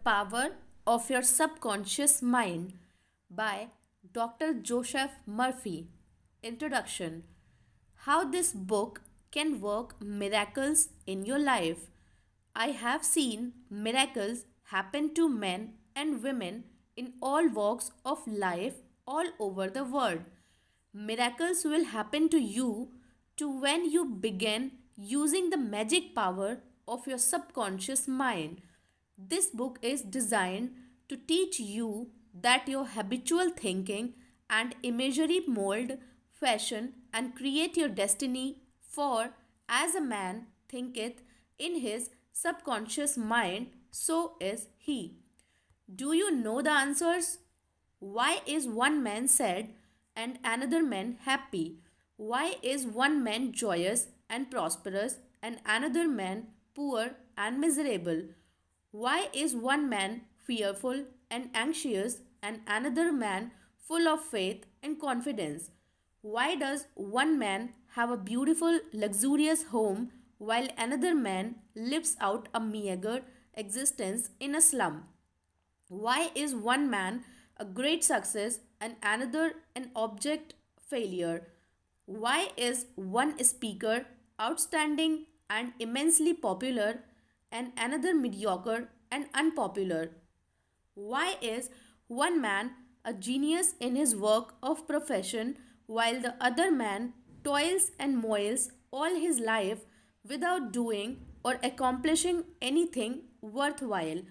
Power of Your Subconscious Mind by Dr. Joseph Murphy. Introduction. How this book can work miracles in your life. I have seen miracles happen to men and women in all walks of life all over the world. Miracles will happen to you too when you begin using the magic power of your subconscious mind. This book is designed to teach you that your habitual thinking and imagery mold, fashion, and create your destiny. For as a man thinketh in his subconscious mind, so is he. Do you know the answers? Why is one man sad and another man happy? Why is one man joyous and prosperous and another man poor and miserable? Why is one man fearful and anxious and another man full of faith and confidence? Why does one man have a beautiful, luxurious home while another man lives out a meager existence in a slum? Why is one man a great success and another an object failure? Why is one speaker outstanding and immensely popular and another mediocre and unpopular? Why is one man a genius in his work of profession while the other man toils and moils all his life without doing or accomplishing anything worthwhile?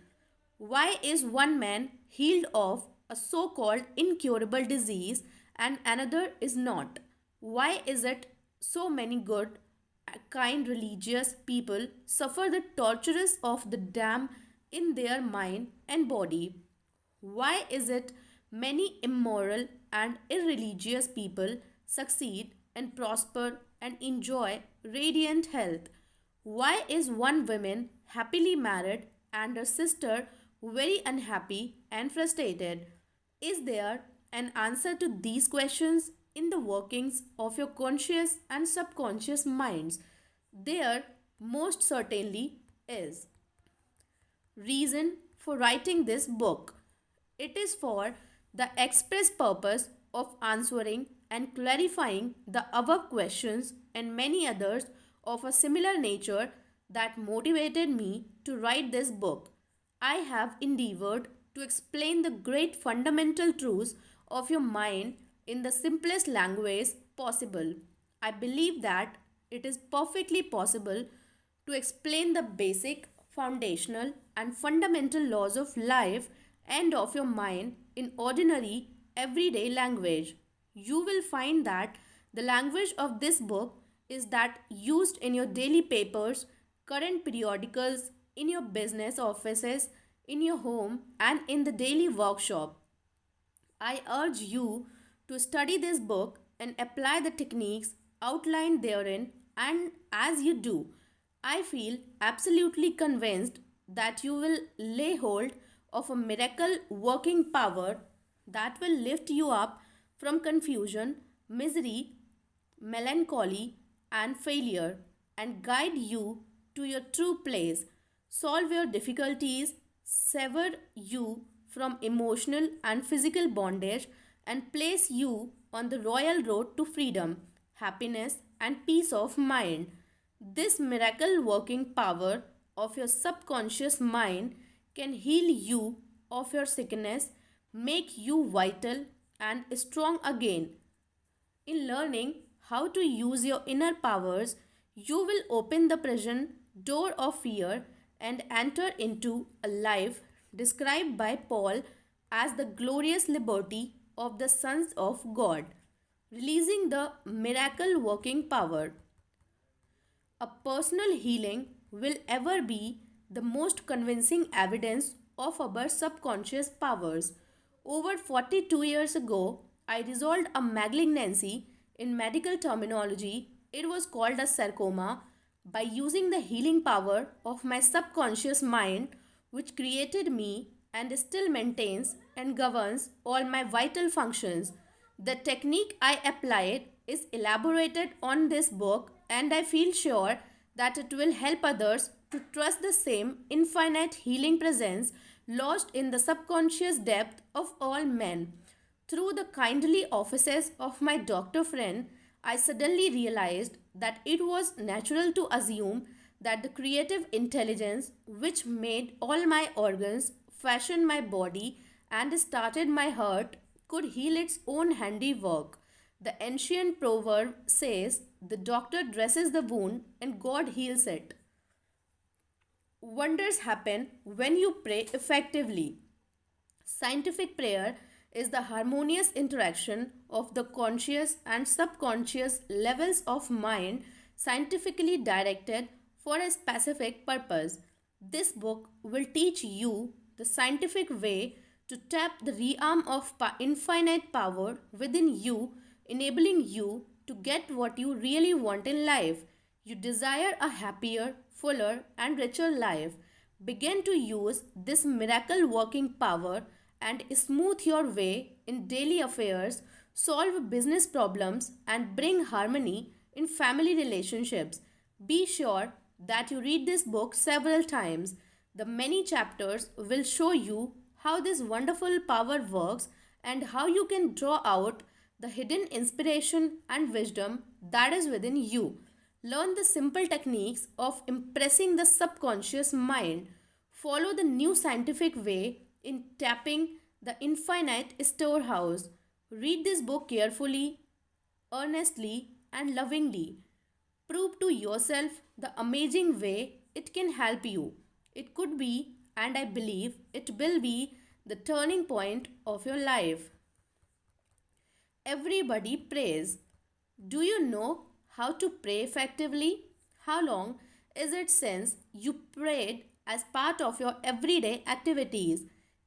Why is one man healed of a so called incurable disease and another is not? Why is it so many good, kind religious people suffer the tortures of the damned in their mind and body? Why is it many immoral and irreligious people succeed and prosper and enjoy radiant health? Why is one woman happily married and her sister very unhappy and frustrated? Is there an answer to these questions in the workings of your conscious and subconscious minds? There most certainly is. Reason for writing this book. It is for the express purpose of answering and clarifying the above questions and many others of a similar nature that motivated me to write this book. I have endeavored to explain the great fundamental truths of your mind in the simplest language possible. I believe that it is perfectly possible to explain the basic, foundational, and fundamental laws of life and of your mind in ordinary, everyday language. You will find that the language of this book is that used in your daily papers, current periodicals, in your business offices, in your home, and in the daily workshop. I urge you to study this book and apply the techniques outlined therein, and as you do, I feel absolutely convinced that you will lay hold of a miracle working power that will lift you up from confusion, misery, melancholy, and failure and guide you to your true place, solve your difficulties, sever you from emotional and physical bondage, and place you on the royal road to freedom, happiness, and peace of mind. This miracle working power of your subconscious mind can heal you of your sickness, make you vital and strong again. In learning how to use your inner powers, you will open the prison door of fear and enter into a life described by Paul as the glorious liberty of the sons of God, releasing the miracle working power. A personal healing will ever be the most convincing evidence of our subconscious powers. Over 42 years ago, I resolved a malignancy. In medical terminology, it was called a sarcoma by using the healing power of my subconscious mind, which created me and still maintains and governs all my vital functions. The technique I applied is elaborated on this book, and I feel sure that it will help others to trust the same infinite healing presence lodged in the subconscious depth of all men. Through the kindly offices of my doctor friend, I suddenly realized that it was natural to assume that the creative intelligence which made all my organs, fashioned my body, and started my heart could heal its own handiwork. The ancient proverb says, "The doctor dresses the wound and God heals it." Wonders happen when you pray effectively. Scientific prayer is the harmonious interaction of the conscious and subconscious levels of mind scientifically directed for a specific purpose. This book will teach you the scientific way to tap the realm of infinite power within you, enabling you to get what you really want in life. You desire a happier, fuller, and richer life. Begin to use this miracle working power and smooth your way in daily affairs, solve business problems, and bring harmony in family relationships. Be sure that you read this book several times. The many chapters will show you how this wonderful power works and how you can draw out the hidden inspiration and wisdom that is within you. Learn the simple techniques of impressing the subconscious mind. Follow the new scientific way in tapping the infinite storehouse. Read this book carefully, earnestly, and lovingly. Prove to yourself the amazing way it can help you. It could be, and I believe it will be, the turning point of your life. Everybody prays. Do you know how to pray effectively? How long is it since you prayed as part of your everyday activities?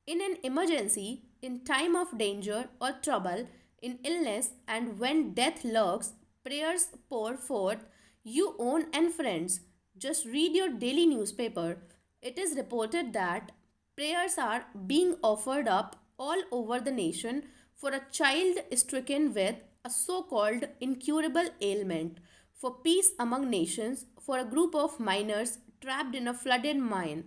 In an emergency, in time of danger or trouble, in illness, and when death lurks, prayers pour forth. You own and friends. Just read your daily newspaper. It is reported that prayers are being offered up all over the nation for a child stricken with a so called incurable ailment, for peace among nations, for a group of miners trapped in a flooded mine.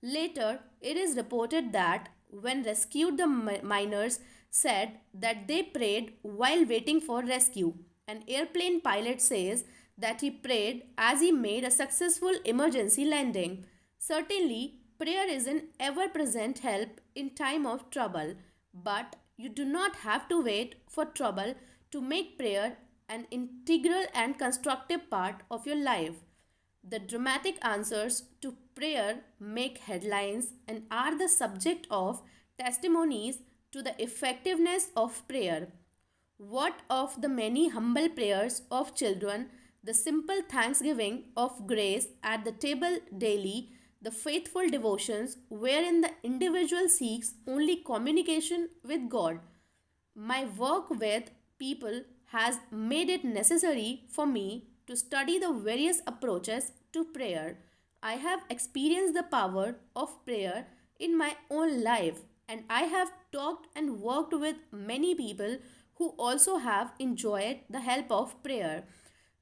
Later, it is reported that when rescued, the miners said that they prayed while waiting for rescue. An airplane pilot says that he prayed as he made a successful emergency landing. Certainly, prayer is an ever present help in time of trouble, but you do not have to wait for trouble to make prayer an integral and constructive part of your life. The dramatic answers to prayer make headlines and are the subject of testimonies to the effectiveness of prayer. What of the many humble prayers of children, the simple thanksgiving of grace at the table daily, the faithful devotions wherein the individual seeks only communication with God? My work with people has made it necessary for me to study the various approaches to prayer. I have experienced the power of prayer in my own life, and I have talked and worked with many people who also have enjoyed the help of prayer.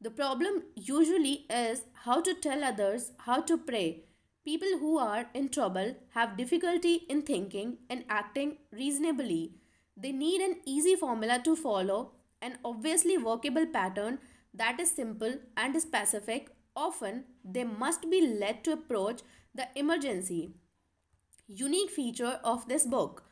The problem usually is how to tell others how to pray. People who are in trouble have difficulty in thinking and acting reasonably. They need an easy formula to follow, an obviously workable pattern that is simple and specific. Often, they must be led to approach the emergency. Unique feature of this book.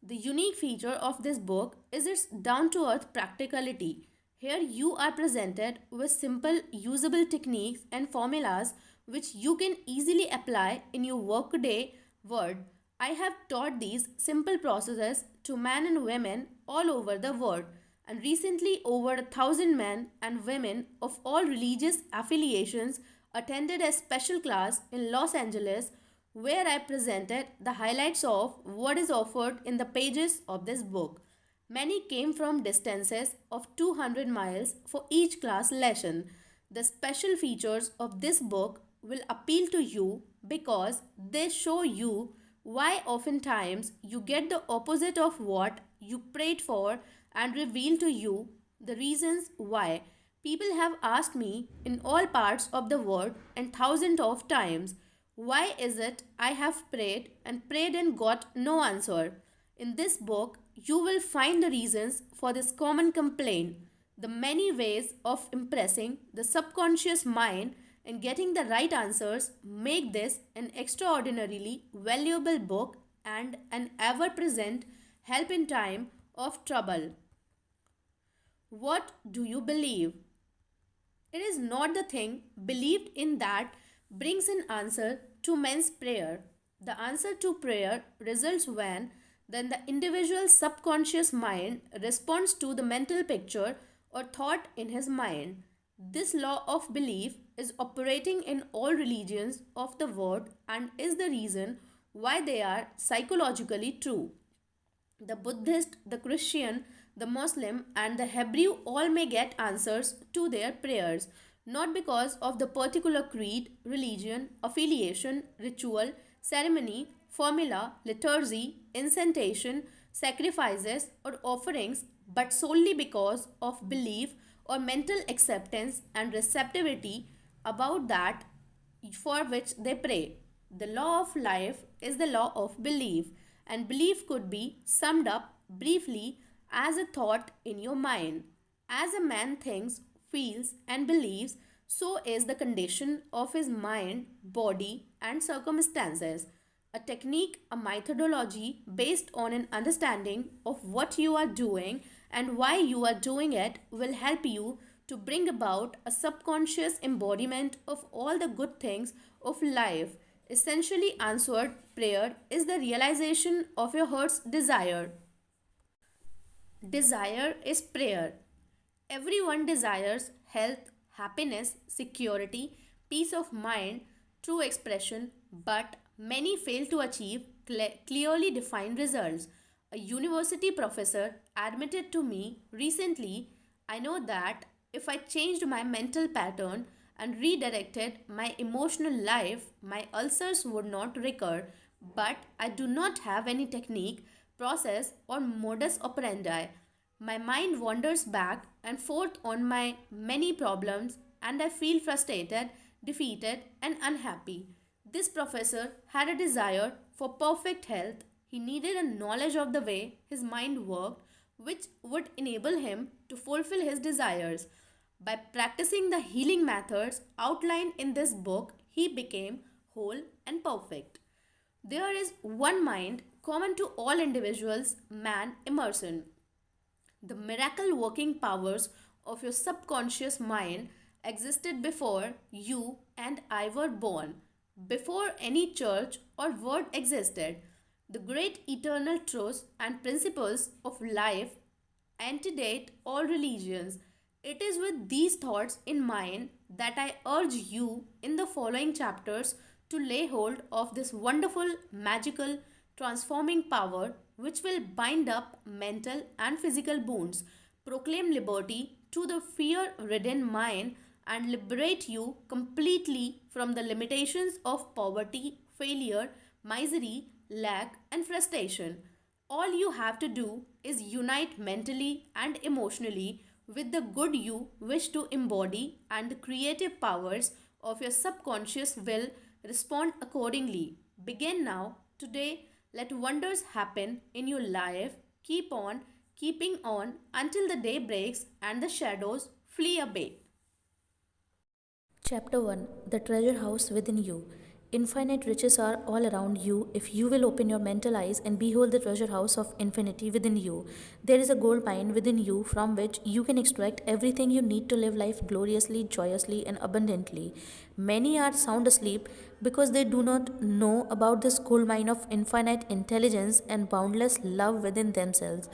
The unique feature of this book is its down to earth practicality. Here you are presented with simple usable techniques and formulas which you can easily apply in your workday world. I have taught these simple processes to men and women all over the world, and recently over 1,000 men and women of all religious affiliations attended a special class in Los Angeles where I presented the highlights of what is offered in the pages of this book. Many came from distances of 200 miles for each class lesson. The special features of this book will appeal to you because they show you why oftentimes you get the opposite of what you prayed for and reveal to you the reasons why. People have asked me in all parts of the world and thousands of times, Why is it I have prayed and got no answer? In this book, you will find the reasons for this common complaint, the many ways of impressing the subconscious mind and getting the right answers make this an extraordinarily valuable book and an ever present help in time of trouble. What do you believe? It is not the thing believed in that brings an answer to men's prayer. The answer to prayer results when then the individual subconscious mind responds to the mental picture or thought in his mind. This law of belief is operating in all religions of the world and is the reason why they are psychologically true. The Buddhist, the Christian, the Muslim, and the Hebrew all may get answers to their prayers, not because of the particular creed, religion, affiliation, ritual, ceremony, formula, liturgy, incantation, sacrifices, or offerings, but solely because of belief or mental acceptance and receptivity about that for which they pray. The law of life is the law of belief, and belief could be summed up briefly as a thought in your mind. As a man thinks, feels, and believes, so is the condition of his mind, body, and circumstances. A technique, a methodology based on an understanding of what you are doing and why you are doing it will help you to bring about a subconscious embodiment of all the good things of life. Essentially, answered prayer is the realization of your heart's desire. Desire is prayer. Everyone desires health, happiness, security, peace of mind, true expression, but many fail to achieve clearly defined results. A university professor admitted to me recently, I know that if I changed my mental pattern and redirected my emotional life, my ulcers would not recur. But I do not have any technique, process, or modus operandi. My mind wanders back and forth on my many problems, and I feel frustrated, defeated, and unhappy. This professor had a desire for perfect health. He needed a knowledge of the way his mind worked, which would enable him to fulfill his desires. By practicing the healing methods outlined in this book, he became whole and perfect. There is one mind common to all individuals, man Emerson. The miracle working powers of your subconscious mind existed before you and I were born, before any church or word existed. The great eternal truths and principles of life antedate all religions. It is with these thoughts in mind that I urge you in the following chapters to lay hold of this wonderful, magical, transforming power which will bind up mental and physical wounds, proclaim liberty to the fear ridden mind, and liberate you completely from the limitations of poverty, failure, misery, lack, and frustration. All you have to do is unite mentally and emotionally with the good you wish to embody, and the creative powers of your subconscious will respond accordingly. Begin now, today. Let wonders happen in your life. Keep on keeping on until the day breaks and the shadows flee away. Chapter 1 The Treasure House Within You. Infinite riches are all around you if you will open your mental eyes and behold the treasure house of infinity within you. There is a gold mine within you from which you can extract everything you need to live life gloriously, joyously, and abundantly. Many are sound asleep because they do not know about this gold mine of infinite intelligence and boundless love within themselves.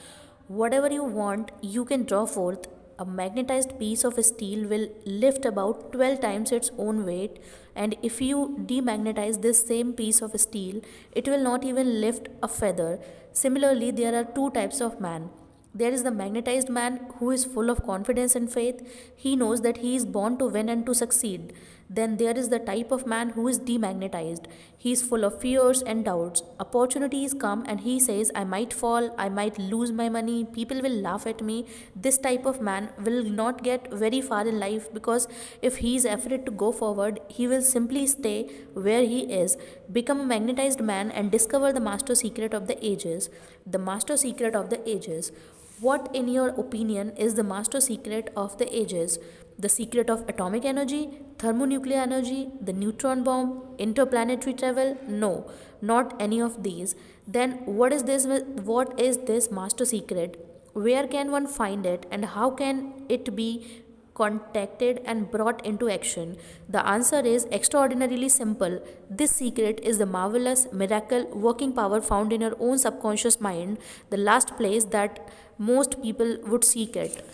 Whatever you want, you can draw forth. A magnetized piece of steel will lift about 12 times its own weight, and if you demagnetize this same piece of steel, it will not even lift a feather. Similarly, there are two types of man. There is the magnetized man who is full of confidence and faith. He knows that he is born to win and to succeed. Then there is the type of man who is demagnetized. He is full of fears and doubts. Opportunities come and he says, I might fall, I might lose my money, people will laugh at me. This type of man will not get very far in life, because if he is afraid to go forward, he will simply stay where he is. Become a magnetized man and discover the master secret of the ages. The master secret of the ages. What, in your opinion, is the master secret of the ages? The secret of atomic energy, thermonuclear energy, the neutron bomb, interplanetary travel? No, not any of these. Then what is this? What is this master secret? Where can one find it, and how can it be contacted and brought into action? The answer is extraordinarily simple. This secret is the marvelous, miracle, working power found in your own subconscious mind, the last place that most people would seek it.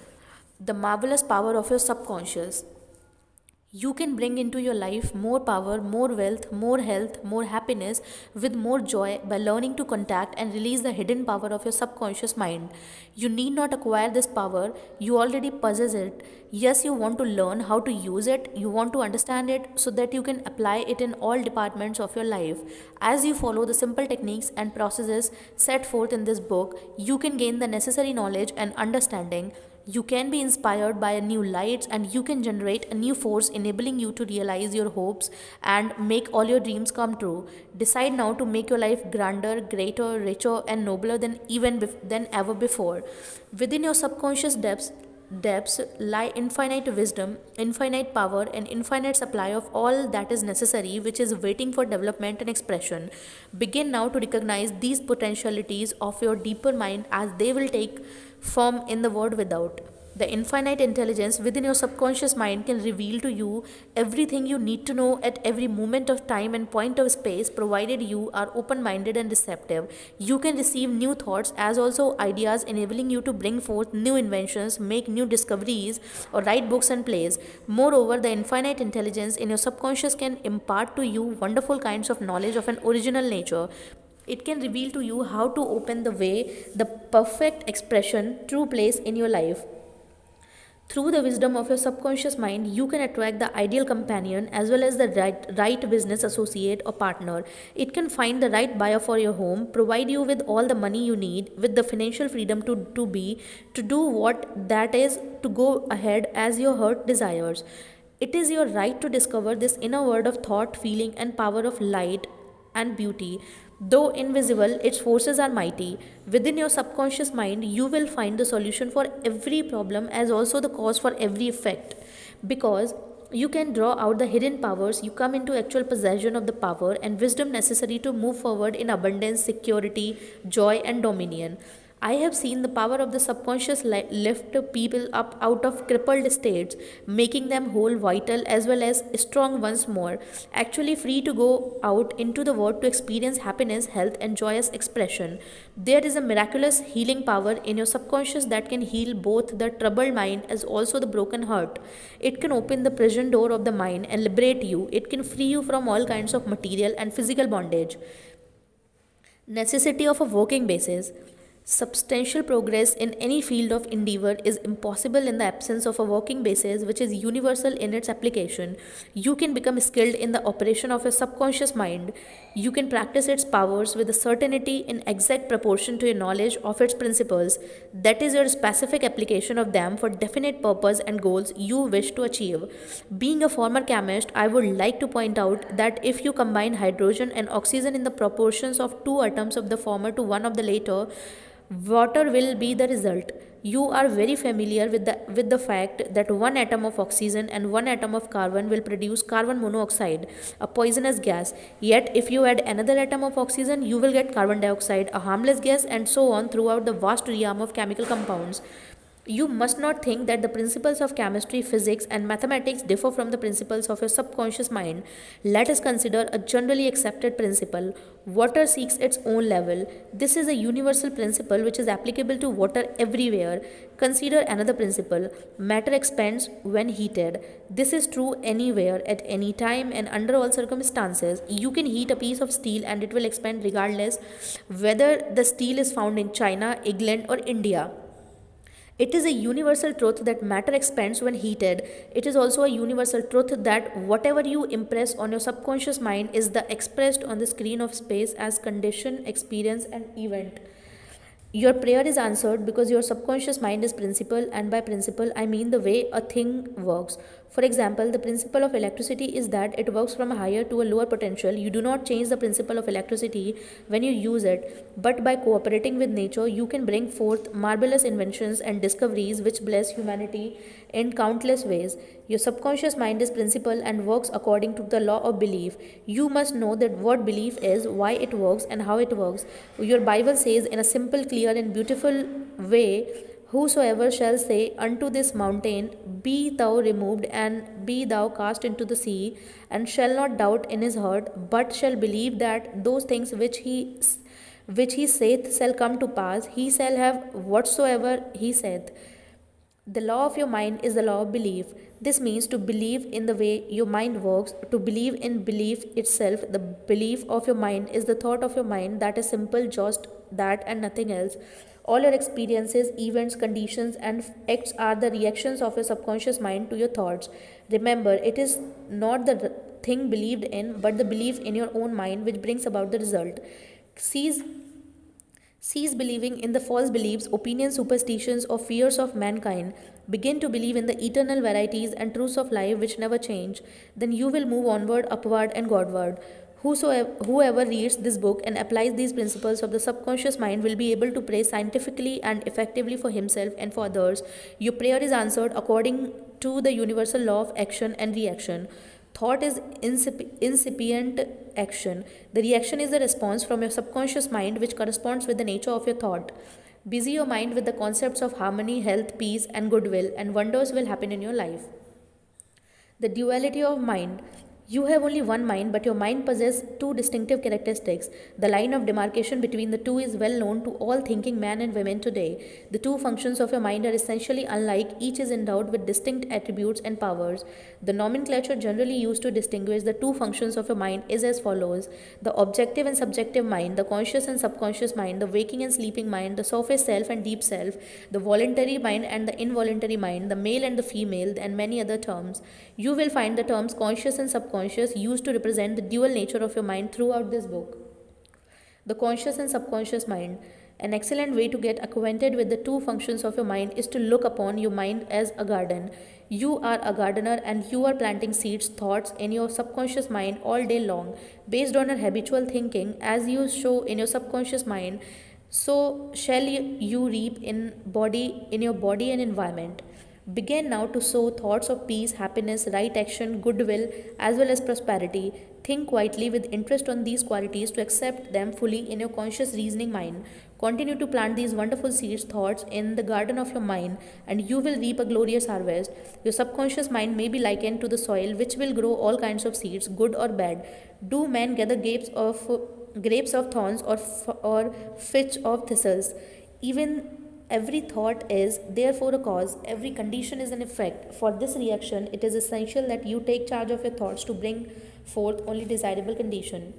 The marvelous power of your subconscious. You can bring into your life more power, more wealth, more health, more happiness with more joy by learning to contact and release the hidden power of your subconscious mind. You need not acquire this power, you already possess it. Yes, you want to learn how to use it, you want to understand it so that you can apply it in all departments of your life. As you follow the simple techniques and processes set forth in this book, you can gain the necessary knowledge and understanding. You can be inspired by a new light, and you can generate a new force enabling you to realize your hopes and make all your dreams come true. Decide now to make your life grander, greater, richer and nobler than ever before. Within your subconscious depths lie infinite wisdom, infinite power, and infinite supply of all that is necessary, which is waiting for development and expression. Begin now to recognize these potentialities of your deeper mind as they will take form in the world without. The infinite intelligence within your subconscious mind can reveal to you everything you need to know at every moment of time and point of space, provided you are open minded and receptive. You can receive new thoughts as also ideas, enabling you to bring forth new inventions, make new discoveries, or write books and plays. Moreover, the infinite intelligence in your subconscious can impart to you wonderful kinds of knowledge of an original nature. It can reveal to you how to open the way, the perfect expression, true place in your life. Through the wisdom of your subconscious mind, you can attract the ideal companion as well as the right business associate or partner. It can find the right buyer for your home, provide you with all the money you need, with the financial freedom to do what that is, to go ahead as your heart desires. It is your right to discover this inner world of thought, feeling, and power of light and beauty. Though invisible, its forces are mighty. Within your subconscious mind, you will find the solution for every problem as also the cause for every effect. Because you can draw out the hidden powers, you come into actual possession of the power and wisdom necessary to move forward in abundance, security, joy, and dominion. I have seen the power of the subconscious lift people up out of crippled states, making them whole, vital, as well as strong once more, actually free to go out into the world to experience happiness, health, and joyous expression. There is a miraculous healing power in your subconscious that can heal both the troubled mind as also the broken heart. It can open the prison door of the mind and liberate you. It can free you from all kinds of material and physical bondage. Necessity of a working basis. Substantial progress in any field of endeavor is impossible in the absence of a working basis which is universal in its application. You can become skilled in the operation of your subconscious mind. You can practice its powers with a certainty in exact proportion to your knowledge of its principles. That is your specific application of them for definite purpose and goals you wish to achieve. Being a former chemist, I would like to point out that if you combine hydrogen and oxygen in the proportions of two atoms of the former to one of the latter, water will be the result. You are very familiar with the fact that one atom of oxygen and one atom of carbon will produce carbon monoxide, a poisonous gas. Yet if you add another atom of oxygen, you will get carbon dioxide, a harmless gas, and so on throughout the vast realm of chemical compounds. You must not think that the principles of chemistry, physics, and mathematics differ from the principles of your subconscious mind. Let us consider a generally accepted principle. Water seeks its own level. This is a universal principle which is applicable to water everywhere. Consider another principle. Matter expands when heated. This is true anywhere, at any time, and under all circumstances. You can heat a piece of steel and it will expand regardless whether the steel is found in China, England, or India. It is a universal truth that matter expands when heated. It is also a universal truth that whatever you impress on your subconscious mind is the expressed on the screen of space as condition, experience, and event. Your prayer is answered because your subconscious mind is principle, and by principle, I mean the way a thing works. For example, the principle of electricity is that it works from a higher to a lower potential. You do not change the principle of electricity when you use it, but by cooperating with nature, you can bring forth marvelous inventions and discoveries which bless humanity in countless ways. Your subconscious mind is principle and works according to the law of belief. You must know that what belief is, why it works, and how it works. Your Bible says in a simple, clear, and beautiful way, whosoever shall say unto this mountain, be thou removed, and be thou cast into the sea, and shall not doubt in his heart, but shall believe that those things which he saith shall come to pass, he shall have whatsoever he saith. The law of your mind is the law of belief. This means to believe in the way your mind works, to believe in belief itself. The belief of your mind is the thought of your mind that is simple, just that and nothing else. All your experiences, events, conditions, and acts are the reactions of your subconscious mind to your thoughts. Remember, it is not the thing believed in, but the belief in your own mind which brings about the result. Seize Cease believing in the false beliefs, opinions, superstitions, or fears of mankind. Begin to believe in the eternal varieties and truths of life which never change. Then you will move onward, upward, and Godward. Whoever reads this book and applies these principles of the subconscious mind will be able to pray scientifically and effectively for himself and for others. Your prayer is answered according to the universal law of action and reaction. Thought is incipient action. The reaction is the response from your subconscious mind which corresponds with the nature of your thought. Busy your mind with the concepts of harmony, health, peace, and goodwill, and wonders will happen in your life. The duality of mind. You have only one mind, but your mind possesses two distinctive characteristics. The line of demarcation between the two is well known to all thinking men and women today. The two functions of your mind are essentially unlike, each is endowed with distinct attributes and powers. The nomenclature generally used to distinguish the two functions of your mind is as follows: the objective and subjective mind, the conscious and subconscious mind, the waking and sleeping mind, the surface self and deep self, the voluntary mind and the involuntary mind, the male and the female, and many other terms. You will find the terms conscious and subconscious used to represent the dual nature of your mind throughout this book. The conscious and subconscious mind. An excellent way to get acquainted with the two functions of your mind is to look upon your mind as a garden. You are a gardener and you are planting seeds, thoughts in your subconscious mind all day long. Based on your habitual thinking, as you show in your subconscious mind, so shall you reap in your body and environment. Begin now to sow thoughts of peace, happiness, right action, goodwill, as well as prosperity. Think quietly with interest on these qualities to accept them fully in your conscious reasoning mind. Continue to plant these wonderful seeds, thoughts, in the garden of your mind, and you will reap a glorious harvest. Your subconscious mind may be likened to the soil, which will grow all kinds of seeds, good or bad. Do men gather grapes of thorns or figs of thistles? Even every thought is therefore a cause, every condition is an effect. For this reaction, it is essential that you take charge of your thoughts to bring forth only desirable condition.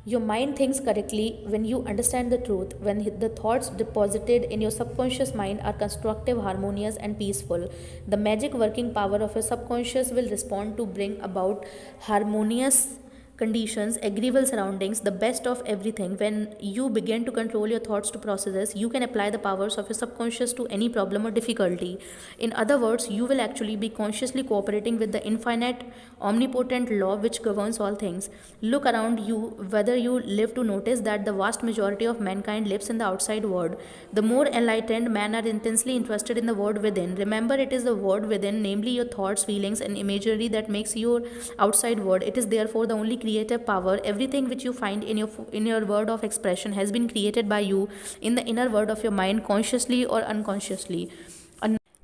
Your mind thinks correctly when you understand the truth, when the thoughts deposited in your subconscious mind are constructive, harmonious, and peaceful. The magic working power of your subconscious will respond to bring about harmonious conditions, agreeable surroundings, the best of everything. When you begin to control your thoughts to processes, you can apply the powers of your subconscious to any problem or difficulty. In other words, you will actually be consciously cooperating with the infinite, omnipotent law which governs all things. Look around you, whether you live to notice that the vast majority of mankind lives in the outside world. The more enlightened men are intensely interested in the world within. Remember, it is the world within, namely your thoughts, feelings, and imagery, that makes your outside world. It is therefore the only creative power. Everything which you find in your word of expression has been created by you in the inner world of your mind, consciously or unconsciously.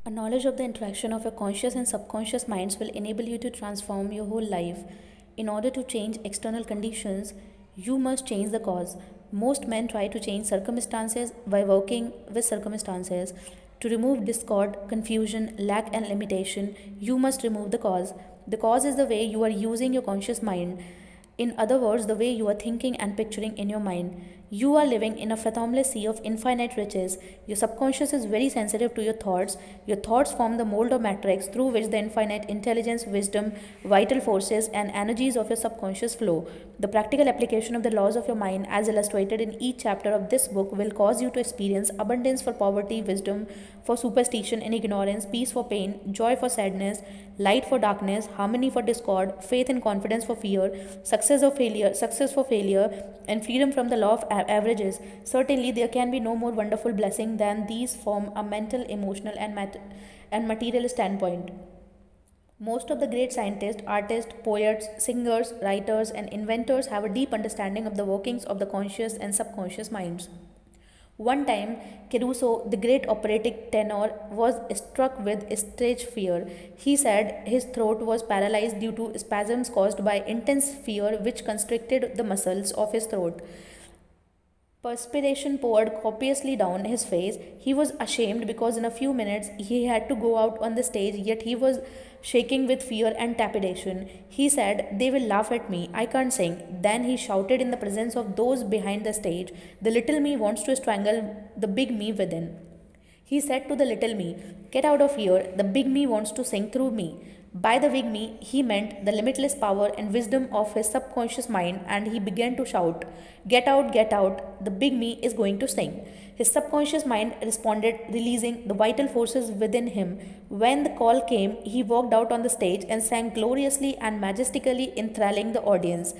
A knowledge of the interaction of your conscious and subconscious minds will enable you to transform your whole life. In order to change external conditions, you must change the cause. Most men try to change circumstances by working with circumstances. To remove discord, confusion, lack, and limitation, you must remove the cause. The cause is the way you are using your conscious mind. In other words, the way you are thinking and picturing in your mind. You are living in a fathomless sea of infinite riches. Your subconscious is very sensitive to your thoughts. Your thoughts form the mold or matrix through which the infinite intelligence, wisdom, vital forces, and energies of your subconscious flow. The practical application of the laws of your mind, as illustrated in each chapter of this book, will cause you to experience abundance for poverty, wisdom for superstition and ignorance, peace for pain, joy for sadness, light for darkness, harmony for discord, faith and confidence for fear, success for failure, and freedom from the law of averages. Certainly, there can be no more wonderful blessing than these from a mental, emotional, and material standpoint. Most of the great scientists, artists, poets, singers, writers, and inventors have a deep understanding of the workings of the conscious and subconscious minds. One time, Caruso, the great operatic tenor, was struck with stage fear. He said his throat was paralyzed due to spasms caused by intense fear, which constricted the muscles of his throat. Perspiration poured copiously down his face. He was ashamed because in a few minutes he had to go out on the stage, yet he was shaking with fear and trepidation. He said, "They will laugh at me. I can't sing." Then he shouted in the presence of those behind the stage, "The little me wants to strangle the big me within." He said to the little me, "Get out of here. The big me wants to sing through me." By the big me, he meant the limitless power and wisdom of his subconscious mind, and he began to shout, "Get out, get out. The big me is going to sing." His subconscious mind responded, releasing the vital forces within him. When the call came, he walked out on the stage and sang gloriously and majestically, enthralling the audience.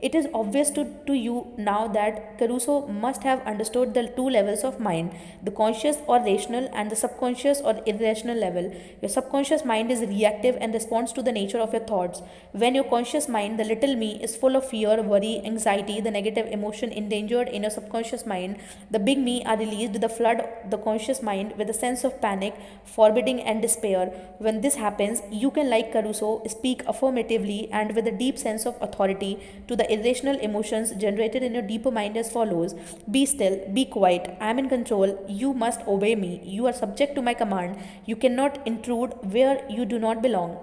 It is obvious to you now that Caruso must have understood the two levels of mind, the conscious or rational and the subconscious or irrational level. Your subconscious mind is reactive and responds to the nature of your thoughts. When your conscious mind, the little me, is full of fear, worry, anxiety, the negative emotion endangered in your subconscious mind, the big me are released, the flood the conscious mind with a sense of panic, forbidding, and despair. When this happens, you can, like Caruso, speak affirmatively and with a deep sense of authority to the irrational emotions generated in your deeper mind as follows: "Be still, be quiet, I am in control, you must obey me, you are subject to my command, you cannot intrude where you do not belong."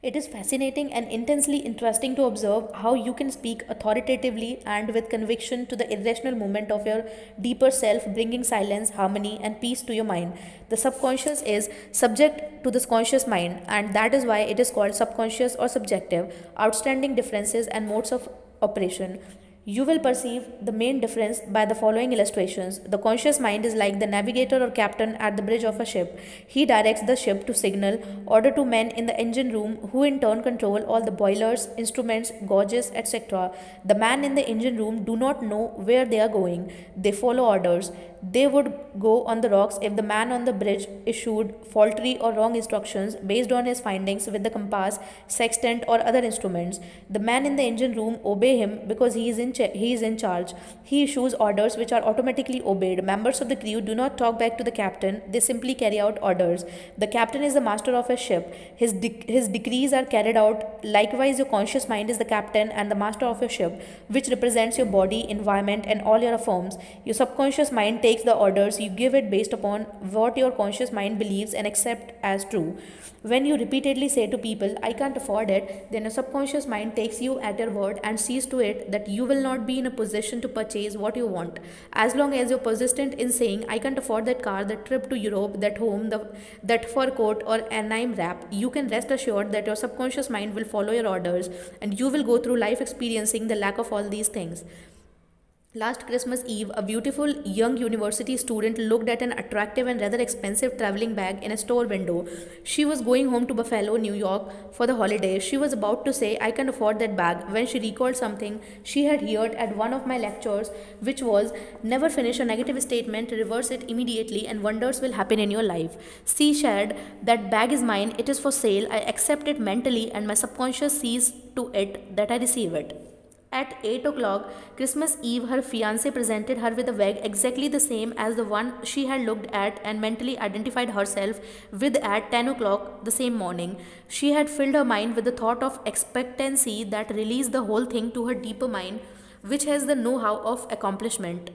It is fascinating and intensely interesting to observe how you can speak authoritatively and with conviction to the irrational movement of your deeper self, bringing silence, harmony, and peace to your mind. The subconscious is subject to the conscious mind, and that is why it is called subconscious or subjective. Outstanding differences and modes of operation. You will perceive the main difference by the following illustrations. The conscious mind is like the navigator or captain at the bridge of a ship. He directs the ship to signal order to men in the engine room, who in turn control all the boilers, instruments, gauges, etc. The men in the engine room do not know where they are going. They follow orders. They would go on the rocks if the man on the bridge issued faulty or wrong instructions based on his findings with the compass, sextant, or other instruments. The man in the engine room obey him because he is in charge. He issues orders which are automatically obeyed. Members of the crew do not talk back to the captain, they simply carry out orders. The captain is the master of a ship. His decrees are carried out. Likewise, your conscious mind is the captain and the master of your ship, which represents your body, environment, and all your affairs. Your subconscious mind takes the orders, you give it based upon what your conscious mind believes and accepts as true. When you repeatedly say to people, "I can't afford it," then your subconscious mind takes you at your word and sees to it that you will not be in a position to purchase what you want. As long as you're persistent in saying, "I can't afford that car, that trip to Europe, that home, that fur coat, or an I'm wrap," you can rest assured that your subconscious mind will follow your orders and you will go through life experiencing the lack of all these things. Last Christmas Eve, a beautiful young university student looked at an attractive and rather expensive traveling bag in a store window. She was going home to Buffalo, New York for the holidays. She was about to say, "I can't afford that bag," when she recalled something she had heard at one of my lectures, which was, "Never finish a negative statement, reverse it immediately, and wonders will happen in your life." She said, "That bag is mine, it is for sale, I accept it mentally, and my subconscious sees to it that I receive it." At 8 o'clock Christmas Eve, her fiancé presented her with a bag exactly the same as the one she had looked at and mentally identified herself with at 10 o'clock the same morning. She had filled her mind with the thought of expectancy that released the whole thing to her deeper mind, which has the know-how of accomplishment.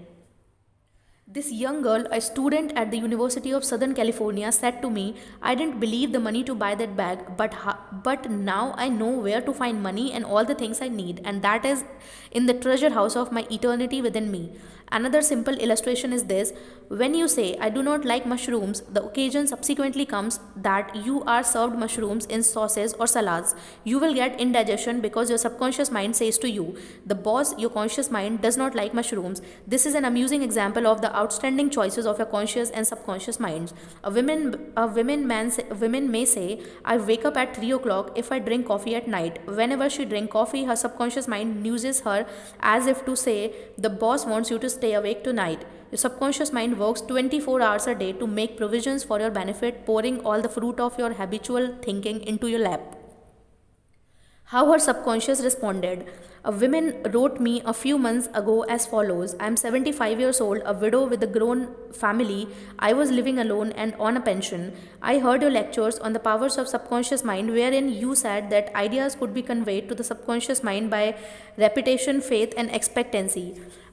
This young girl, a student at the University of Southern California, said to me, I didn't believe the money to buy that bag, but now I know where to find money and all the things I need, and that is in the treasure house of my eternity within me. Another simple illustration is this: when you say, I do not like mushrooms, the occasion subsequently comes that you are served mushrooms in sauces or salads. You will get indigestion because your subconscious mind says to you, the boss, your conscious mind, does not like mushrooms. This is an amusing example of the outstanding choices of your conscious and subconscious minds. Women may say, I wake up at 3 o'clock if I drink coffee at night. Whenever she drinks coffee, her subconscious mind nuises her as if to say, the boss wants you to stay awake tonight. Your subconscious mind works 24 hours a day to make provisions for your benefit, pouring all the fruit of your habitual thinking into your lap. How her subconscious responded. A woman wrote me a few months ago as follows: I am 75 years old, a widow with a grown family. I was living alone and on a pension. I heard your lectures on the powers of subconscious mind, wherein you said that ideas could be conveyed to the subconscious mind by repetition, faith, and expectancy.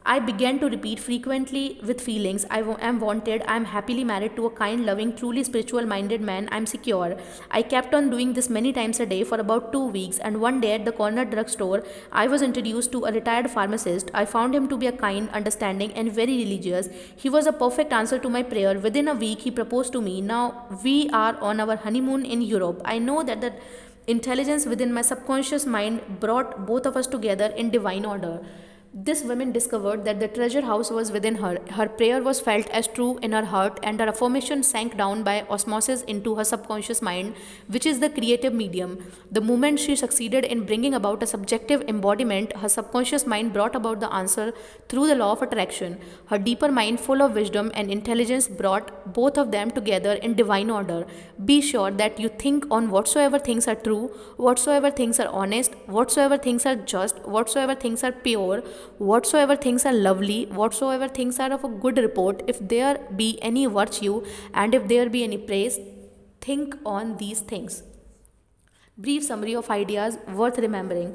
I began to repeat frequently with feelings. Am wanted. I am happily married to a kind, loving, truly spiritual minded man. I am secure. I kept on doing this many times a day for about 2 weeks, and one day at the corner drugstore, I was introduced to a retired pharmacist. I found him to be a kind, understanding, and very religious. He was a perfect answer to my prayer. Within a week, he proposed to me. Now we are on our honeymoon in Europe. I know that the intelligence within my subconscious mind brought both of us together in divine order. This woman discovered that the treasure house was within her. Her prayer was felt as true in her heart, and her affirmation sank down by osmosis into her subconscious mind, which is the creative medium. The moment she succeeded in bringing about a subjective embodiment, her subconscious mind brought about the answer through the law of attraction. Her deeper mind, full of wisdom and intelligence, brought both of them together in divine order. Be sure that you think on whatsoever things are true, whatsoever things are honest, whatsoever things are just, whatsoever things are pure, whatsoever things are lovely, whatsoever things are of a good report, if there be any virtue, and if there be any praise, think on these things. Brief summary of ideas worth remembering.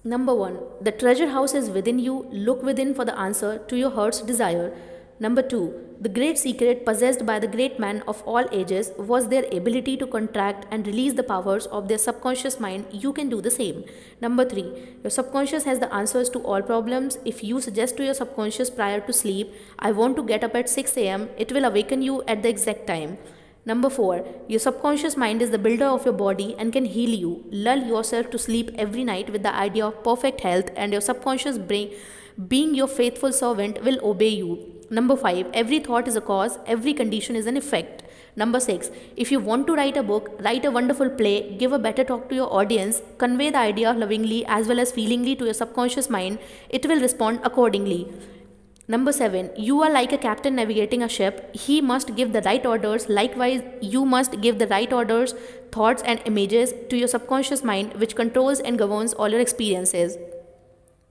Number 1, the treasure house is within you. Look within for the answer to your heart's desire. Number 2, the great secret possessed by the great men of all ages was their ability to contract and release the powers of their subconscious mind. You can do the same. Number 3, your subconscious has the answers to all problems. If you suggest to your subconscious prior to sleep, I want to get up at 6 am, it will awaken you at the exact time. Number 4, your subconscious mind is the builder of your body and can heal you. Lull yourself to sleep every night with the idea of perfect health, and your subconscious brain, being your faithful servant, will obey you. Number 5, every thought is a cause, every condition is an effect. Number 6, if you want to write a book, write a wonderful play, give a better talk to your audience, convey the idea lovingly as well as feelingly to your subconscious mind, it will respond accordingly. Number 7, you are like a captain navigating a ship. He must give the right orders. Likewise, you must give the right orders, thoughts, and images to your subconscious mind, which controls and governs all your experiences.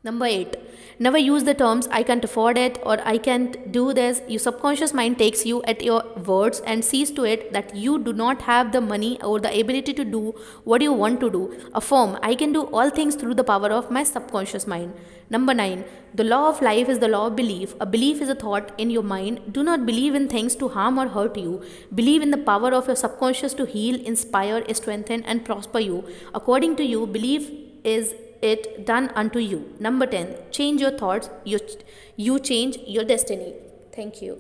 Number 8, never use the terms I can't afford it or I can't do this. Your subconscious mind takes you at your words and sees to it that you do not have the money or the ability to do what you want to do. Affirm, I can do all things through the power of my subconscious mind. Number 9, the law of life is the law of belief. A belief is a thought in your mind. Do not believe in things to harm or hurt you. Believe in the power of your subconscious to heal, inspire, strengthen, and prosper you. According to you, belief is it done unto you. Number 10, change your thoughts, you change your destiny. Thank you.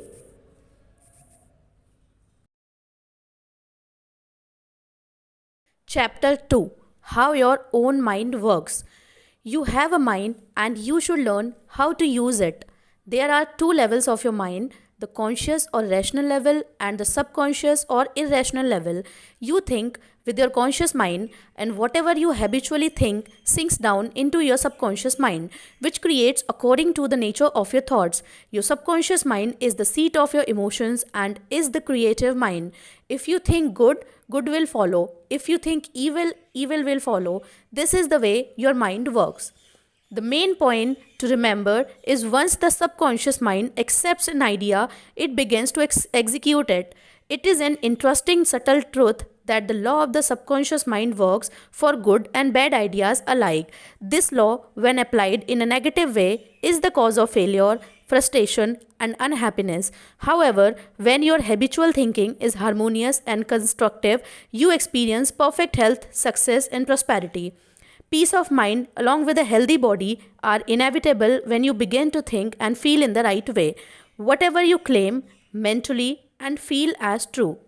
Chapter 2, How Your Own Mind Works. You have a mind and you should learn how to use it. There are two levels of your mind: the conscious or rational level and the subconscious or irrational level. You think with your conscious mind, and whatever you habitually think sinks down into your subconscious mind, which creates according to the nature of your thoughts. Your subconscious mind is the seat of your emotions and is the creative mind. If you think good, good will follow. If you think evil, evil will follow. This is the way your mind works. The main point to remember is once the subconscious mind accepts an idea, it begins to execute it. It is an interesting, subtle truth that the law of the subconscious mind works for good and bad ideas alike. This law, when applied in a negative way, is the cause of failure. frustration, and unhappiness. However, when your habitual thinking is harmonious and constructive, you experience perfect health, success, and prosperity. Peace of mind, along with a healthy body, are inevitable when you begin to think and feel in the right way. Whatever you claim mentally and feel as true,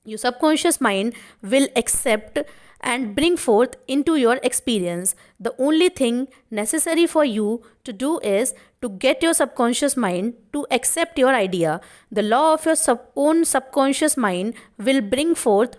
your subconscious mind will accept and bring forth into your experience. The only thing necessary for you to do is to get your subconscious mind to accept your idea. The law of your own subconscious mind will bring forth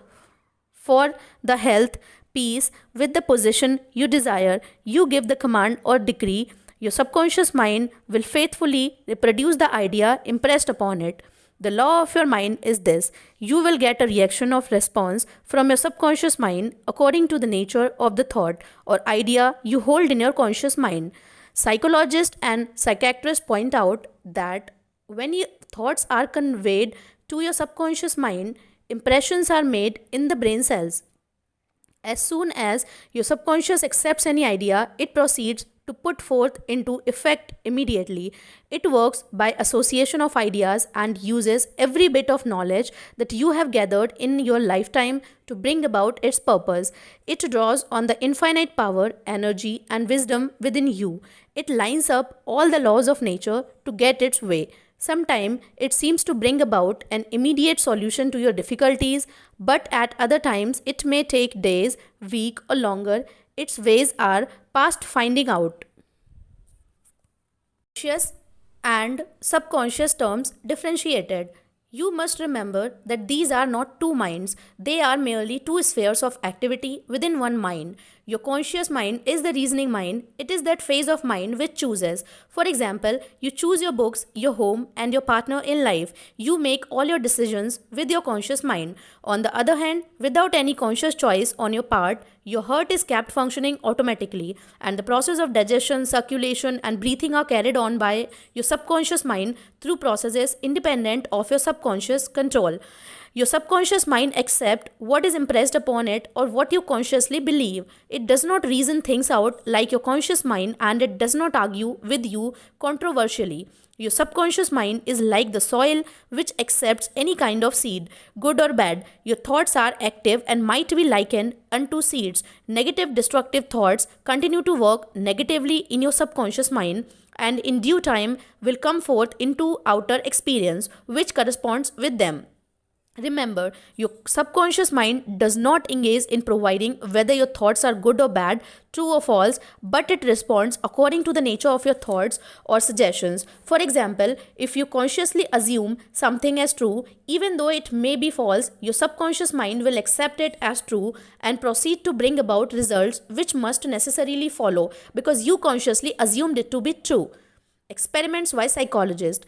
for the health, peace with the position you desire. You give the command or decree, your subconscious mind will faithfully reproduce the idea impressed upon it. The law of your mind is this: you will get a reaction of response from your subconscious mind according to the nature of the thought or idea you hold in your conscious mind. Psychologists and psychiatrists point out that when your thoughts are conveyed to your subconscious mind, impressions are made in the brain cells. As soon as your subconscious accepts any idea, it proceeds to put forth into effect immediately. It works by association of ideas and uses every bit of knowledge that you have gathered in your lifetime to bring about its purpose. It draws on the infinite power, energy, and wisdom within you. It lines up all the laws of nature to get its way. Sometimes it seems to bring about an immediate solution to your difficulties, but at other times it may take days, weeks, or longer. Its ways are past finding out. Conscious and subconscious terms differentiated. You must remember that these are not two minds, they are merely two spheres of activity within one mind. Your conscious mind is the reasoning mind, it is that phase of mind which chooses. For example, you choose your books, your home, and your partner in life. You make all your decisions with your conscious mind. On the other hand, without any conscious choice on your part, your heart is kept functioning automatically, and the process of digestion, circulation, and breathing are carried on by your subconscious mind through processes independent of your subconscious control. Your subconscious mind accepts what is impressed upon it or what you consciously believe. It does not reason things out like your conscious mind, and it does not argue with you controversially. Your subconscious mind is like the soil which accepts any kind of seed, good or bad. Your thoughts are active and might be likened unto seeds. Negative, destructive thoughts continue to work negatively in your subconscious mind, and in due time will come forth into outer experience which corresponds with them. Remember, your subconscious mind does not engage in providing whether your thoughts are good or bad, true or false, but it responds according to the nature of your thoughts or suggestions. For example, if you consciously assume something as true, even though it may be false, your subconscious mind will accept it as true and proceed to bring about results which must necessarily follow because you consciously assumed it to be true. Experiments by psychologists.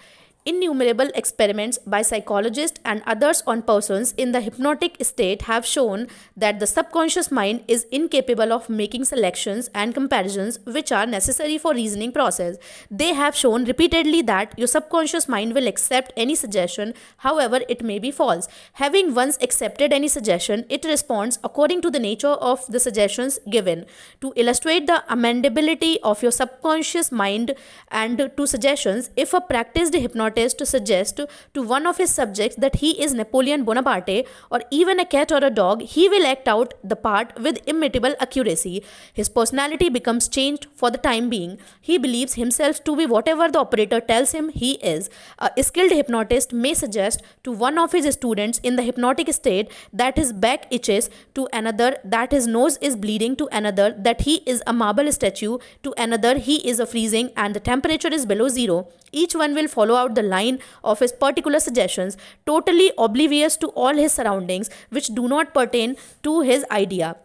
Innumerable experiments by psychologists and others on persons in the hypnotic state have shown that the subconscious mind is incapable of making selections and comparisons which are necessary for reasoning process. They have shown repeatedly that your subconscious mind will accept any suggestion, however it may be false. Having once accepted any suggestion, it responds according to the nature of the suggestions given. To illustrate the amendability of your subconscious mind and to suggestions, if a practiced hypnotist to suggest to one of his subjects that he is Napoleon Bonaparte or even a cat or a dog, he will act out the part with imitable accuracy. His personality becomes changed for the time being. He believes himself to be whatever the operator tells him he is. A skilled hypnotist may suggest to one of his students in the hypnotic state that his back itches, to another that his nose is bleeding, to another that he is a marble statue, to another he is a freezing and the temperature is below zero. Each one will follow out the line of his particular suggestions, totally oblivious to all his surroundings which do not pertain to his idea.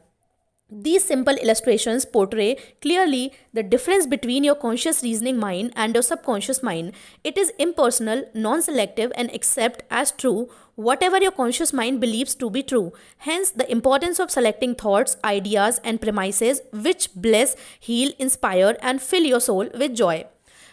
These simple illustrations portray clearly the difference between your conscious reasoning mind and your subconscious mind. It is impersonal, non-selective, and accepts as true whatever your conscious mind believes to be true. Hence, the importance of selecting thoughts, ideas, and premises which bless, heal, inspire, and fill your soul with joy.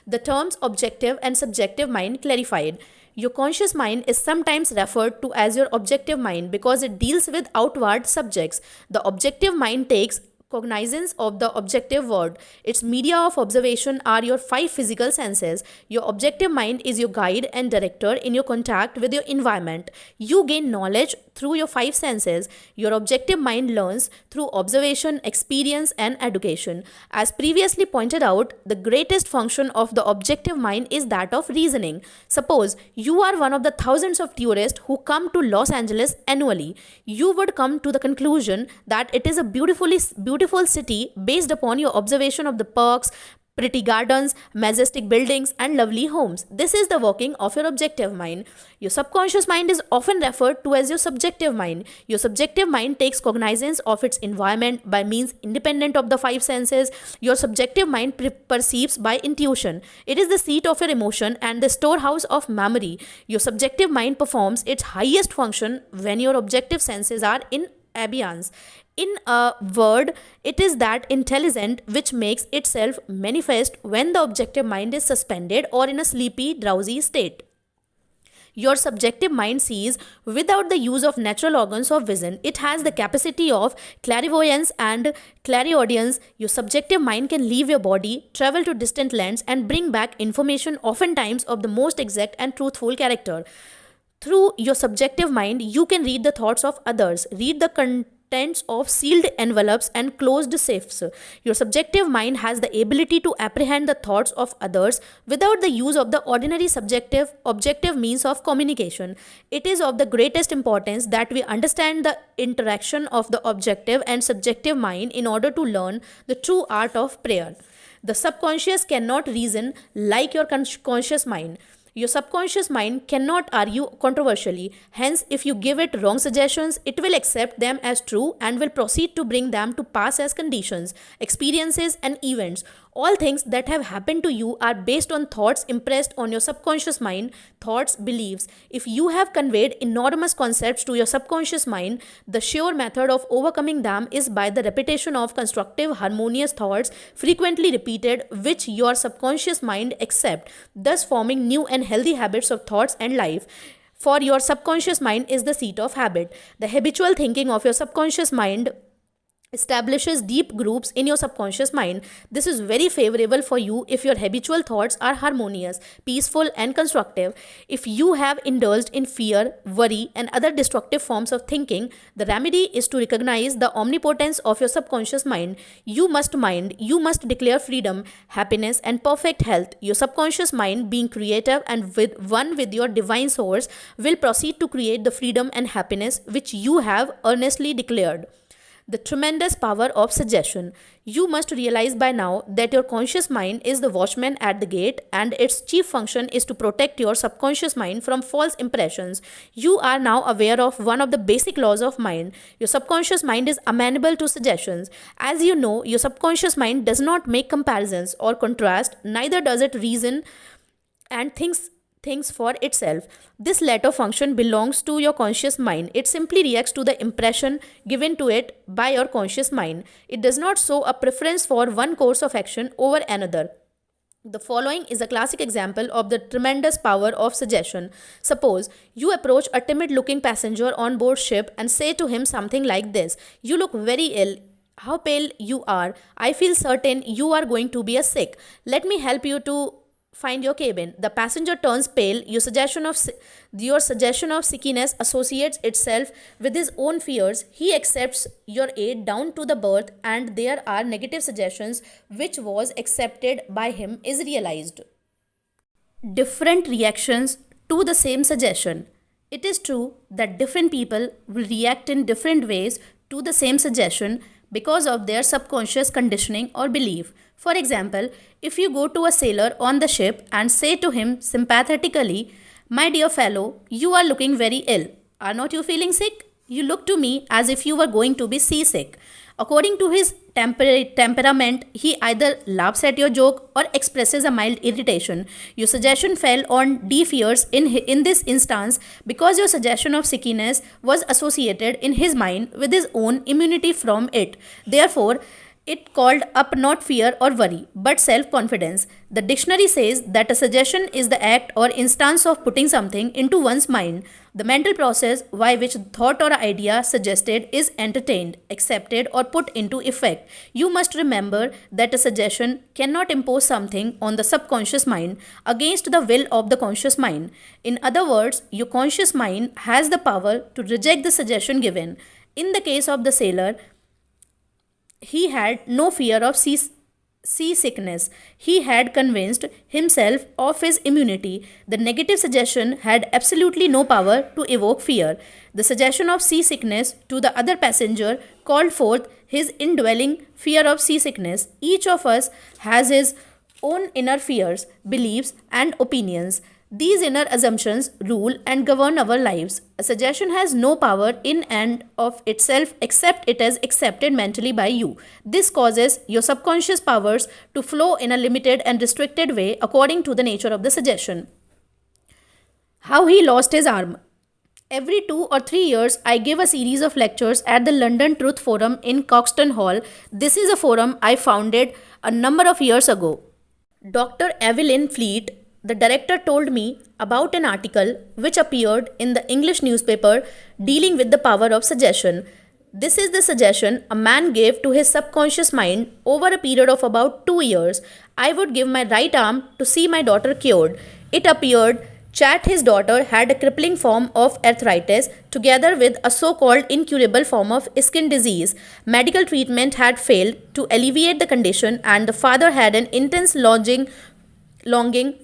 The terms objective and subjective mind clarified. Your conscious mind is sometimes referred to as your objective mind because it deals with outward subjects. The objective mind takes cognizance of the objective world. Its media of observation are your five physical senses. Your objective mind is your guide and director in your contact with your environment. You gain knowledge through your five senses. Your objective mind learns through observation, experience, and education. As previously pointed out, the greatest function of the objective mind is that of reasoning. Suppose you are one of the thousands of tourists who come to Los Angeles annually. You would come to the conclusion that it is a beautiful city based upon your observation of the parks, pretty gardens, majestic buildings, and lovely homes. This is the working of your objective mind. Your subconscious mind is often referred to as your subjective mind. Your subjective mind takes cognizance of its environment by means independent of the five senses. Your subjective mind perceives by intuition. It is the seat of your emotion and the storehouse of memory. Your subjective mind performs its highest function when your objective senses are in abeyance. In a word, it is that intelligence which makes itself manifest when the objective mind is suspended or in a sleepy, drowsy state. Your subjective mind sees without the use of natural organs of vision. It has the capacity of clairvoyance and clairaudience. Your subjective mind can leave your body, travel to distant lands, and bring back information, oftentimes of the most exact and truthful character. Through your subjective mind, you can read the thoughts of others, read the contents of sealed envelopes and closed safes. Your subjective mind has the ability to apprehend the thoughts of others without the use of the ordinary subjective objective means of communication. It is of the greatest importance that we understand the interaction of the objective and subjective mind in order to learn the true art of prayer. The subconscious cannot reason like your conscious mind. Your subconscious mind cannot argue controversially. Hence, if you give it wrong suggestions, it will accept them as true and will proceed to bring them to pass as conditions, experiences, and events. All things that have happened to you are based on thoughts impressed on your subconscious mind, thoughts, beliefs. If you have conveyed enormous concepts to your subconscious mind, the sure method of overcoming them is by the repetition of constructive, harmonious thoughts, frequently repeated, which your subconscious mind accepts, thus forming new and healthy habits of thoughts and life. For your subconscious mind is the seat of habit. The habitual thinking of your subconscious mind establishes deep grooves in your subconscious mind. This is very favorable for you if your habitual thoughts are harmonious, peaceful, and constructive. If you have indulged in fear, worry, and other destructive forms of thinking, the remedy is to recognize the omnipotence of your subconscious mind. You must declare freedom, happiness, and perfect health. Your subconscious mind, being creative and one with your divine source, will proceed to create the freedom and happiness which you have earnestly declared. The tremendous power of suggestion. You must realize by now that your conscious mind is the watchman at the gate, and its chief function is to protect your subconscious mind from false impressions. You are now aware of one of the basic laws of mind. Your subconscious mind is amenable to suggestions. As you know, your subconscious mind does not make comparisons or contrast, neither does it reason and things for itself. This latter function belongs to your conscious mind. It simply reacts to the impression given to it by your conscious mind. It does not show a preference for one course of action over another. The following is a classic example of the tremendous power of suggestion. Suppose you approach a timid looking passenger on board ship and say to him something like this: "You look very ill. How pale you are. I feel certain you are going to be sick. Let me help you to find your cabin." The passenger turns pale. Your suggestion of sickiness associates itself with his own fears. He accepts your aid down to the berth, and there are negative suggestions which was accepted by him is realized. Different reactions to the same suggestion. It is true that different people will react in different ways to the same suggestion because of their subconscious conditioning or belief. For example, if you go to a sailor on the ship and say to him sympathetically, "My dear fellow, you are looking very ill. Are not you feeling sick? You look to me as if you were going to be seasick." According to his temperament, he either laughs at your joke or expresses a mild irritation. Your suggestion fell on deaf ears in this instance because your suggestion of sickiness was associated in his mind with his own immunity from it. Therefore, it called up not fear or worry, but self confidence. The dictionary says that a suggestion is the act or instance of putting something into one's mind, the mental process by which the thought or idea suggested is entertained, accepted, or put into effect. You must remember that a suggestion cannot impose something on the subconscious mind against the will of the conscious mind. In other words, your conscious mind has the power to reject the suggestion given. In the case of the sailor, he had no fear of seasickness. He had convinced himself of his immunity. The negative suggestion had absolutely no power to evoke fear. The suggestion of seasickness to the other passenger called forth his indwelling fear of seasickness. Each of us has his own inner fears, beliefs, and opinions. These inner assumptions rule and govern our lives. A suggestion has no power in and of itself except it is accepted mentally by you. This causes your subconscious powers to flow in a limited and restricted way according to the nature of the suggestion. How he lost his arm. Every 2 or 3 years, I give a series of lectures at the London Truth Forum in Coxton Hall. This is a forum I founded a number of years ago. Dr. Evelyn Fleet, the director, told me about an article which appeared in the English newspaper dealing with the power of suggestion. This is the suggestion a man gave to his subconscious mind over a period of about 2 years. I would give my right arm to see my daughter cured. It appeared Chat, his daughter, had a crippling form of arthritis together with a so-called incurable form of skin disease. Medical treatment had failed to alleviate the condition, and the father had an intense longing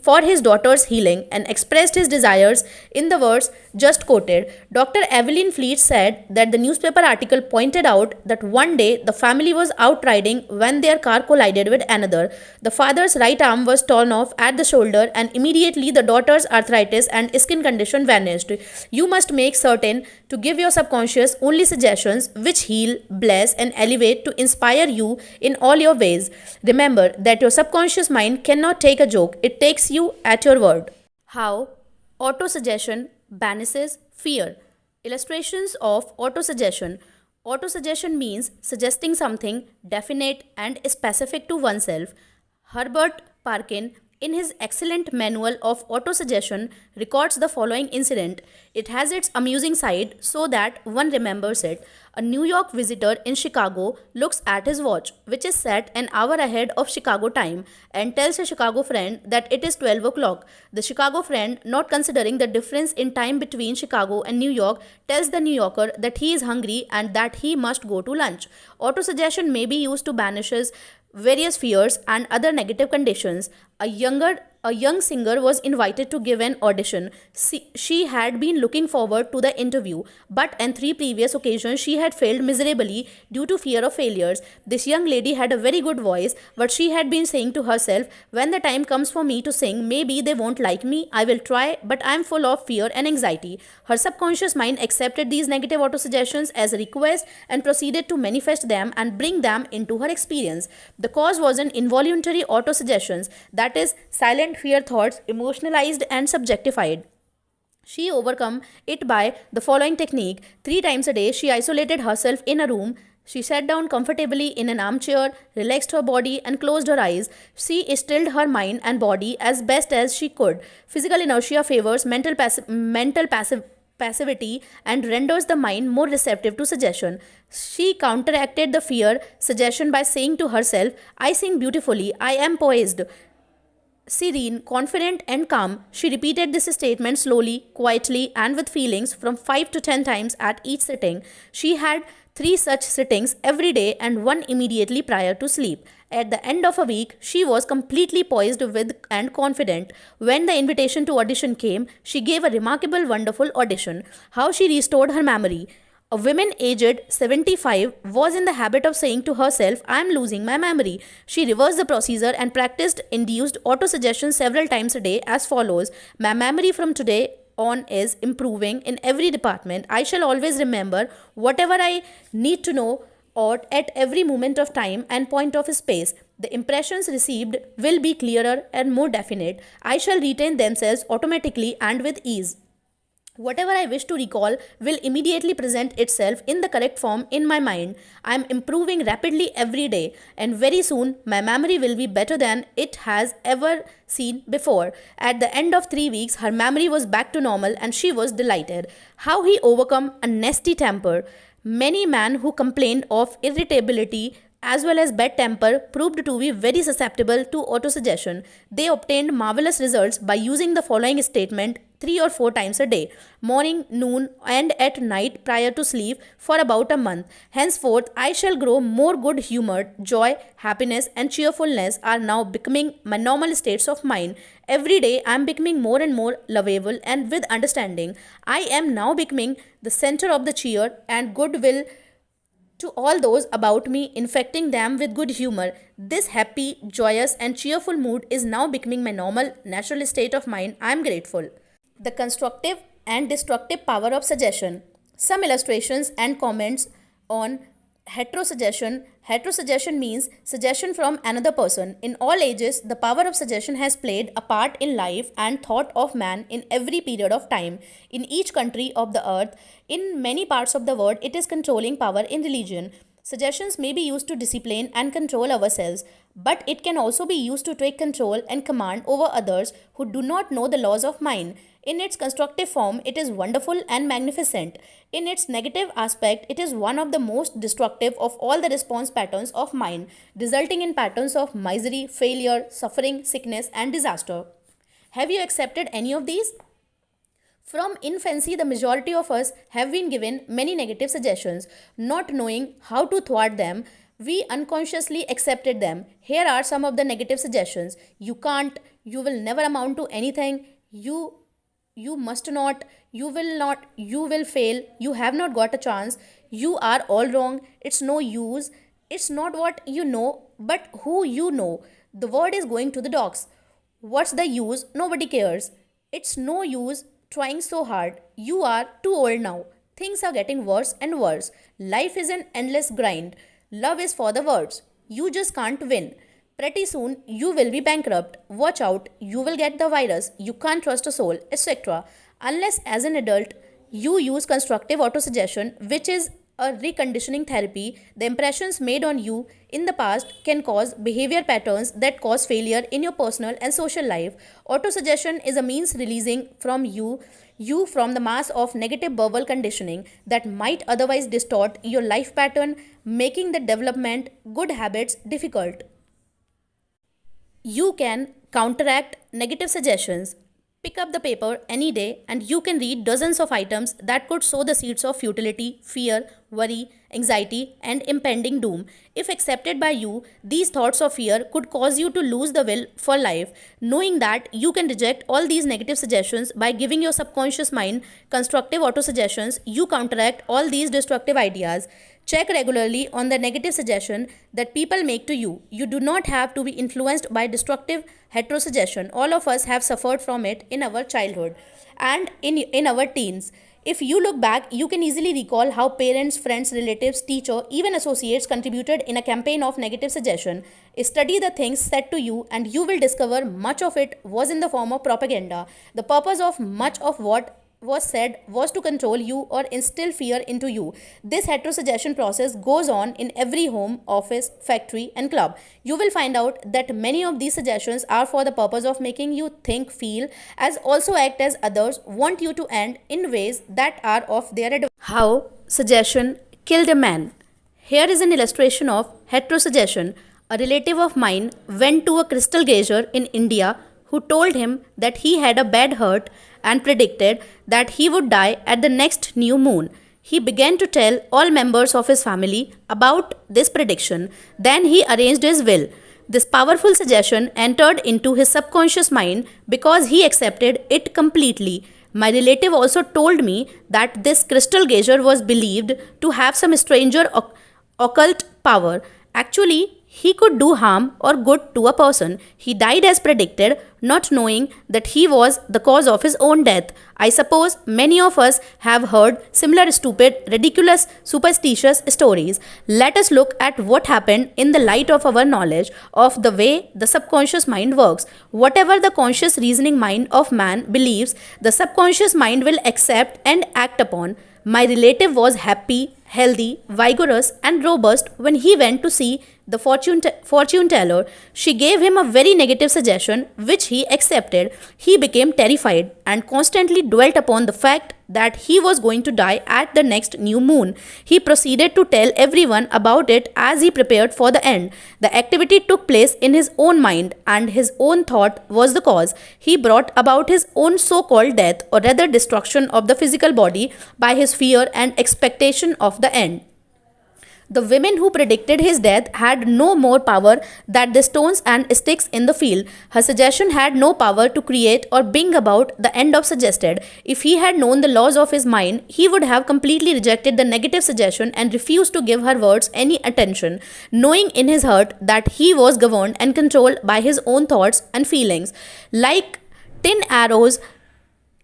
for his daughter's healing and expressed his desires in the words just quoted. Dr. Evelyn Fleet said that the newspaper article pointed out that one day the family was out riding when their car collided with another. The father's right arm was torn off at the shoulder, and immediately the daughter's arthritis and skin condition vanished. You must make certain to give your subconscious only suggestions which heal, bless, and elevate to inspire you in all your ways. Remember that your subconscious mind cannot take a joke, it takes you at your word. How autosuggestion banishes fear. Illustrations of autosuggestion. Autosuggestion means suggesting something definite and specific to oneself. Herbert Parkin, in his excellent manual of autosuggestion, records the following incident. It has its amusing side so that one remembers it. A New York visitor in Chicago looks at his watch, which is set an hour ahead of Chicago time, and tells a Chicago friend that it is 12 o'clock. The Chicago friend, not considering the difference in time between Chicago and New York, tells the New Yorker that he is hungry and that he must go to lunch. Autosuggestion may be used to banish various fears and other negative conditions. A young singer was invited to give an audition. She had been looking forward to the interview, but on 3 previous occasions she had failed miserably due to fear of failures. This young lady had a very good voice, but she had been saying to herself, when the time comes for me to sing, maybe they won't like me. I will try, but I am full of fear and anxiety. Her subconscious mind accepted these negative autosuggestions as a request and proceeded to manifest them and bring them into her experience. The cause was an involuntary autosuggestions, that is, silent fear thoughts, emotionalized and subjectified. She overcome it by the following technique. 3 times a day, she isolated herself in a room. She sat down comfortably in an armchair, relaxed her body, and closed her eyes. She stilled her mind and body as best as she could. Physical inertia favors mental passivity and renders the mind more receptive to suggestion. She counteracted the fear suggestion by saying to herself, I sing beautifully, I am poised. Serene, confident, and calm, she repeated this statement slowly, quietly, and with feelings from 5 to 10 times at each sitting. She had 3 such sittings every day and one immediately prior to sleep. At the end of a week, she was completely poised with and confident. When the invitation to audition came, she gave a remarkable, wonderful audition. How she restored her memory. A woman aged 75 was in the habit of saying to herself, I am losing my memory. She reversed the procedure and practiced induced autosuggestion several times a day as follows. My memory from today on is improving in every department. I shall always remember whatever I need to know or at every moment of time and point of space. The impressions received will be clearer and more definite. I shall retain themselves automatically and with ease. Whatever I wish to recall will immediately present itself in the correct form in my mind. I am improving rapidly every day, and very soon my memory will be better than it has ever seen before. At the end of 3 weeks, her memory was back to normal and she was delighted. How he overcome a nasty temper. Many men who complained of irritability as well as bad temper proved to be very susceptible to autosuggestion. They obtained marvelous results by using the following statement 3 or 4 times a day, morning, noon, and at night prior to sleep for about a month. Henceforth, I shall grow more good humored. Joy, happiness, and cheerfulness are now becoming my normal states of mind. Every day, I am becoming more and more lovable and with understanding. I am now becoming the center of the cheer and goodwill to all those about me, infecting them with good humor. This happy, joyous, and cheerful mood is now becoming my normal, natural state of mind. I am grateful. The constructive and destructive power of suggestion. Some illustrations and comments on heterosuggestion. Heterosuggestion means suggestion from another person. In all ages, the power of suggestion has played a part in life and thought of man in every period of time. In each country of the earth, in many parts of the world, it is controlling power in religion. Suggestions may be used to discipline and control ourselves, but it can also be used to take control and command over others who do not know the laws of mind. In its constructive form, it is wonderful and magnificent. In its negative aspect, it is one of the most destructive of all the response patterns of mind, resulting in patterns of misery, failure, suffering, sickness, and disaster. Have you accepted any of these? From infancy, the majority of us have been given many negative suggestions. Not knowing how to thwart them, we unconsciously accepted them. Here are some of the negative suggestions. You can't, you will never amount to anything, you must not, you will fail, you have not got a chance, you are all wrong, it's no use, it's not what you know, but who you know. The word is going to the dogs. What's the use? Nobody cares. It's no use trying so hard. You are too old now. Things are getting worse and worse. Life is an endless grind. Love is for the words. You just can't win. Pretty soon you will be bankrupt. Watch out, you will get the virus. You can't trust a soul, etc. Unless as an adult you use constructive autosuggestion, which is a reconditioning therapy, the impressions made on you in the past can cause behavior patterns that cause failure in your personal and social life. Autosuggestion is a means releasing from you from the mass of negative verbal conditioning that might otherwise distort your life pattern, making the development good habits difficult. You can counteract negative suggestions. Pick up the paper any day and you can read dozens of items that could sow the seeds of futility, fear, worry, anxiety, and impending doom. If accepted by you, these thoughts of fear could cause you to lose the will for life. Knowing that you can reject all these negative suggestions by giving your subconscious mind constructive autosuggestions, you counteract all these destructive ideas. Check regularly on the negative suggestion that people make to you. You do not have to be influenced by destructive heterosuggestion. All of us have suffered from it in our childhood and in our teens. If you look back, you can easily recall how parents, friends, relatives, teacher, even associates contributed in a campaign of negative suggestion. Study the things said to you and you will discover much of it was in the form of propaganda. The purpose of much of what was said was to control you or instill fear into you. This heterosuggestion process goes on in every home, office, factory, and club. You will find out that many of these suggestions are for the purpose of making you think, feel, as also act as others want you to end in ways that are of their advantage. How suggestion killed a man. Here is an illustration of heterosuggestion. A relative of mine went to a crystal gazer in India who told him that he had a bad heart and predicted that he would die at the next new moon. He began to tell all members of his family about this prediction. Then he arranged his will. This powerful suggestion entered into his subconscious mind because he accepted it completely. My relative also told me that this crystal gazer was believed to have some stranger occult power. Actually, He could do harm or good to a person. He died as predicted, not knowing that he was the cause of his own death. I suppose many of us have heard similar stupid, ridiculous, superstitious stories. Let us look at what happened in the light of our knowledge of the way the subconscious mind works. Whatever the conscious reasoning mind of man believes, the subconscious mind will accept and act upon. My relative was happy, healthy, vigorous, and robust when he went to see the fortune teller. She gave him a very negative suggestion, which he accepted. He became terrified and constantly dwelt upon the fact that he was going to die at the next new moon. He proceeded to tell everyone about it as he prepared for the end. The activity took place in his own mind, and his own thought was the cause. He brought about his own so called death, or rather destruction of the physical body, by his fear and expectation of the end. The women who predicted his death had no more power than the stones and sticks in the field. Her suggestion had no power to create or bring about the end of suggested. If he had known the laws of his mind, he would have completely rejected the negative suggestion and refused to give her words any attention, knowing in his heart that he was governed and controlled by his own thoughts and feelings. Like tin arrows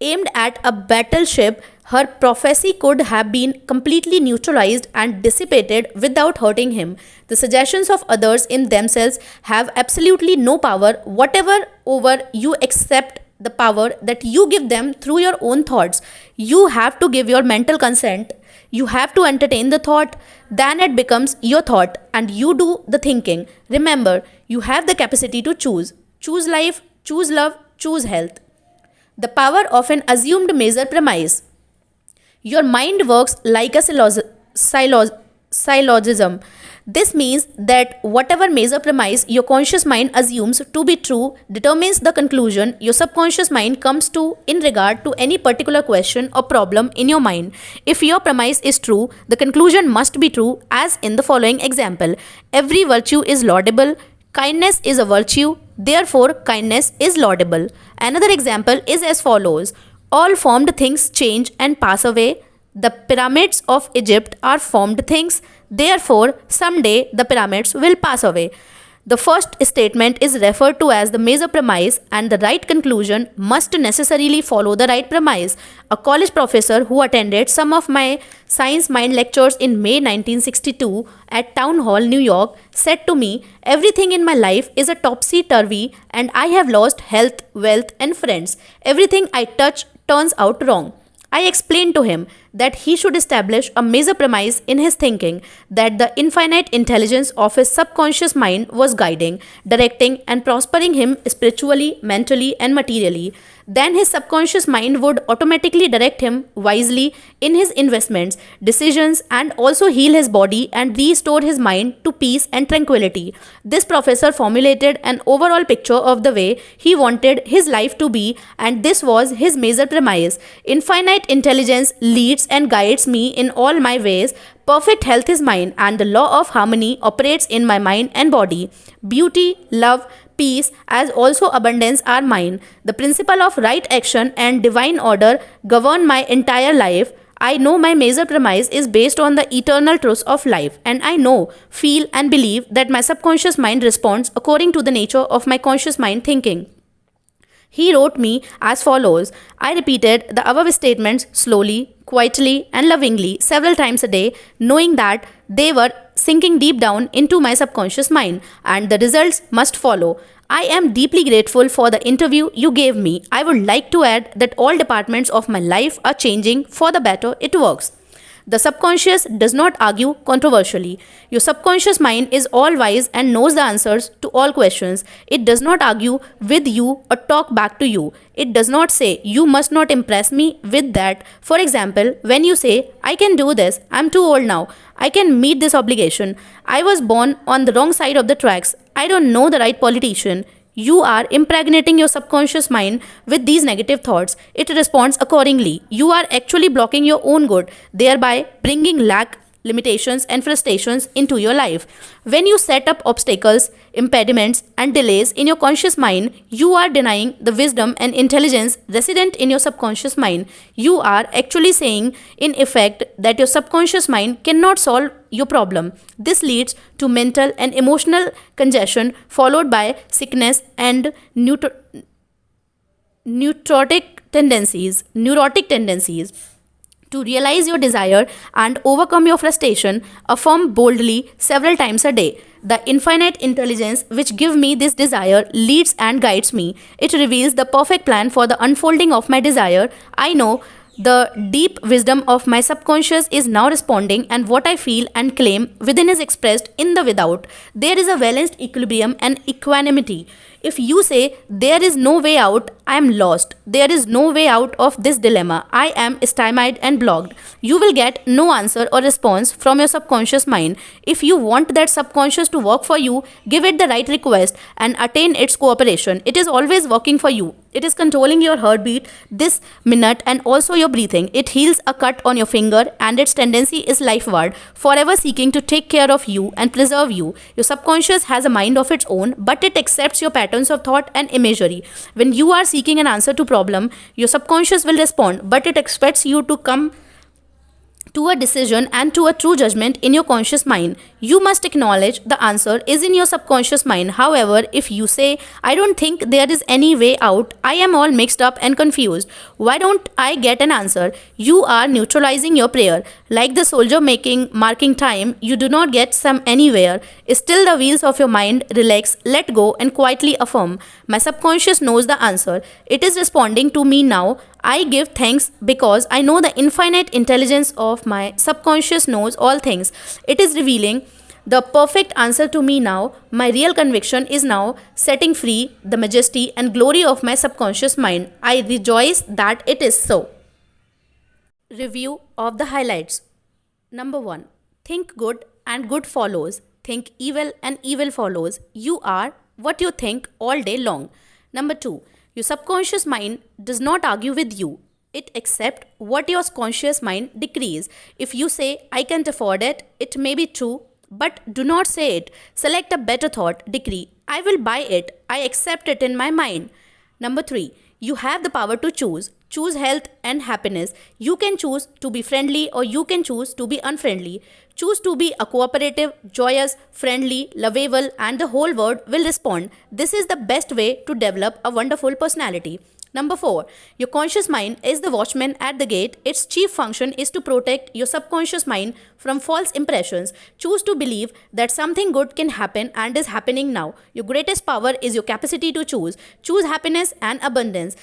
aimed at a battleship, her prophecy could have been completely neutralized and dissipated without hurting him. The suggestions of others in themselves have absolutely no power whatever over you except the power that you give them through your own thoughts. You have to give your mental consent. You have to entertain the thought, then it becomes your thought and you do the thinking. Remember, you have the capacity to choose. Choose life, choose love, choose health. The power of an assumed major premise. Your mind works like a syllogism. This means that whatever major premise your conscious mind assumes to be true determines the conclusion your subconscious mind comes to in regard to any particular question or problem in your mind. If your premise is true, the conclusion must be true, as in the following example: every virtue is laudable. Kindness is a virtue, therefore kindness is laudable. Another example is as follows: all formed things change and pass away. The pyramids of Egypt are formed things, therefore someday the pyramids will pass away. The first statement is referred to as the major premise, and the right conclusion must necessarily follow the right premise. A college professor who attended some of my Science Mind lectures in May 1962 at Town Hall, New York, said to me, "Everything in my life is a topsy-turvy, and I have lost health, wealth, and friends. Everything I touch turns out wrong." I explained to him that he should establish a major premise in his thinking, that the infinite intelligence of his subconscious mind was guiding, directing, and prospering him spiritually, mentally, and materially. Then his subconscious mind would automatically direct him wisely in his investments, decisions, and also heal his body and restore his mind to peace and tranquility. This professor formulated an overall picture of the way he wanted his life to be, and this was his major premise. Infinite intelligence leads and guides me in all my ways. Perfect health is mine, and the law of harmony operates in my mind and body. Beauty, love, peace, as also abundance are mine. The principle of right action and divine order govern my entire life. I know my major premise is based on the eternal truths of life, and I know, feel, and believe that my subconscious mind responds according to the nature of my conscious mind thinking. He wrote me as follows: I repeated the above statements slowly, quietly, and lovingly several times a day, knowing that they were sinking deep down into my subconscious mind, and the results must follow. I am deeply grateful for the interview you gave me. I would like to add that all departments of my life are changing for the better. It works. The subconscious does not argue controversially. Your subconscious mind is all wise and knows the answers to all questions. It does not argue with you or talk back to you. It does not say, "You must not impress me with that." For example, when you say, "I can do this, I'm too old now, I can meet this obligation, I was born on the wrong side of the tracks, I don't know the right politician," you are impregnating your subconscious mind with these negative thoughts. It responds accordingly. You are actually blocking your own good, thereby bringing lack limitations, and frustrations into your life. When you set up obstacles, impediments, and delays in your conscious mind, you are denying the wisdom and intelligence resident in your subconscious mind. You are actually saying, in effect, that your subconscious mind cannot solve your problem. This leads to mental and emotional congestion, followed by sickness and neurotic tendencies. To realize your desire and overcome your frustration, affirm boldly several times a day. The infinite intelligence which gives me this desire leads and guides me. It reveals the perfect plan for the unfolding of my desire. I know the deep wisdom of my subconscious is now responding, and what I feel and claim within is expressed in the without. There is a balanced equilibrium and equanimity. If you say, "There is no way out, I am lost. There is no way out of this dilemma. I am stymied and blocked," you will get no answer or response from your subconscious mind. If you want that subconscious to work for you, give it the right request and attain its cooperation. It is always working for you. It is controlling your heartbeat this minute and also your breathing. It heals a cut on your finger, and its tendency is lifeward, forever seeking to take care of you and preserve you. Your subconscious has a mind of its own, but it accepts your patterns of thought and imagery. When you are seeking an answer to problem, your subconscious will respond, but it expects you to come to a decision and to a true judgment in your conscious mind. You must acknowledge the answer is in your subconscious mind. However, if you say, "I don't think there is any way out, I am all mixed up and confused, why don't I get an answer?" you are neutralizing your prayer. Like the soldier marking time, you do not get some anywhere. Still, the wheels of your mind relax, let go, and quietly affirm, "My subconscious knows the answer. It is responding to me now. I give thanks because I know the infinite intelligence of my subconscious knows all things. It is revealing the perfect answer to me now. My real conviction is now setting free the majesty and glory of my subconscious mind. I rejoice that it is so." Review of the highlights. Number 1. Think good and good follows. Think evil and evil follows. You are what you think all day long. Number 2. Your subconscious mind does not argue with you. It accepts what your conscious mind decrees. If you say, "I can't afford it," it may be true, but do not say it. Select a better thought, decree, "I will buy it. I accept it in my mind." Number 3. You have the power to choose. Choose health and happiness. You can choose to be friendly or you can choose to be unfriendly. Choose to be a cooperative, joyous, friendly, lovable, and the whole world will respond. This is the best way to develop a wonderful personality. Number 4. Your conscious mind is the watchman at the gate. Its chief function is to protect your subconscious mind from false impressions. Choose to believe that something good can happen and is happening now. Your greatest power is your capacity to choose. Choose happiness and abundance.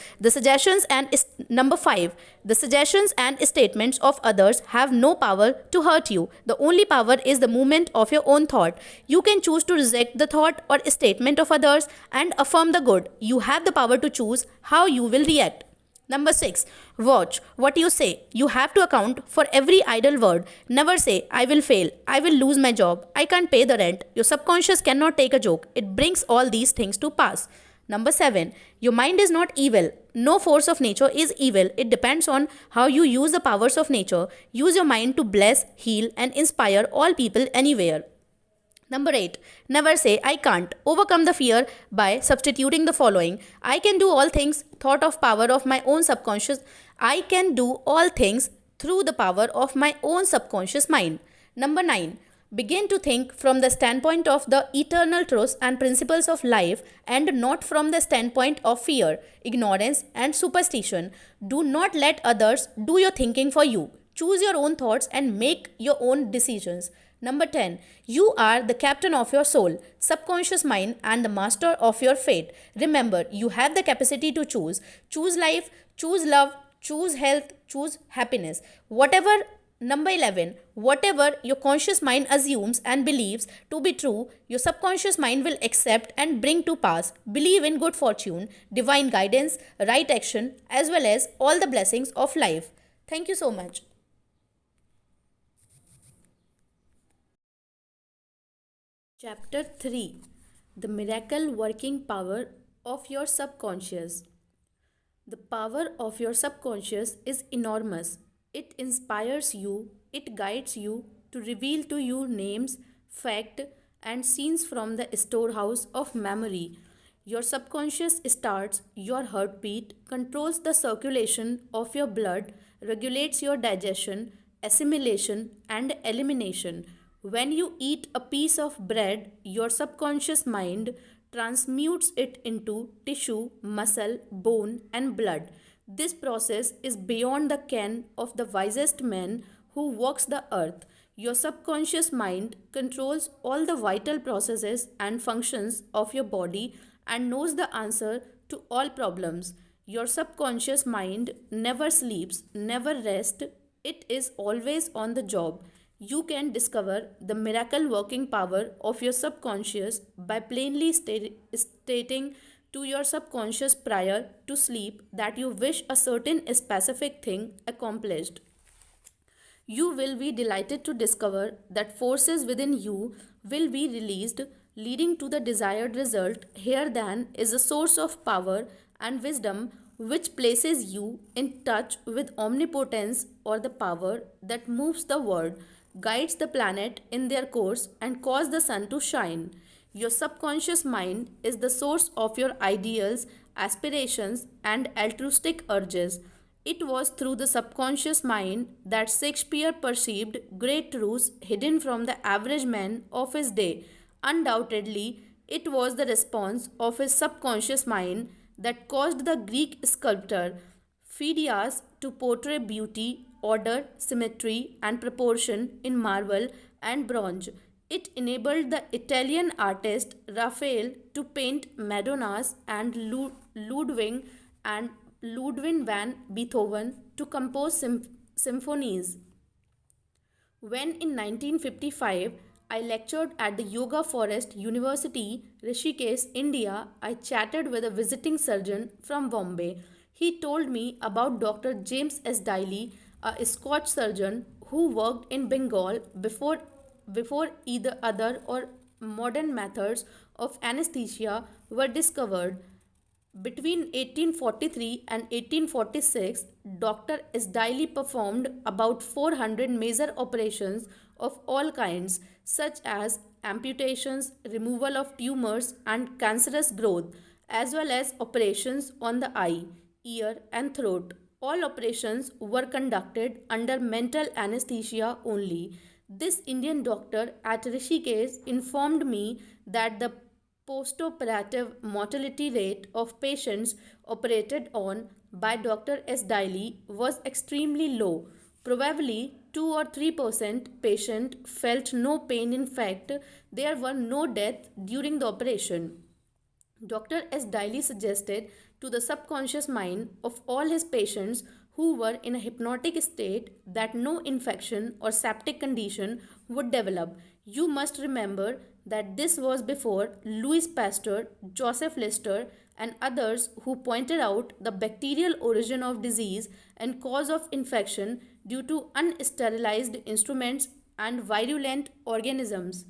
Number 5. The suggestions and statements of others have no power to hurt you. The only power is the movement of your own thought. You can choose to reject the thought or statement of others and affirm the good. You have the power to choose how you will react. Number 6. Watch what you say. You have to account for every idle word. Never say, "I will fail, I will lose my job, I can't pay the rent." Your subconscious cannot take a joke. It brings all these things to pass. Number 7. Your mind is not evil. No force of nature is evil. It depends on how you use the powers of nature. Use your mind to bless, heal, and inspire all people anywhere. Number 8. Never say, "I can't." Overcome the fear by substituting the following. I can do all things, thought of power of my own subconscious. I can do all things through the power of my own subconscious mind. Number 9. Begin to think from the standpoint of the eternal truths and principles of life and not from the standpoint of fear, ignorance, and superstition. Do not let others do your thinking for you. Choose your own thoughts and make your own decisions. Number 10. You are the captain of your soul, subconscious mind, and the master of your fate. Remember, you have the capacity to choose. Choose life, choose love, choose health, choose happiness. Number 11. Whatever your conscious mind assumes and believes to be true, your subconscious mind will accept and bring to pass. Believe in good fortune, divine guidance, right action, as well as all the blessings of life. Thank you so much. Chapter 3. The Miracle Working Power of Your Subconscious. The power of your subconscious is enormous. It inspires you, it guides you, to reveal to you names, fact, and scenes from the storehouse of memory. Your subconscious starts your heartbeat, controls the circulation of your blood, regulates your digestion, assimilation, and elimination. When you eat a piece of bread, your subconscious mind transmutes it into tissue, muscle, bone, and blood. This process is beyond the ken of the wisest man who walks the earth. Your subconscious mind controls all the vital processes and functions of your body and knows the answer to all problems. Your subconscious mind never sleeps, never rests, it is always on the job. You can discover the miracle working power of your subconscious by plainly stating to your subconscious prior to sleep that you wish a certain specific thing accomplished. You will be delighted to discover that forces within you will be released, leading to the desired result. Here, then, is a source of power and wisdom which places you in touch with omnipotence, or the power that moves the world, guides the planet in their course, and causes the sun to shine. Your subconscious mind is the source of your ideals, aspirations, and altruistic urges. It was through the subconscious mind that Shakespeare perceived great truths hidden from the average man of his day. Undoubtedly, it was the response of his subconscious mind that caused the Greek sculptor Phidias to portray beauty, order, symmetry, and proportion in marble and bronze. It enabled the Italian artist Raphael to paint Madonnas and Ludwig van Beethoven to compose symphonies. When in 1955 I lectured at the Yoga Forest University, Rishikesh, India, I chatted with a visiting surgeon from Bombay. He told me about Dr. James S. Daly, a Scotch surgeon who worked in Bengal before either other or modern methods of anesthesia were discovered. Between 1843 and 1846, Dr. Isdaili performed about 400 major operations of all kinds, such as amputations, removal of tumors, and cancerous growth, as well as operations on the eye, ear, and throat. All operations were conducted under mental anesthesia only. This Indian doctor at Rishikesh informed me that the postoperative mortality rate of patients operated on by Dr. S. Daly was extremely low. Probably 2 or 3% patient felt no pain. In fact, there were no deaths during the operation. Dr. S. Daly suggested to the subconscious mind of all his patients who were in a hypnotic state that no infection or septic condition would develop. You must remember that this was before Louis Pasteur, Joseph Lister, and others who pointed out the bacterial origin of disease and cause of infection due to unsterilized instruments and virulent organisms.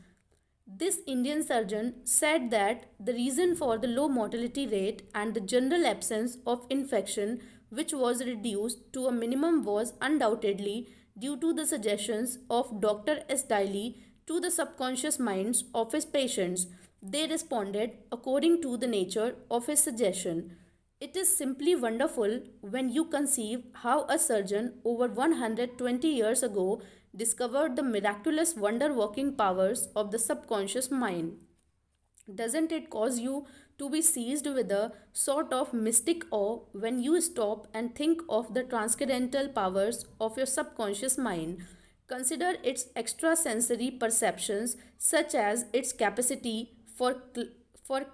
This Indian surgeon said that the reason for the low mortality rate and the general absence of infection, which was reduced to a minimum, was undoubtedly due to the suggestions of Dr. S. Daly to the subconscious minds of his patients. They responded according to the nature of his suggestion. It is simply wonderful when you conceive how a surgeon over 120 years ago discovered the miraculous wonder working powers of the subconscious mind. Doesn't it cause you to be seized with a sort of mystic awe when you stop and think of the transcendental powers of your subconscious mind? Consider its extrasensory perceptions, such as its capacity for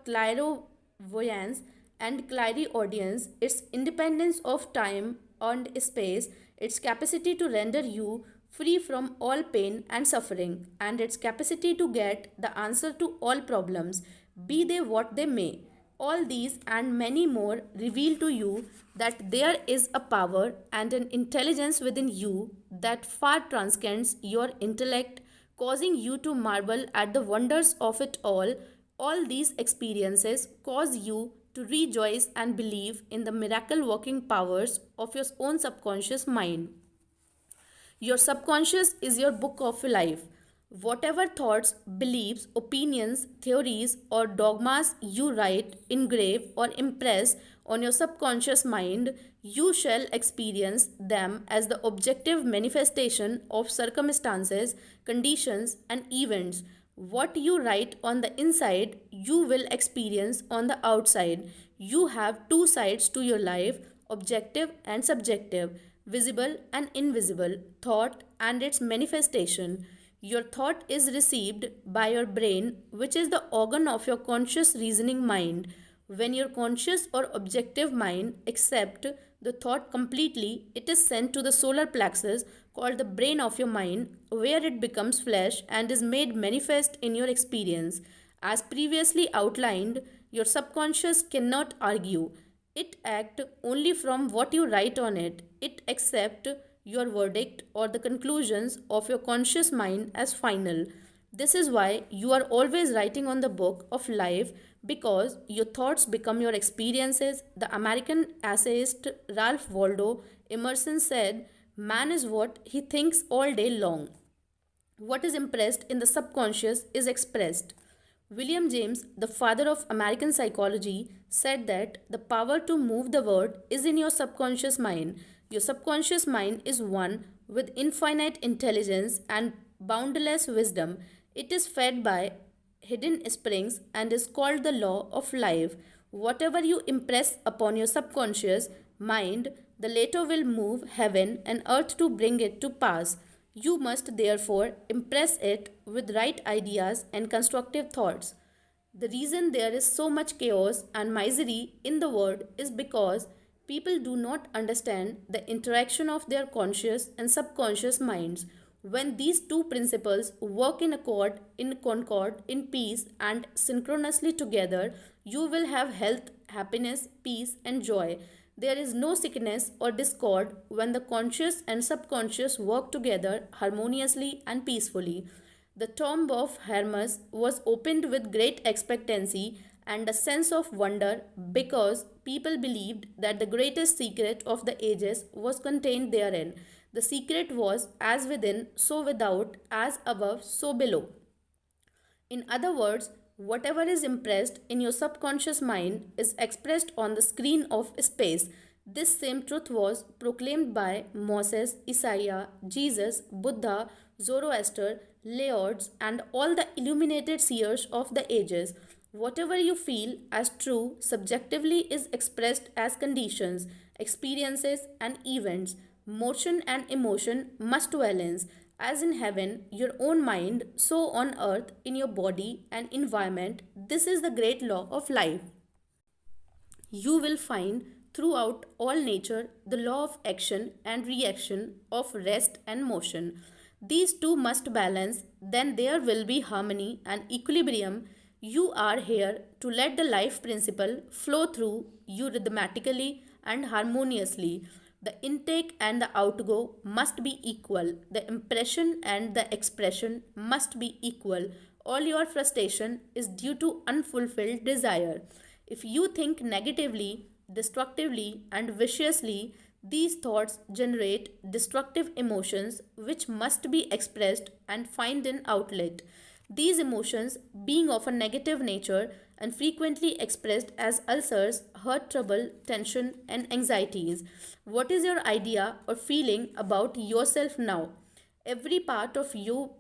clairvoyance and clairaudience, its independence of time and space, its capacity to render you free from all pain and suffering, and its capacity to get the answer to all problems, be they what they may. All these and many more reveal to you that there is a power and an intelligence within you that far transcends your intellect, causing you to marvel at the wonders of it all. All these experiences cause you to rejoice and believe in the miracle working powers of your own subconscious mind. Your subconscious is your book of life. Whatever thoughts, beliefs, opinions, theories, or dogmas you write, engrave, or impress on your subconscious mind, you shall experience them as the objective manifestation of circumstances, conditions, and events. What you write on the inside, you will experience on the outside. You have two sides to your life, objective and subjective, visible and invisible, thought and its manifestation. Your thought is received by your brain, which is the organ of your conscious reasoning mind. When your conscious or objective mind accept the thought completely, it is sent to the solar plexus called the brain of your mind, where it becomes flesh and is made manifest in your experience. As previously outlined, your subconscious cannot argue. It acts only from what you write on it. It accepts your verdict or the conclusions of your conscious mind as final. This is why you are always writing on the book of life, because your thoughts become your experiences. The American essayist Ralph Waldo Emerson said, "Man is what he thinks all day long. What is impressed in the subconscious is expressed." William James, the father of American psychology, said that the power to move the world is in your subconscious mind. Your subconscious mind is one with infinite intelligence and boundless wisdom. It is fed by hidden springs and is called the law of life. Whatever you impress upon your subconscious mind, the latter will move heaven and earth to bring it to pass. You must therefore impress it with right ideas and constructive thoughts. The reason there is so much chaos and misery in the world is because people do not understand the interaction of their conscious and subconscious minds. When these two principles work in concord, in peace, and synchronously together, you will have health, happiness, peace, and joy. There is no sickness or discord when the conscious and subconscious work together harmoniously and peacefully. The tomb of Hermes was opened with great expectancy and a sense of wonder, because people believed that the greatest secret of the ages was contained therein. The secret was as within, so without, as above, so below. In other words, whatever is impressed in your subconscious mind is expressed on the screen of space. This same truth was proclaimed by Moses, Isaiah, Jesus, Buddha, Zoroaster, Laodes, and all the illuminated seers of the ages. Whatever you feel as true subjectively is expressed as conditions, experiences, and events. Motion and emotion must balance. As in heaven, your own mind, so on earth, in your body and environment. This is the great law of life. You will find throughout all nature the law of action and reaction, of rest and motion. These two must balance, then there will be harmony and equilibrium. You are here to let the life principle flow through you rhythmically and harmoniously. The intake and the outgo must be equal. The impression and the expression must be equal. All your frustration is due to unfulfilled desire. If you think negatively, destructively, and viciously, these thoughts generate destructive emotions which must be expressed and find an outlet. These emotions, being of a negative nature and frequently expressed as ulcers, hurt, trouble, tension, and anxieties. What is your idea or feeling about yourself now? Every part of you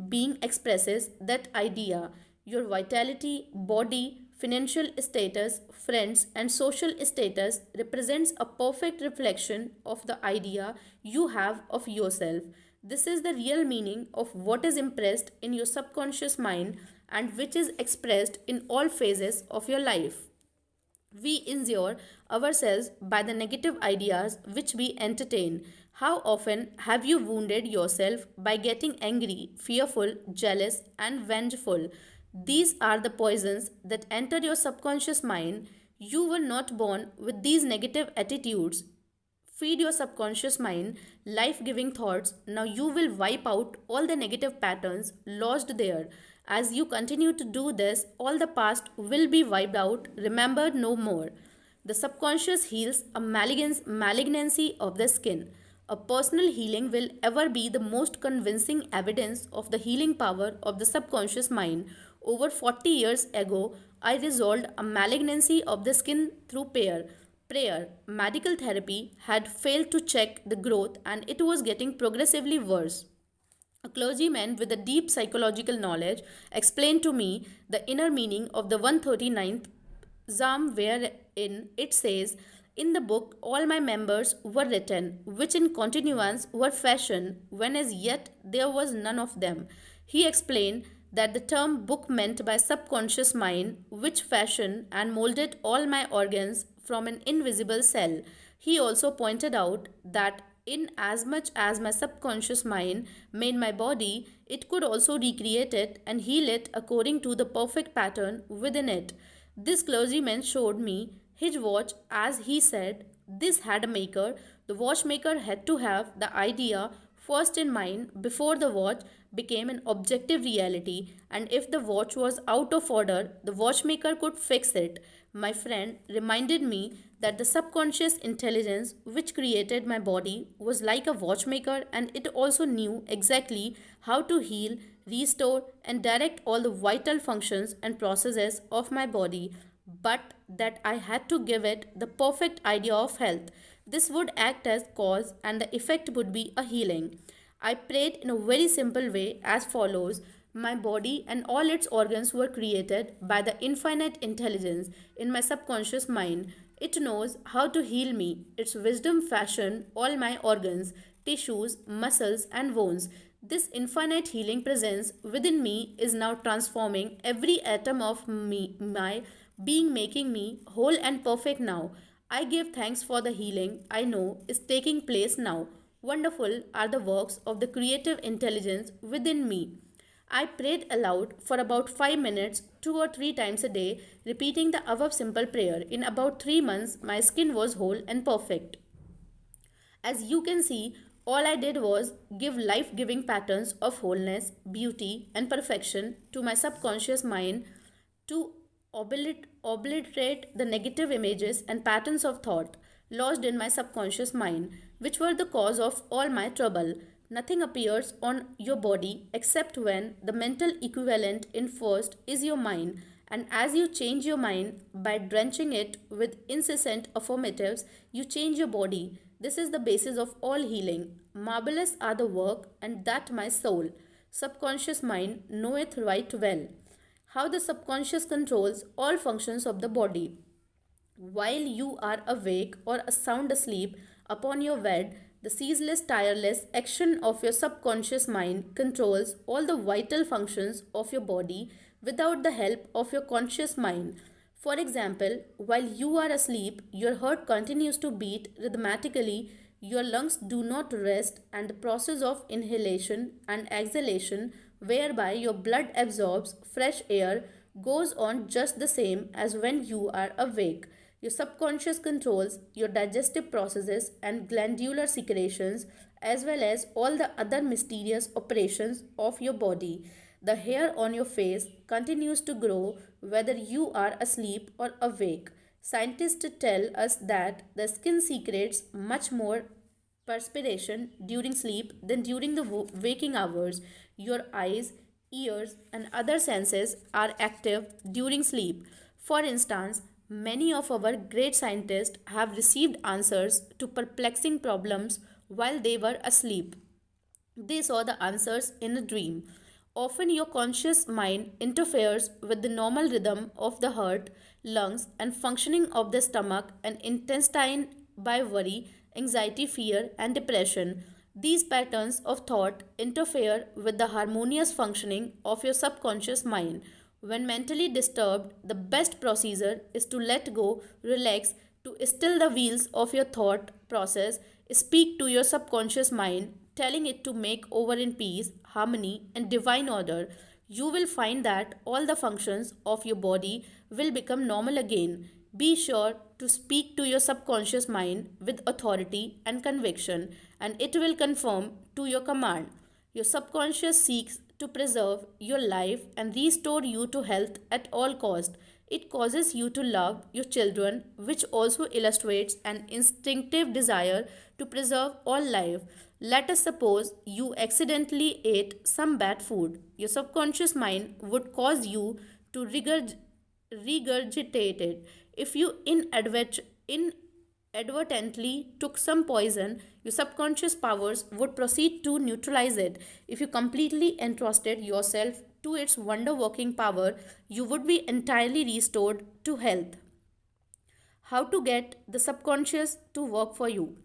being expresses that idea. Your vitality, body, financial status, friends, and social status represents a perfect reflection of the idea you have of yourself. This is the real meaning of what is impressed in your subconscious mind and which is expressed in all phases of your life. We injure ourselves by the negative ideas which we entertain. How often have you wounded yourself by getting angry, fearful, jealous, and vengeful? These are the poisons that enter your subconscious mind. You were not born with these negative attitudes. Feed your subconscious mind life giving thoughts. Now you will wipe out all the negative patterns lodged there. As you continue to do this, all the past will be wiped out, remembered no more. The subconscious heals a malignancy of the skin. A personal healing will ever be the most convincing evidence of the healing power of the subconscious mind. Over 40 years ago, I resolved a malignancy of the skin through prayer. Medical therapy had failed to check the growth and it was getting progressively worse. A clergyman with a deep psychological knowledge explained to me the inner meaning of the 139th Psalm, wherein it says, "In the book all my members were written, which in continuance were fashioned, when as yet there was none of them." He explained that the term book meant by subconscious mind, which fashioned and molded all my organs from an invisible cell. He also pointed out that in as much as my subconscious mind made my body, it could also recreate it and heal it according to the perfect pattern within it. This clergyman showed me his watch as he said this had a maker. The watchmaker had to have the idea first in mind before the watch became an objective reality, and if the watch was out of order, the watchmaker could fix it. My friend reminded me that the subconscious intelligence which created my body was like a watchmaker, and it also knew exactly how to heal, restore, and direct all the vital functions and processes of my body, but that I had to give it the perfect idea of health. This would act as cause and the effect would be a healing. I prayed in a very simple way as follows. My body and all its organs were created by the infinite intelligence in my subconscious mind. It knows how to heal me. Its wisdom fashioned all my organs, tissues, muscles, and bones. This infinite healing presence within me is now transforming every atom of my being, making me whole and perfect now. I give thanks for the healing I know is taking place now. Wonderful are the works of the creative intelligence within me. I prayed aloud for about 5 minutes, 2 or 3 times a day, repeating the above simple prayer. In about 3 months, my skin was whole and perfect. As you can see, all I did was give life giving patterns of wholeness, beauty, and perfection to my subconscious mind to obliterate the negative images and patterns of thought lodged in my subconscious mind, which were the cause of all my trouble. Nothing appears on your body except when the mental equivalent in first is your mind, and as you change your mind by drenching it with incessant affirmatives, you change your body. This is the basis of all healing. Marvelous are the work, and that my soul, subconscious mind, knoweth right well. How the subconscious controls all functions of the body. While you are awake or sound asleep upon your bed, the ceaseless, tireless action of your subconscious mind controls all the vital functions of your body without the help of your conscious mind. For example, while you are asleep, your heart continues to beat rhythmically, your lungs do not rest, and the process of inhalation and exhalation, whereby your blood absorbs fresh air, goes on just the same as when you are awake. Your subconscious controls your digestive processes and glandular secretions, as well as all the other mysterious operations of your body. The hair on your face continues to grow whether you are asleep or awake. Scientists tell us that the skin secretes much more perspiration during sleep than during the waking hours. Your eyes, ears, and other senses are active during sleep. For instance, many of our great scientists have received answers to perplexing problems while they were asleep. They saw the answers in a dream. Often, your conscious mind interferes with the normal rhythm of the heart, lungs, and functioning of the stomach and intestine by worry, anxiety, fear, and depression. These patterns of thought interfere with the harmonious functioning of your subconscious mind. When mentally disturbed, the best procedure is to let go, relax, to still the wheels of your thought process. Speak to your subconscious mind, telling it to make over in peace, harmony, and divine order. You will find that all the functions of your body will become normal again. Be sure to speak to your subconscious mind with authority and conviction, and it will conform to your command. Your subconscious seeks to preserve your life and restore you to health at all cost. It causes you to love your children, which also illustrates an instinctive desire to preserve all life. Let us suppose you accidentally ate some bad food. Your subconscious mind would cause you to regurgitate it. If you inadvertently took some poison, your subconscious powers would proceed to neutralize it. If you completely entrusted yourself to its wonder working power, you would be entirely restored to health. How to get the subconscious to work for you?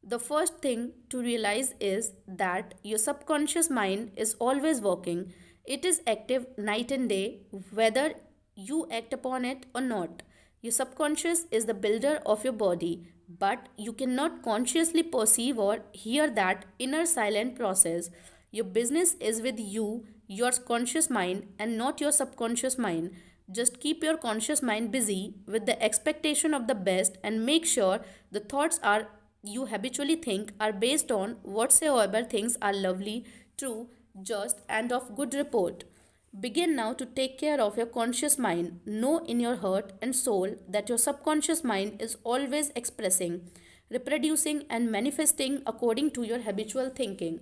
The first thing to realize is that your subconscious mind is always working. It is active night and day, whether you act upon it or not. Your subconscious is the builder of your body, but you cannot consciously perceive or hear that inner silent process. Your business is with you, your conscious mind, and not your subconscious mind. Just keep your conscious mind busy with the expectation of the best and make sure the thoughts are you habitually think are based on whatsoever things are lovely, true, just, and of good report. Begin now to take care of your conscious mind. Know in your heart and soul that your subconscious mind is always expressing, reproducing, and manifesting according to your habitual thinking.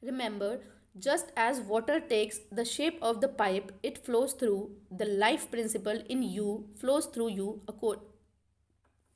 Remember, just as water takes the shape of the pipe it flows through, the life principle in you flows through you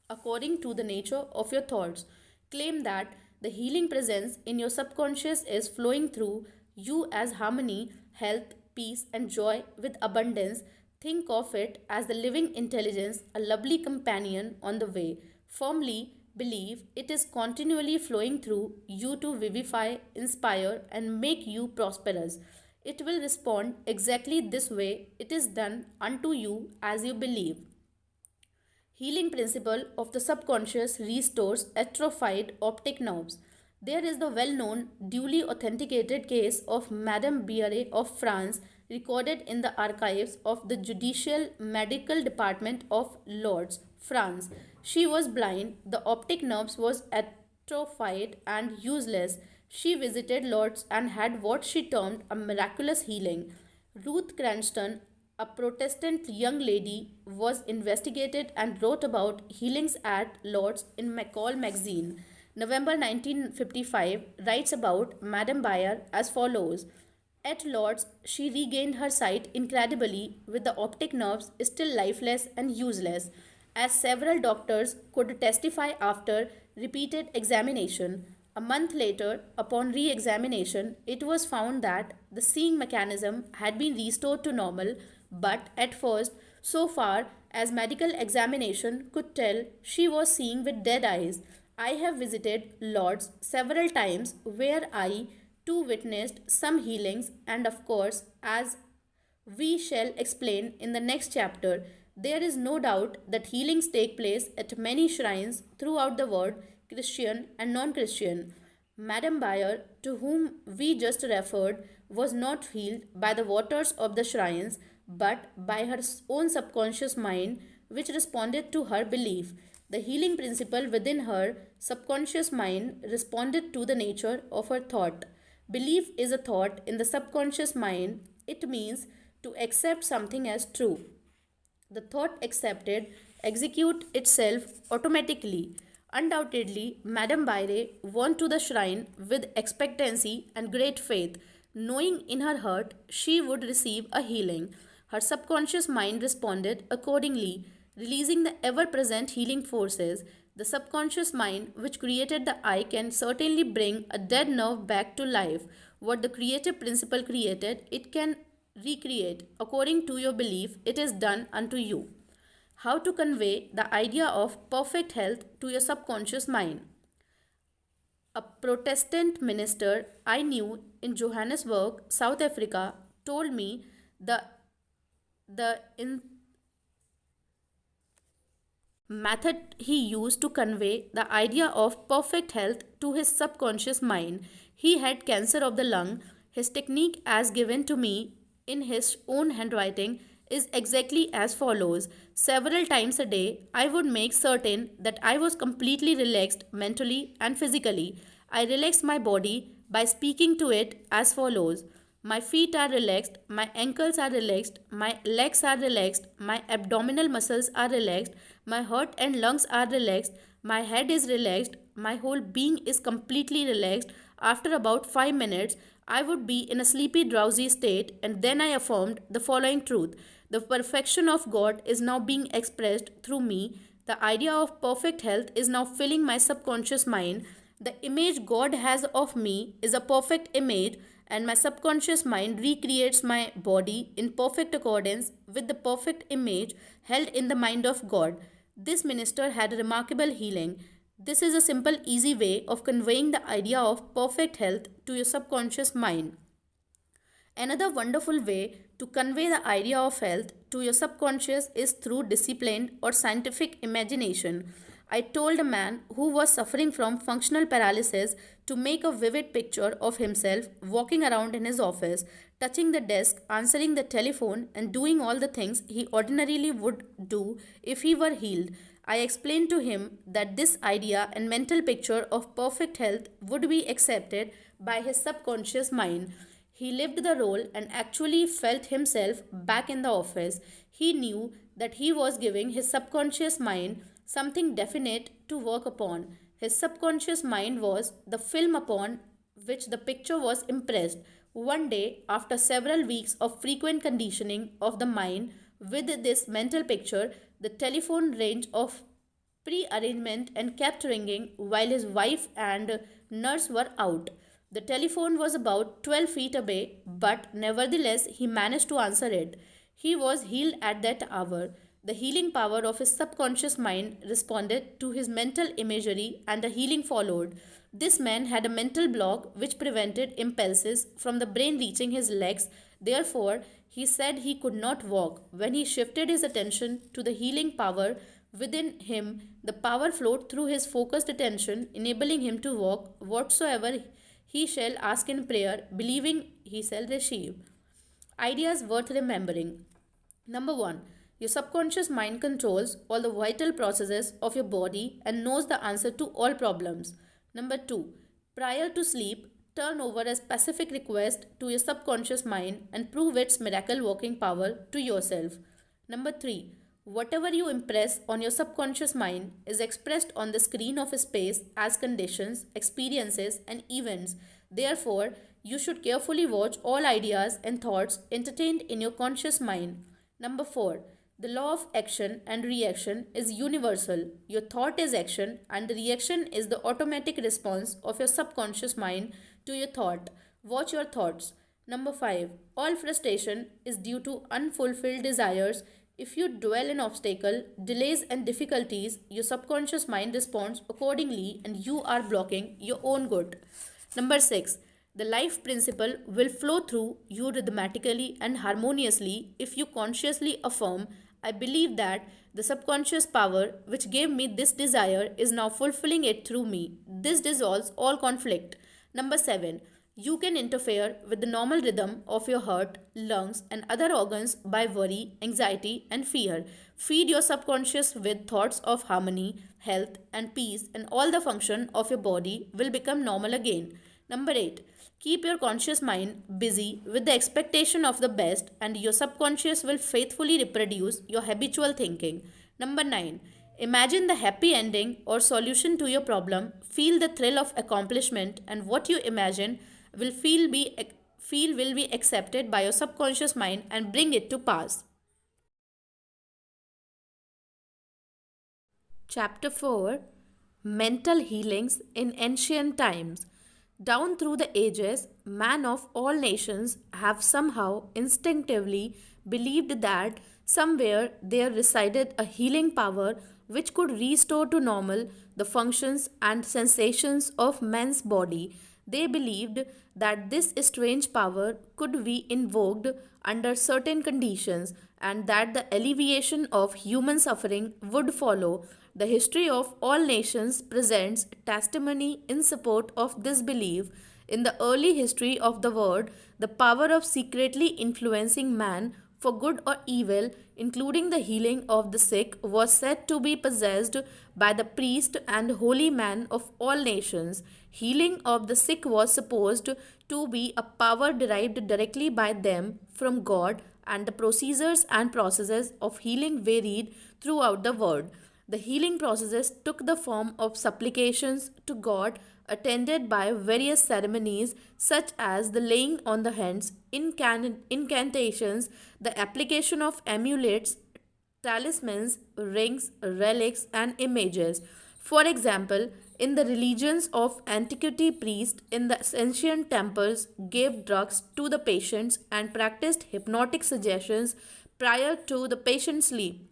according to the nature of your thoughts. Claim that the healing presence in your subconscious is flowing through you as harmony, health, peace, and joy with abundance. Think of it as the living intelligence, a lovely companion on the way. Firmly believe it is continually flowing through you to vivify, inspire, and make you prosperous. It will respond exactly this way. It is done unto you as you believe. Healing principle of the subconscious restores atrophied optic nerves. There is the well known, duly authenticated case of Madame Biere of France, recorded in the archives of the Judicial Medical Department of Lords, France. She was blind, the optic nerves was atrophied and useless. She visited Lords and had what she termed a miraculous healing. Ruth Cranston, a Protestant young lady, was investigated and wrote about healings at Lord's in McCall magazine. November 1955 writes about Madame Bayer as follows. At Lord's, she regained her sight incredibly, with the optic nerves still lifeless and useless, as several doctors could testify after repeated examination. A month later, upon re examination, it was found that the seeing mechanism had been restored to normal, but at first, so far as medical examination could tell, she was seeing with dead eyes. I have visited Lords several times where I too witnessed some healings, and of course, as we shall explain in the next chapter, there is no doubt that healings take place at many shrines throughout the world, Christian and non Christian. Madame Bayer, to whom we just referred, was not healed by the waters of the shrines but by her own subconscious mind, which responded to her belief. The healing principle within her subconscious mind responded to the nature of her thought. Belief is a thought in the subconscious mind. It means to accept something as true. The thought accepted execute itself automatically. Undoubtedly, Madame Baire went to the shrine with expectancy and great faith, knowing in her heart she would receive a healing. Her subconscious mind responded accordingly, releasing the ever present healing forces. The subconscious mind, which created the eye, can certainly bring a dead nerve back to life. What the creative principle created, it can recreate. According to your belief, it is done unto you. How to convey the idea of perfect health to your subconscious mind. A Protestant minister I knew in Johannesburg, South Africa, told me the method he used to convey the idea of perfect health to his subconscious mind. He had cancer of the lung. His technique, as given to me in his own handwriting, is exactly as follows. Several times a day, I would make certain that I was completely relaxed mentally and physically. I relaxed my body by speaking to it as follows. My feet are relaxed, my ankles are relaxed, my legs are relaxed, my abdominal muscles are relaxed, my heart and lungs are relaxed, my head is relaxed, my whole being is completely relaxed. After about 5 minutes, I would be in a sleepy, drowsy state, and then I affirmed the following truth: the perfection of God is now being expressed through me. The idea of perfect health is now filling my subconscious mind. The image God has of me is a perfect image, and my subconscious mind recreates my body in perfect accordance with the perfect image held in the mind of God. This minister had a remarkable healing. This is a simple, easy way of conveying the idea of perfect health to your subconscious mind. Another wonderful way to convey the idea of health to your subconscious is through disciplined or scientific imagination. I told a man who was suffering from functional paralysis to make a vivid picture of himself walking around in his office, touching the desk, answering the telephone, and doing all the things he ordinarily would do if he were healed. I explained to him that this idea and mental picture of perfect health would be accepted by his subconscious mind. He lived the role and actually felt himself back in the office. He knew that he was giving his subconscious mind something definite to work upon. His subconscious mind was the film upon which the picture was impressed. One day, after several weeks of frequent conditioning of the mind with this mental picture, the telephone range of prearrangement and kept ringing while his wife and nurse were out. The telephone was about 12 feet away, but nevertheless he managed to answer it. He was healed at that hour. The healing power of his subconscious mind responded to his mental imagery, and the healing followed. This man had a mental block which prevented impulses from the brain reaching his legs. Therefore, he said he could not walk. When he shifted his attention to the healing power within him, the power flowed through his focused attention, enabling him to walk whatsoever he shall ask in prayer, believing he shall receive. Ideas worth remembering. Number 1. Your subconscious mind controls all the vital processes of your body and knows the answer to all problems. Number 2. Prior to sleep, turn over a specific request to your subconscious mind and prove its miracle working power to yourself. Number 3. Whatever you impress on your subconscious mind is expressed on the screen of space as conditions, experiences, and events. Therefore, you should carefully watch all ideas and thoughts entertained in your conscious mind. Number 4. The law of action and reaction is universal. Your thought is action, and the reaction is the automatic response of your subconscious mind to your thought. Watch your thoughts. Number 5. All frustration is due to unfulfilled desires. If you dwell in obstacle, delays, and difficulties, your subconscious mind responds accordingly and you are blocking your own good. Number 6. The life principle will flow through you rhythmically and harmoniously if you consciously affirm, I believe that the subconscious power which gave me this desire is now fulfilling it through me. This dissolves all conflict. Number 7. You can interfere with the normal rhythm of your heart, lungs, and other organs by worry, anxiety, and fear. Feed your subconscious with thoughts of harmony, health, and peace, and all the function of your body will become normal again. Number 8. Keep your conscious mind busy with the expectation of the best, and your subconscious will faithfully reproduce your habitual thinking. Number 9. Imagine the happy ending or solution to your problem. Feel the thrill of accomplishment, and what you imagine will be accepted by your subconscious mind and bring it to pass. Chapter 4. Mental Healings in Ancient Times. Down through the ages, men of all nations have somehow instinctively believed that somewhere there resided a healing power which could restore to normal the functions and sensations of man's body. They believed that this strange power could be invoked under certain conditions and that the alleviation of human suffering would follow. The history of all nations presents testimony in support of this belief. In the early history of the world, the power of secretly influencing man for good or evil, including the healing of the sick, was said to be possessed by the priest and holy man of all nations. Healing of the sick was supposed to be a power derived directly by them from God, and the procedures and processes of healing varied throughout the world. The healing processes took the form of supplications to God, attended by various ceremonies such as the laying on the hands, incantations, the application of amulets, talismans, rings, relics, and images. For example, in the religions of antiquity, priests in the ancient temples gave drugs to the patients and practiced hypnotic suggestions prior to the patient's sleep,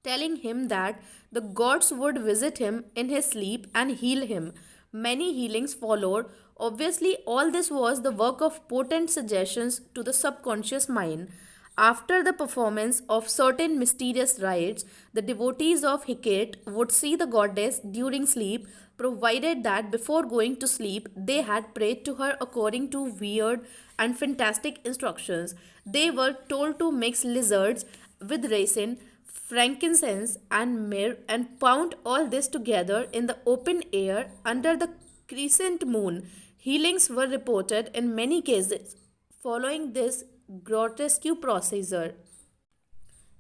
telling him that the gods would visit him in his sleep and heal him. Many healings followed. Obviously, all this was the work of potent suggestions to the subconscious mind. After the performance of certain mysterious rites, the devotees of Hecate would see the goddess during sleep, provided that before going to sleep they had prayed to her according to weird and fantastic instructions. They were told to mix lizards with raisin, frankincense, and myrrh and pound all this together in the open air under the crescent moon. Healings were reported in many cases following this grotesque procedure.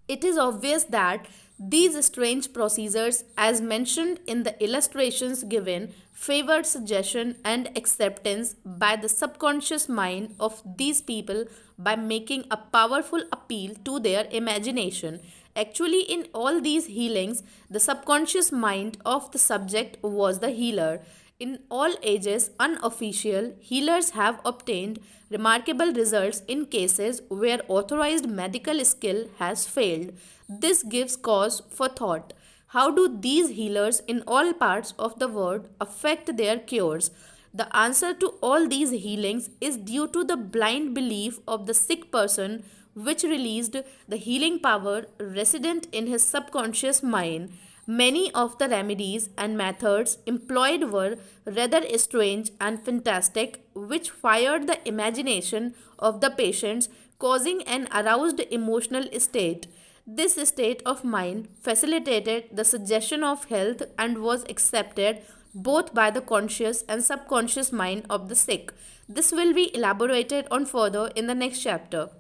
It is obvious that these strange procedures, as mentioned in the illustrations given, favored suggestion and acceptance by the subconscious mind of these people by making a powerful appeal to their imagination. Actually, in all these healings, the subconscious mind of the subject was the healer. In all ages, unofficial healers have obtained remarkable results in cases where authorized medical skill has failed. This gives cause for thought. How do these healers in all parts of the world affect their cures? The answer to all these healings is due to the blind belief of the sick person, which released the healing power resident in his subconscious mind. Many of the remedies and methods employed were rather strange and fantastic, which fired the imagination of the patients, causing an aroused emotional state. This state of mind facilitated the suggestion of health and was accepted both by the conscious and subconscious mind of the sick. This will be elaborated on further in the next chapter.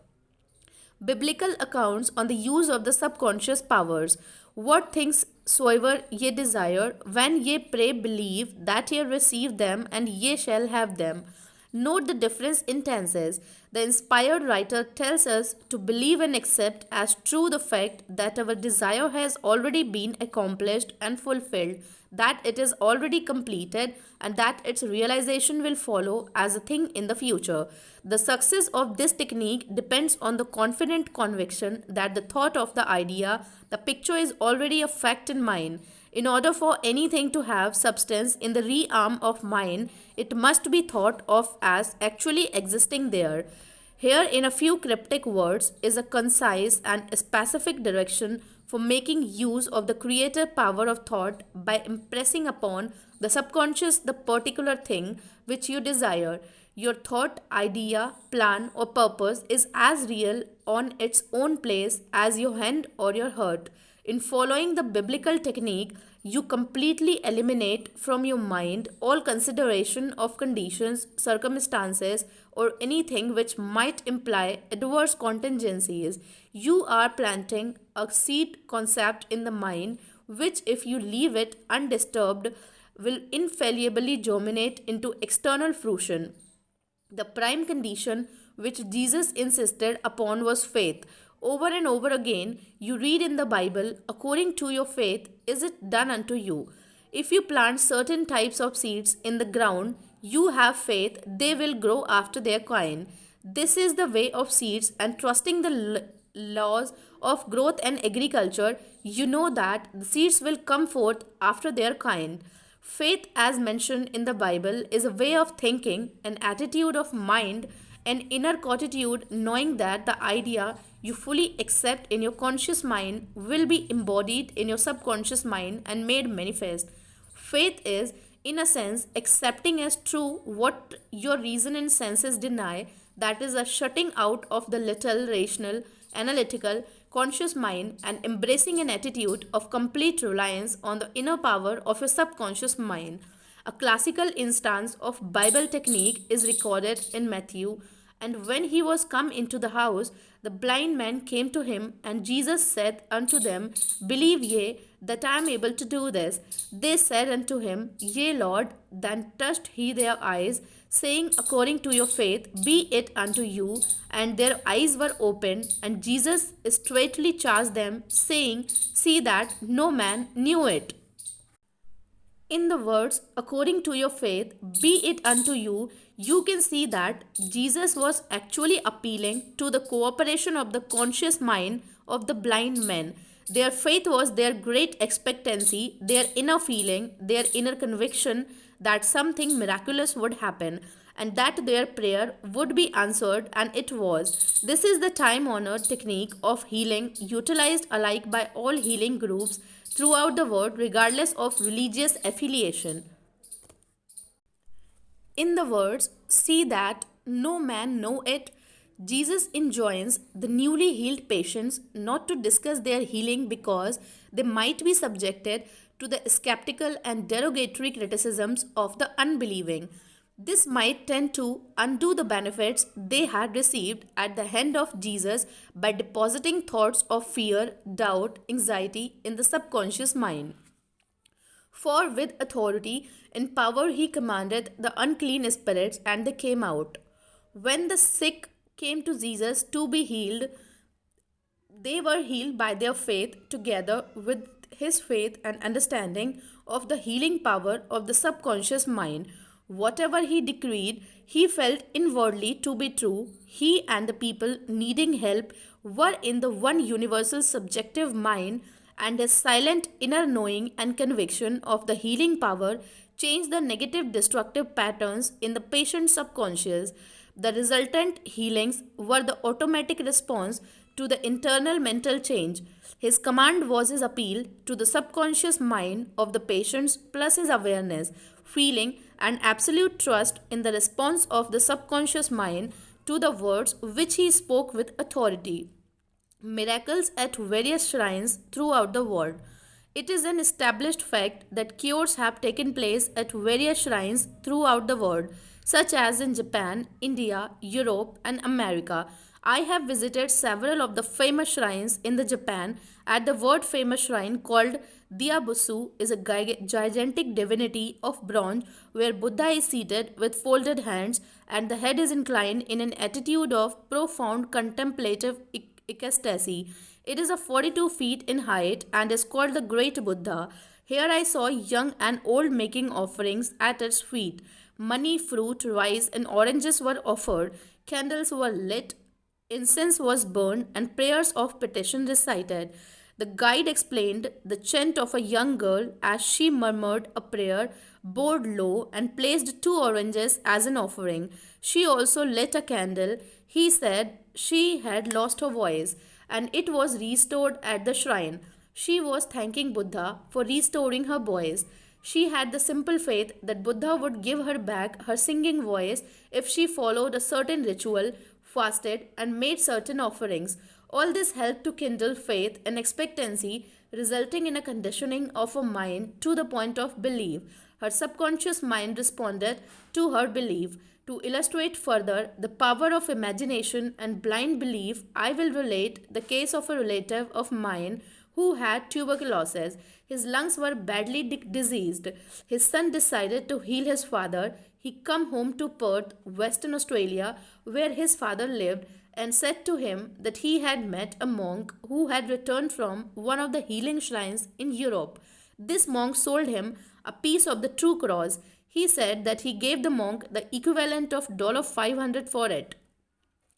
Biblical accounts on the use of the subconscious powers. What things soever ye desire, when ye pray, believe that ye receive them, and ye shall have them. Note the difference in tenses. The inspired writer tells us to believe and accept as true the fact that our desire has already been accomplished and fulfilled, that it is already completed, and that its realization will follow as a thing in the future. The success of this technique depends on the confident conviction that the thought of the idea, the picture is already a fact in mind. In order for anything to have substance in the realm of mind, it must be thought of as actually existing there. Here, in a few cryptic words, is a concise and specific direction for making use of the creative power of thought by impressing upon the subconscious the particular thing which you desire. Your thought, idea, plan, or purpose is as real on its own place as your hand or your heart. In following the biblical technique, you completely eliminate from your mind all consideration of conditions, circumstances, or anything which might imply adverse contingencies. You are planting a seed concept in the mind, which, if you leave it undisturbed, will infallibly germinate into external fruition. The prime condition which Jesus insisted upon was faith. Over and over again, you read in the Bible, according to your faith is it done unto you. If you plant certain types of seeds in the ground, you have faith they will grow after their kind. This is the way of seeds, and trusting the laws of growth and agriculture, you know that the seeds will come forth after their kind. Faith, as mentioned in the Bible, is a way of thinking, an attitude of mind, an inner fortitude, knowing that the idea you fully accept in your conscious mind will be embodied in your subconscious mind and made manifest. Faith is, in a sense, accepting as true what your reason and senses deny, that is, a shutting out of the little rational, analytical, conscious mind and embracing an attitude of complete reliance on the inner power of your subconscious mind. A classical instance of Bible technique is recorded in Matthew And when he was come into the house, the blind man came to him, and Jesus said unto them, Believe ye that I am able to do this? They said unto him, Yea, Lord. Then touched he their eyes, saying, According to your faith, be it unto you. And their eyes were opened, and Jesus straightly charged them, saying, See that no man knew it. In the words, according to your faith, be it unto you, you can see that Jesus was actually appealing to the cooperation of the conscious mind of the blind men. Their faith was their great expectancy, their inner feeling, their inner conviction that something miraculous would happen and that their prayer would be answered, and it was. This is the time honored technique of healing utilized alike by all healing groups throughout the world, regardless of religious affiliation. In the words, see that no man know it, Jesus enjoins the newly healed patients not to discuss their healing because they might be subjected to the skeptical and derogatory criticisms of the unbelieving. This might tend to undo the benefits they had received at the hand of Jesus by depositing thoughts of fear, doubt, anxiety in the subconscious mind. For with authority and power he commanded the unclean spirits, and they came out. When the sick came to Jesus to be healed, they were healed by their faith together with his faith and understanding of the healing power of the subconscious mind. Whatever he decreed, he felt inwardly to be true. He and the people needing help were in the one universal subjective mind, and his silent inner knowing and conviction of the healing power changed the negative destructive patterns in the patient's subconscious. The resultant healings were the automatic response to the internal mental change. His command was his appeal to the subconscious mind of the patients plus his awareness, feeling, and absolute trust in the response of the subconscious mind to the words which he spoke with authority. Miracles at various shrines throughout the world. It is an established fact that cures have taken place at various shrines throughout the world, such as in Japan, India, Europe, and America. I have visited several of the famous shrines in the Japan. At the world famous shrine called Diabusu is a gigantic divinity of bronze where Buddha is seated with folded hands and the head is inclined in an attitude of profound contemplative ecstasy. It is a 42 feet in height and is called the Great Buddha. Here I saw young and old making offerings at its feet. Money, fruit, rice, and oranges were offered. Candles were lit, incense was burned, and prayers of petition recited. The guide explained the chant of a young girl as she murmured a prayer, bowed low, and placed 2 oranges as an offering. She also lit a candle. He said she had lost her voice and it was restored at the shrine. She was thanking Buddha for restoring her voice. She had the simple faith that Buddha would give her back her singing voice if she followed a certain ritual, fasted, and made certain offerings. All this helped to kindle faith and expectancy, resulting in a conditioning of her mind to the point of belief. Her subconscious mind responded to her belief. To illustrate further the power of imagination and blind belief, I will relate the case of a relative of mine who had tuberculosis. His lungs were badly diseased. His son decided to heal his father. He come home to Perth, Western Australia, where his father lived, and said to him that he had met a monk who had returned from one of the healing shrines in Europe. This monk sold him a piece of the true cross. He said that he gave the monk the equivalent of $500 for it.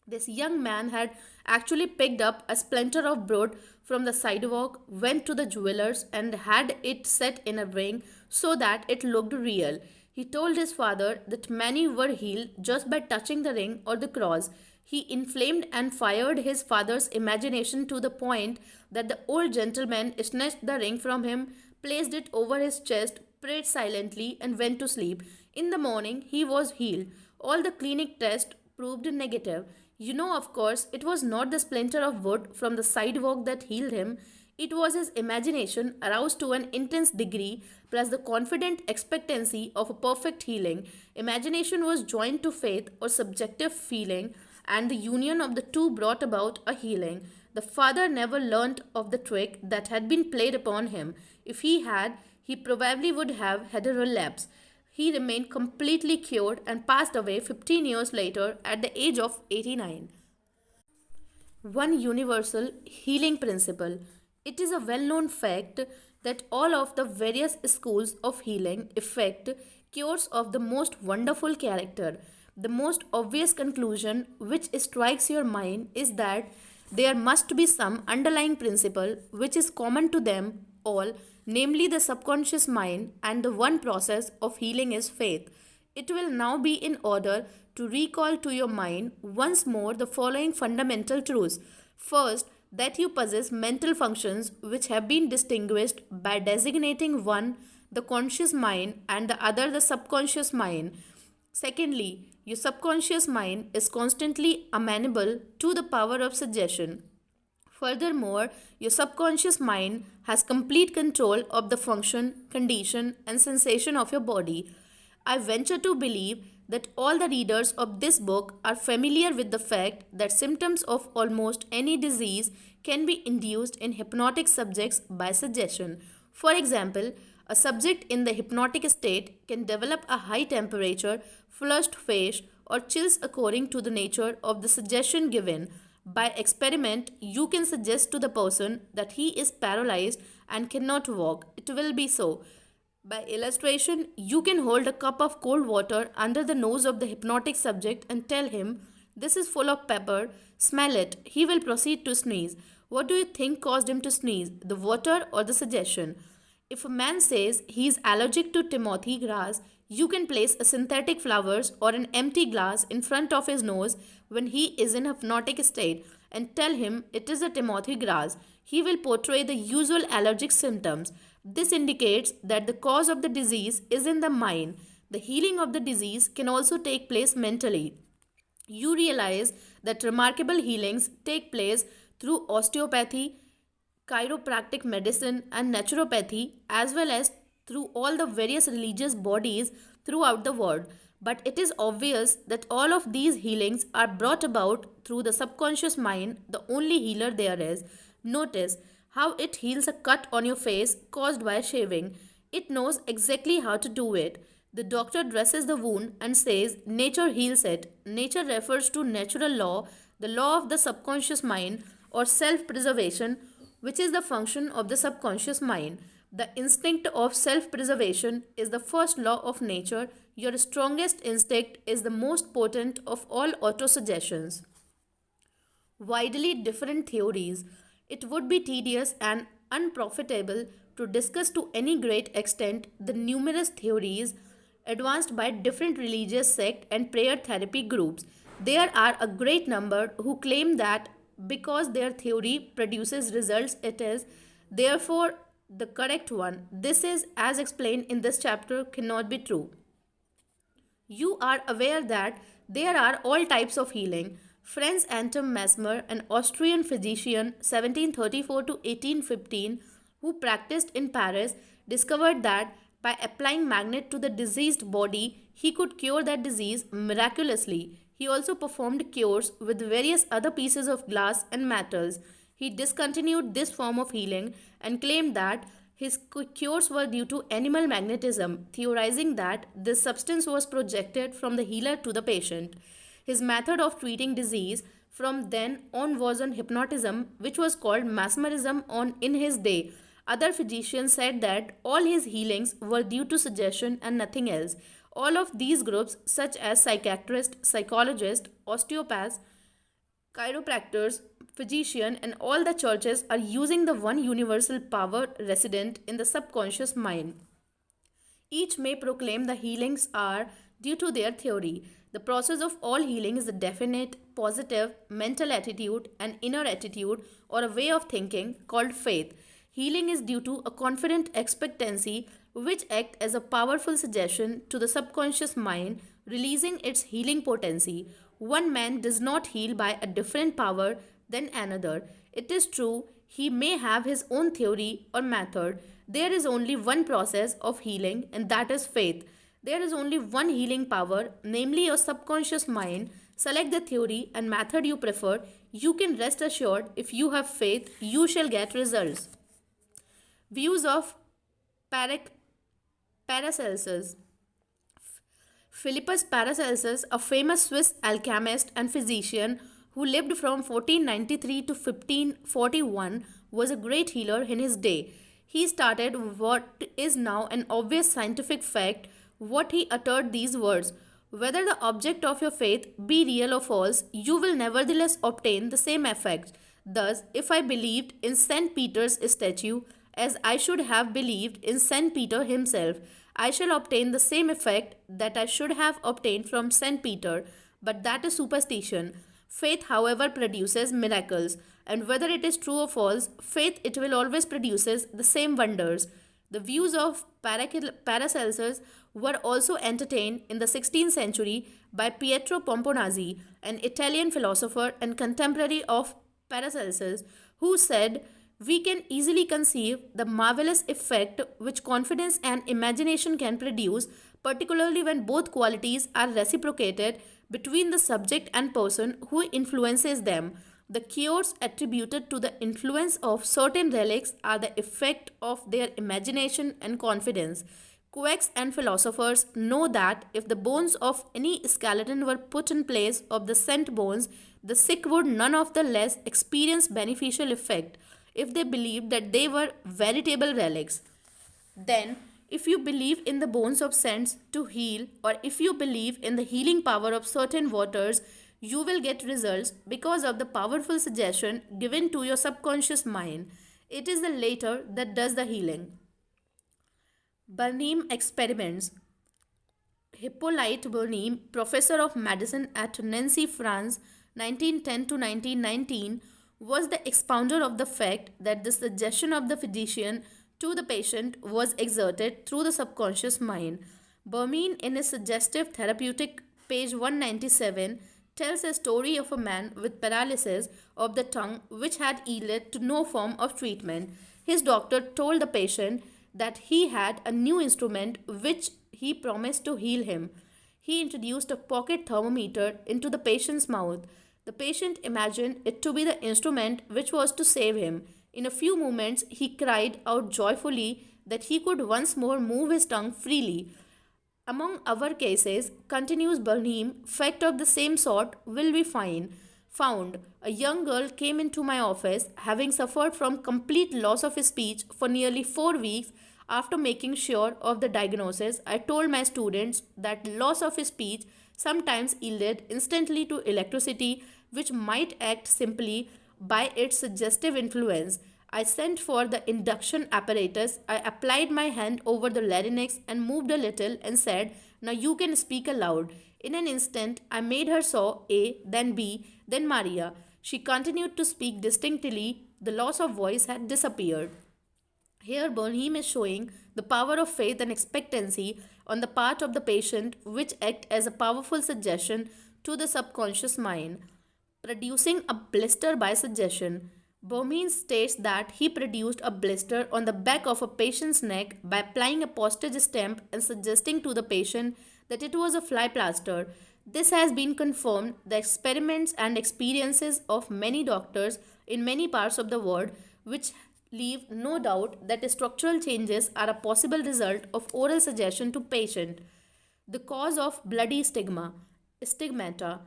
This young man had actually picked up a splinter of broad from the sidewalk, went to the jeweler's, and had it set in a ring so that it looked real. He told his father that many were healed just by touching the ring or the cross. He inflamed and fired his father's imagination to the point that the old gentleman snatched the ring from him, placed it over his chest, prayed silently, and went to sleep. In the morning, he was healed. All the clinic tests proved negative. You know, of course, it was not the splinter of wood from the sidewalk that healed him. It was his imagination aroused to an intense degree, plus the confident expectancy of a perfect healing. Imagination was joined to faith or subjective feeling, and the union of the two brought about a healing. The father never learnt of the trick that had been played upon him. If he had, he probably would have had a relapse. He remained completely cured and passed away 15 years later at the age of 89. One universal healing principle. It is a well known fact that all of the various schools of healing effect cures of the most wonderful character. The most obvious conclusion which strikes your mind is that there must be some underlying principle which is common to them all, namely the subconscious mind, and the one process of healing is faith. It will now be in order to recall to your mind once more the following fundamental truths. First, that you possess mental functions which have been distinguished by designating one the conscious mind and the other the subconscious mind. Secondly, your subconscious mind is constantly amenable to the power of suggestion. Furthermore, your subconscious mind has complete control of the function, condition, and sensation of your body. I venture to believe that all the readers of this book are familiar with the fact that symptoms of almost any disease can be induced in hypnotic subjects by suggestion. For example, a subject in the hypnotic state can develop a high temperature, flushed face, or chills according to the nature of the suggestion given. By experiment, you can suggest to the person that he is paralyzed and cannot walk. It will be so. By illustration, you can hold a cup of cold water under the nose of the hypnotic subject and tell him, "This is full of pepper, smell it." He will proceed to sneeze. What do you think caused him to sneeze, the water or the suggestion? If a man says he is allergic to Timothy grass, you can place a synthetic flowers or an empty glass in front of his nose when he is in hypnotic state and tell him it is a Timothy grass. He will portray the usual allergic symptoms. This indicates that the cause of the disease is in the mind. The healing of the disease can also take place mentally. You realize that remarkable healings take place through osteopathy, chiropractic medicine, and naturopathy, as well as through all the various religious bodies throughout the world. But it is obvious that all of these healings are brought about through the subconscious mind, the only healer there is. Notice how it heals a cut on your face caused by shaving. It knows exactly how to do it. The doctor dresses the wound and says nature heals it. Nature refers to natural law, the law of the subconscious mind or self preservation, which is the function of the subconscious mind. The instinct of self preservation is the first law of nature. Your strongest instinct is the most potent of all autosuggestions. Widely different theories. It would be tedious and unprofitable to discuss to any great extent the numerous theories advanced by different religious sect and prayer therapy groups. There are a great number who claim that because their theory produces results, it is therefore the correct one. This is, as explained in this chapter, cannot be true. You are aware that there are all types of healing. Franz Anton Mesmer, an Austrian physician 1734 to 1815, who practiced in Paris, discovered that by applying magnet to the diseased body, he could cure that disease miraculously. He also performed cures with various other pieces of glass and metals. He discontinued this form of healing and claimed that his cures were due to animal magnetism, theorizing that this substance was projected from the healer to the patient. His method of treating disease from then on was on hypnotism, which was called mesmerism on in his day. Other physicians said that all his healings were due to suggestion and nothing else. All of these groups, such as psychiatrists, psychologists, osteopaths, chiropractors, physicians, and all the churches are using the one universal power resident in the subconscious mind. Each may proclaim the healings are due to their theory. The process of all healing is a definite, positive, mental attitude, an inner attitude, or a way of thinking called faith. Healing is due to a confident expectancy which acts as a powerful suggestion to the subconscious mind, releasing its healing potency. One man does not heal by a different power than another. It is true, he may have his own theory or method. There is only one process of healing, and that is faith. There is only one healing power, namely your subconscious mind. Select the theory and method you prefer. You can rest assured if you have faith, you shall get results. Views of Paracelsus. Philippus Paracelsus, a famous Swiss alchemist and physician who lived from 1493 to 1541, was a great healer in his day. He started what is now an obvious scientific fact. What he uttered these words: whether the object of your faith be real or false, you will nevertheless obtain the same effect. Thus, if I believed in St. Peter's statue, as I should have believed in St. Peter himself, I shall obtain the same effect that I should have obtained from St. Peter, but that is superstition. Faith, however, produces miracles, and whether it is true or false, faith it will always produces the same wonders. The views of Paracelsus were also entertained in the 16th century by Pietro Pomponazzi, an Italian philosopher and contemporary of Paracelsus, who said, "We can easily conceive the marvelous effect which confidence and imagination can produce, particularly when both qualities are reciprocated between the subject and person who influences them. The cures attributed to the influence of certain relics are the effect of their imagination and confidence. Quacks and philosophers know that if the bones of any skeleton were put in place of the sent bones, the sick would none of the less experience beneficial effect if they believed that they were veritable relics. Then, if you believe in the bones of saints to heal, or if you believe in the healing power of certain waters, you will get results because of the powerful suggestion given to your subconscious mind. It is the latter that does the healing." Bernheim experiments. Hippolyte Bernheim, professor of medicine at Nancy, France, 1910 to 1919, was the expounder of the fact that the suggestion of the physician to the patient was exerted through the subconscious mind. Bernheim, in his suggestive therapeutic, page 197, tells a story of a man with paralysis of the tongue which had yielded to no form of treatment. His doctor told the patient that he had a new instrument which he promised to heal him. He introduced a pocket thermometer into the patient's mouth. The patient imagined it to be the instrument which was to save him. In a few moments, he cried out joyfully that he could once more move his tongue freely. "Among our cases," continues Bernheim, "fact of the same sort will be found. A young girl came into my office, having suffered from complete loss of speech for nearly 4 weeks. After making sure of the diagnosis, I told my students that loss of speech sometimes yielded instantly to electricity, which might act simply by its suggestive influence. I sent for the induction apparatus. I applied my hand over the larynx and moved a little and said, 'Now you can speak aloud.' In an instant, I made her saw A, then B, then Maria. She continued to speak distinctly. The loss of voice had disappeared." Here, Bernheim is showing the power of faith and expectancy on the part of the patient, which act as a powerful suggestion to the subconscious mind. Producing a blister by suggestion. Bernheim states that he produced a blister on the back of a patient's neck by applying a postage stamp and suggesting to the patient that it was a fly plaster. This has been confirmed. The experiments and experiences of many doctors in many parts of the world, which leave no doubt that structural changes are a possible result of oral suggestion to patient. The cause of bloody stigmata.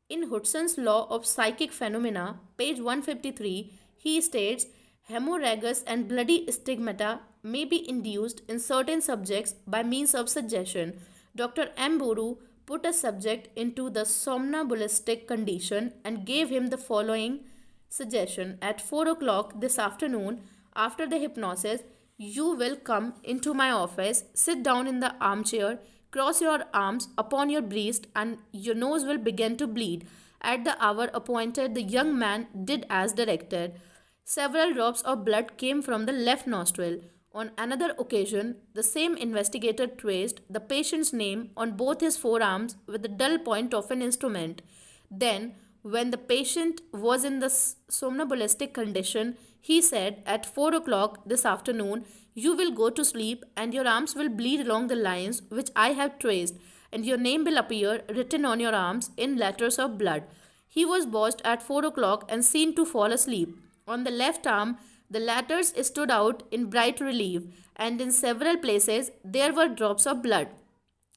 In Hudson's Law of Psychic Phenomena, page 153, he states, "Hemorrhagus and bloody stigmata may be induced in certain subjects by means of suggestion." Dr. M. Boru put a subject into the somnambulistic condition and gave him the following suggestion: "At 4 o'clock this afternoon, after the hypnosis, you will come into my office, sit down in the armchair, cross your arms upon your breast, and your nose will begin to bleed." At the hour appointed, the young man did as directed. Several drops of blood came from the left nostril. On another occasion, the same investigator traced the patient's name on both his forearms with the dull point of an instrument. Then, when the patient was in the somnambulistic condition, he said, "At 4 o'clock this afternoon, you will go to sleep and your arms will bleed along the lines which I have traced." and your name will appear written on your arms in letters of blood. He was watched at 4 o'clock and seen to fall asleep. On the left arm, the letters stood out in bright relief, and in several places there were drops of blood.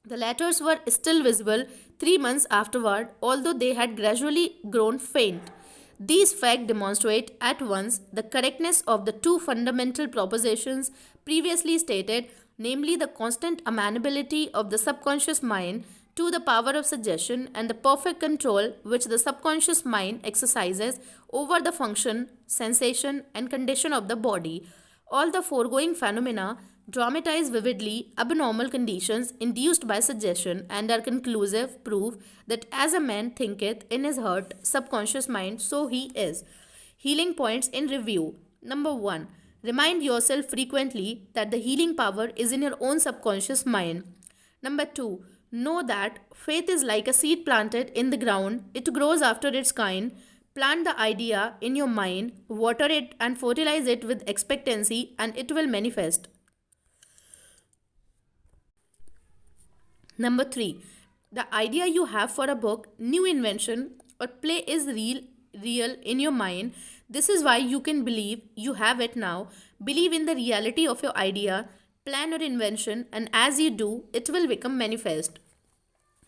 The letters were still visible 3 months afterward, although they had gradually grown faint. These facts demonstrate at once the correctness of the two fundamental propositions previously stated, namely the constant amenability of the subconscious mind to the power of suggestion and the perfect control which the subconscious mind exercises over the function, sensation, and condition of the body. All the foregoing phenomena dramatize vividly abnormal conditions induced by suggestion and are conclusive proof that as a man thinketh in his heart, subconscious mind, so he is. Healing points in review. Number 1. Remind yourself frequently that the healing power is in your own subconscious mind. Number 2. Know that faith is like a seed planted in the ground, it grows after its kind. Plant the idea in your mind, water it, and fertilize it with expectancy, and it will manifest. Number 3. The idea you have for a book, new invention, or play is real in your mind. This is why you can believe you have it now. Believe in the reality of your idea, plan your invention, and as you do, it will become manifest.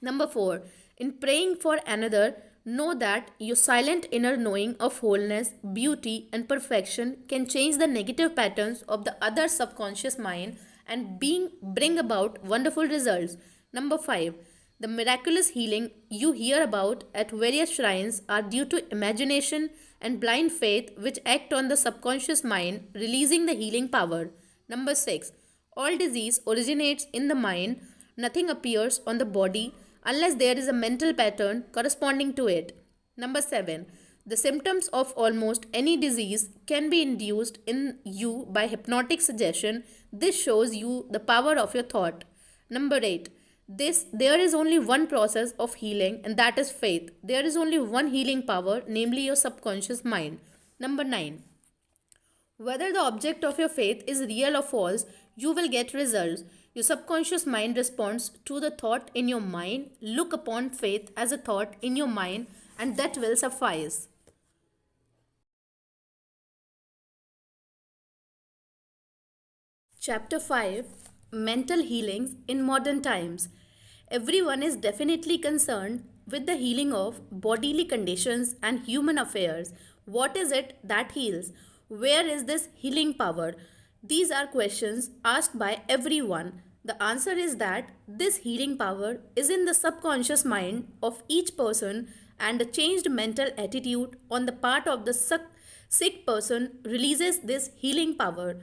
Number 4. In praying for another, know that your silent inner knowing of wholeness, beauty, and perfection can change the negative patterns of the other subconscious mind and bring about wonderful results. Number 5. The miraculous healing you hear about at various shrines are due to imagination and blind faith which act on the subconscious mind, releasing the healing power. Number 6. All disease originates in the mind. Nothing appears on the body unless there is a mental pattern corresponding to it. Number 7. The symptoms of almost any disease can be induced in you by hypnotic suggestion. This shows you the power of your thought. Number 8. There is only one process of healing, and that is faith. There is only one healing power, namely your subconscious mind. Number 9. Whether the object of your faith is real or false, you will get results. Your subconscious mind responds to the thought in your mind. Look upon faith as a thought in your mind, and that will suffice. Chapter 5. Mental Healings in Modern Times. Everyone is definitely concerned with the healing of bodily conditions and human affairs. What is it that heals? Where is this healing power? These are questions asked by everyone. The answer is that this healing power is in the subconscious mind of each person, and a changed mental attitude on the part of the sick person releases this healing power.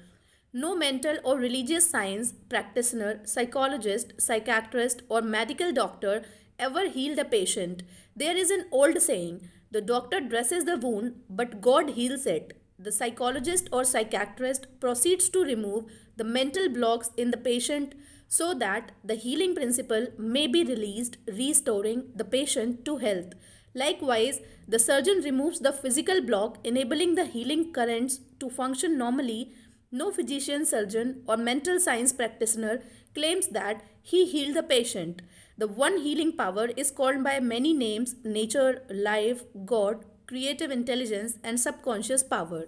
No mental or religious science practitioner, psychologist, psychiatrist, or medical doctor ever healed a patient. There is an old saying, the doctor dresses the wound, but God heals it. The psychologist or psychiatrist proceeds to remove the mental blocks in the patient so that the healing principle may be released, restoring the patient to health. Likewise, the surgeon removes the physical block, enabling the healing currents to function normally. No physician, surgeon, or mental science practitioner claims that he healed the patient. The one healing power is called by many names: nature, life, God, creative intelligence, and subconscious power.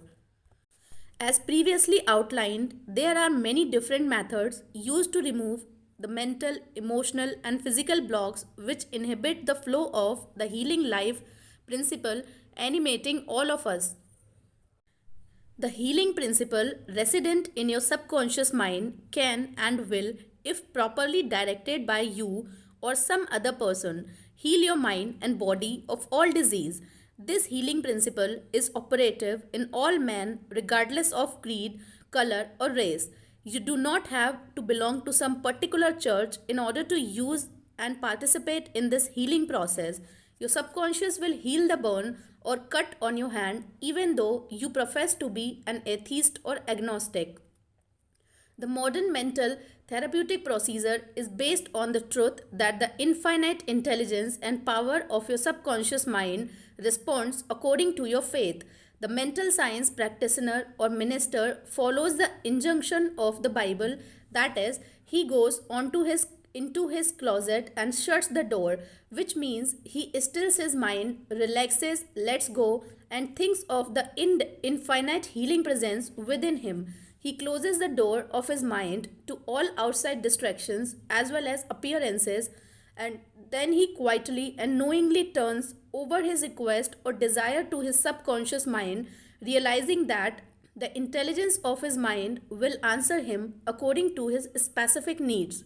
As previously outlined, there are many different methods used to remove the mental, emotional, and physical blocks which inhibit the flow of the healing life principle animating all of us. The healing principle resident in your subconscious mind can and will, if properly directed by you or some other person, heal your mind and body of all disease. This healing principle is operative in all men regardless of creed, color, or race. You do not have to belong to some particular church in order to use and participate in this healing process. Your subconscious will heal the burn or cut on your hand even though you profess to be an atheist or agnostic. The modern mental therapeutic procedure is based on the truth that the infinite intelligence and power of your subconscious mind responds according to your faith. The mental science practitioner or minister follows the injunction of the Bible, that is, he goes on to his into his closet and shuts the door, which means he stills his mind, relaxes, lets go, and thinks of the infinite healing presence within him. He closes the door of his mind to all outside distractions as well as appearances, and then he quietly and knowingly turns over his request or desire to his subconscious mind, realizing that the intelligence of his mind will answer him according to his specific needs.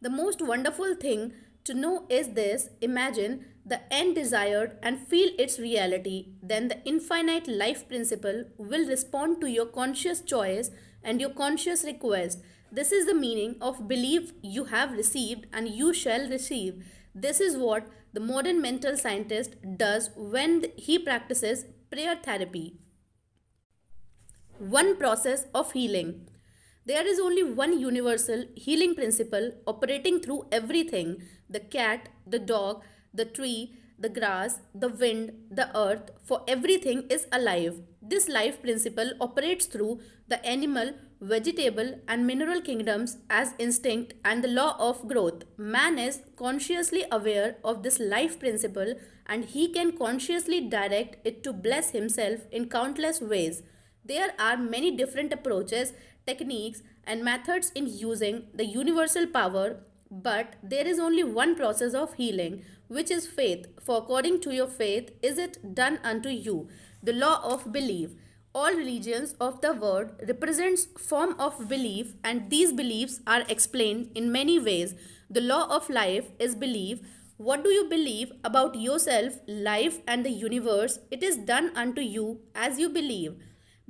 The most wonderful thing to know is this: imagine the end desired and feel its reality. Then the infinite life principle will respond to your conscious choice and your conscious request. This is the meaning of belief you have received and you shall receive. This is what the modern mental scientist does when he practices prayer therapy. One process of healing. There is only one universal healing principle operating through everything: the cat, the dog, the tree, the grass, the wind, the earth, for everything is alive. This life principle operates through the animal, vegetable, and mineral kingdoms as instinct and the law of growth. Man is consciously aware of this life principle and he can consciously direct it to bless himself in countless ways. There are many different approaches, techniques, and methods in using the universal power, but there is only one process of healing, which is faith. For according to your faith is it done unto you. The law of belief. All religions of the world represents form of belief, and these beliefs are explained in many ways. The law of life is belief. What do you believe about yourself, life, and the universe? It is done unto you as you believe.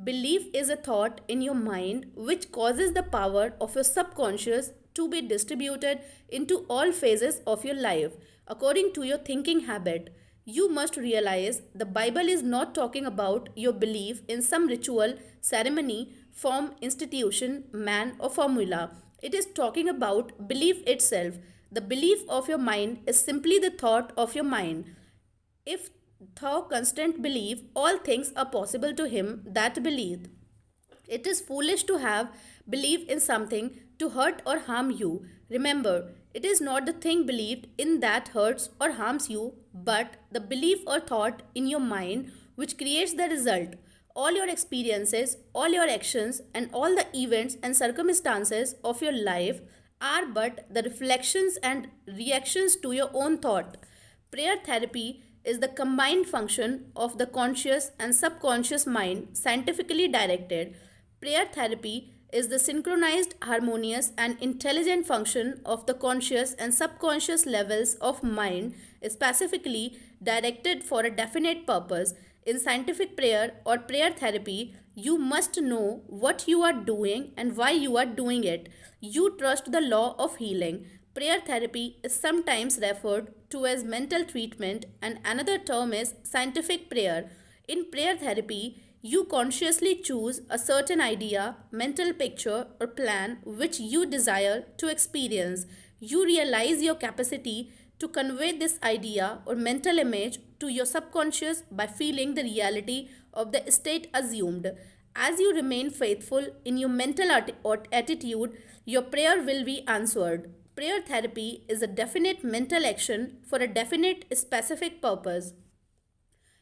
Belief is a thought in your mind which causes the power of your subconscious to be distributed into all phases of your life according to your thinking habit. You must realize the Bible is not talking about your belief in some ritual, ceremony, form, institution, man, or formula. It is talking about belief itself. The belief of your mind is simply the thought of your mind. If thou constant believe, all things are possible to him that believeth. It is foolish to have belief in something to hurt or harm you. Remember, it is not the thing believed in that hurts or harms you, but the belief or thought in your mind which creates the result. All your experiences, all your actions, and all the events and circumstances of your life are but the reflections and reactions to your own thought. Prayer therapy is the combined function of the conscious and subconscious mind scientifically directed. Prayer therapy is the synchronized, harmonious, and intelligent function of the conscious and subconscious levels of mind, specifically directed for a definite purpose. In scientific prayer or prayer therapy, you must know what you are doing and why you are doing it. You trust the law of healing. Prayer therapy is sometimes referred to as mental treatment, and another term is scientific prayer. In prayer therapy, you consciously choose a certain idea, mental picture, or plan which you desire to experience. You realize your capacity to convey this idea or mental image to your subconscious by feeling the reality of the state assumed. As you remain faithful in your mental attitude, your prayer will be answered. Prayer therapy is a definite mental action for a definite specific purpose.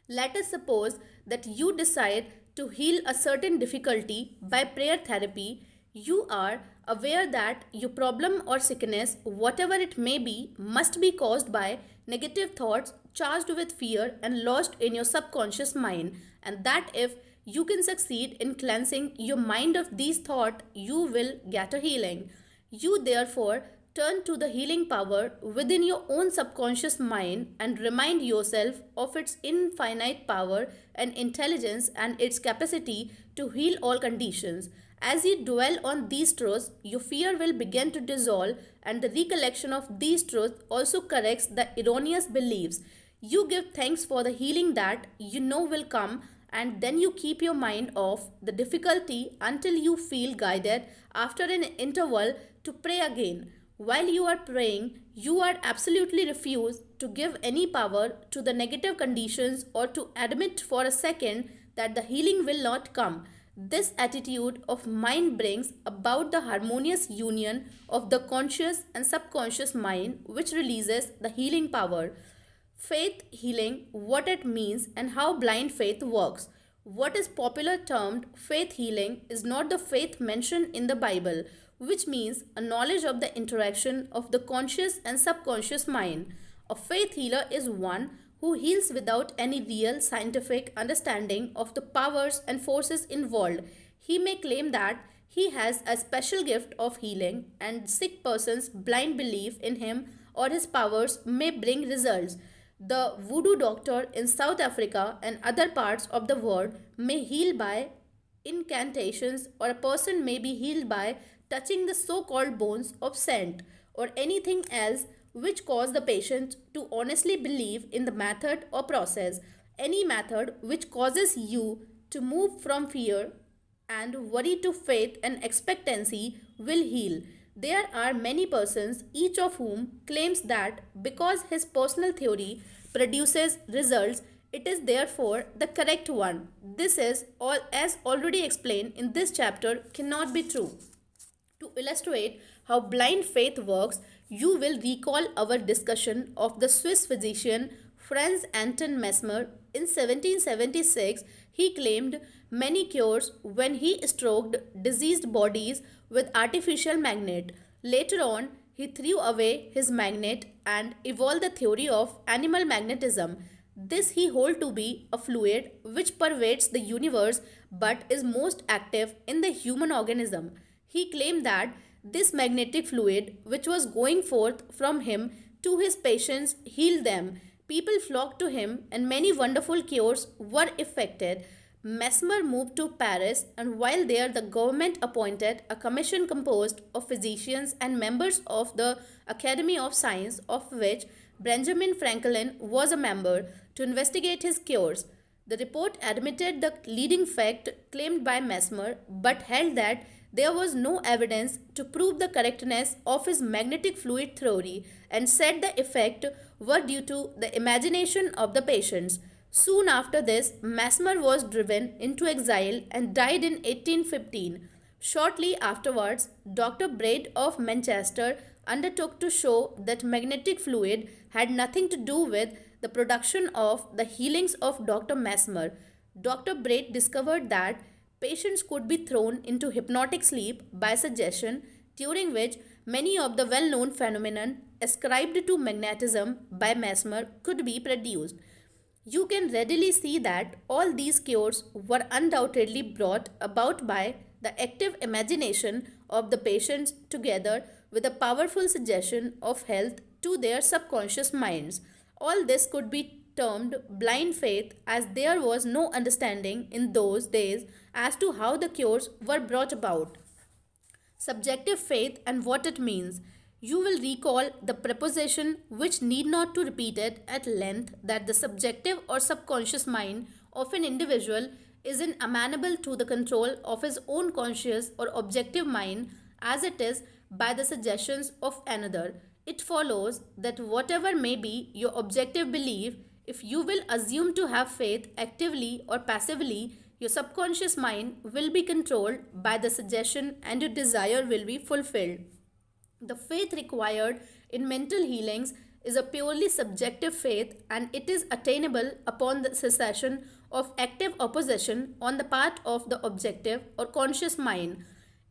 Let us suppose that you decide to heal a certain difficulty by prayer therapy. You are aware that your problem or sickness, whatever it may be, must be caused by negative thoughts charged with fear and lodged in your subconscious mind, and that if you can succeed in cleansing your mind of these thoughts, you will get a healing. You therefore turn to the healing power within your own subconscious mind and remind yourself of its infinite power and intelligence and its capacity to heal all conditions. As you dwell on these truths, your fear will begin to dissolve, and the recollection of these truths also corrects the erroneous beliefs. You give thanks for the healing that you know will come, and then you keep your mind off the difficulty until you feel guided after an interval to pray again. While you are praying, you are absolutely refuse to give any power to the negative conditions or to admit for a second that the healing will not come. This attitude of mind brings about the harmonious union of the conscious and subconscious mind, which releases the healing power. Faith healing, what it means, and how blind faith works. What is popular termed faith healing is not the faith mentioned in the Bible, which means a knowledge of the interaction of the conscious and subconscious mind. A faith healer is one who heals without any real scientific understanding of the powers and forces involved. He may claim that he has a special gift of healing, and sick person's blind belief in him or his powers may bring results. The voodoo doctor in South Africa and other parts of the world may heal by incantations, or a person may be healed by touching the so called bones of saint or anything else which cause the patient to honestly believe in the method or process. Any method which causes you to move from fear and worry to faith and expectancy will heal. There are many persons, each of whom claims that because his personal theory produces results, it is therefore the correct one. This is all, as already explained in this chapter, cannot be true. To illustrate how blind faith works, you will recall our discussion of the Swiss physician Franz Anton Mesmer. In 1776, he claimed many cures when he stroked diseased bodies with artificial magnet. Later on, he threw away his magnet and evolved the theory of animal magnetism. This he hold to be a fluid which pervades the universe but is most active in the human organism. He claimed that this magnetic fluid, which was going forth from him to his patients, healed them. People flocked to him, and many wonderful cures were effected. Mesmer moved to Paris, and while there, the government appointed a commission composed of physicians and members of the Academy of Science, of which Benjamin Franklin was a member, to investigate his cures. The report admitted the leading fact claimed by Mesmer, but held that there was no evidence to prove the correctness of his magnetic fluid theory, and said the effect were due to the imagination of the patients. Soon after this, Mesmer was driven into exile and died in 1815. Shortly afterwards, Dr. Braid of Manchester undertook to show that magnetic fluid had nothing to do with the production of the healings of Dr. Mesmer. Dr. Braid discovered that patients could be thrown into hypnotic sleep by suggestion, during which many of the well known phenomena ascribed to magnetism by Mesmer could be produced. You can readily see that all these cures were undoubtedly brought about by the active imagination of the patients together with a powerful suggestion of health to their subconscious minds. All this could be termed blind faith, as there was no understanding in those days as to how the cures were brought about. Subjective faith and what it means. You will recall the preposition, which need not to repeat it at length, that the subjective or subconscious mind of an individual is amenable to the control of his own conscious or objective mind as it is by the suggestions of another. It follows that whatever may be your objective belief, if you will assume to have faith actively or passively, your subconscious mind will be controlled by the suggestion and your desire will be fulfilled. The faith required in mental healings is a purely subjective faith, and it is attainable upon the cessation of active opposition on the part of the objective or conscious mind.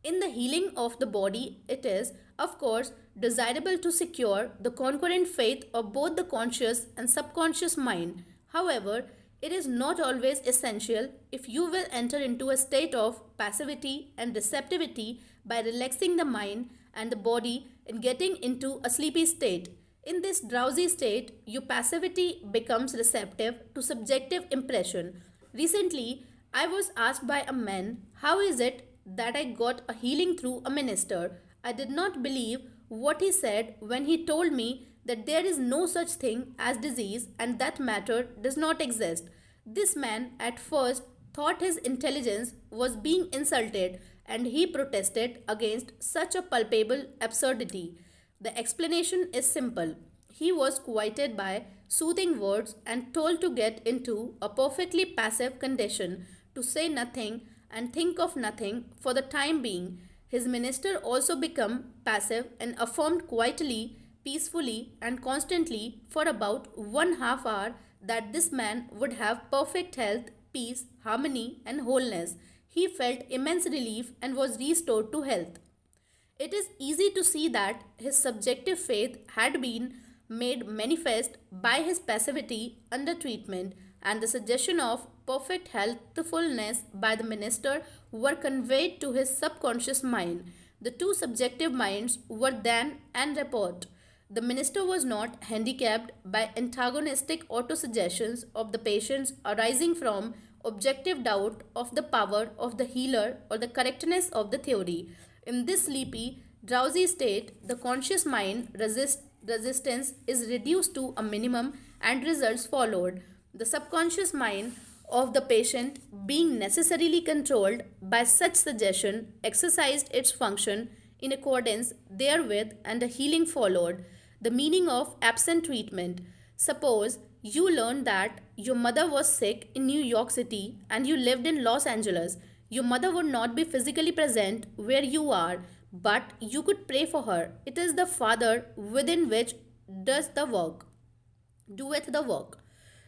In the healing of the body, it is, of course, desirable to secure the concurrent faith of both the conscious and subconscious mind. However, it is not always essential if you will enter into a state of passivity and receptivity by relaxing the mind and the body and getting into a sleepy state. In this drowsy state, your passivity becomes receptive to subjective impression. Recently, I was asked by a man, how is it that I got a healing through a minister? I did not believe what he said when he told me that there is no such thing as disease and that matter does not exist. This man at first thought his intelligence was being insulted, and he protested against such a palpable absurdity. The explanation is simple. He was quieted by soothing words and told to get into a perfectly passive condition, to say nothing, and think of nothing for the time being. His minister also became passive and affirmed quietly, peacefully, and constantly for about 1/2 hour that this man would have perfect health, peace, harmony, and wholeness. He felt immense relief and was restored to health. It is easy to see that his subjective faith had been made manifest by his passivity under treatment, and the suggestion of perfect healthfulness by the minister were conveyed to his subconscious mind. The two subjective minds were then en rapport. The minister was not handicapped by antagonistic autosuggestions of the patients arising from objective doubt of the power of the healer or the correctness of the theory. In this sleepy, drowsy state, the conscious mind resistance is reduced to a minimum and results followed. The subconscious mind of the patient, being necessarily controlled by such suggestion, exercised its function in accordance therewith and a healing followed. The meaning of absent treatment. Suppose you learned that your mother was sick in New York City and you lived in Los Angeles. Your mother would not be physically present where you are, but you could pray for her. It is the Father within which does the work, doeth the work.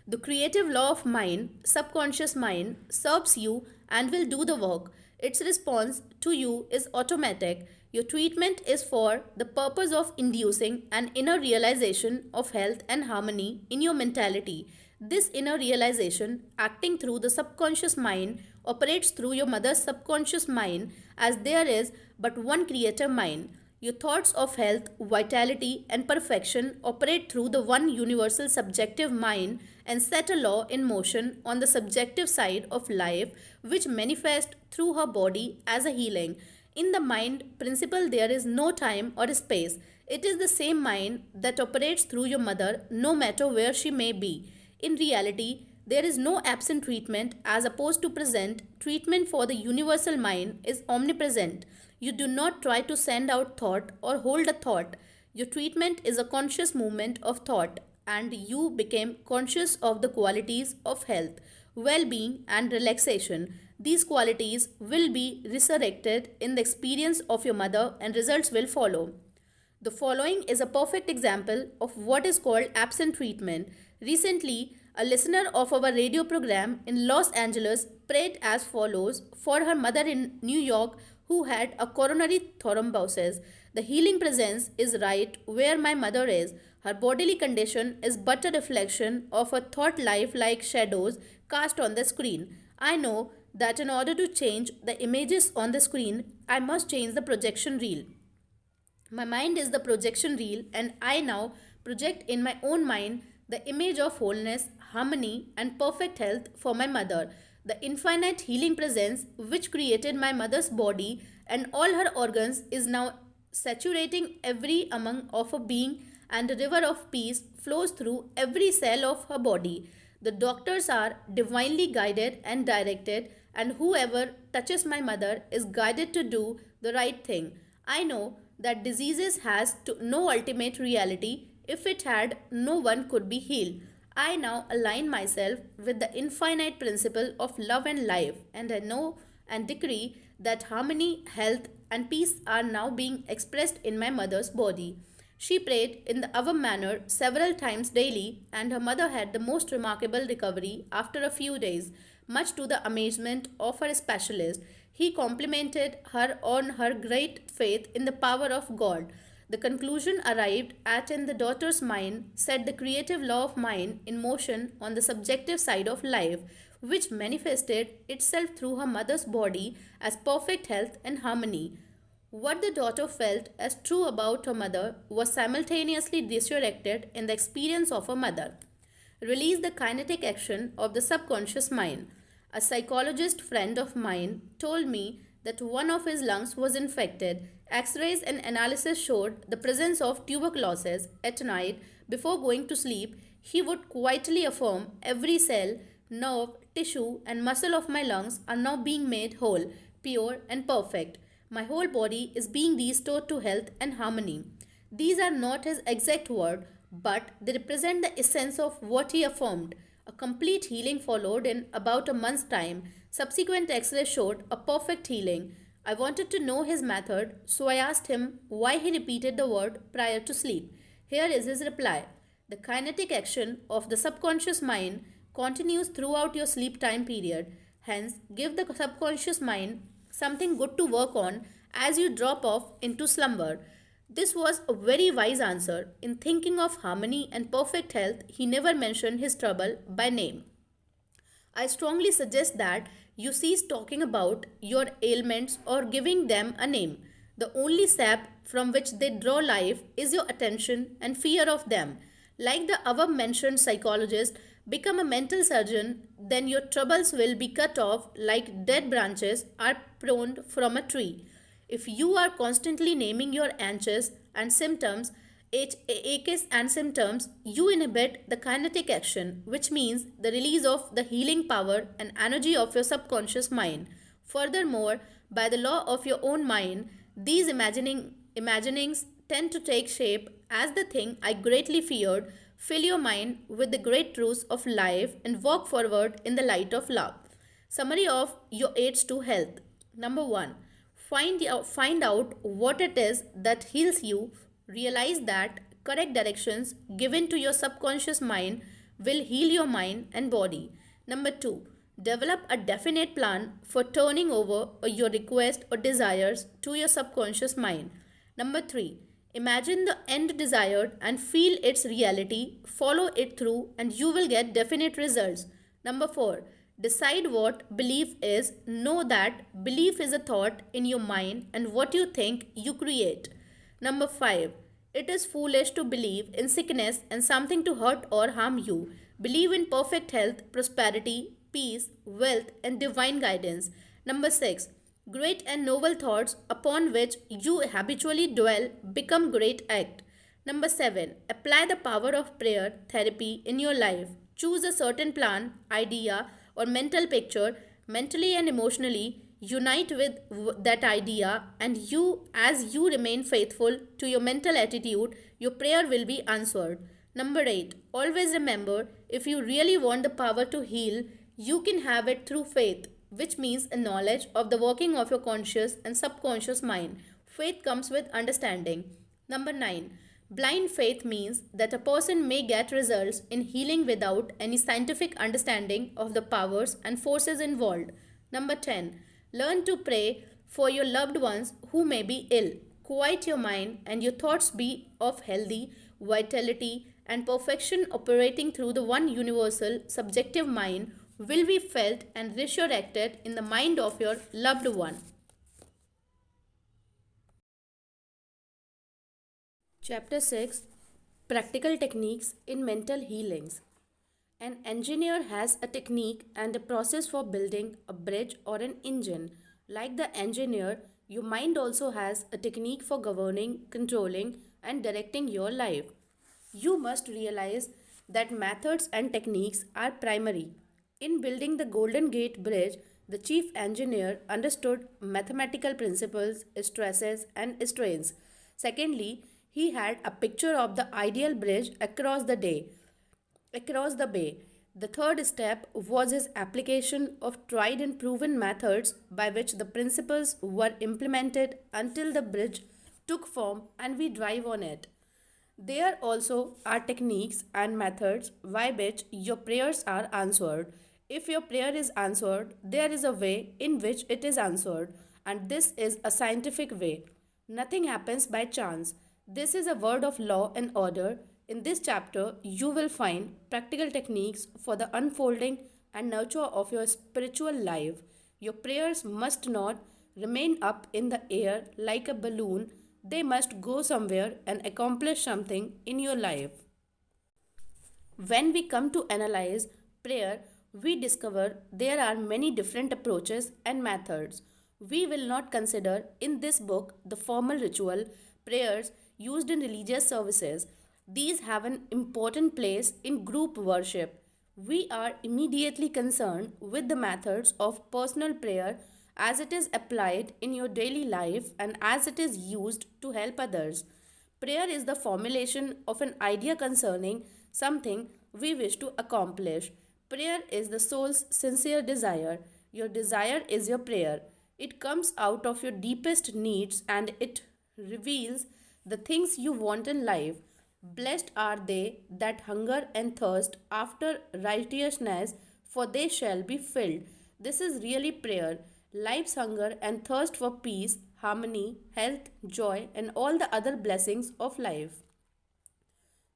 The creative law of mind, subconscious mind, serves you and will do the work. Its response to you is automatic. Your treatment is for the purpose of inducing an inner realization of health and harmony in your mentality. This inner realization, acting through the subconscious mind, operates through your mother's subconscious mind, as there is but one creator mind. Your thoughts of health, vitality, and perfection operate through the one universal subjective mind and set a law in motion on the subjective side of life, which manifests through her body as a healing. In the mind principle, there is no time or space. It is the same mind that operates through your mother, no matter where she may be. In reality, there is no absent treatment as opposed to present. Treatment for the universal mind is omnipresent. You do not try to send out thought or hold a thought. Your treatment is a conscious movement of thought, and you became conscious of the qualities of health, well being, and relaxation. These qualities will be resurrected in the experience of your mother, and results will follow. The following is a perfect example of what is called absent treatment. Recently, a listener of our radio program in Los Angeles prayed as follows for her mother in New York who had a coronary thrombosis. The healing presence is right where my mother is. Her bodily condition is but a reflection of her thought life like shadows cast on the screen. I know that in order to change the images on the screen, I must change the projection reel. My mind is the projection reel, and I now project in my own mind the image of wholeness, harmony, and perfect health for my mother. The infinite healing presence which created my mother's body and all her organs is now saturating every among of her being, and a river of peace flows through every cell of her body. The doctors are divinely guided and directed, and whoever touches my mother is guided to do the right thing. I know that diseases has no ultimate reality. If it had, no one could be healed. I now align myself with the infinite principle of love and life, and I know and decree that harmony, health, and peace are now being expressed in my mother's body. She prayed in the our manner several times daily, and her mother had the most remarkable recovery after a few days, much to the amazement of her specialist. He complimented her on her great faith in the power of God. The conclusion arrived at in the daughter's mind set the creative law of mind in motion on the subjective side of life, which manifested itself through her mother's body as perfect health and harmony. What the daughter felt as true about her mother was simultaneously resurrected in the experience of her mother. Release the kinetic action of the subconscious mind. A psychologist friend of mine told me that one of his lungs was infected. X-rays and analysis showed the presence of tuberculosis. At night, before going to sleep, he would quietly affirm every cell, nerve, tissue, and muscle of my lungs are now being made whole, pure, and perfect. My whole body is being restored to health and harmony. These are not his exact words, but they represent the essence of what he affirmed. A complete healing followed in about a month's time. Subsequent x rays showed a perfect healing. I wanted to know his method, so I asked him why he repeated the word prior to sleep. Here is his reply. The kinetic action of the subconscious mind continues throughout your sleep time period. Hence, give the subconscious mind something good to work on as you drop off into slumber. This was a very wise answer. In thinking of harmony and perfect health, he never mentioned his trouble by name. I strongly suggest that you cease talking about your ailments or giving them a name. The only sap from which they draw life is your attention and fear of them. Like the above mentioned psychologist, become a mental surgeon, then your troubles will be cut off like dead branches are pruned from a tree. If you are constantly naming your anxious and symptoms, aches and symptoms, you inhibit the kinetic action, which means the release of the healing power and energy of your subconscious mind. Furthermore, by the law of your own mind, these imaginings tend to take shape as the thing I greatly feared. Fill your mind with the great truths of life and walk forward in the light of love. Summary of your aids to health. Number 1. Find out what it is that heals you. Realize that correct directions given to your subconscious mind will heal your mind and body. Number 2. Develop a definite plan for turning over your request or desires to your subconscious mind. Number 3. Imagine the end desired and feel its reality. Follow it through and you will get definite results. Number 4. Decide what belief is. Know that belief is a thought in your mind and what you think you create. Number 5. It is foolish to believe in sickness and something to hurt or harm you. Believe in perfect health, prosperity, peace, wealth, and divine guidance. Number 6. Great and noble thoughts upon which you habitually dwell become great act. Number 7. Apply the power of prayer therapy in your life. Choose a certain plan, idea, or mental picture, mentally and emotionally unite with that idea, and as you remain faithful to your mental attitude, your prayer will be answered. Number 8. Always remember, if you really want the power to heal, you can have it through faith, which means a knowledge of the working of your conscious and subconscious mind. Faith comes with understanding. Number 9. Blind faith means that a person may get results in healing without any scientific understanding of the powers and forces involved. Number 10. Learn to pray for your loved ones who may be ill. Quiet your mind and your thoughts be of healthy, vitality, and perfection operating through the one universal subjective mind will be felt and resurrected in the mind of your loved one. Chapter 6. Practical Techniques in Mental Healings. An engineer has a technique and a process for building a bridge or an engine. Like the engineer, your mind also has a technique for governing, controlling, and directing your life. You must realize that methods and techniques are primary. In building the Golden Gate Bridge, the chief engineer understood mathematical principles, stresses, and strains. Secondly, he had a picture of the ideal bridge across the bay. The third step was his application of tried and proven methods by which the principles were implemented until the bridge took form and we drive on it. There also are techniques and methods by which your prayers are answered. If your prayer is answered, there is a way in which it is answered, and this is a scientific way. Nothing happens by chance. This is a word of law and order. In this chapter, you will find practical techniques for the unfolding and nurture of your spiritual life. Your prayers must not remain up in the air like a balloon, they must go somewhere and accomplish something in your life. When we come to analyze prayer, we discover there are many different approaches and methods. We will not consider in this book the formal ritual prayers used in religious services. These have an important place in group worship. We are immediately concerned with the methods of personal prayer as it is applied in your daily life and as it is used to help others. Prayer is the formulation of an idea concerning something we wish to accomplish. Prayer is the soul's sincere desire. Your desire is your prayer. It comes out of your deepest needs and it reveals the things you want in life. Blessed are they that hunger and thirst after righteousness, for they shall be filled. This is really prayer. Life's hunger and thirst for peace, harmony, health, joy, and all the other blessings of life.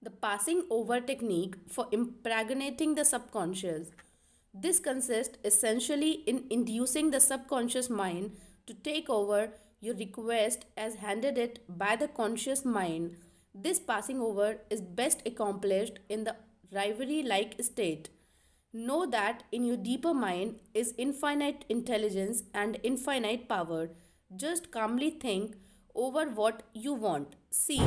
The passing over technique for impregnating the subconscious. This consists essentially in inducing the subconscious mind to take over your request as handed it by the conscious mind. This passing over is best accomplished in the rivalry like state. Know that in your deeper mind is infinite intelligence and infinite power. Just calmly think over what you want. See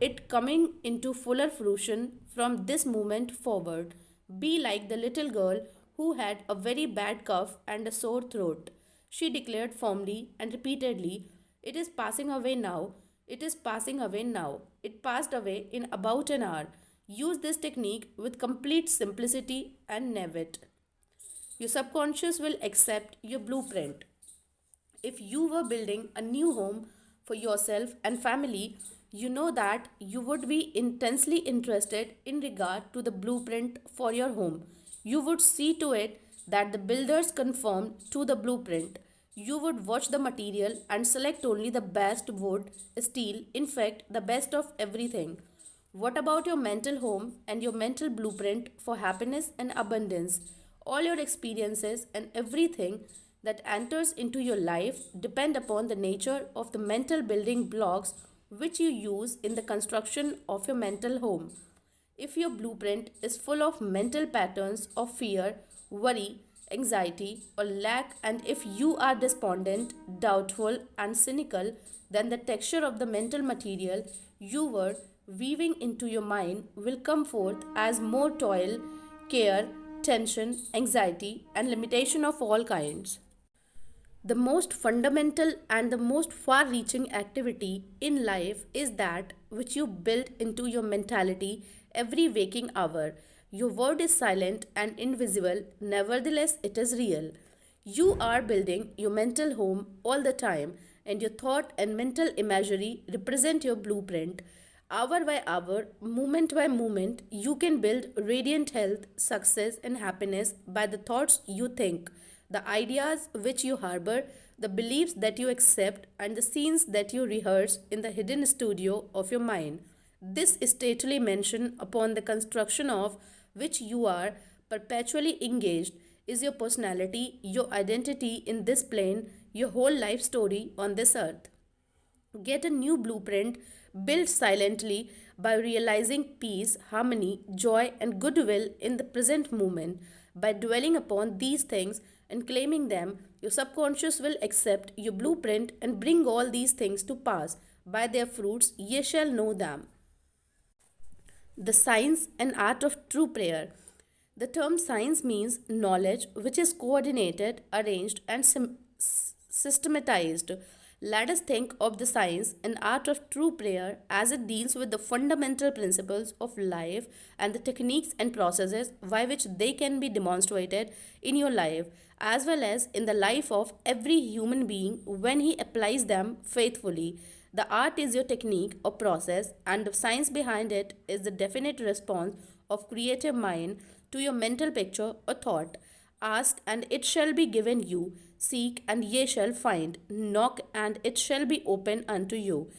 it coming into fuller fruition from this moment forward. Be like the little girl who had a very bad cough and a sore throat. She declared firmly and repeatedly, "It is passing away now. It is passing away now." It passed away in about an hour. Use this technique with complete simplicity and never it. Your subconscious will accept your blueprint. If you were building a new home for yourself and family, you know that you would be intensely interested in regard to the blueprint for your home. You would see to it that the builders conform to the blueprint. You would watch the material and select only the best wood, steel, in fact, the best of everything. What about your mental home and your mental blueprint for happiness and abundance? All your experiences and everything that enters into your life depend upon the nature of the mental building blocks which you use in the construction of your mental home. If your blueprint is full of mental patterns of fear, worry, anxiety, or lack, and if you are despondent, doubtful, and cynical, then the texture of the mental material you were weaving into your mind will come forth as more toil, care, tension, anxiety, and limitation of all kinds. The most fundamental and the most far reaching activity in life is that which you build into your mentality every waking hour. Your word is silent and invisible, nevertheless, it is real. You are building your mental home all the time, and your thought and mental imagery represent your blueprint. Hour by hour, moment by moment, you can build radiant health, success, and happiness by the thoughts you think, the ideas which you harbor, the beliefs that you accept, and the scenes that you rehearse in the hidden studio of your mind. This stately mention upon the construction of which you are perpetually engaged is your personality, your identity in this plane, your whole life story on this earth. Get a new blueprint built silently by realizing peace, harmony, joy, and goodwill in the present moment. By dwelling upon these things and claiming them, your subconscious will accept your blueprint and bring all these things to pass. By their fruits ye shall know them. The science and art of true prayer. The term science means knowledge which is coordinated, arranged, and systematized. Let us think of the science and art of true prayer as it deals with the fundamental principles of life and the techniques and processes by which they can be demonstrated in your life as well as in the life of every human being when he applies them faithfully. The art is your technique or process, and the science behind it is the definite response of creative mind to your mental picture or thought. Ask and it shall be given you. Seek and ye shall find. Knock and it shall be opened unto you.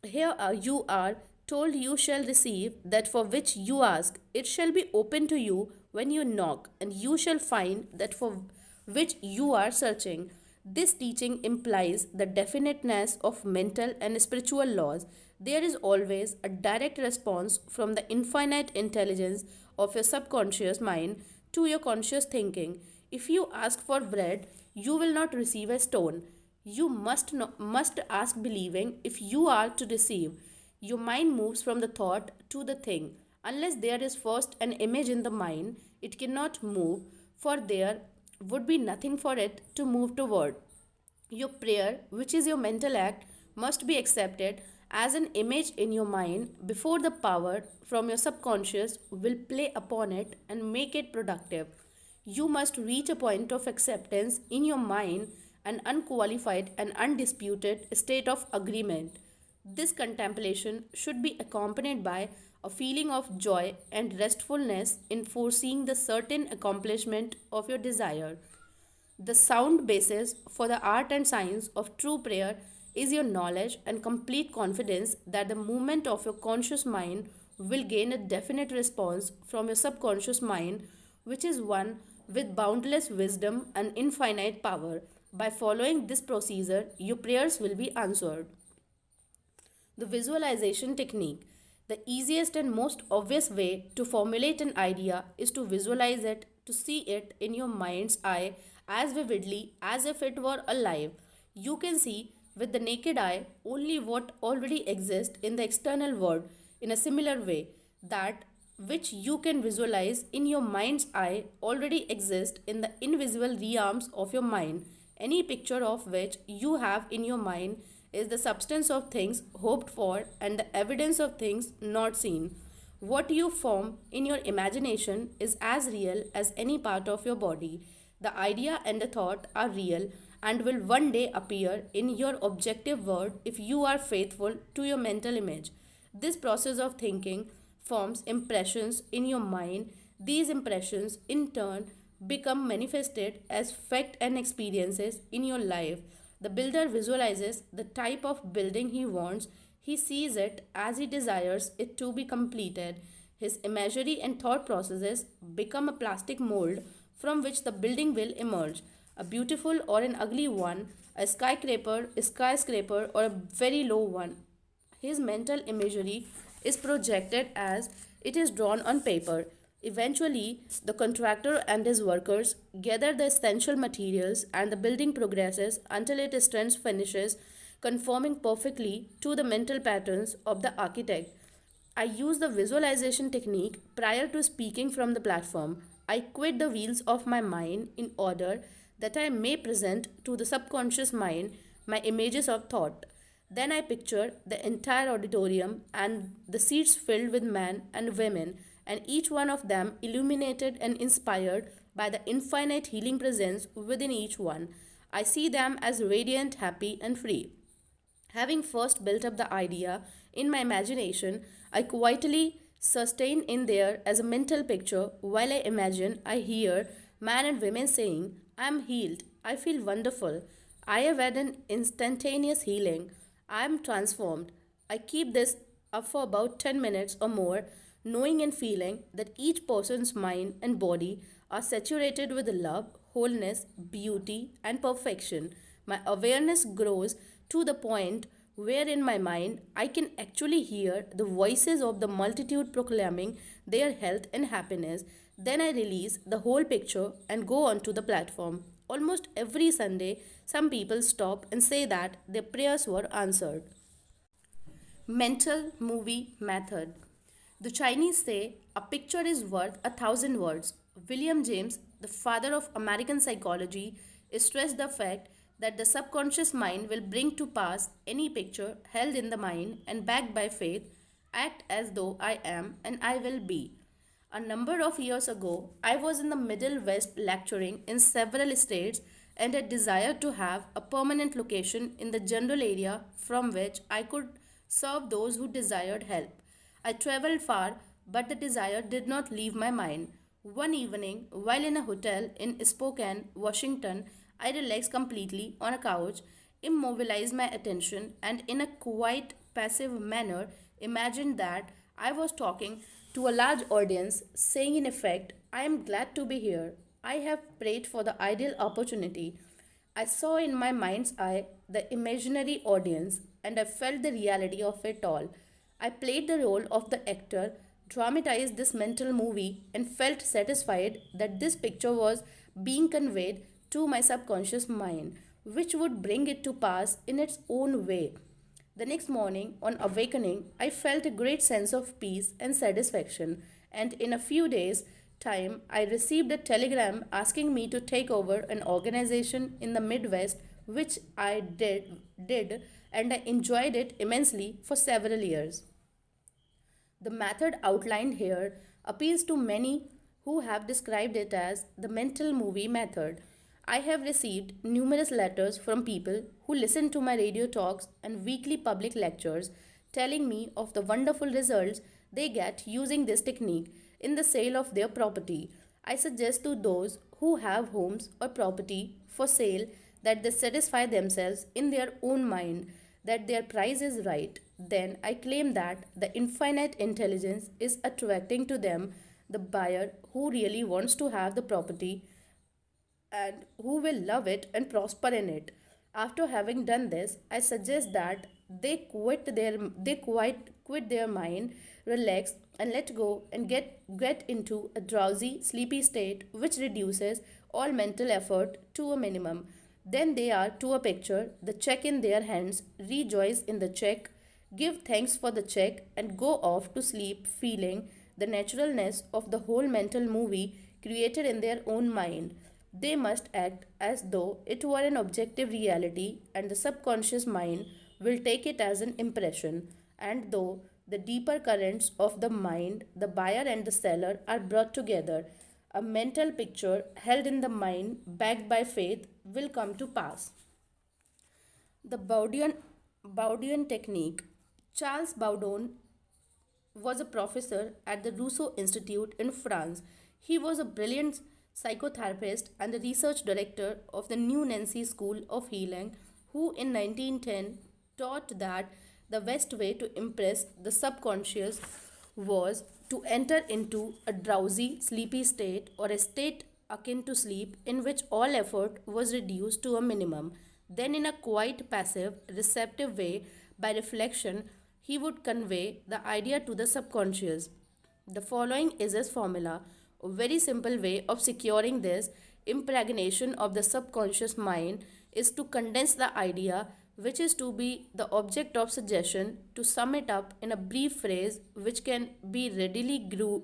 Here you are told you shall receive that for which you ask. It shall be open to you when you knock, and you shall find that for which you are searching. This teaching implies the definiteness of mental and spiritual laws. There is always a direct response from the infinite intelligence of your subconscious mind to your conscious thinking. If you ask for bread, you will not receive a stone. You must ask believing if you are to receive. Your mind moves from the thought to the thing. Unless there is first an image in the mind, it cannot move, for there would be nothing for it to move toward. Your prayer, which is your mental act, must be accepted as an image in your mind before the power from your subconscious will play upon it and make it productive. You must reach a point of acceptance in your mind, an unqualified and undisputed state of agreement. This contemplation should be accompanied by a feeling of joy and restfulness in foreseeing the certain accomplishment of your desire. The sound basis for the art and science of true prayer is your knowledge and complete confidence that the movement of your conscious mind will gain a definite response from your subconscious mind, which is one with boundless wisdom and infinite power. By following this procedure, your prayers will be answered. The visualization technique. The easiest and most obvious way to formulate an idea is to visualize it, to see it in your mind's eye as vividly as if it were alive. You can see with the naked eye only what already exists in the external world in a similar way. That which you can visualize in your mind's eye already exists in the invisible realms of your mind. Any picture of which you have in your mind is the substance of things hoped for and the evidence of things not seen. What you form in your imagination is as real as any part of your body. The idea and the thought are real and will one day appear in your objective world if you are faithful to your mental image. This process of thinking forms impressions in your mind. These impressions, in turn, become manifested as fact and experiences in your life. The builder visualizes the type of building he wants. He sees it as he desires it to be completed. His imagery and thought processes become a plastic mold from which the building will emerge. A beautiful or an ugly one, a skyscraper, or a very low one. His mental imagery is projected as it is drawn on paper. Eventually, the contractor and his workers gather the essential materials and the building progresses until its strength finishes, conforming perfectly to the mental patterns of the architect. I use the visualization technique prior to speaking from the platform. I quit the wheels of my mind in order that I may present to the subconscious mind my images of thought. Then I picture the entire auditorium and the seats filled with men and women, and each one of them illuminated and inspired by the infinite healing presence within each one. I see them as radiant, happy, and free. Having first built up the idea in my imagination, I quietly sustain in there as a mental picture while I imagine I hear men and women saying, I am healed, I feel wonderful, I have had an instantaneous healing, I am transformed. I keep this up for about 10 minutes or more, knowing and feeling that each person's mind and body are saturated with love, wholeness, beauty, and perfection. My awareness grows to the point where in my mind I can actually hear the voices of the multitude proclaiming their health and happiness. Then I release the whole picture and go onto the platform. Almost every Sunday, some people stop and say that their prayers were answered. Mental movie method. The Chinese say a picture is worth a thousand words. William James, the father of American psychology, stressed the fact that the subconscious mind will bring to pass any picture held in the mind and backed by faith. Act as though I am and I will be. A number of years ago, I was in the Middle West lecturing in several states and had desired to have a permanent location in the general area from which I could serve those who desired help. I traveled far, but the desire did not leave my mind. One evening, while in a hotel in Spokane, Washington, I relaxed completely on a couch, immobilized my attention, and in a quiet, passive manner, imagined that I was talking to a large audience, saying in effect, I am glad to be here. I have prayed for the ideal opportunity. I saw in my mind's eye the imaginary audience and I felt the reality of it all. I played the role of the actor, dramatized this mental movie, and felt satisfied that this picture was being conveyed to my subconscious mind, which would bring it to pass in its own way. The next morning, on awakening, I felt a great sense of peace and satisfaction, and in a few days' time, I received a telegram asking me to take over an organization in the Midwest which I did and I enjoyed it immensely for several years. The method outlined here appeals to many who have described it as the mental movie method. I have received numerous letters from people who listen to my radio talks and weekly public lectures telling me of the wonderful results they get using this technique in the sale of their property. I suggest to those who have homes or property for sale that they satisfy themselves in their own mind that their price is right. Then I claim that the infinite intelligence is attracting to them the buyer who really wants to have the property and who will love it and prosper in it. After having done this, I suggest that they quit their mind, relax and let go and get into a drowsy, sleepy state which reduces all mental effort to a minimum. Then they are to a picture, the check in their hands, rejoice in the check, give thanks for the check, and go off to sleep feeling the naturalness of the whole mental movie created in their own mind. They must act as though it were an objective reality, and the subconscious mind will take it as an impression. And though the deeper currents of the mind, the buyer and the seller are brought together, a mental picture held in the mind, backed by faith, will come to pass. The Baudian technique. Charles Baudon was a professor at the Rousseau Institute in France. He was a brilliant psychotherapist and the research director of the New Nancy School of Healing, who in 1910 taught that the best way to impress the subconscious was to enter into a drowsy, sleepy state or a state akin to sleep in which all effort was reduced to a minimum. Then, in a quite passive, receptive way, by reflection, he would convey the idea to the subconscious. The following is his formula, a very simple way of securing this impregnation of the subconscious mind is to condense the idea which is to be the object of suggestion, to sum it up in a brief phrase which can be readily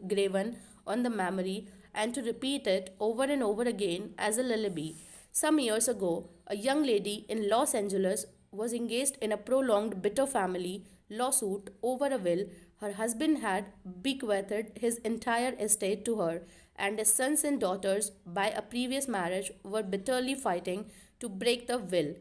graven on the memory, and to repeat it over and over again as a lullaby. Some years ago, a young lady in Los Angeles was engaged in a prolonged bitter family lawsuit over a will. Her husband had bequeathed his entire estate to her, and his sons and daughters, by a previous marriage, were bitterly fighting to break the will.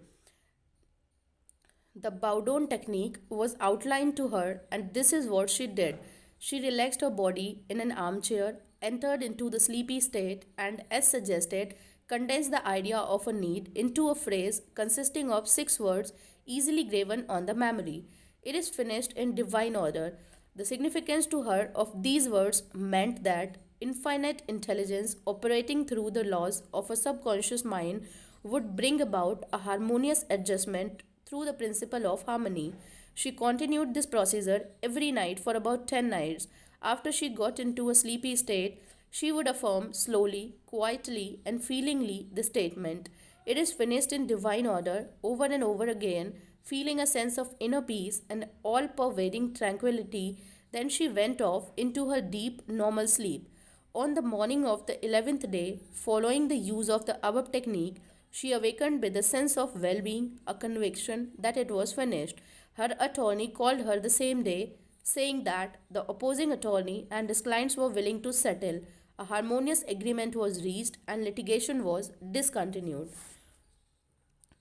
The Bowdoin technique was outlined to her, and this is what she did. She relaxed her body in an armchair, entered into the sleepy state, and, as suggested, condensed the idea of a need into a phrase consisting of 6 words easily graven on the memory. It is finished in divine order. The significance to her of these words meant that infinite intelligence operating through the laws of a subconscious mind would bring about a harmonious adjustment through the principle of harmony. She continued this procedure every night for about 10 nights. After she got into a sleepy state, she would affirm slowly, quietly, and feelingly the statement, "It is finished in divine order," over and over again, feeling a sense of inner peace and all pervading tranquility. Then she went off into her deep, normal sleep. On the morning of the 11th day, following the use of the above technique, she awakened with a sense of well being, a conviction that it was finished. Her attorney called her the same day, saying that the opposing attorney and his clients were willing to settle. A harmonious agreement was reached and litigation was discontinued.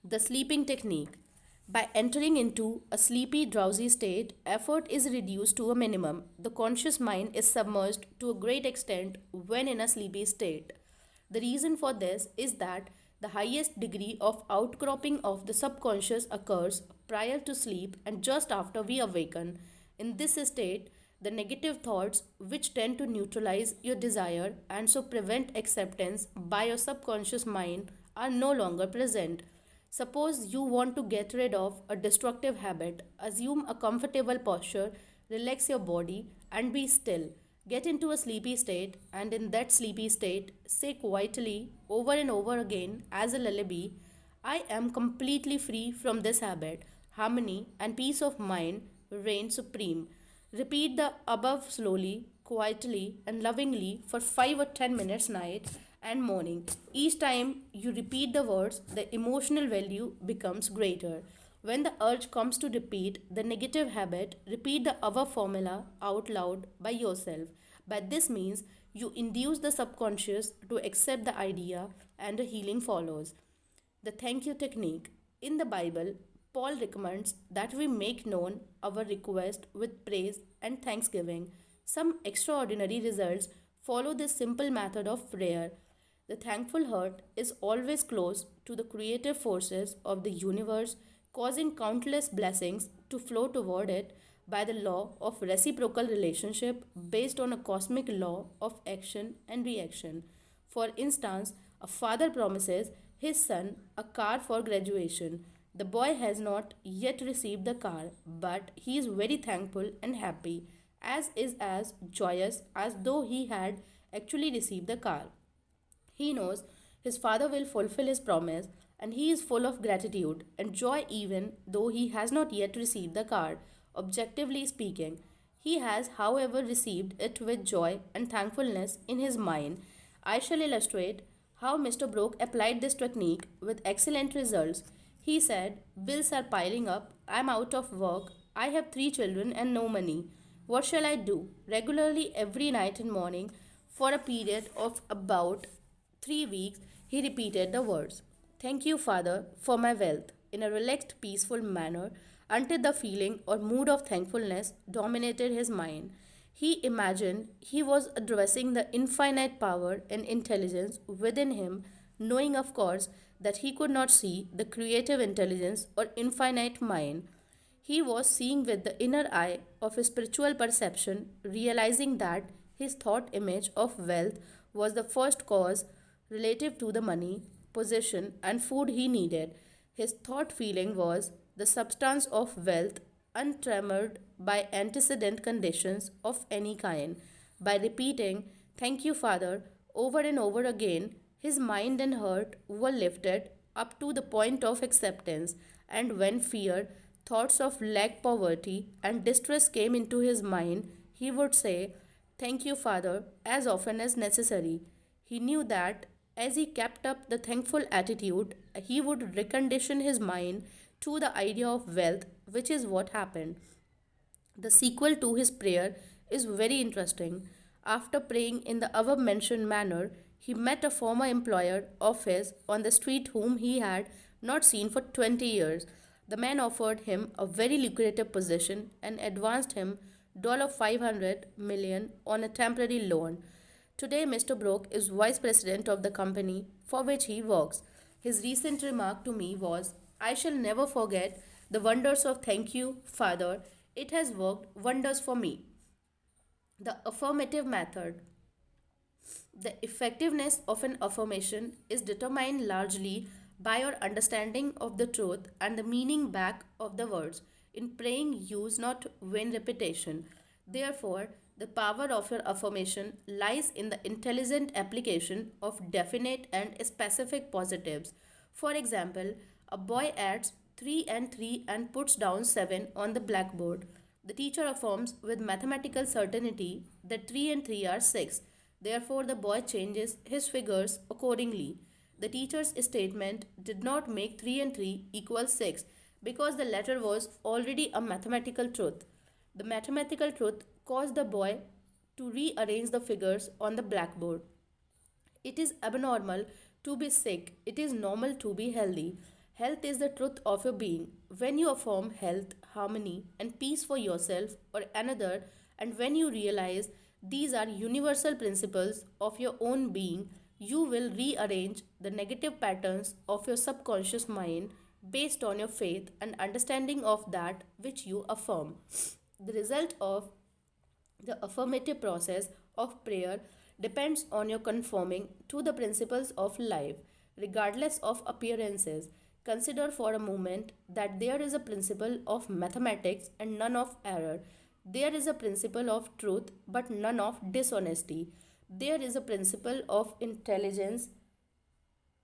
The sleeping technique. By entering into a sleepy, drowsy state, effort is reduced to a minimum. The conscious mind is submerged to a great extent when in a sleepy state. The reason for this is that the highest degree of outcropping of the subconscious occurs prior to sleep and just after we awaken. In this state, the negative thoughts, which tend to neutralize your desire and so prevent acceptance by your subconscious mind, are no longer present. Suppose you want to get rid of a destructive habit. Assume a comfortable posture, relax your body, and be still. Get into a sleepy state, and in that sleepy state, say quietly over and over again as a lullaby, "I am completely free from this habit. Harmony and peace of mind reign supreme." Repeat the above slowly, quietly, and lovingly for 5 or 10 minutes night, and morning. Each time you repeat the words, the emotional value becomes greater. When the urge comes to repeat the negative habit, repeat the above formula out loud by yourself. By this means, you induce the subconscious to accept the idea and the healing follows. The thank you technique. In the Bible, Paul recommends that we make known our request with praise and thanksgiving. Some extraordinary results follow this simple method of prayer. The thankful heart is always close to the creative forces of the universe, causing countless blessings to flow toward it by the law of reciprocal relationship based on a cosmic law of action and reaction. For instance, a father promises his son a car for graduation. The boy has not yet received the car, but he is very thankful and happy, as joyous as though he had actually received the car. He knows his father will fulfill his promise, and he is full of gratitude and joy even though he has not yet received the card. Objectively speaking, he has, however, received it with joy and thankfulness in his mind. I shall illustrate how Mr. Brooke applied this technique with excellent results. He said, "Bills are piling up, I'm out of work, I have three children and no money. What shall I do?" Regularly every night and morning for a period of about 3 weeks, he repeated the words, "Thank you, Father, for my wealth," in a relaxed, peaceful manner until the feeling or mood of thankfulness dominated his mind. He imagined he was addressing the infinite power and intelligence within him, knowing, of course, that he could not see the creative intelligence or infinite mind. He was seeing with the inner eye of his spiritual perception, realizing that his thought image of wealth was the first cause relative to the money, possession, and food he needed. His thought feeling was the substance of wealth, untrammeled by antecedent conditions of any kind. By repeating, "Thank you, Father," over and over again, his mind and heart were lifted up to the point of acceptance, and when fear, thoughts of lack, poverty, and distress came into his mind, he would say, "Thank you, Father," as often as necessary. He knew that as he kept up the thankful attitude, he would recondition his mind to the idea of wealth, which is what happened. The sequel to his prayer is very interesting. After praying in the above mentioned manner, he met a former employer of his on the street whom he had not seen for 20 years. The man offered him a very lucrative position and advanced him $500 million on a temporary loan. Today, Mr. Brooke is vice president of the company for which he works. His recent remark to me was, "I shall never forget the wonders of thank you, Father. It has worked wonders for me." The affirmative method. The effectiveness of an affirmation is determined largely by your understanding of the truth and the meaning back of the words. In praying, use not vain repetition. Therefore, the power of your affirmation lies in the intelligent application of definite and specific positives. For example, a boy adds 3 and 3 and puts down 7 on the blackboard. The teacher affirms with mathematical certainty that 3 and 3 are 6. Therefore, the boy changes his figures accordingly. The teacher's statement did not make 3 and 3 equal 6 because the latter was already a mathematical truth. The mathematical truth caused the boy to rearrange the figures on the blackboard. It is abnormal to be sick. It is normal to be healthy. Health is the truth of your being. When you affirm health, harmony, and peace for yourself or another, and when you realize these are universal principles of your own being, you will rearrange the negative patterns of your subconscious mind based on your faith and understanding of that which you affirm. The result of the affirmative process of prayer depends on your conforming to the principles of life, regardless of appearances. Consider for a moment that there is a principle of mathematics and none of error. There is a principle of truth but none of dishonesty. There is a principle of intelligence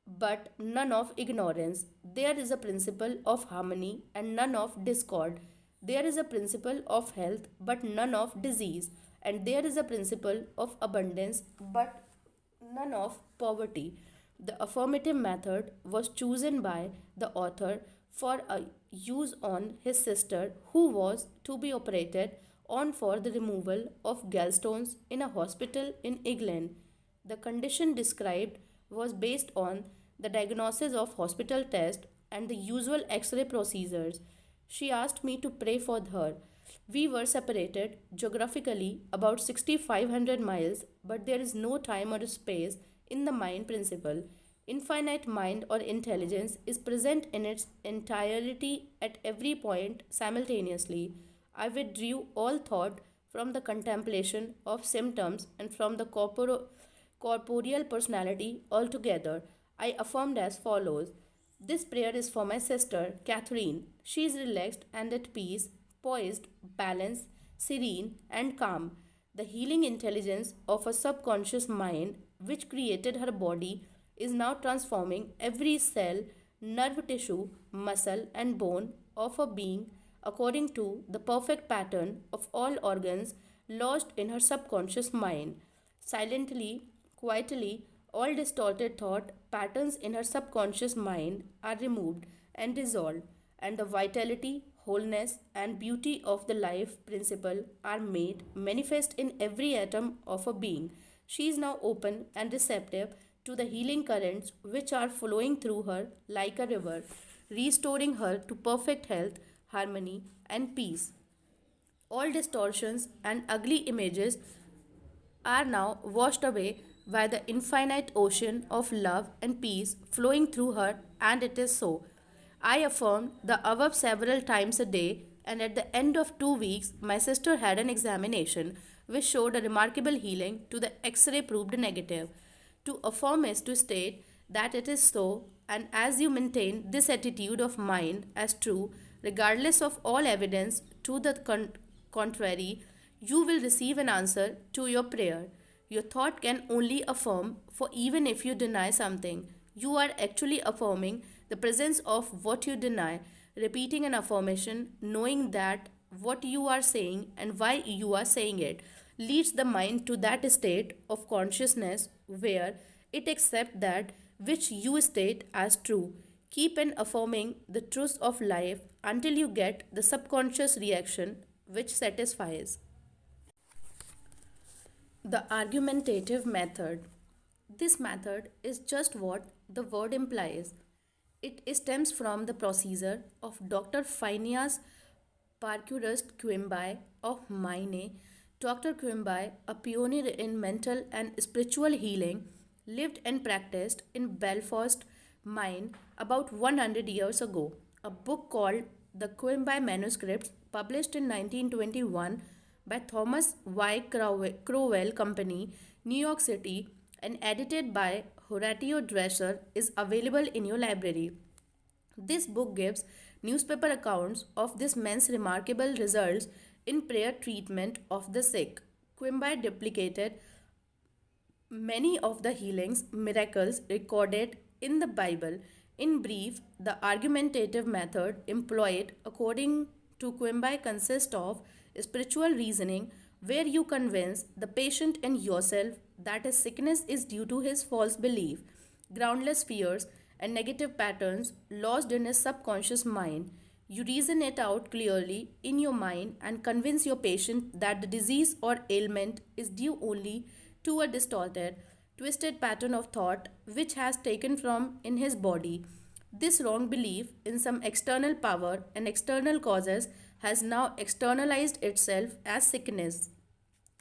but none of ignorance. There is a principle of harmony and none of discord. There is a principle of health but none of disease. And there is a principle of abundance but none of poverty. The affirmative method was chosen by the author for a use on his sister who was to be operated on for the removal of gallstones in a hospital in England. The condition described was based on the diagnosis of hospital test and the usual x-ray procedures. She asked me to pray for her. We were separated geographically about 6500 miles, but there is no time or space in the mind principle. Infinite mind or intelligence is present in its entirety at every point simultaneously. I withdrew all thought from the contemplation of symptoms and from the corporeal personality altogether. I affirmed as follows: this prayer is for my sister, Catherine. She is relaxed and at peace, poised, balanced, serene, and calm. The healing intelligence of a subconscious mind, which created her body, is now transforming every cell, nerve tissue, muscle, and bone of her being according to the perfect pattern of all organs lodged in her subconscious mind. Silently, quietly, all distorted thought patterns in her subconscious mind are removed and dissolved, and the vitality, wholeness, and beauty of the life principle are made manifest in every atom of her being. She is now open and receptive to the healing currents which are flowing through her like a river, restoring her to perfect health, harmony, and peace. All distortions and ugly images are now washed away by the infinite ocean of love and peace flowing through her, and it is so. I affirmed the above several times a day, and at the end of 2 weeks, my sister had an examination which showed a remarkable healing to the X ray proved negative. To affirm is to state that it is so, and as you maintain this attitude of mind as true, regardless of all evidence to the contrary, you will receive an answer to your prayer. Your thought can only affirm, for even if you deny something, you are actually affirming the presence of what you deny. Repeating an affirmation, knowing that what you are saying and why you are saying it, leads the mind to that state of consciousness where it accepts that which you state as true. Keep on affirming the truth of life until you get the subconscious reaction which satisfies. The argumentative method. This method is just what the word implies. It stems from the procedure of Dr. Phineas Parkhurst Quimby of Maine. Dr. Quimby, a pioneer in mental and spiritual healing, lived and practiced in Belfast, Maine about 100 years ago. A book called The Quimby Manuscripts, published in 1921 by Thomas Y. Crowell Company, New York City, and edited by Horatio Dresser, is available in your library. This book gives newspaper accounts of this man's remarkable results in prayer treatment of the sick. Quimby duplicated many of the healings miracles recorded in the Bible. In brief, the argumentative method employed according to Quimby consists of spiritual reasoning, where you convince the patient and yourself that his sickness is due to his false belief, groundless fears, and negative patterns lodged in his subconscious mind. You reason it out clearly in your mind and convince your patient that the disease or ailment is due only to a distorted, twisted pattern of thought which has taken from in his body. This wrong belief in some external power and external causes has now externalized itself as sickness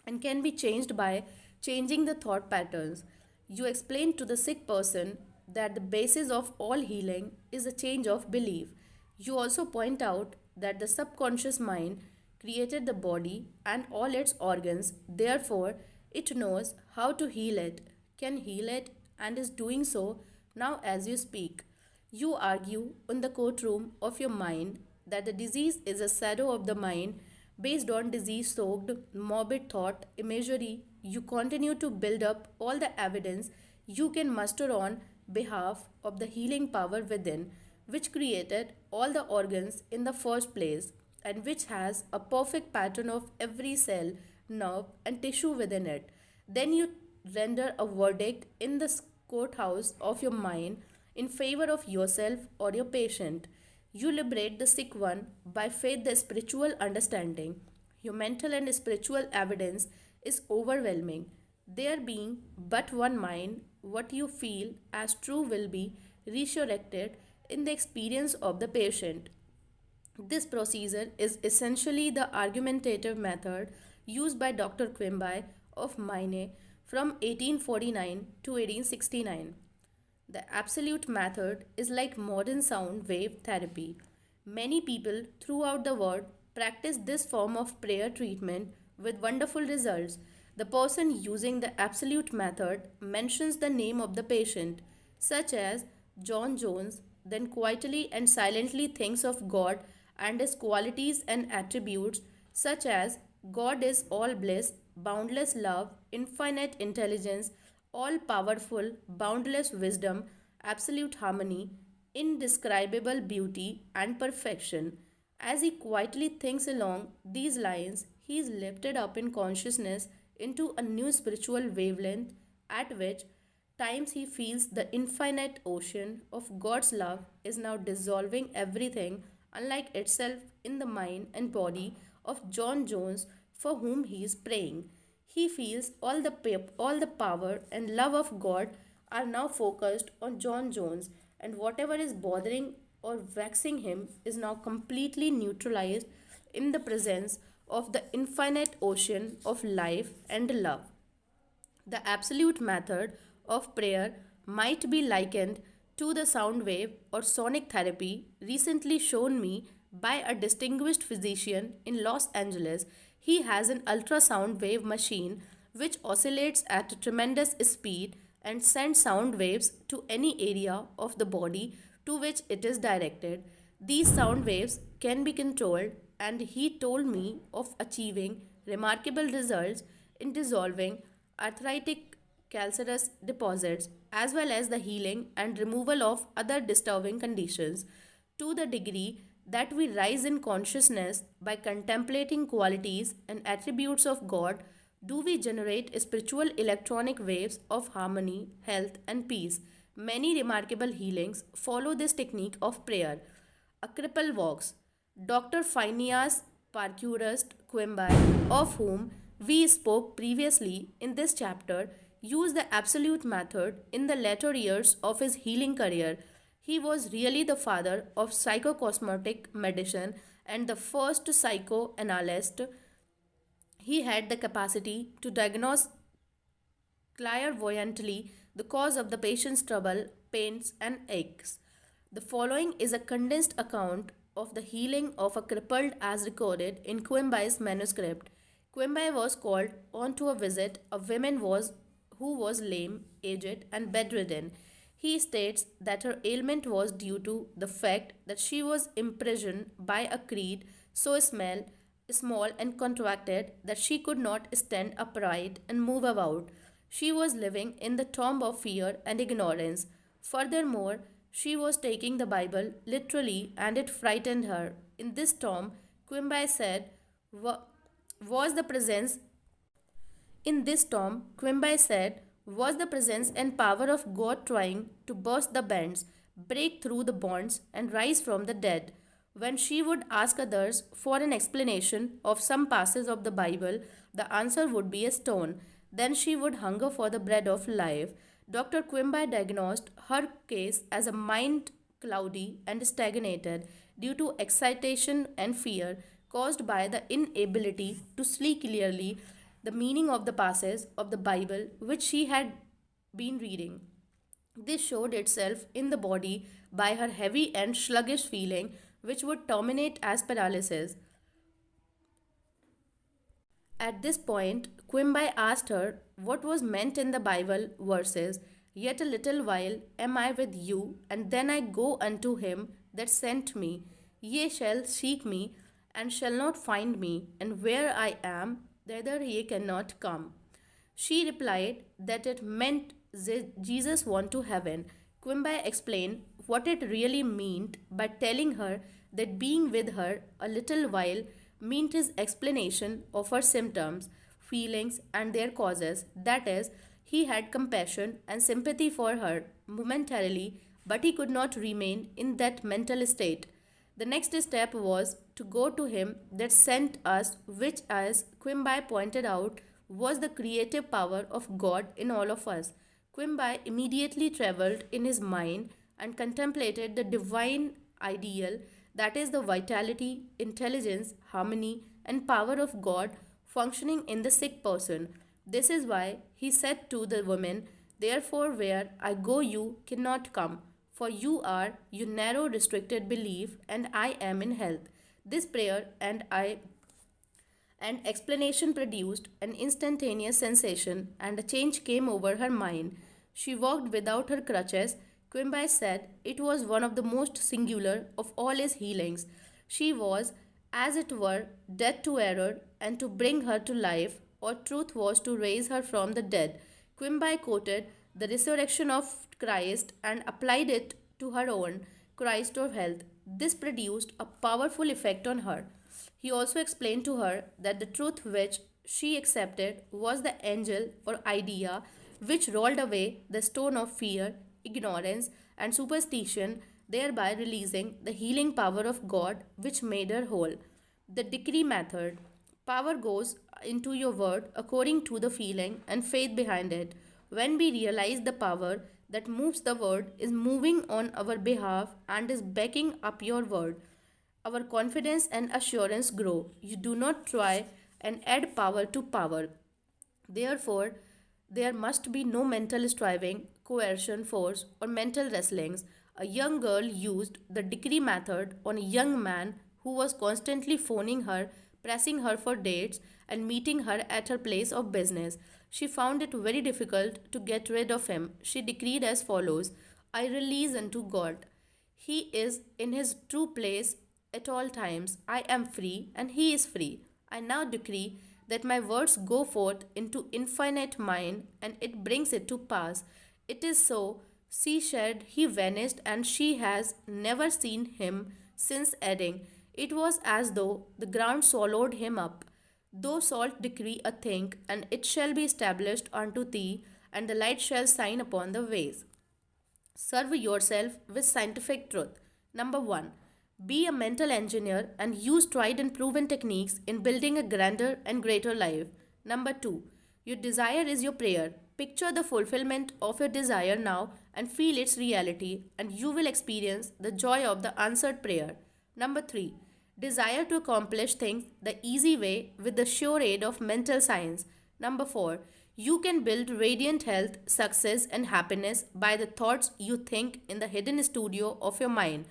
and can be changed by changing the thought patterns. You explain to the sick person that the basis of all healing is a change of belief. You also point out that the subconscious mind created the body and all its organs, therefore, it knows how to heal it, can heal it, and is doing so now as you speak. You argue in the courtroom of your mind that the disease is a shadow of the mind based on disease soaked, morbid thought imagery. You continue to build up all the evidence you can muster on behalf of the healing power within, which created all the organs in the first place and which has a perfect pattern of every cell, nerve, and tissue within it. Then you render a verdict in the courthouse of your mind in favor of yourself or your patient. You liberate the sick one by faith, the spiritual understanding. Your mental and spiritual evidence is overwhelming. There being but one mind, what you feel as true will be resurrected in the experience of the patient. This procedure is essentially the argumentative method used by Dr. Quimby of Maine from 1849 to 1869. The absolute method is like modern sound wave therapy. Many people throughout the world practice this form of prayer treatment with wonderful results. The person using the absolute method mentions the name of the patient, such as John Jones, then quietly and silently thinks of God and his qualities and attributes, such as God is all bliss, boundless love, infinite intelligence, all powerful, boundless wisdom, absolute harmony, indescribable beauty, and perfection. As he quietly thinks along these lines, he is lifted up in consciousness into a new spiritual wavelength at which times he feels the infinite ocean of God's love is now dissolving everything unlike itself in the mind and body of John Jones for whom he is praying. He feels all the power and love of God are now focused on John Jones, and whatever is bothering or vexing him is now completely neutralized in the presence of the infinite ocean of life and love. The absolute method of prayer might be likened to the sound wave or sonic therapy recently shown me by a distinguished physician in Los Angeles. He has an ultrasound wave machine which oscillates at a tremendous speed and sends sound waves to any area of the body to which it is directed. These sound waves can be controlled, and he told me of achieving remarkable results in dissolving arthritic calcareous deposits as well as the healing and removal of other disturbing conditions. To the degree that we rise in consciousness by contemplating qualities and attributes of God, do we generate spiritual electronic waves of harmony, health, and peace. Many remarkable healings follow this technique of prayer. A cripple walks. Dr. Phineas Parkhurst Quimby, of whom we spoke previously in this chapter, used the absolute method in the latter years of his healing career. He was really the father of psychocosmetic medicine and the first psychoanalyst. He had the capacity to diagnose clairvoyantly the cause of the patient's trouble, pains, and aches. The following is a condensed account of the healing of a crippled as recorded in Quimby's manuscript. Quimby was called on to a visit a woman was who was lame, aged, and bedridden. He states that her ailment was due to the fact that she was imprisoned by a creed so small and contracted that she could not stand upright and move about. She was living in the tomb of fear and ignorance. Furthermore, she was taking the Bible literally and it frightened her. In this tomb, Quimby said, was the presence in this tomb, Quimby said, was the presence and power of God trying to burst the bands, break through the bonds, and rise from the dead. When she would ask others for an explanation of some passages of the Bible, the answer would be a stone. Then she would hunger for the bread of life. Dr. Quimby diagnosed her case as a mind cloudy and stagnated due to excitation and fear caused by the inability to see clearly the meaning of the passages of the Bible which she had been reading. This showed itself in the body by her heavy and sluggish feeling, which would terminate as paralysis. At this point, Quimby asked her what was meant in the Bible verses, "Yet a little while am I with you, and then I go unto him that sent me. Ye shall seek me, and shall not find me, and where I am, thither ye cannot come." She replied that it meant Jesus went to heaven. Quimby explained what it really meant by telling her that being with her a little while meant his explanation of her symptoms, feelings, and their causes. That is, He had compassion and sympathy for her momentarily, but he could not remain in that mental state. The next step was to go to him that sent us, which, as Quimby pointed out, was the creative power of God in all of us. Quimby immediately travelled in his mind and contemplated the divine ideal, that is, the vitality, intelligence, harmony, and power of God functioning in the sick person. This is why he said to the woman, "Therefore, where I go, you cannot come, for you are your narrow, restricted belief, and I am in health." This prayer and explanation produced an instantaneous sensation, and a change came over her mind. She walked without her crutches. Quimby said it was one of the most singular of all his healings. She was, as it were, dead to error, and to bring her to life, or truth was to raise her from the dead. Quimby quoted the resurrection of Christ and applied it to her own Christ of health. This produced a powerful effect on her. He also explained to her that the truth which she accepted was the angel or idea which rolled away the stone of fear, ignorance, and superstition, thereby releasing the healing power of God which made her whole. The decree method. Power goes into your word according to the feeling and faith behind it. When we realize the power that moves the word is moving on our behalf and is backing up your word, our confidence and assurance grow. You do not try and add power to power. Therefore, there must be no mental striving, coercion, force, or mental wrestlings. A young girl used the decree method on a young man who was constantly phoning her, pressing her for dates, and meeting her at her place of business. She found it very difficult to get rid of him. She decreed as follows: I release unto God. He is in his true place at all times. I am free, and he is free. I now decree that my words go forth into infinite mind, and it brings it to pass. It is so. She said he vanished, and she has never seen him since, adding, it was as though the ground swallowed him up. Thou shalt decree a thing, and it shall be established unto thee, and the light shall shine upon the ways. Serve yourself with scientific truth. Number 1. Be a mental engineer and use tried and proven techniques in building a grander and greater life. Number 2. Your desire is your prayer. Picture the fulfillment of your desire now and feel its reality, and you will experience the joy of the answered prayer. Number 3. Desire to accomplish things the easy way with the sure aid of mental science. Number 4. You can build radiant health, success, and happiness by the thoughts you think in the hidden studio of your mind.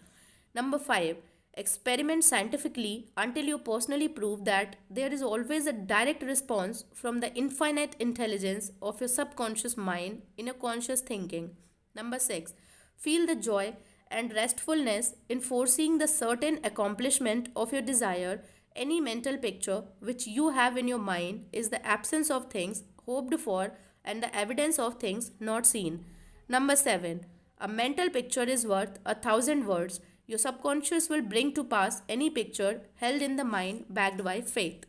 Number 5. Experiment scientifically until you personally prove that there is always a direct response from the infinite intelligence of your subconscious mind in your conscious thinking. Number 6. Feel the joy and restfulness in foreseeing the certain accomplishment of your desire. Any mental picture which you have in your mind is the absence of things hoped for and the evidence of things not seen. Number 7. A mental picture is worth 1,000 words. Your subconscious will bring to pass any picture held in the mind backed by faith.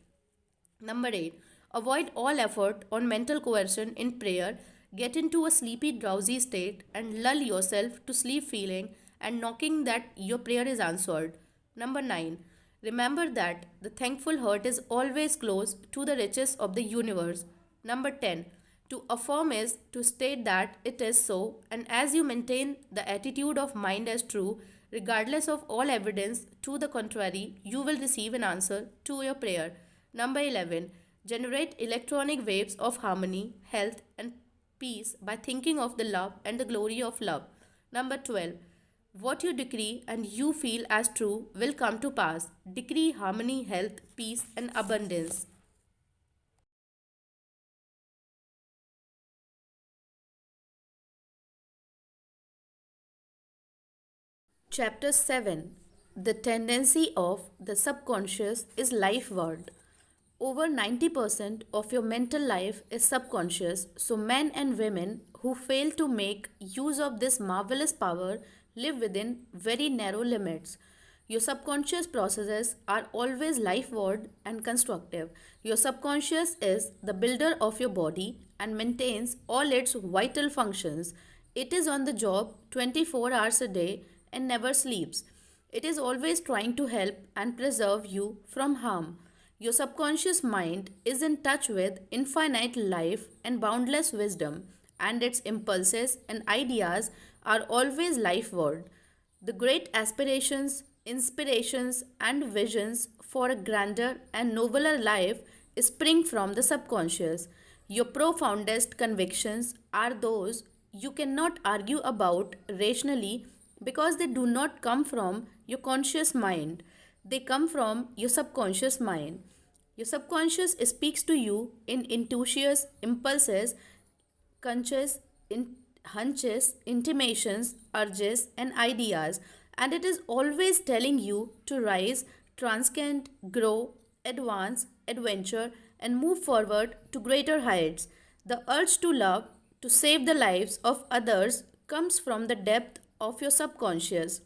Number 8. Avoid all effort on mental coercion in prayer. Get into a sleepy, drowsy state and lull yourself to sleep feeling and knocking that your prayer is answered. Number 9. Remember that the thankful heart is always close to the riches of the universe. Number 10. To affirm is to state that it is so, and as you maintain the attitude of mind as true, regardless of all evidence to the contrary, you will receive an answer to your prayer. Number 11. Generate electronic waves of harmony, health, and peace by thinking of the love and the glory of love. Number 12. What you decree and you feel as true will come to pass. Decree harmony, health, peace, and abundance. Chapter 7. The tendency of the subconscious is life word. Over 90% of your mental life is subconscious, so men and women who fail to make use of this marvelous power live within very narrow limits. Your subconscious processes are always life word and constructive. Your subconscious is the builder of your body and maintains all its vital functions. It is on the job 24 hours a day and never sleeps. It is always trying to help and preserve you from harm. Your subconscious mind is in touch with infinite life and boundless wisdom, and its impulses and ideas are always life word. The great aspirations, inspirations, and visions for a grander and nobler life spring from the subconscious. Your profoundest convictions are those you cannot argue about rationally because they do not come from your conscious mind. They come from your subconscious mind. Your subconscious speaks to you in intuitions, impulses, hunches, hunches, intimations, urges, and ideas, and it is always telling you to rise, transcend, grow, advance, adventure, and move forward to greater heights. The urge to love, to save the lives of others, comes from the depth of your subconscious.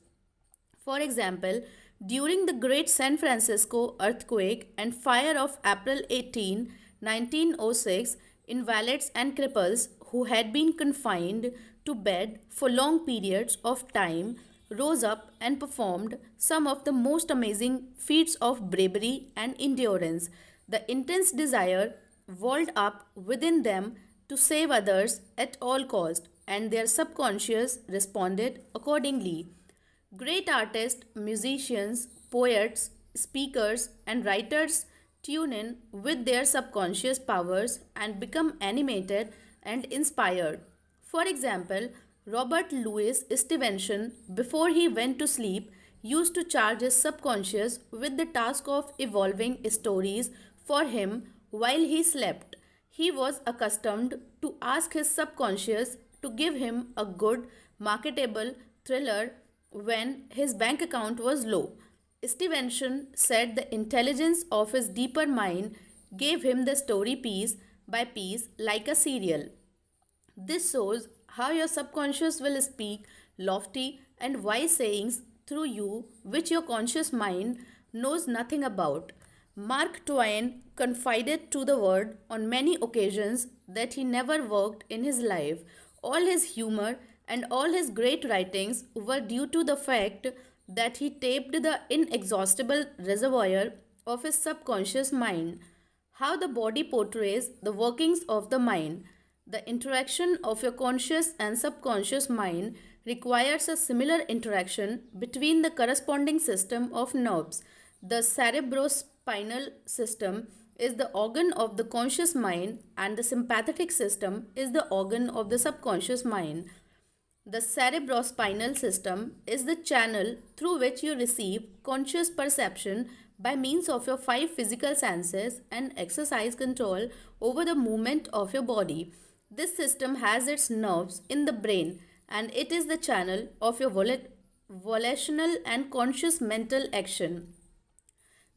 For example, during the Great San Francisco earthquake and fire of April 18, 1906, invalids and cripples who had been confined to bed for long periods of time rose up and performed some of the most amazing feats of bravery and endurance. The intense desire welled up within them to save others at all cost, and their subconscious responded accordingly. Great artists, musicians, poets, speakers, and writers tune in with their subconscious powers and become animated and inspired. For example, Robert Louis Stevenson, before he went to sleep, used to charge his subconscious with the task of evolving stories for him while he slept. He was accustomed to ask his subconscious to give him a good, marketable thriller when his bank account was low. Stevenson said the intelligence of his deeper mind gave him the story piece by piece like a serial. This shows how your subconscious will speak lofty and wise sayings through you, which your conscious mind knows nothing about. Mark Twain confided to the world on many occasions that he never worked in his life. All his humor and all his great writings were due to the fact that he tapped the inexhaustible reservoir of his subconscious mind. How the body portrays the workings of the mind. The interaction of your conscious and subconscious mind requires a similar interaction between the corresponding system of nerves. The cerebrospinal system is the organ of the conscious mind, and the sympathetic system is the organ of the subconscious mind. The cerebrospinal system is the channel through which you receive conscious perception by means of your five physical senses and exercise control over the movement of your body. This system has its nerves in the brain, and it is the channel of your volitional and conscious mental action.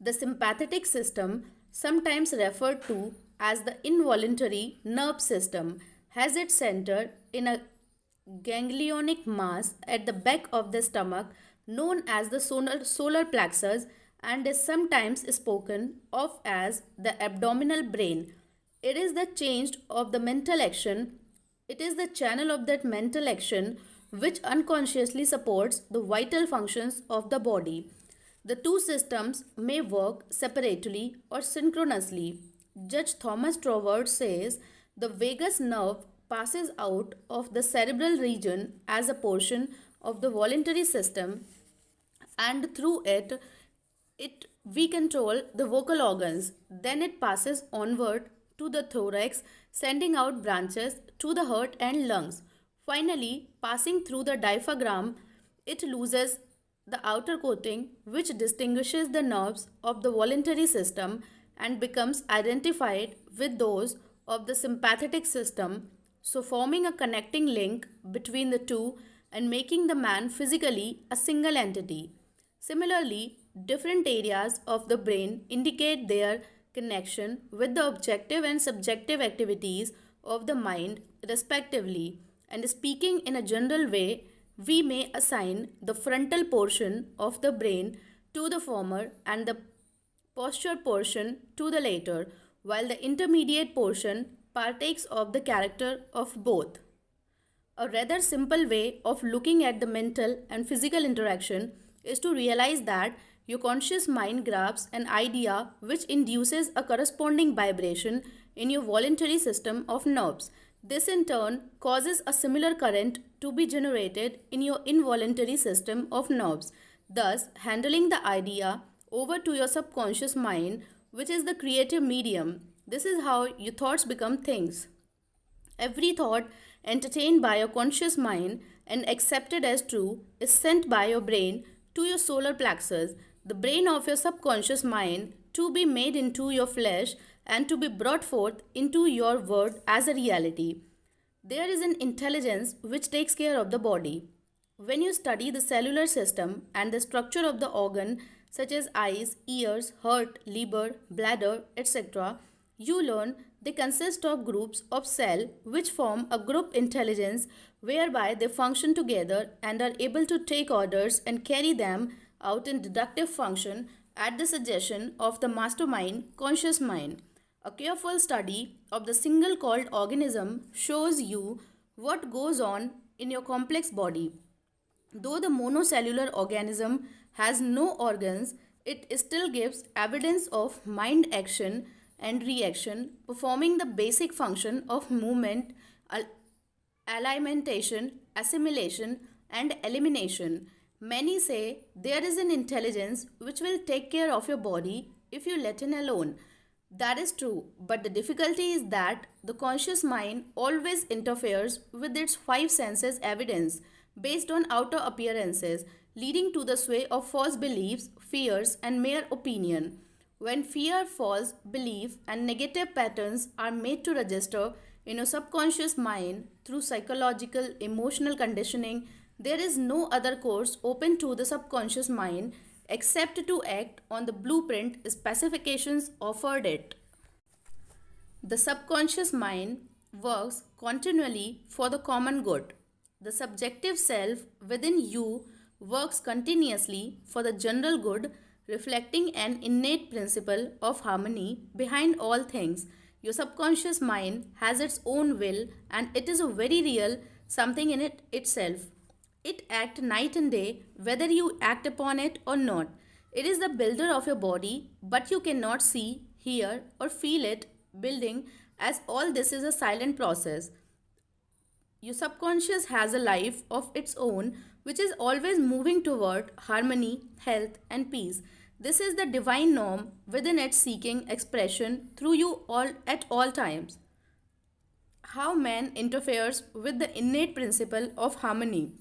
The sympathetic system, sometimes referred to as the involuntary nerve system, has its center in a ganglionic mass at the back of the stomach known as the solar plexus and is sometimes spoken of as the abdominal brain. It is the change of the mental action. It is the channel of that mental action which unconsciously supports the vital functions of the body. The two systems may work separately or synchronously. Judge Thomas Troward says the vagus nerve passes out of the cerebral region as a portion of the voluntary system, and through it we control the vocal organs. Then it passes onward to the thorax, sending out branches to the heart and lungs. Finally, passing through the diaphragm, it loses the outer coating which distinguishes the nerves of the voluntary system and becomes identified with those of the sympathetic system, so forming a connecting link between the two and making the man physically a single entity. Similarly, different areas of the brain indicate their connection with the objective and subjective activities of the mind, respectively. And speaking in a general way, we may assign the frontal portion of the brain to the former and the posture portion to the latter, while the intermediate portion partakes of the character of both. A rather simple way of looking at the mental and physical interaction is to realize that your conscious mind grabs an idea which induces a corresponding vibration in your voluntary system of nerves. This in turn causes a similar current to be generated in your involuntary system of nerves, thus handling the idea over to your subconscious mind, which is the creative medium. This is how your thoughts become things. Every thought entertained by your conscious mind and accepted as true is sent by your brain to your solar plexus, the brain of your subconscious mind, to be made into your flesh and to be brought forth into your world as a reality. There is an intelligence which takes care of the body. When you study the cellular system and the structure of the organ such as eyes, ears, heart, liver, bladder, etc., you learn they consist of groups of cell which form a group intelligence whereby they function together and are able to take orders and carry them out in deductive function at the suggestion of the mastermind conscious mind. A careful study of the single called organism shows you what goes on in your complex body. Though the monocellular organism has no organs, it still gives evidence of mind action and reaction, performing the basic function of movement, alimentation, assimilation, and elimination. Many say there is an intelligence which will take care of your body if you let it alone. That is true, but the difficulty is that the conscious mind always interferes with its five senses evidence based on outer appearances, leading to the sway of false beliefs, fears, and mere opinion. When fear, false belief, and negative patterns are made to register in your subconscious mind through psychological, emotional conditioning, there is no other course open to the subconscious mind except to act on the blueprint specifications offered it. The subconscious mind works continually for the common good. The subjective self within you works continuously for the general good, reflecting an innate principle of harmony behind all things. Your subconscious mind has its own will and it is a very real something in it itself. It acts night and day whether you act upon it or not. It is the builder of your body, but you cannot see, hear, or feel it building, as all this is a silent process. Your subconscious has a life of its own which is always moving toward harmony, health, and peace. This is the divine norm within it seeking expression through you all at all times. How man interferes with the innate principle of harmony.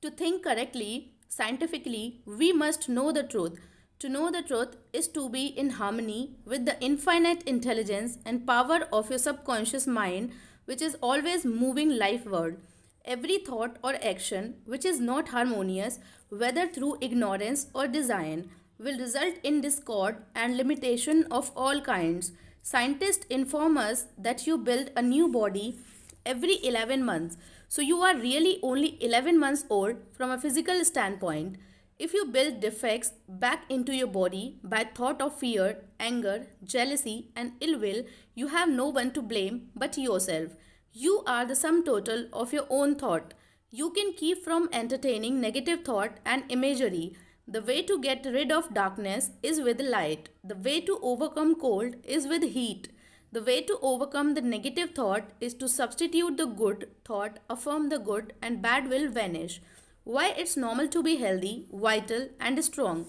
To think correctly, scientifically, we must know the truth. To know the truth is to be in harmony with the infinite intelligence and power of your subconscious mind, which is always moving lifeward. Every thought or action which is not harmonious, whether through ignorance or design, will result in discord and limitation of all kinds. Scientists inform us that you build a new body every 11 months. So you are really only 11 months old from a physical standpoint. If you build defects back into your body by thought of fear, anger, jealousy, and ill will, you have no one to blame but yourself. You are the sum total of your own thought. You can keep from entertaining negative thought and imagery. The way to get rid of darkness is with light. The way to overcome cold is with heat. The way to overcome the negative thought is to substitute the good thought, affirm the good, and bad will vanish. Why it's normal to be healthy, vital, and strong.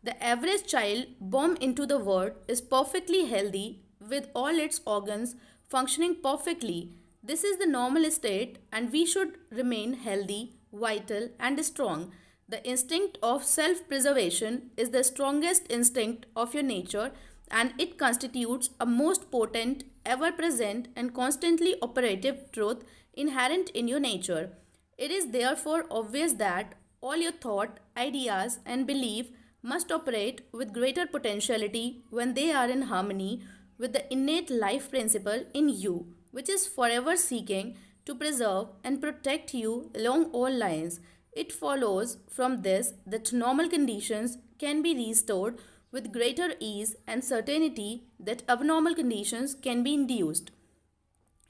The average child born into the world is perfectly healthy with all its organs functioning perfectly. This is the normal state, and we should remain healthy, vital, and strong. The instinct of self preservation is the strongest instinct of your nature, and it constitutes a most potent, ever present, and constantly operative truth inherent in your nature. It is therefore obvious that all your thought, ideas, and belief must operate with greater potentiality when they are in harmony with the innate life principle in you, which is forever seeking to preserve and protect you along all lines. It follows from this that normal conditions can be restored with greater ease and certainty that abnormal conditions can be induced.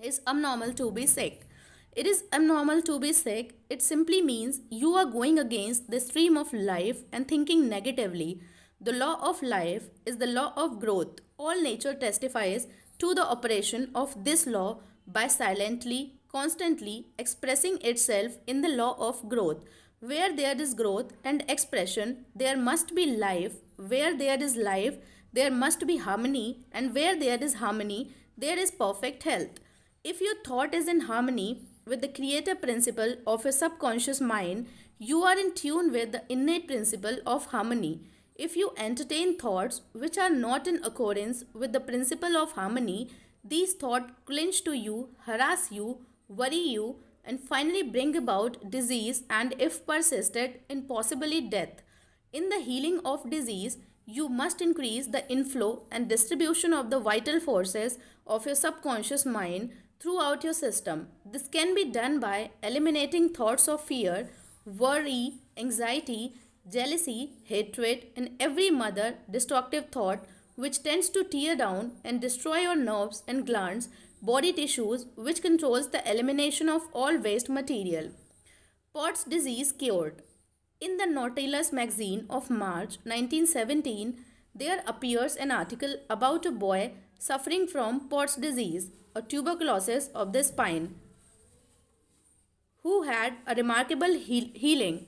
is abnormal to be sick. It is abnormal to be sick. It simply means you are going against the stream of life and thinking negatively. The law of life is the law of growth. All nature testifies to the operation of this law by silently, constantly expressing itself in the law of growth. Where there is growth and expression, there must be life. Where there is life, there must be harmony. And where there is harmony, there is perfect health. If your thought is in harmony with the creative principle of your subconscious mind, you are in tune with the innate principle of harmony. If you entertain thoughts which are not in accordance with the principle of harmony, these thoughts clinch to you, harass you, worry you, and finally bring about disease and, if persisted, in possibly death. In the healing of disease, you must increase the inflow and distribution of the vital forces of your subconscious mind throughout your system. This can be done by eliminating thoughts of fear, worry, anxiety, jealousy, hatred, and every mother destructive thought which tends to tear down and destroy your nerves and glands, body tissues, which controls the elimination of all waste material. Pott's disease cured. In the Nautilus magazine of March 1917, there appears an article about a boy suffering from Pott's disease, a tuberculosis of the spine, who had a remarkable healing.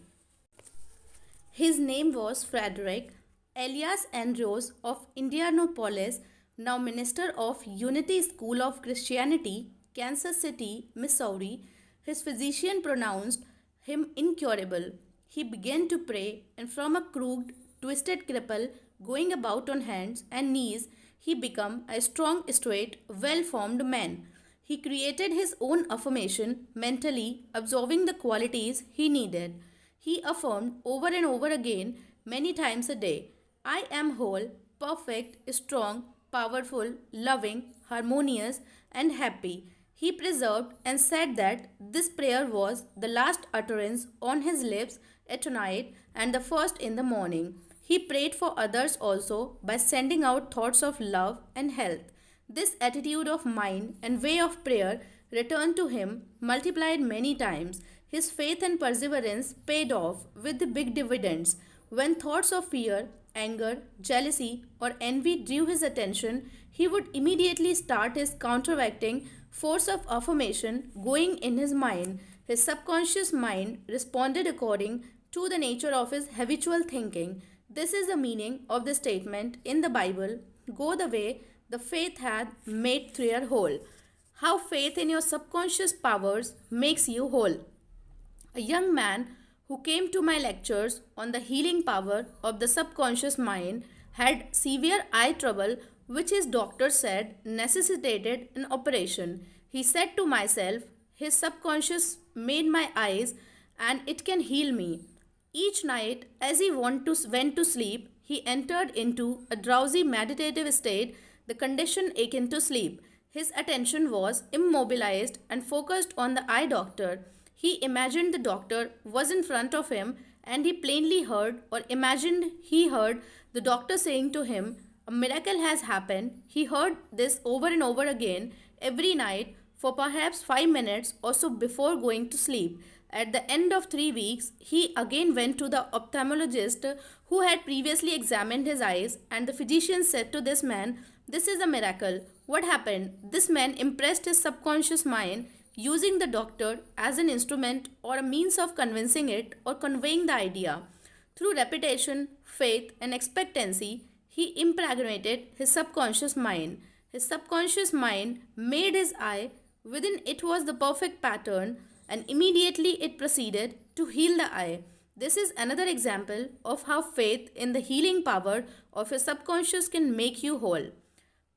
His name was Frederick Elias Andrews of Indianapolis, now minister of Unity School of Christianity, Kansas City, Missouri. His physician pronounced him incurable. He began to pray, and from a crooked, twisted cripple going about on hands and knees, he became a strong, straight, well formed man. He created his own affirmation mentally, absorbing the qualities he needed. He affirmed over and over again, many times a day, I am whole, perfect, strong, powerful, loving, harmonious, and happy. He preserved and said that this prayer was the last utterance on his lips at night and the first in the morning. He prayed for others also by sending out thoughts of love and health. This attitude of mind and way of prayer returned to him multiplied many times. His faith and perseverance paid off with the big dividends. When thoughts of fear, anger, jealousy, or envy drew his attention, he would immediately start his counteracting force of affirmation going in his mind. His subconscious mind responded according to the nature of his habitual thinking. This is the meaning of the statement in the Bible, go the way the faith hath made thee whole. How faith in your subconscious powers makes you whole. A young man who came to my lectures on the healing power of the subconscious mind had severe eye trouble, which his doctor said necessitated an operation. He said to myself, his subconscious made my eyes and it can heal me. Each night, as he went to sleep, he entered into a drowsy meditative state, the condition akin to sleep. His attention was immobilized and focused on the eye doctor. He imagined the doctor was in front of him and he plainly heard or imagined he heard the doctor saying to him, a miracle has happened. He heard this over and over again every night for perhaps 5 minutes or so before going to sleep. At the end of 3 weeks, he again went to the ophthalmologist who had previously examined his eyes, and the physician said to this man, this is a miracle. What happened? This man impressed his subconscious mind using the doctor as an instrument or a means of convincing it or conveying the idea. Through repetition, faith, and expectancy, he impregnated his subconscious mind. His subconscious mind made his eye, within it was the perfect pattern, and immediately it proceeded to heal the eye. This is another example of how faith in the healing power of your subconscious can make you whole.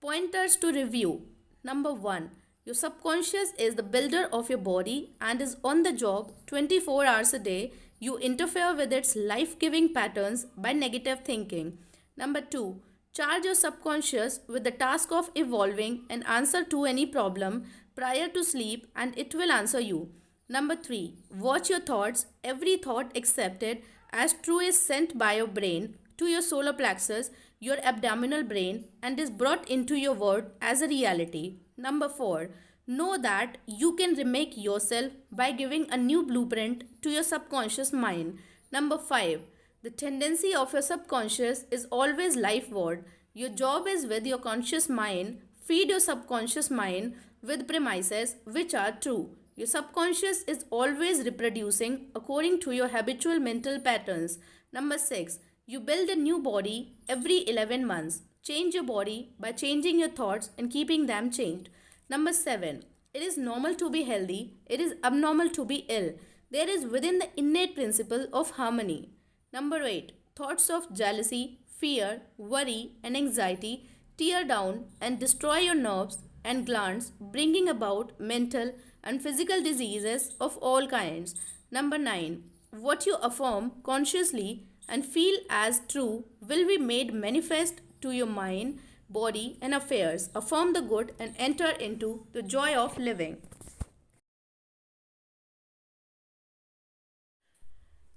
Pointers to review. Number 1. Your subconscious is the builder of your body and is on the job 24 hours a day. You interfere with its life-giving patterns by negative thinking. Number 2. Charge your subconscious with the task of evolving an answer to any problem prior to sleep and it will answer you. Number 3. Watch your thoughts. Every thought accepted as true is sent by your brain to your solar plexus, your abdominal brain, and is brought into your world as a reality. Number 4. Know that you can remake yourself by giving a new blueprint to your subconscious mind. Number 5. The tendency of your subconscious is always lifeward. Your job is with your conscious mind. Feed your subconscious mind with premises which are true. Your subconscious is always reproducing according to your habitual mental patterns. Number 6. You build a new body every 11 months. Change your body by changing your thoughts and keeping them changed. Number 7. It is normal to be healthy. It is abnormal to be ill. There is within the innate principle of harmony. Number 8. Thoughts of jealousy, fear, worry, and anxiety tear down and destroy your nerves and glands, bringing about mental and physical diseases of all kinds. Number 9. What you affirm consciously and feel as true will be made manifest to your mind, body, and affairs. Affirm the good and enter into the joy of living.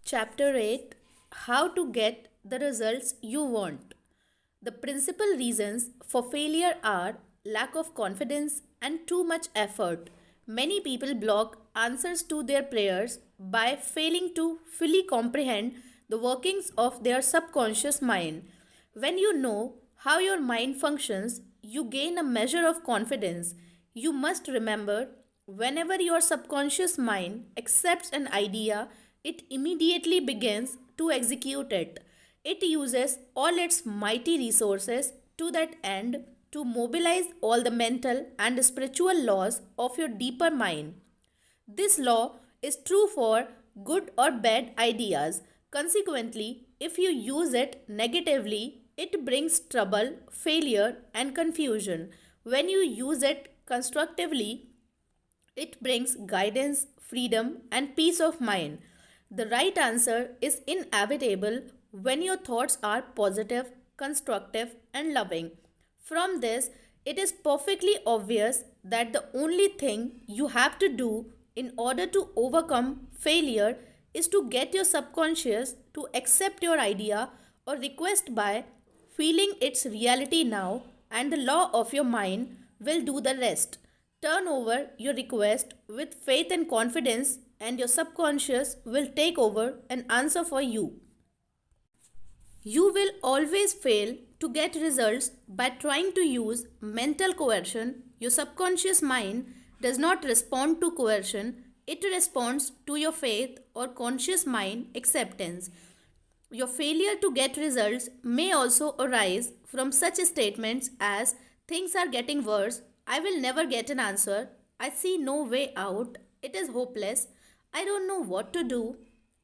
Chapter 8. How to get the results you want. The principal reasons for failure are lack of confidence and too much effort. Many people block answers to their prayers by failing to fully comprehend the workings of their subconscious mind. When you know how your mind functions, you gain a measure of confidence. You must remember whenever your subconscious mind accepts an idea, it immediately begins to execute it. It uses all its mighty resources to that end to mobilize all the mental and spiritual laws of your deeper mind. This law is true for good or bad ideas. Consequently, if you use it negatively, it brings trouble, failure, and confusion. When you use it constructively, it brings guidance, freedom, and peace of mind. The right answer is inevitable when your thoughts are positive, constructive, and loving. From this, it is perfectly obvious that the only thing you have to do in order to overcome failure is to get your subconscious to accept your idea or request by feeling its reality now, and the law of your mind will do the rest. Turn over your request with faith and confidence, and your subconscious will take over and answer for you. You will always fail to get results by trying to use mental coercion. Your subconscious mind does not respond to coercion, it responds to your faith or conscious mind acceptance. Your failure to get results may also arise from such statements as things are getting worse, I will never get an answer, I see no way out, it is hopeless, I don't know what to do,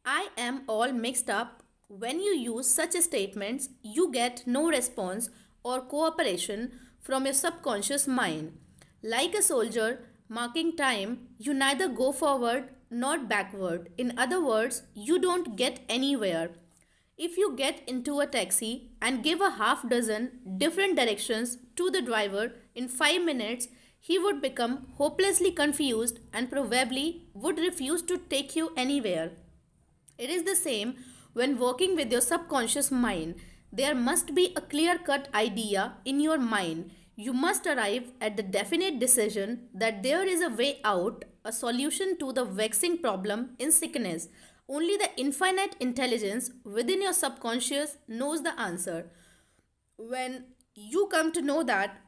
I am all mixed up. When you use such statements, you get no response or cooperation from your subconscious mind. Like a soldier marking time, you neither go forward nor backward. In other words, you don't get anywhere. If you get into a taxi and give a half dozen different directions to the driver in 5 minutes, he would become hopelessly confused and probably would refuse to take you anywhere. It is the same when working with your subconscious mind. There must be a clear cut idea in your mind. You must arrive at the definite decision that there is a way out, a solution to the vexing problem in sickness. Only the infinite intelligence within your subconscious knows the answer. When you come to know that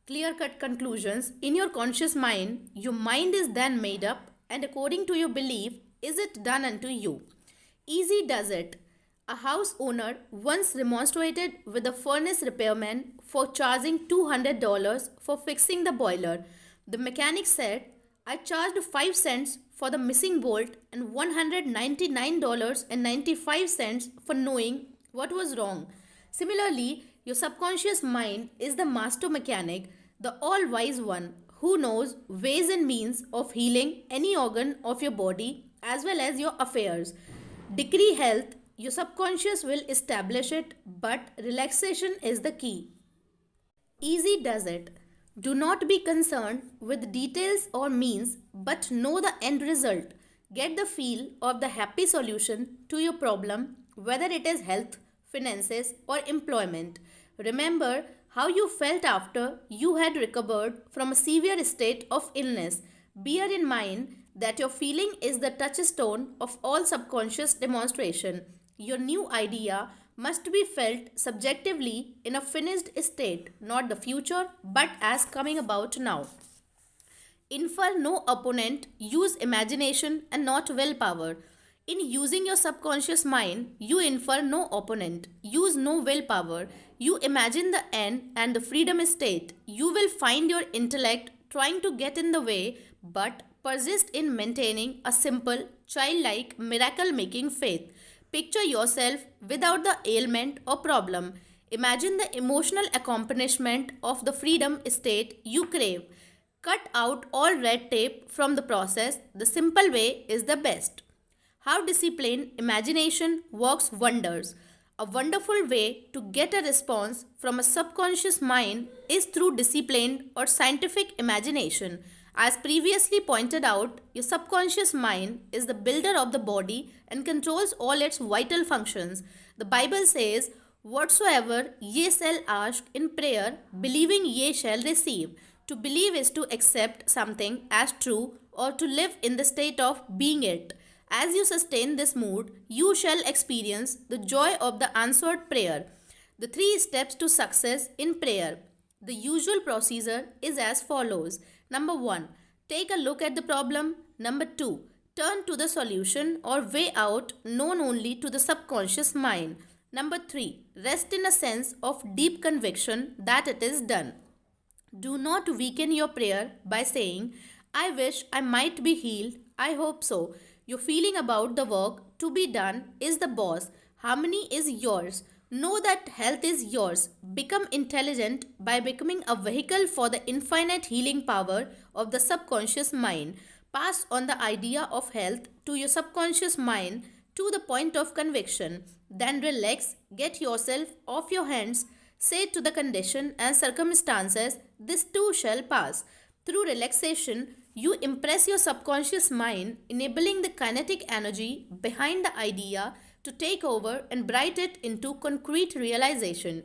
clear cut conclusions in your conscious mind, your mind is then made up, and according to your belief, is it done unto you. Easy does it. A house owner once remonstrated with a furnace repairman for charging $200 for fixing the boiler. The mechanic said, I charged 5 cents for the missing bolt and $199.95 for knowing what was wrong. Similarly, your subconscious mind is the master mechanic, the all wise one who knows ways and means of healing any organ of your body as well as your affairs. Decree health, your subconscious will establish it, but relaxation is the key. Easy does it. Do not be concerned with details or means, but know the end result. Get the feel of the happy solution to your problem, whether it is health, finances, or employment. Remember, how you felt after you had recovered from a severe state of illness. Bear in mind that your feeling is the touchstone of all subconscious demonstration. Your new idea must be felt subjectively in a finished state, not the future, but as coming about now. Infer no opponent, use imagination and not willpower. In using your subconscious mind, you infer no opponent, use no willpower. You imagine the end and the freedom state. You will find your intellect trying to get in the way, but persist in maintaining a simple, childlike, miracle making faith. Picture yourself without the ailment or problem. Imagine the emotional accomplishment of the freedom state you crave. Cut out all red tape from the process. The simple way is the best. How disciplined imagination works wonders. A wonderful way to get a response from a subconscious mind is through disciplined or scientific imagination. As previously pointed out, your subconscious mind is the builder of the body and controls all its vital functions. The Bible says, "Whatsoever ye shall ask in prayer, believing ye shall receive." To believe is to accept something as true or to live in the state of being it. As you sustain this mood, you shall experience the joy of the answered prayer. The three steps to success in prayer. The usual procedure is as follows. Number 1. Take a look at the problem. Number 2. Turn to the solution or way out known only to the subconscious mind. Number 3. Rest in a sense of deep conviction that it is done. Do not weaken your prayer by saying, "I wish I might be healed. I hope so." Your feeling about the work to be done is the boss. Harmony is yours. Know that health is yours. Become intelligent by becoming a vehicle for the infinite healing power of the subconscious mind. Pass on the idea of health to your subconscious mind to the point of conviction. Then relax, get yourself off your hands. Say to the condition and circumstances, "This too shall pass." Through relaxation, you impress your subconscious mind, enabling the kinetic energy behind the idea to take over and bright it into concrete realization.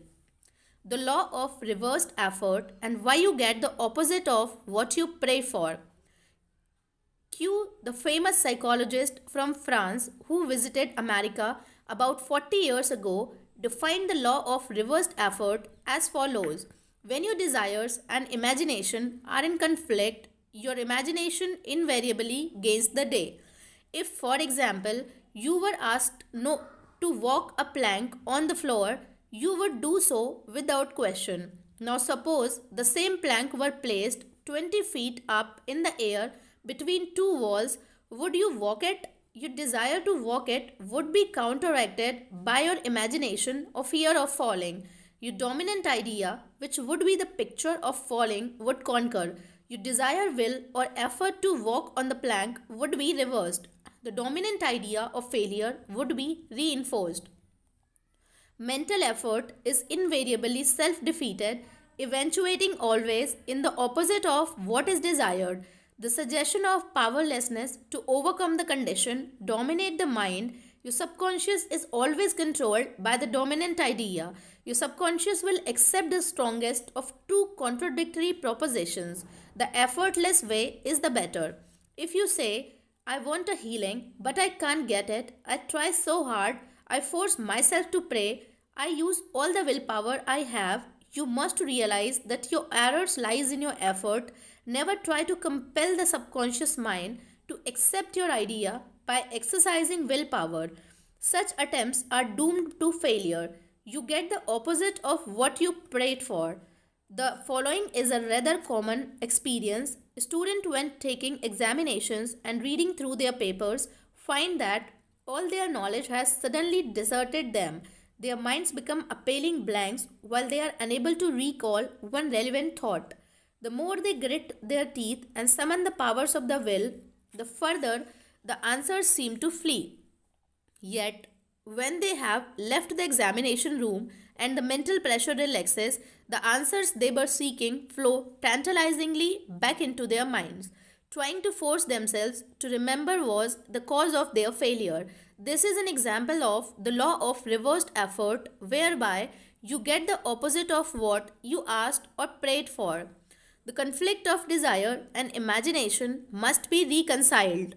The law of reversed effort and why you get the opposite of what you pray for. Q, the famous psychologist from France who visited America about 40 years ago, defined the law of reversed effort as follows. When your desires and imagination are in conflict, your imagination invariably gains the day. If, for example, you were asked no to walk a plank on the floor, you would do so without question. Now suppose the same plank were placed 20 feet up in the air between two walls, would you walk it? Your desire to walk it would be counteracted by your imagination or fear of falling. Your dominant idea, which would be the picture of falling, would conquer. Your desire, will, or effort to walk on the plank would be reversed. The dominant idea of failure would be reinforced. Mental effort is invariably self defeated, eventuating always in the opposite of what is desired. The suggestion of powerlessness to overcome the condition dominate the mind. Your subconscious is always controlled by the dominant idea. Your subconscious will accept the strongest of two contradictory propositions. The effortless way is the better. If you say, "I want a healing, but I can't get it. I try so hard. I force myself to pray. I use all the willpower I have," you must realize that your errors lies in your effort. Never try to compel the subconscious mind to accept your idea by exercising willpower. Such attempts are doomed to failure. You get the opposite of what you prayed for. The following is a rather common experience. Students, when taking examinations and reading through their papers, find that all their knowledge has suddenly deserted them. Their minds become appalling blanks while they are unable to recall one relevant thought. The more they grit their teeth and summon the powers of the will, the further the answers seem to flee. Yet, when they have left the examination room and the mental pressure relaxes, the answers they were seeking flow tantalizingly back into their minds. Trying to force themselves to remember was the cause of their failure. This is an example of the law of reversed effort, whereby You get the opposite of what you asked or prayed for. The conflict of desire and imagination must be reconciled.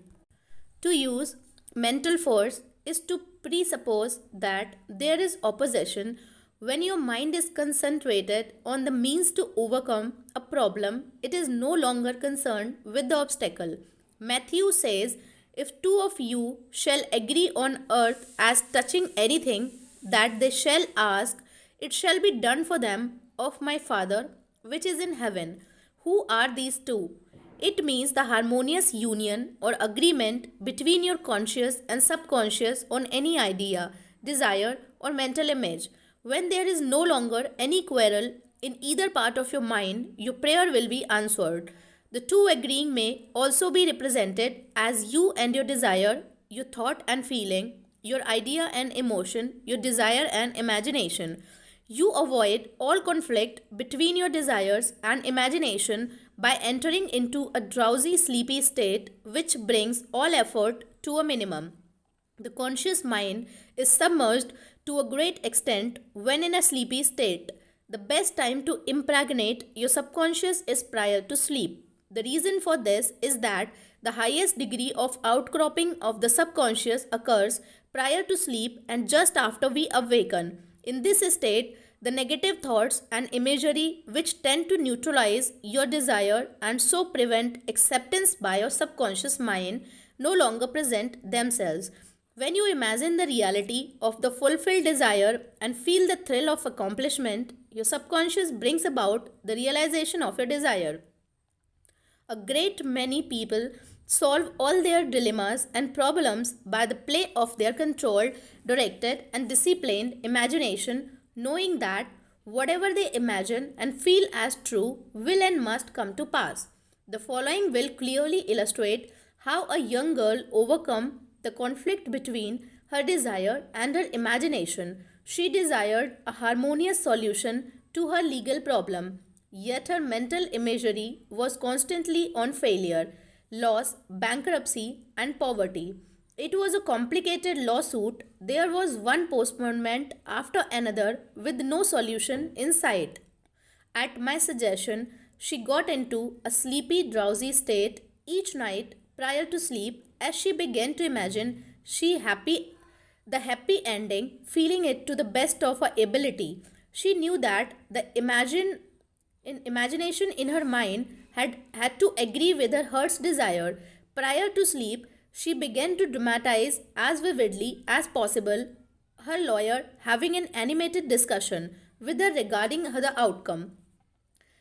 To use mental force is to presuppose that there is opposition when your mind is concentrated on the means to overcome a problem. It is no longer concerned with the obstacle. Matthew says, if two of you shall agree on earth as touching anything that they shall ask, it shall be done for them of my Father which is in heaven. Who are these two? It means the harmonious union or agreement between your conscious and subconscious on any idea, desire, or mental image. When there is no longer any quarrel in either part of your mind, your prayer will be answered. The two agreeing may also be represented as you and your desire, your thought and feeling, your idea and emotion, your desire and imagination. You avoid all conflict between your desires and imagination by entering into a drowsy, sleepy state which brings all effort to a minimum. The conscious mind is submerged to a great extent when in a sleepy state. The best time to impregnate your subconscious is prior to sleep. The reason for this is that the highest degree of outcropping of the subconscious occurs prior to sleep and just after we awaken. In this state, the negative thoughts and imagery which tend to neutralize your desire and so prevent acceptance by your subconscious mind no longer present themselves. When you imagine the reality of the fulfilled desire and feel the thrill of accomplishment, your subconscious brings about the realization of your desire. A great many people solve all their dilemmas and problems by the play of their controlled, directed, and disciplined imagination, knowing that whatever they imagine and feel as true will and must come to pass. The following will clearly illustrate how a young girl overcome the conflict between her desire and her imagination. She desired a harmonious solution to her legal problem, yet her mental imagery was constantly on failure, loss, bankruptcy, and poverty. It was a complicated lawsuit. There was one postponement after another with no solution in sight. At my suggestion, she got into a sleepy, drowsy state each night prior to sleep as she began to imagine the happy ending, feeling it to the best of her ability. She knew that the imagination in her mind had to agree with her heart's desire. Prior to sleep, she began to dramatize as vividly as possible her lawyer having an animated discussion with her regarding the outcome.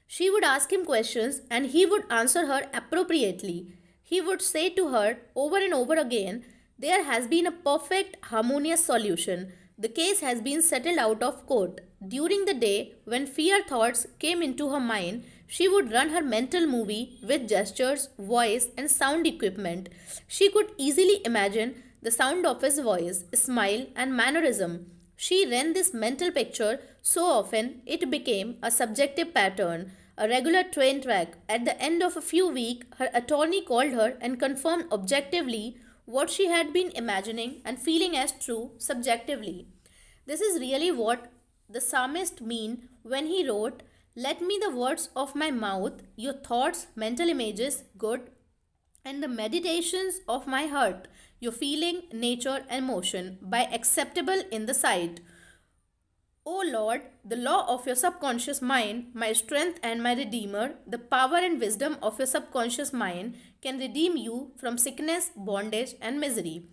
She would ask him questions and he would answer her appropriately. He would say to her over and over again, there has been a perfect, harmonious solution. The case has been settled out of court. During the day, when fear thoughts came into her mind, she would run her mental movie with gestures, voice, and sound equipment. She could easily imagine the sound of his voice, smile, and mannerism. She ran this mental picture so often it became a subjective pattern, a regular train track. At the end of a few weeks, her attorney called her and confirmed objectively what she had been imagining and feeling as true subjectively. This is really what the psalmist mean when he wrote, let me the words of my mouth, your thoughts, mental images, good, and the meditations of my heart, your feeling, nature, and motion, by acceptable in the sight. O Lord, the law of your subconscious mind, my strength and my redeemer, the power and wisdom of your subconscious mind can redeem you from sickness, bondage, and misery.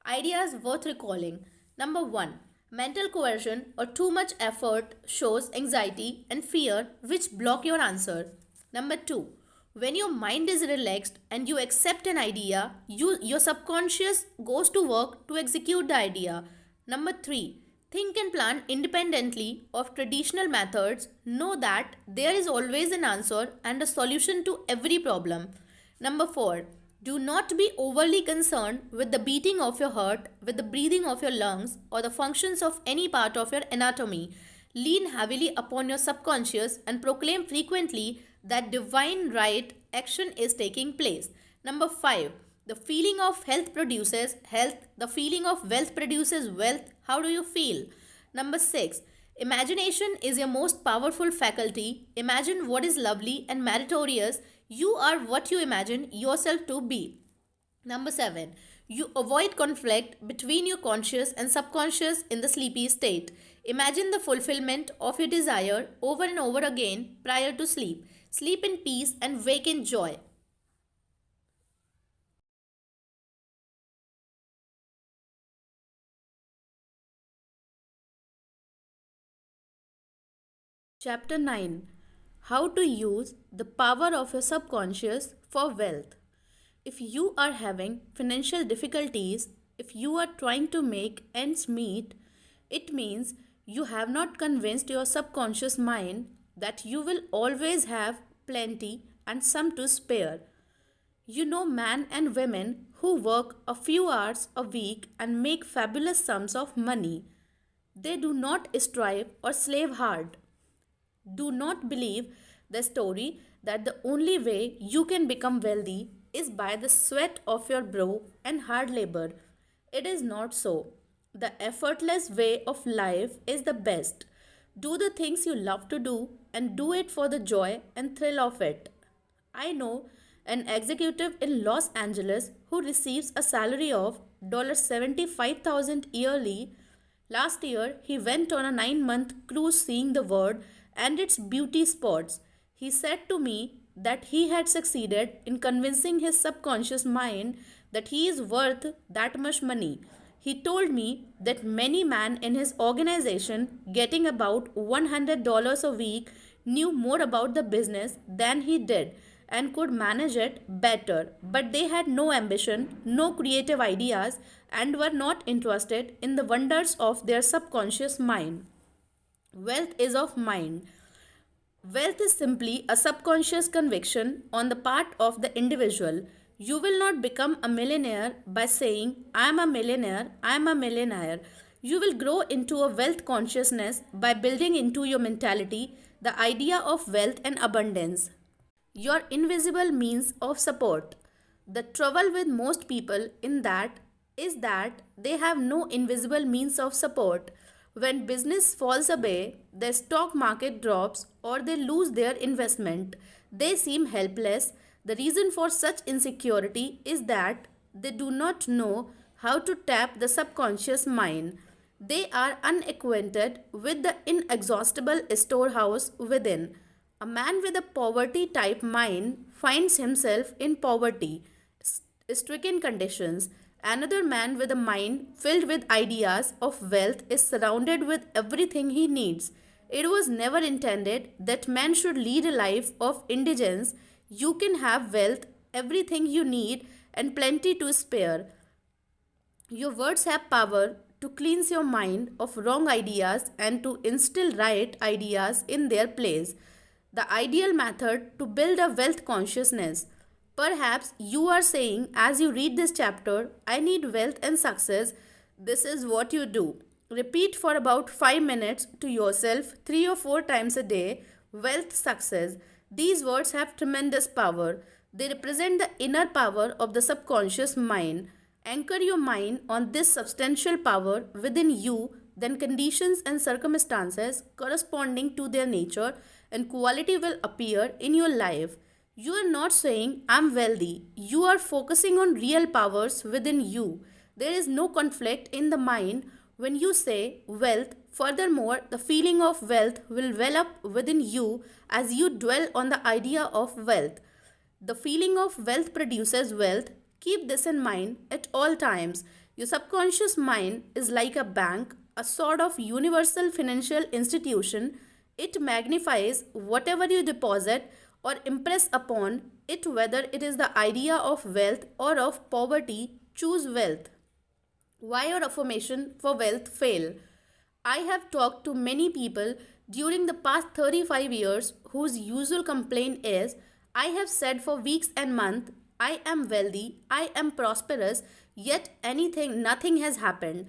Ideas worth recalling. Number 1. Mental coercion or too much effort shows anxiety and fear which block your answer. Number 2. When your mind is relaxed and you accept an idea, your subconscious goes to work to execute the idea. Number 3. Think and plan independently of traditional methods. Know that there is always an answer and a solution to every problem. Number 4. Do not be overly concerned with the beating of your heart, with the breathing of your lungs, or the functions of any part of your anatomy. Lean heavily upon your subconscious and proclaim frequently that divine right action is taking place. Number 5. The feeling of health produces health. The feeling of wealth produces wealth. How do you feel? Number 6. Imagination is your most powerful faculty. Imagine what is lovely and meritorious. You are what you imagine yourself to be. Number 7. You avoid conflict between your conscious and subconscious in the sleepy state. Imagine the fulfillment of your desire over and over again prior to sleep. Sleep in peace and wake in joy. Chapter 9. How to use the power of your subconscious for wealth. If you are having financial difficulties, if you are trying to make ends meet, it means you have not convinced your subconscious mind that you will always have plenty and some to spare. You know men and women who work a few hours a week and make fabulous sums of money. They do not strive or slave hard. Do not believe the story that the only way you can become wealthy is by the sweat of your brow and hard labor. It is not so. The effortless way of life is the best. Do the things you love to do and do it for the joy and thrill of it. I know an executive in Los Angeles who receives a salary of $75,000 yearly. Last year, he went on a 9-month cruise seeing the world and its beauty spots. He said to me that he had succeeded in convincing his subconscious mind that he is worth that much money. He told me that many men in his organization getting about $100 a week knew more about the business than he did and could manage it better, but they had no ambition, no creative ideas, and were not interested in the wonders of their subconscious mind. Wealth is of mind. Wealth is simply a subconscious conviction on the part of the individual. You will not become a millionaire by saying, I am a millionaire, I am a millionaire. You will grow into a wealth consciousness by building into your mentality the idea of wealth and abundance. Your invisible means of support. The trouble with most people in that is that they have no invisible means of support. When business falls away, the stock market drops, or they lose their investment, they seem helpless. The reason for such insecurity is that they do not know how to tap the subconscious mind. They are unacquainted with the inexhaustible storehouse within. A man with a poverty type mind finds himself in poverty stricken conditions. Another man with a mind filled with ideas of wealth is surrounded with everything he needs. It was never intended that man should lead a life of indigence. You can have wealth, everything you need, and plenty to spare. Your words have power to cleanse your mind of wrong ideas and to instill right ideas in their place. The ideal method to build a wealth consciousness. Perhaps you are saying as you read this chapter, I need wealth and success. This is what you do. Repeat for about 5 minutes to yourself 3 or 4 times a day, wealth, success. These words have tremendous power. They represent the inner power of the subconscious mind. Anchor your mind on this substantial power within you, then conditions and circumstances corresponding to their nature and quality will appear in your life. You are not saying, I'm wealthy. You are focusing on real powers within you. There is no conflict in the mind when you say wealth. Furthermore, the feeling of wealth will well up within you as you dwell on the idea of wealth. The feeling of wealth produces wealth. Keep this in mind at all times. Your subconscious mind is like a bank, a sort of universal financial institution. It magnifies whatever you deposit or impress upon it, whether it is the idea of wealth or of poverty. Choose wealth. Why your affirmation for wealth fail? I have talked to many people during the past 35 years whose usual complaint is I have said for weeks and months I am wealthy, I am prosperous, yet nothing has happened.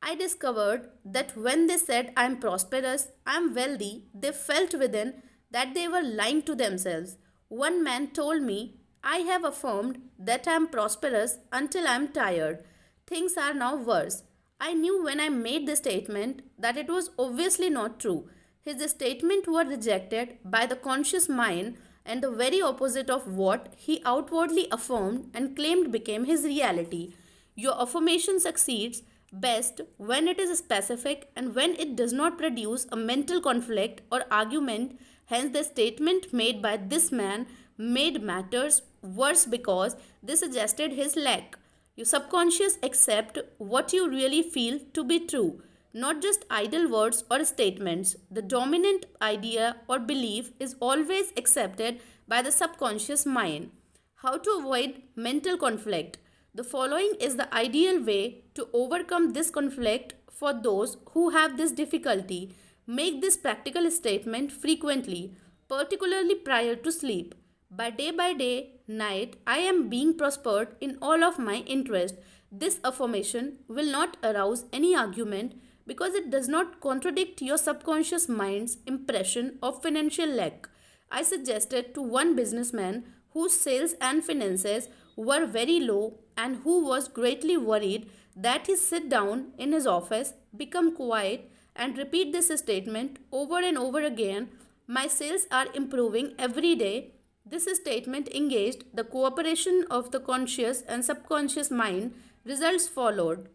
I discovered that when they said I am prosperous, I am wealthy, they felt within that they were lying to themselves. One man told me, I have affirmed that I am prosperous until I am tired. Things are now worse. I knew when I made the statement that it was obviously not true. His statements were rejected by the conscious mind, and the very opposite of what he outwardly affirmed and claimed became his reality. Your affirmation succeeds best when it is specific and when it does not produce a mental conflict or argument. Hence, the statement made by this man made matters worse because they suggested his lack. Your subconscious accept what you really feel to be true, not just idle words or statements. The dominant idea or belief is always accepted by the subconscious mind. How to avoid mental conflict? The following is the ideal way to overcome this conflict for those who have this difficulty. Make this practical statement frequently, particularly prior to sleep. By day, night, I am being prospered in all of my interest. This affirmation will not arouse any argument because it does not contradict your subconscious mind's impression of financial lack. I suggested to one businessman whose sales and finances were very low and who was greatly worried that he sit down in his office, become quiet, and repeat this statement over and over again. My sales are improving every day. This statement engaged the cooperation of the conscious and subconscious mind. Results followed.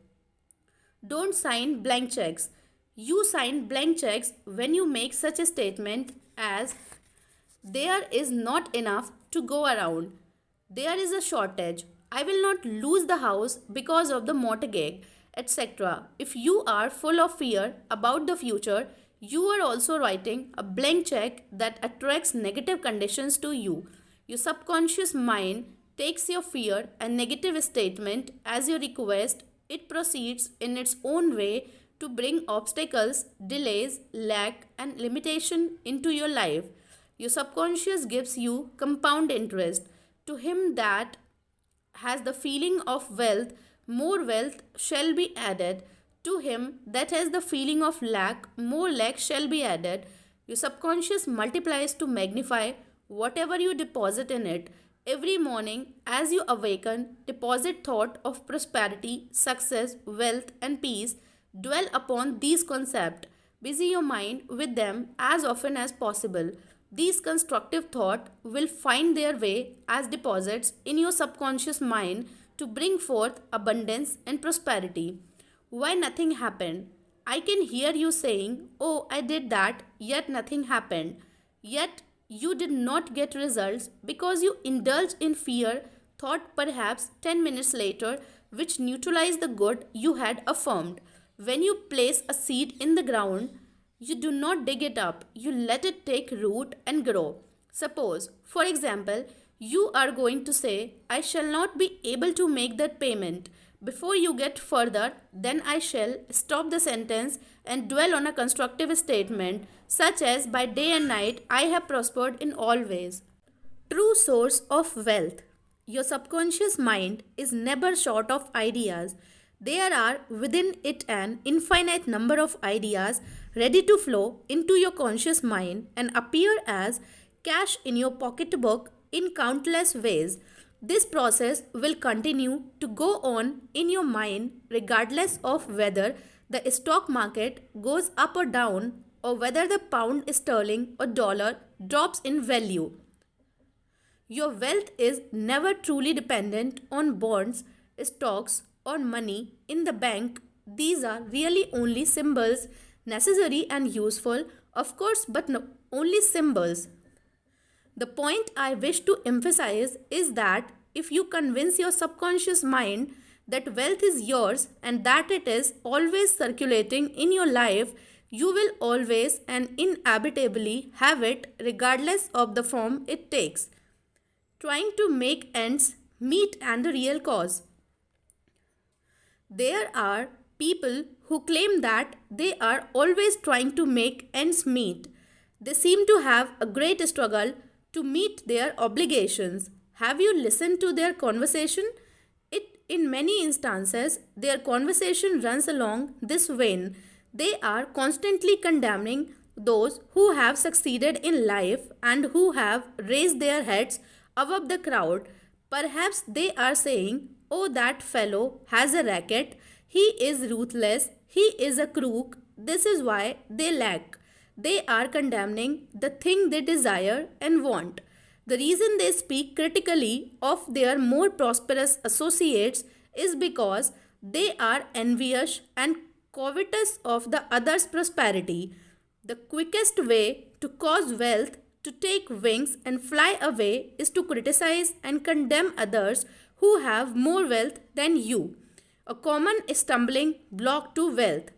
Don't sign blank checks. You sign blank checks when you make such a statement as there is not enough to go around. There is a shortage. I will not lose the house because of the mortgage, etc. If you are full of fear about the future, you are also writing a blank check that attracts negative conditions to you. Your subconscious mind takes your fear and negative statement as your request. It proceeds in its own way to bring obstacles, delays, lack, and limitation into your life. Your subconscious gives you compound interest. To him that has the feeling of wealth, more wealth shall be added. To him that has the feeling of lack, more lack shall be added. Your subconscious multiplies to magnify whatever you deposit in it. Every morning, as you awaken, deposit thought of prosperity, success, wealth, and peace. Dwell upon these concepts. Busy your mind with them as often as possible. These constructive thoughts will find their way as deposits in your subconscious mind to bring forth abundance and prosperity. Why nothing happened? I can hear you saying, "Oh, I did that, yet nothing happened." Yet you did not get results because you indulged in fear thought perhaps 10 minutes later, which neutralized the good you had affirmed. When you place a seed in the ground, you do not dig it up, you let it take root and grow. Suppose, for example, you are going to say, "I shall not be able to make that payment." Before you get further, then I shall stop the sentence and dwell on a constructive statement, such as, "By day and night I have prospered in all ways." True source of wealth. Your subconscious mind is never short of ideas. There are within it an infinite number of ideas ready to flow into your conscious mind and appear as cash in your pocketbook in countless ways. This process will continue to go on in your mind regardless of whether the stock market goes up or down or whether the pound sterling or dollar drops in value. Your wealth is never truly dependent on bonds, stocks, or money in the bank. These are really only symbols, necessary and useful, of course, but no, only symbols. The point I wish to emphasize is that if you convince your subconscious mind that wealth is yours and that it is always circulating in your life, you will always and inevitably have it regardless of the form it takes. Trying to make ends meet and the real cause. There are people who claim that they are always trying to make ends meet. They seem to have a great struggle to meet their obligations. Have you listened to their conversation? In many instances, their conversation runs along this vein. They are constantly condemning those who have succeeded in life and who have raised their heads above the crowd. Perhaps they are saying, "Oh, that fellow has a racket. He is ruthless. He is a crook. This is why they lack. They are condemning the thing they desire and want. The reason they speak critically of their more prosperous associates is because they are envious and covetous of the other's prosperity. The quickest way to cause wealth to take wings and fly away is to criticize and condemn others who have more wealth than you. A common stumbling block to wealth.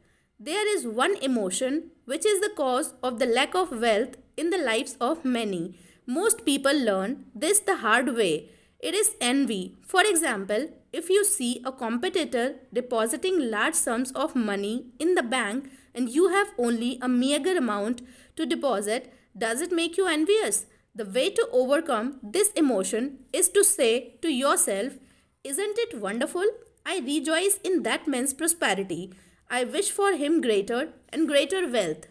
There is one emotion which is the cause of the lack of wealth in the lives of many. Most people learn this the hard way. It is envy. For example, if you see a competitor depositing large sums of money in the bank and you have only a meager amount to deposit, does it make you envious? The way to overcome this emotion is to say to yourself, isn't it wonderful? I rejoice in that man's prosperity. I wish for him greater and greater wealth.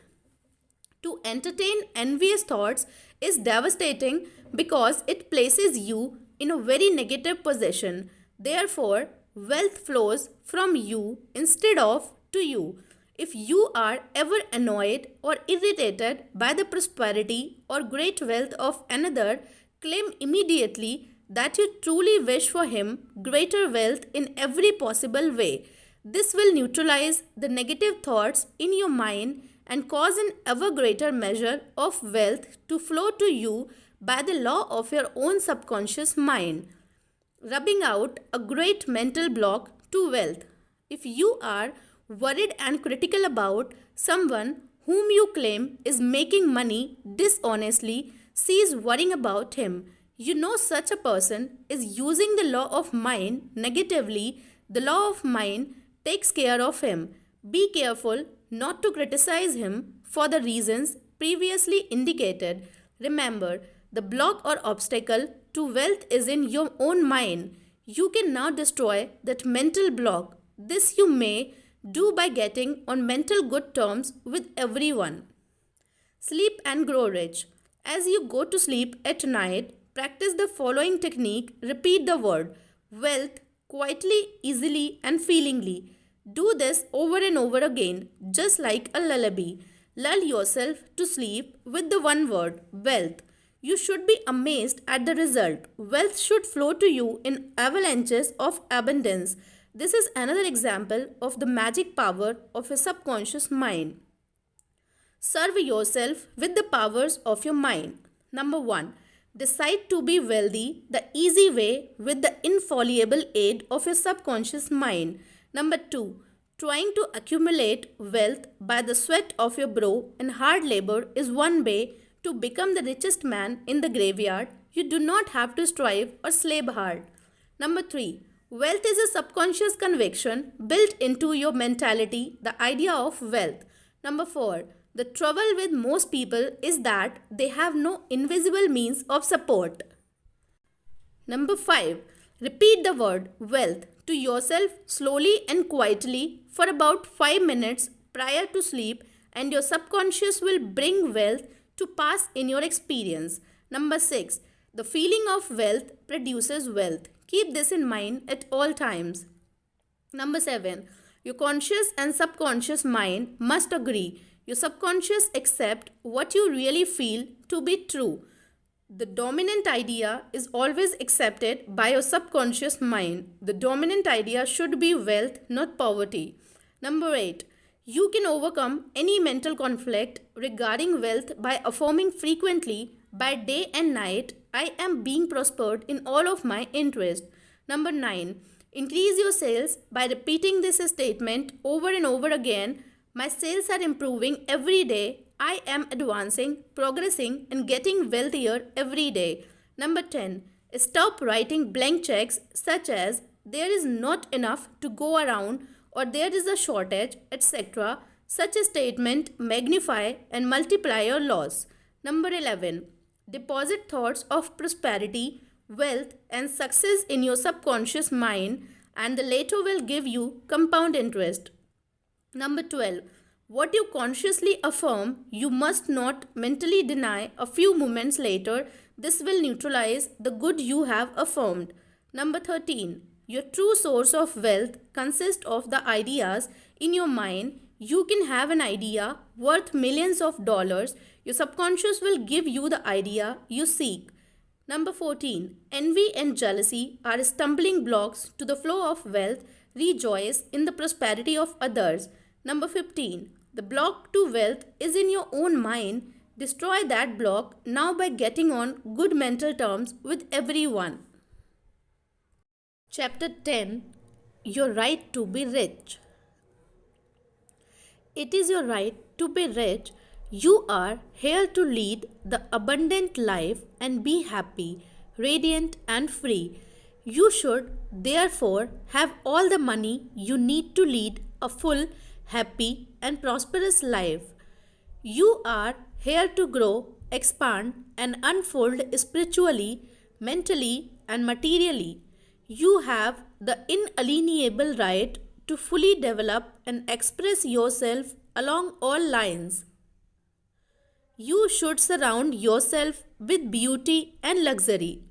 To entertain envious thoughts is devastating because it places you in a very negative position. Therefore, wealth flows from you instead of to you. If you are ever annoyed or irritated by the prosperity or great wealth of another, claim immediately that you truly wish for him greater wealth in every possible way. This will neutralize the negative thoughts in your mind and cause an ever greater measure of wealth to flow to you by the law of your own subconscious mind, rubbing out a great mental block to wealth. If you are worried and critical about someone whom you claim is making money dishonestly, cease worrying about him. You know such a person is using the law of mind negatively. The law of mind takes care of him. Be careful not to criticize him for the reasons previously indicated. Remember, the block or obstacle to wealth is in your own mind. You can now destroy that mental block. This you may do by getting on mental good terms with everyone. Sleep and grow rich. As you go to sleep at night, practice the following technique. Repeat the word wealth quietly, easily, and feelingly. Do this over and over again, just like a lullaby. Lull yourself to sleep with the one word wealth. You should be amazed at the result. Wealth should flow to you in avalanches of abundance. This is another example of the magic power of a subconscious mind. Serve yourself with the powers of your mind. Number 1. Decide to be wealthy the easy way with the infallible aid of your subconscious mind. Number 2. Trying to accumulate wealth by the sweat of your brow and hard labor is one way to become the richest man in the graveyard. You do not have to strive or slave hard. Number 3. Wealth is a subconscious conviction built into your mentality, the idea of wealth. Number 4. The trouble with most people is that they have no invisible means of support. Number 5. Repeat the word wealth to yourself slowly and quietly for about 5 minutes prior to sleep, and your subconscious will bring wealth to pass in your experience. Number 6. The feeling of wealth produces wealth. Keep this in mind at all times. Number 7. Your conscious and subconscious mind must agree. Your subconscious accept what you really feel to be true. The dominant idea is always accepted by your subconscious mind. The dominant idea should be wealth, not poverty. Number 8. You can overcome any mental conflict regarding wealth by affirming frequently, by day and night, I am being prospered in all of my interest. Number 9. Increase your sales by repeating this statement over and over again. My sales are improving every day. I am advancing, progressing, and getting wealthier every day. Number 10. Stop writing blank checks such as there is not enough to go around or there is a shortage, etc. Such a statement magnify and multiply your loss. Number 11. Deposit thoughts of prosperity, wealth, and success in your subconscious mind, and the latter will give you compound interest. Number 12. What you consciously affirm, you must not mentally deny a few moments later. This will neutralize the good you have affirmed. Number 13. Your true source of wealth consists of the ideas in your mind. You can have an idea worth millions of dollars. Your subconscious will give you the idea you seek. Number 14. Envy and jealousy are stumbling blocks to the flow of wealth. Rejoice in the prosperity of others. Number 15. The block to wealth is in your own mind. Destroy that block now by getting on good mental terms with everyone. Chapter 10. Your right to be rich. It is your right to be rich. You are here to lead the abundant life and be happy, radiant, and free. You should, therefore, have all the money you need to lead a full, happy, and prosperous life. You are here to grow, expand, and unfold spiritually, mentally, and materially. You have the inalienable right to fully develop and express yourself along all lines. You should surround yourself with beauty and luxury.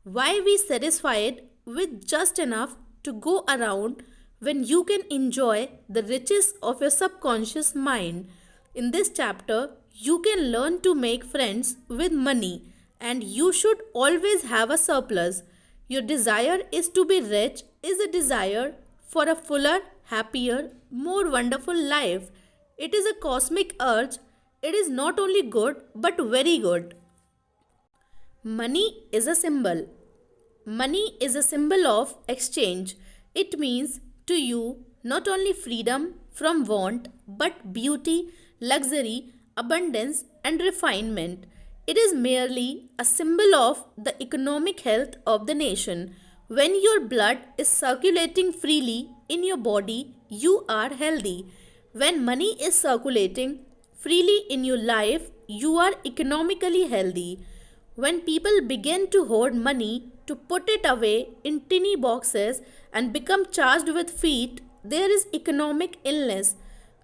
Why be satisfied with just enough to go around when you can enjoy the riches of your subconscious mind? In this chapter, you can learn to make friends with money, and you should always have a surplus. Your desire is to be rich is a desire for a fuller, happier, more wonderful life. It is a cosmic urge. It is not only good but very good. Money is a symbol. Money is a symbol of exchange. It means to you not only freedom from want but beauty, luxury, abundance, and refinement. It is merely a symbol of the economic health of the nation. When your blood is circulating freely in your body, you are healthy. When money is circulating freely in your life, you are economically healthy. When people begin to hoard money to put it away in tiny boxes and become charged with feet, there is economic illness.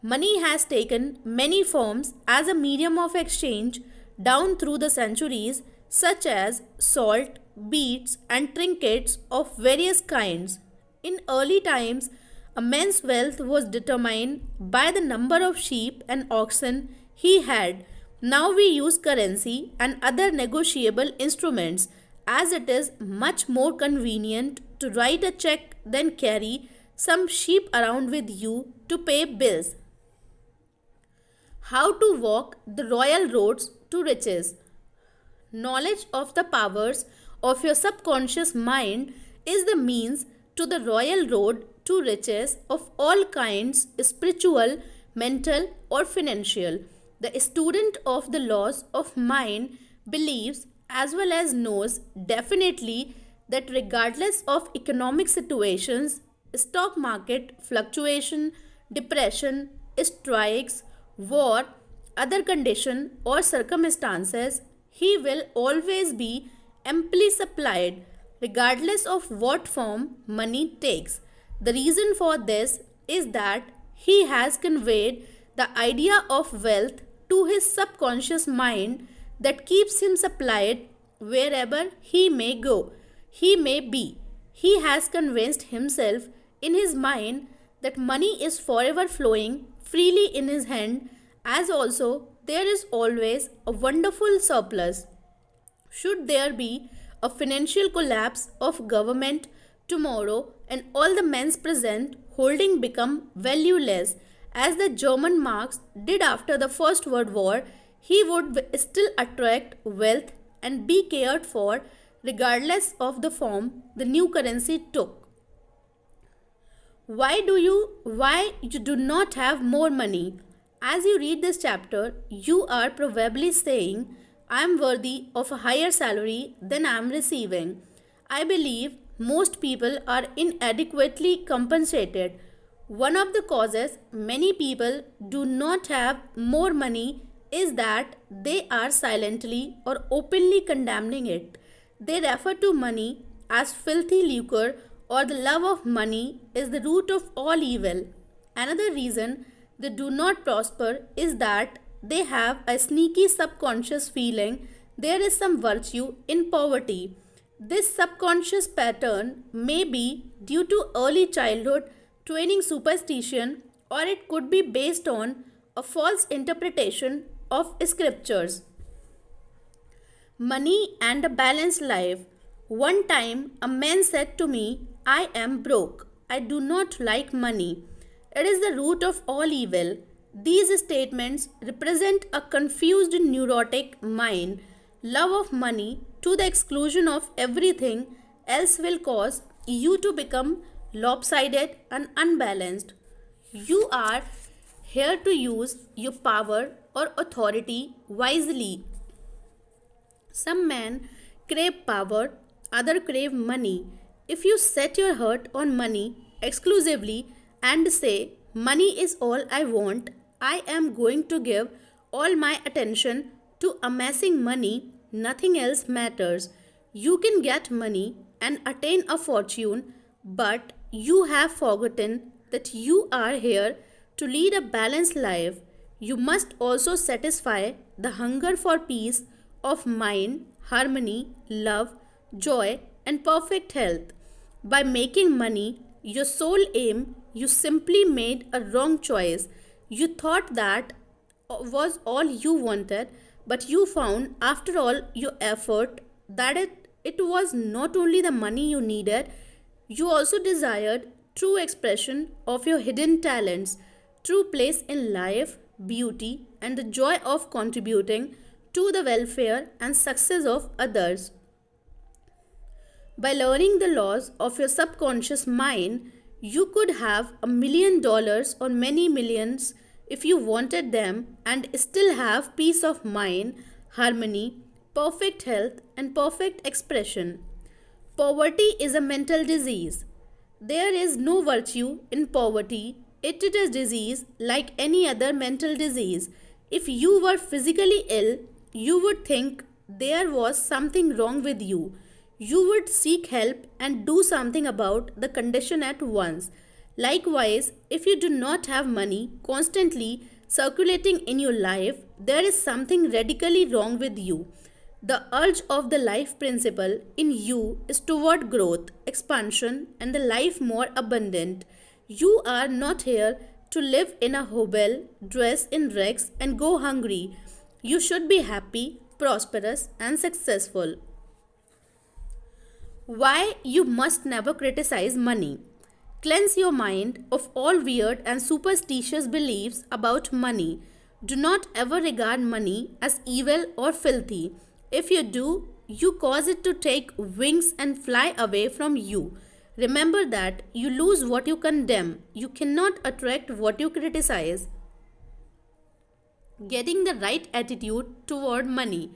Money has taken many forms as a medium of exchange down through the centuries, such as salt, beads, and trinkets of various kinds. In early times, a man's wealth was determined by the number of sheep and oxen he had. Now we use currency and other negotiable instruments, as it is much more convenient to write a check than carry some sheep around with you to pay bills. How to walk the royal roads to riches. Knowledge of the powers of your subconscious mind is the means to the royal road to riches of all kinds, spiritual, mental, or financial. The student of the laws of mind believes as well as knows definitely that regardless of economic situations, stock market fluctuation, depression, strikes, war, other condition or circumstances, he will always be amply supplied regardless of what form money takes. The reason for this is that he has conveyed the idea of wealth to his subconscious mind that keeps him supplied wherever he may go, he may be. He has convinced himself in his mind that money is forever flowing freely in his hand, as also there is always a wonderful surplus. Should there be a financial collapse of government tomorrow and all the men's present holding become valueless, as the German marks did after the First World War, he would still attract wealth and be cared for regardless of the form the new currency took. Why you do not have more money? As you read this chapter, you are probably saying, I am worthy of a higher salary than I am receiving. I believe most people are inadequately compensated. One of the causes many people do not have more money is that they are silently or openly condemning it. They refer to money as filthy lucre, or the love of money is the root of all evil. Another reason they do not prosper is that they have a sneaky subconscious feeling there is some virtue in poverty. This subconscious pattern may be due to early childhood training superstition, or it could be based on a false interpretation of scriptures. Money and a balanced life. One time a man said to me, I am broke. I do not like money. It is the root of all evil. These statements represent a confused neurotic mind. Love of money to the exclusion of everything else will cause you to become lopsided and unbalanced. You are here to use your power or authority wisely. Some men crave power, others crave money. If you set your heart on money exclusively and say, money is all I want, I am going to give all my attention to amassing money, nothing else matters. You can get money and attain a fortune, but you have forgotten that you are here to lead a balanced life. You must also satisfy the hunger for peace of mind, harmony, love, joy, and perfect health. By making money your sole aim, you simply made a wrong choice. You thought that was all you wanted, but you found after all your effort that it was not only the money you needed, you also desired true expression of your hidden talents, true place in life, beauty, and the joy of contributing to the welfare and success of others. By learning the laws of your subconscious mind, you could have $1 million or many millions if you wanted them and still have peace of mind, harmony, perfect health, and perfect expression. Poverty is a mental disease. There is no virtue in poverty. It is a disease like any other mental disease. If you were physically ill, you would think there was something wrong with you. You would seek help and do something about the condition at once. Likewise, if you do not have money constantly circulating in your life, there is something radically wrong with you. The urge of the life principle in you is toward growth, expansion, and the life more abundant. You are not here to live in a hovel, dress in rags, and go hungry. You should be happy, prosperous, and successful. Why you must never criticize money. Cleanse your mind of all weird and superstitious beliefs about money. Do not ever regard money as evil or filthy. If you do, you cause it to take wings and fly away from you. Remember that you lose what you condemn. You cannot attract what you criticize. Getting the right attitude toward money.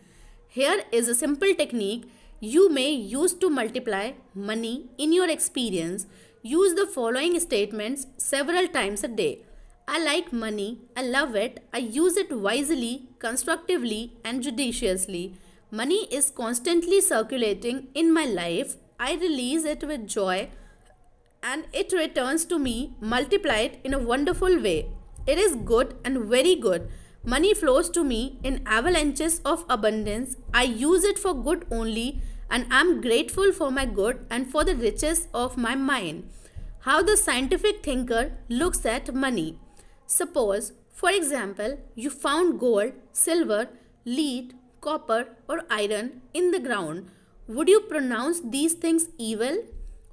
Here is a simple technique you may use to multiply money in your experience. Use the following statements several times a day. I like money. I love it. I use it wisely, constructively, and judiciously. Money is constantly circulating in my life. I release it with joy and it returns to me multiplied in a wonderful way. It is good and very good. Money flows to me in avalanches of abundance. I use it for good only and am grateful for my good and for the riches of my mind. How the scientific thinker looks at money. Suppose, for example, you found gold, silver, lead, copper, or iron in the ground. Would you pronounce these things evil?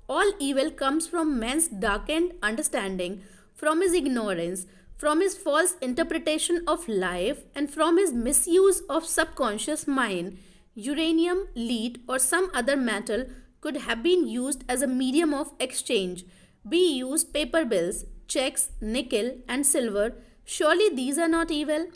All evil comes from man's darkened understanding, from his ignorance, from his false interpretation of life, and from his misuse of subconscious mind. Uranium, lead, or some other metal could have been used as a medium of exchange. We use paper bills, checks, nickel, and silver. Surely these are not evil.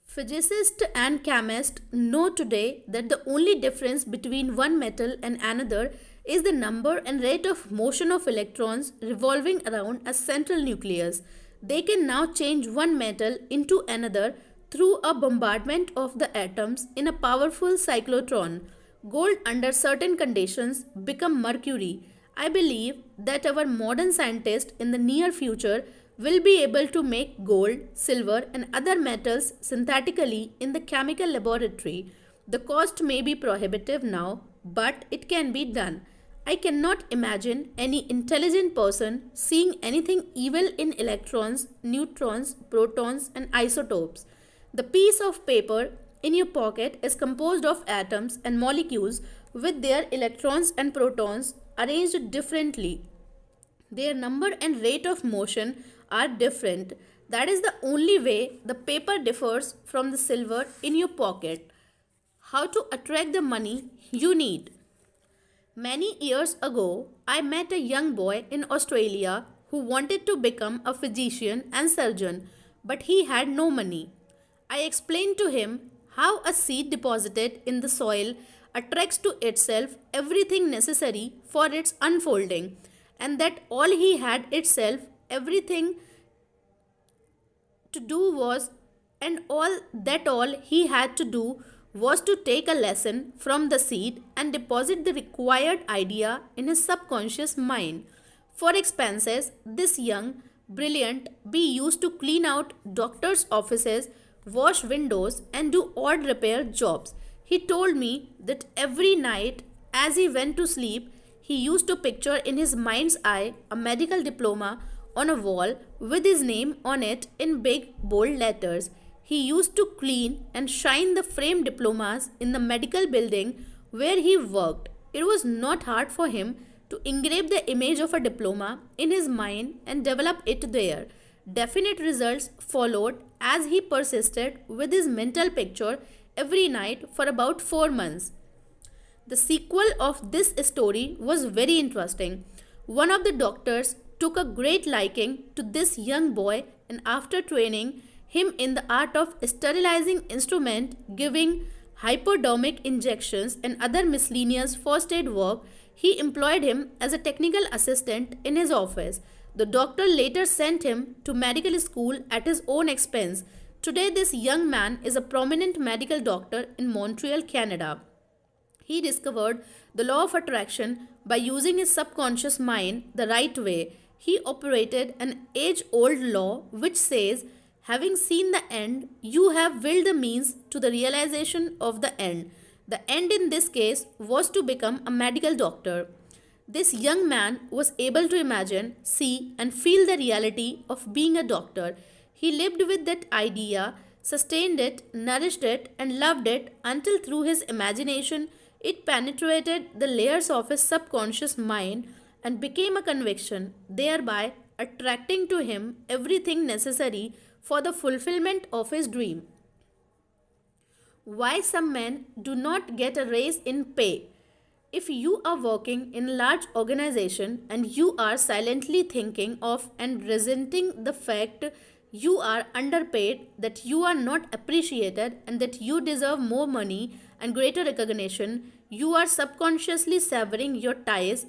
Physicists and chemists know today that the only difference between one metal and another is the number and rate of motion of electrons revolving around a central nucleus. They can now change one metal into another through a bombardment of the atoms in a powerful cyclotron. Gold, under certain conditions, become mercury. I believe that our modern scientists in the near future will be able to make gold, silver, and other metals synthetically in the chemical laboratory. The cost may be prohibitive now, but it can be done. I cannot imagine any intelligent person seeing anything evil in electrons, neutrons, protons, and isotopes. The piece of paper in your pocket is composed of atoms and molecules with their electrons and protons arranged differently. Their number and rate of motion are different. That is the only way the paper differs from the silver in your pocket. How to attract the money you need. Many years ago, I met a young boy in Australia who wanted to become a physician and surgeon, but he had no money. I explained to him how a seed deposited in the soil attracts to itself everything necessary for its unfolding, and that all he had itself everything to do was all he had to do was to take a lesson from the seed and deposit the required idea in his subconscious mind. For expenses, this young, brilliant bee used to clean out doctors' offices, wash windows, and do odd repair jobs. He told me that every night as he went to sleep, he used to picture in his mind's eye a medical diploma on a wall with his name on it in big bold letters. He used to clean and shine the framed diplomas in the medical building where he worked. It was not hard for him to engrave the image of a diploma in his mind and develop it there. Definite results followed as he persisted with his mental picture every night for about 4 months. The sequel of this story was very interesting. One of the doctors took a great liking to this young boy, and after training him in the art of sterilizing instrument, giving hypodermic injections and other miscellaneous first aid work, he employed him as a technical assistant in his office. The doctor later sent him to medical school at his own expense. Today this young man is a prominent medical doctor in Montreal, Canada. He discovered the law of attraction by using his subconscious mind the right way. He operated an age old law which says, having seen the end, you have willed the means to the realization of the end. The end in this case was to become a medical doctor. This young man was able to imagine, see, and feel the reality of being a doctor. He lived with that idea, sustained it, nourished it, and loved it until through his imagination it penetrated the layers of his subconscious mind and became a conviction, thereby attracting to him everything necessary for the fulfillment of his dream. Why some men do not get a raise in pay. If you are working in a large organization and you are silently thinking of and resenting the fact you are underpaid, that you are not appreciated, and that you deserve more money and greater recognition, you are subconsciously severing your ties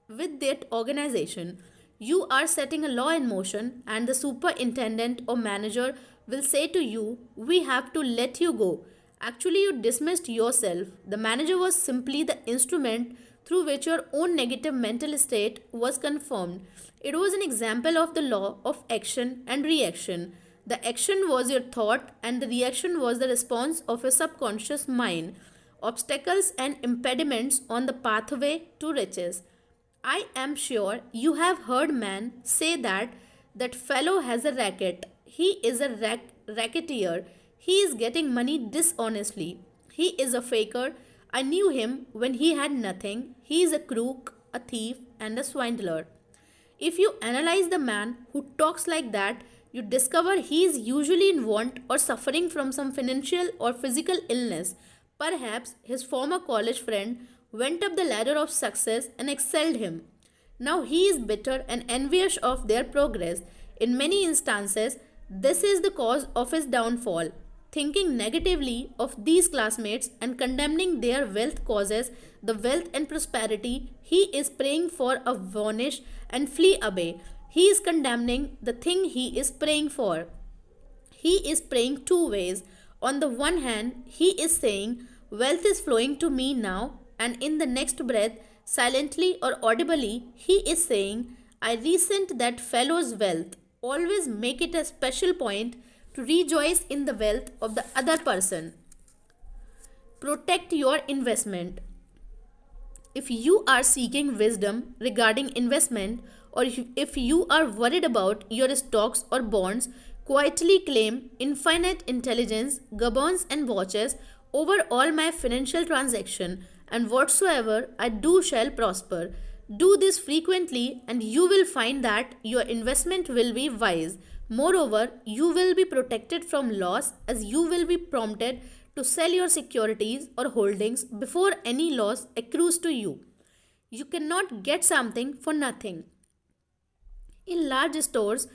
with that organization. You are setting a law in motion, and the superintendent or manager will say to you, "We have to let you go." Actually, you dismissed yourself. The manager was simply the instrument through which your own negative mental state was confirmed. It was an example of the law of action and reaction. The action was your thought, and the reaction was the response of your subconscious mind. Obstacles and impediments on the pathway to riches. I am sure you have heard men say that that fellow has a racket. He is a racketeer. He is getting money dishonestly. He is a faker. I knew him when he had nothing. He is a crook, a thief, and a swindler. If you analyze the man who talks like that, you discover he is usually in want or suffering from some financial or physical illness. Perhaps his former college friend went up the ladder of success and excelled him. Now he is bitter and envious of their progress. In many instances, this is the cause of his downfall. Thinking negatively of these classmates and condemning their wealth causes the wealth and prosperity he is praying for a vanish and flee away. He is condemning the thing he is praying for. He is praying two ways. On the one hand, he is saying, "Wealth is flowing to me now," and in the next breath, silently or audibly, he is saying, "I resent that fellow's wealth." Always make it a special point to rejoice in the wealth of the other person. Protect your investment. If you are seeking wisdom regarding investment, or if you are worried about your stocks or bonds, quietly claim infinite intelligence governs and watches over all my financial transaction, and whatsoever I do shall prosper. Do this frequently, and you will find that your investment will be wise. Moreover, you will be protected from loss, as you will be prompted to sell your securities or holdings before any loss accrues to you. You cannot get something for nothing. In large stores,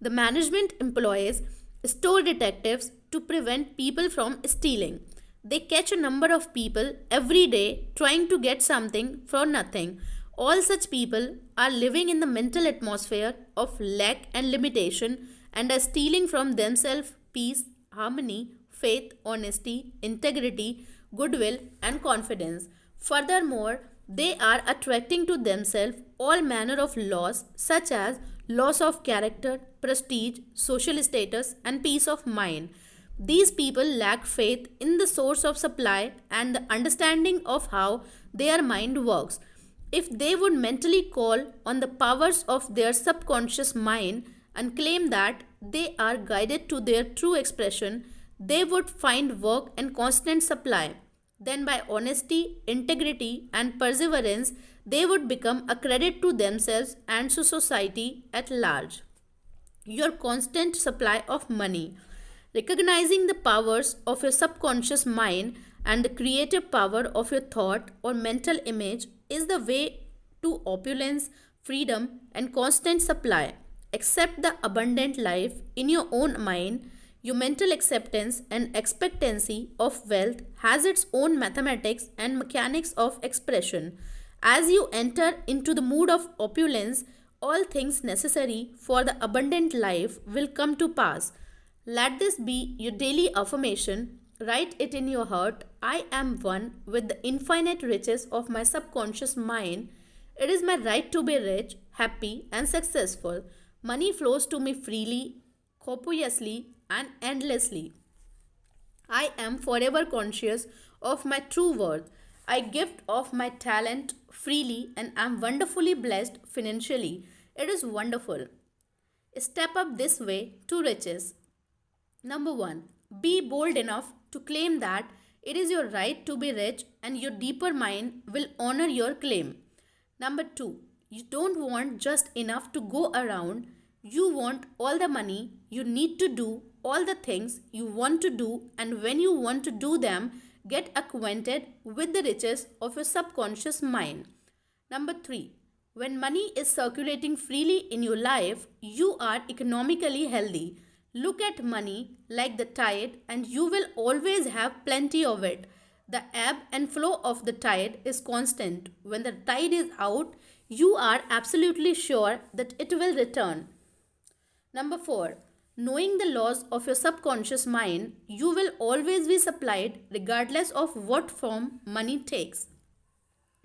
the management employs store detectives to prevent people from stealing. They catch a number of people every day trying to get something for nothing. All such people are living in the mental atmosphere of lack and limitation and are stealing from themselves peace, harmony, faith, honesty, integrity, goodwill, and confidence. Furthermore, they are attracting to themselves all manner of loss, such as loss of character, prestige, social status, and peace of mind. These people lack faith in the source of supply and the understanding of how their mind works. If they would mentally call on the powers of their subconscious mind and claim that they are guided to their true expression, they would find work and constant supply. Then, by honesty, integrity, and perseverance, they would become a credit to themselves and to society at large. Your constant supply of money. Recognizing the powers of your subconscious mind and the creative power of your thought or mental image is the way to opulence, freedom, and constant supply. Accept the abundant life in your own mind. Your mental acceptance and expectancy of wealth has its own mathematics and mechanics of expression. As you enter into the mood of opulence, all things necessary for the abundant life will come to pass. Let this be your daily affirmation. Write it in your heart. I am one with the infinite riches of my subconscious mind. It is my right to be rich, happy, and successful. Money flows to me freely, copiously, and endlessly. I am forever conscious of my true worth. I gift of my talent freely and am wonderfully blessed financially. It is wonderful. Step up this way to riches. Number 1. Be bold enough to claim that it is your right to be rich and your deeper mind will honor your claim. Number 2. You don't want just enough to go around. You want all the money. You need to do all the things you want to do, and when you want to do them, get acquainted with the riches of your subconscious mind. Number 3. When money is circulating freely in your life, you are economically healthy. Look at money like the tide, and you will always have plenty of it. The ebb and flow of the tide is constant. When the tide is out, you are absolutely sure that it will return. Number 4. Knowing the laws of your subconscious mind, you will always be supplied regardless of what form money takes.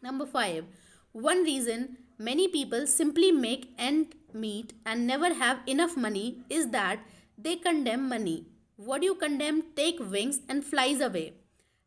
Number 5. One reason many people simply make end meet and never have enough money is that they condemn money. What you condemn take wings and flies away.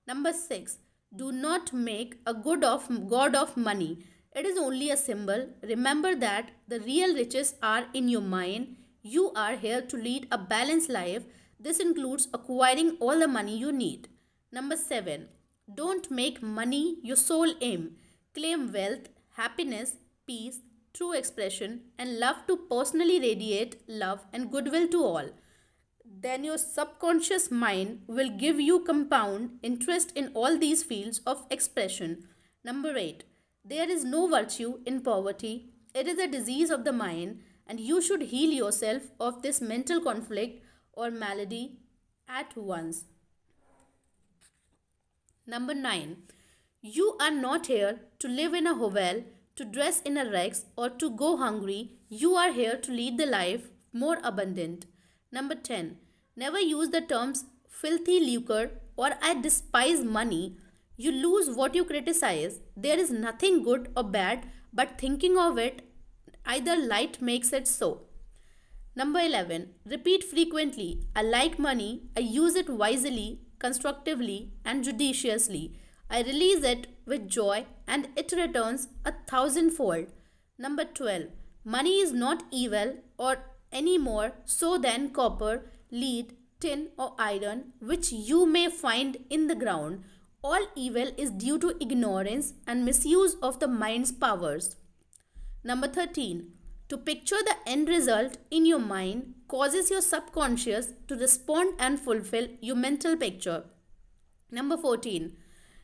Number 6. Do not make a god of money. It is only a symbol. Remember that the real riches are in your mind. You are here to lead a balanced life. This includes acquiring all the money you need. Number 7. Don't make money your sole aim. Claim wealth, happiness, peace, true expression, and love to personally radiate love and goodwill to all. Then your subconscious mind will give you compound interest in all these fields of expression. Number 8. There is no virtue in poverty. It is a disease of the mind, and you should heal yourself of this mental conflict or malady at once. Number 9. You are not here to live in a hovel, to dress in a rags, or to go hungry. You are here to lead the life more abundant. Number 10. Never use the terms filthy lucre or I despise money. You lose what you criticize. There is nothing good or bad, but thinking of it, either light makes it so. Number 11. Repeat frequently. I like money. I use it wisely, constructively, and judiciously. I release it with joy and it returns a thousandfold. Number 12. Money is not evil or any more so than copper, lead, tin, or iron, which you may find in the ground. All evil is due to ignorance and misuse of the mind's powers. Number 13. To picture the end result in your mind causes your subconscious to respond and fulfill your mental picture. Number 14.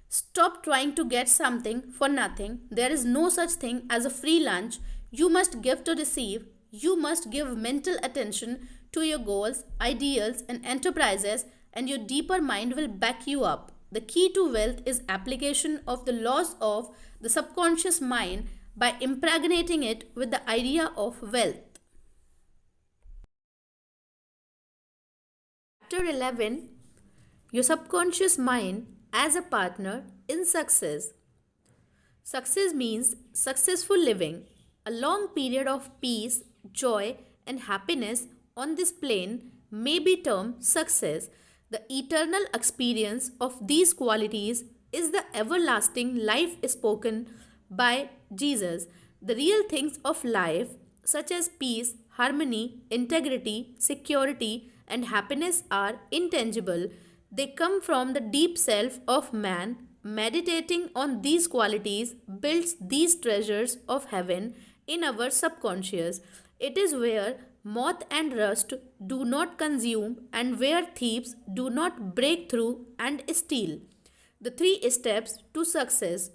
Stop trying to get something for nothing. There is no such thing as a free lunch. You must give to receive. You must give mental attention to your goals, ideals, and enterprises, and your deeper mind will back you up. The key to wealth is application of the laws of the subconscious mind by impregnating it with the idea of wealth. Chapter 11. Your subconscious mind as a partner in success. Success means successful living, a long period of peace, joy, and happiness on this plane may be termed success. The eternal experience of these qualities is the everlasting life spoken by Jesus. The real things of life, such as peace, harmony, integrity, security, and happiness, are intangible. They come from the deep self of man. Meditating on these qualities builds these treasures of heaven in our subconscious. It is where moth and rust do not consume and where thieves do not break through and steal. The 3 steps to success.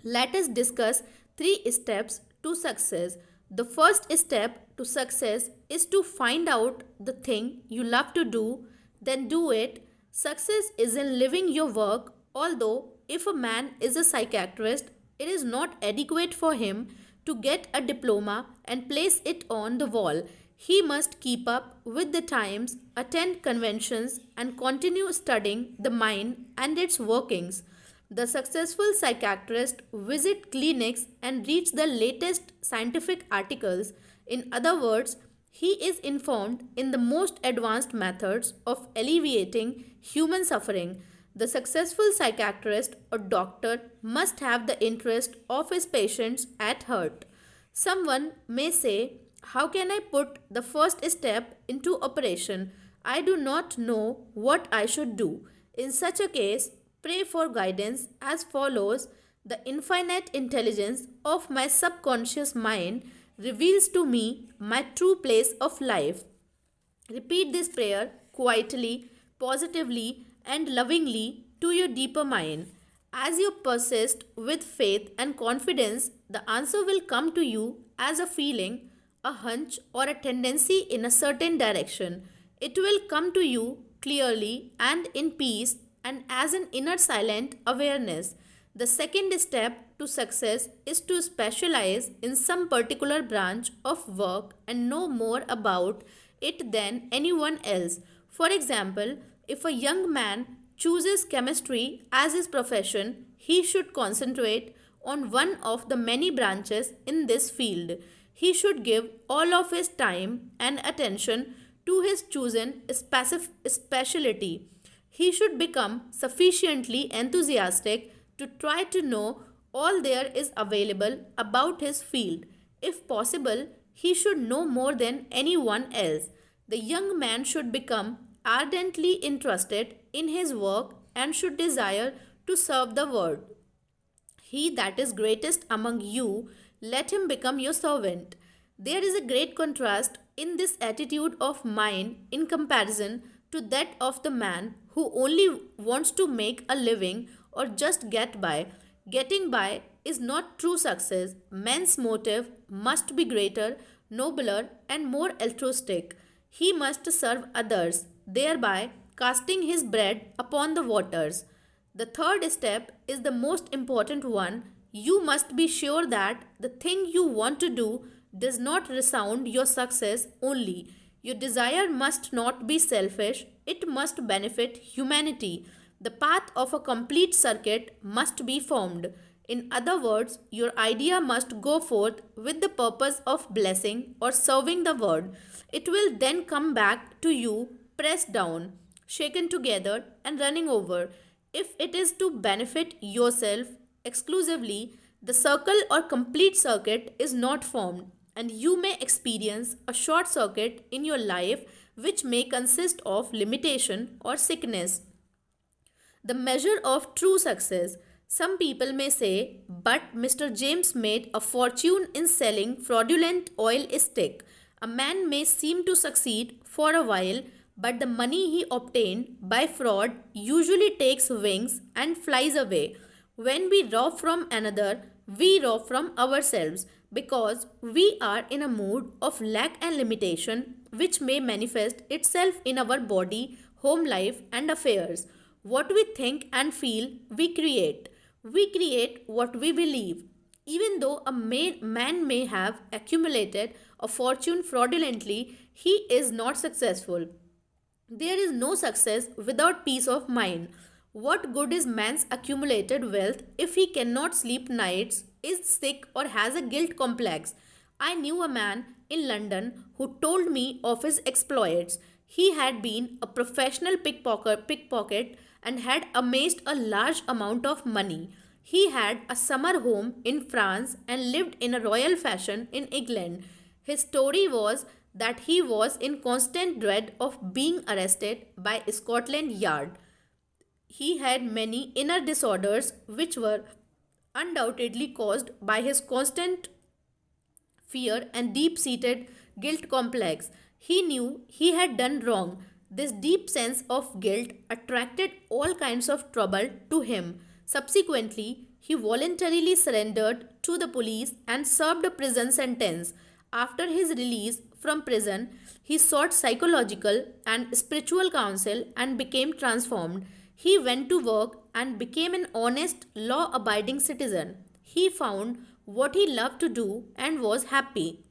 Let us discuss 3 steps to success. The first step to success is to find out the thing you love to do, then do it. Success is in living your work, although, if a man is a psychiatrist, it is not adequate for him to get a diploma and place it on the wall. He must keep up with the times, attend conventions, and continue studying the mind and its workings. The successful psychiatrist visit clinics and reads the latest scientific articles. In other words, he is informed in the most advanced methods of alleviating human suffering. The successful psychiatrist or doctor must have the interest of his patients at heart. Someone may say, how can I put the first step into operation? I do not know what I should do. In such a case, pray for guidance as follows. The infinite intelligence of my subconscious mind reveals to me my true place of life. Repeat this prayer quietly, positively, and lovingly to your deeper mind. As you persist with faith and confidence, the answer will come to you as a feeling, a hunch, or a tendency in a certain direction. It will come to you clearly and in peace and as an inner silent awareness. The second step to success is to specialize in some particular branch of work and know more about it than anyone else. For example, if a young man chooses chemistry as his profession, he should concentrate on one of the many branches in this field. He should give all of his time and attention to his chosen specialty. He should become sufficiently enthusiastic to try to know all there is available about his field. If possible, he should know more than anyone else. The young man should become ardently interested in his work and should desire to serve the world. He that is greatest among you, let him become your servant. There is a great contrast in this attitude of mind in comparison to that of the man who only wants to make a living or just get by. Getting by is not true success. Man's motive must be greater, nobler, and more altruistic. He must serve others, thereby casting his bread upon the waters. The third step is the most important one. You must be sure that the thing you want to do does not resound your success only. Your desire must not be selfish, it must benefit humanity. The path of a complete circuit must be formed. In other words, your idea must go forth with the purpose of blessing or serving the world. It will then come back to you pressed down, shaken together, and running over. If it is to benefit yourself, exclusively, the circle or complete circuit is not formed, and you may experience a short circuit in your life which may consist of limitation or sickness. The measure of true success. Some people may say, but Mr. James made a fortune in selling fraudulent oil stick. A man may seem to succeed for a while, but the money he obtained by fraud usually takes wings and flies away. When we rob from another, we rob from ourselves because we are in a mood of lack and limitation, which may manifest itself in our body, home life, and affairs. What we think and feel, we create. We create what we believe. Even though a man may have accumulated a fortune fraudulently, he is not successful. There is no success without peace of mind. What good is man's accumulated wealth if he cannot sleep nights, is sick, or has a guilt complex? I knew a man in London who told me of his exploits. He had been a professional pickpocket and had amassed a large amount of money. He had a summer home in France and lived in a royal fashion in England. His story was that he was in constant dread of being arrested by Scotland Yard. He had many inner disorders which were undoubtedly caused by his constant fear and deep seated guilt complex. He knew he had done wrong. This deep sense of guilt attracted all kinds of trouble to him. Subsequently, he voluntarily surrendered to the police and served a prison sentence. After his release from prison, he sought psychological and spiritual counsel and became transformed. He went to work and became an honest, law abiding citizen. He found what he loved to do and was happy.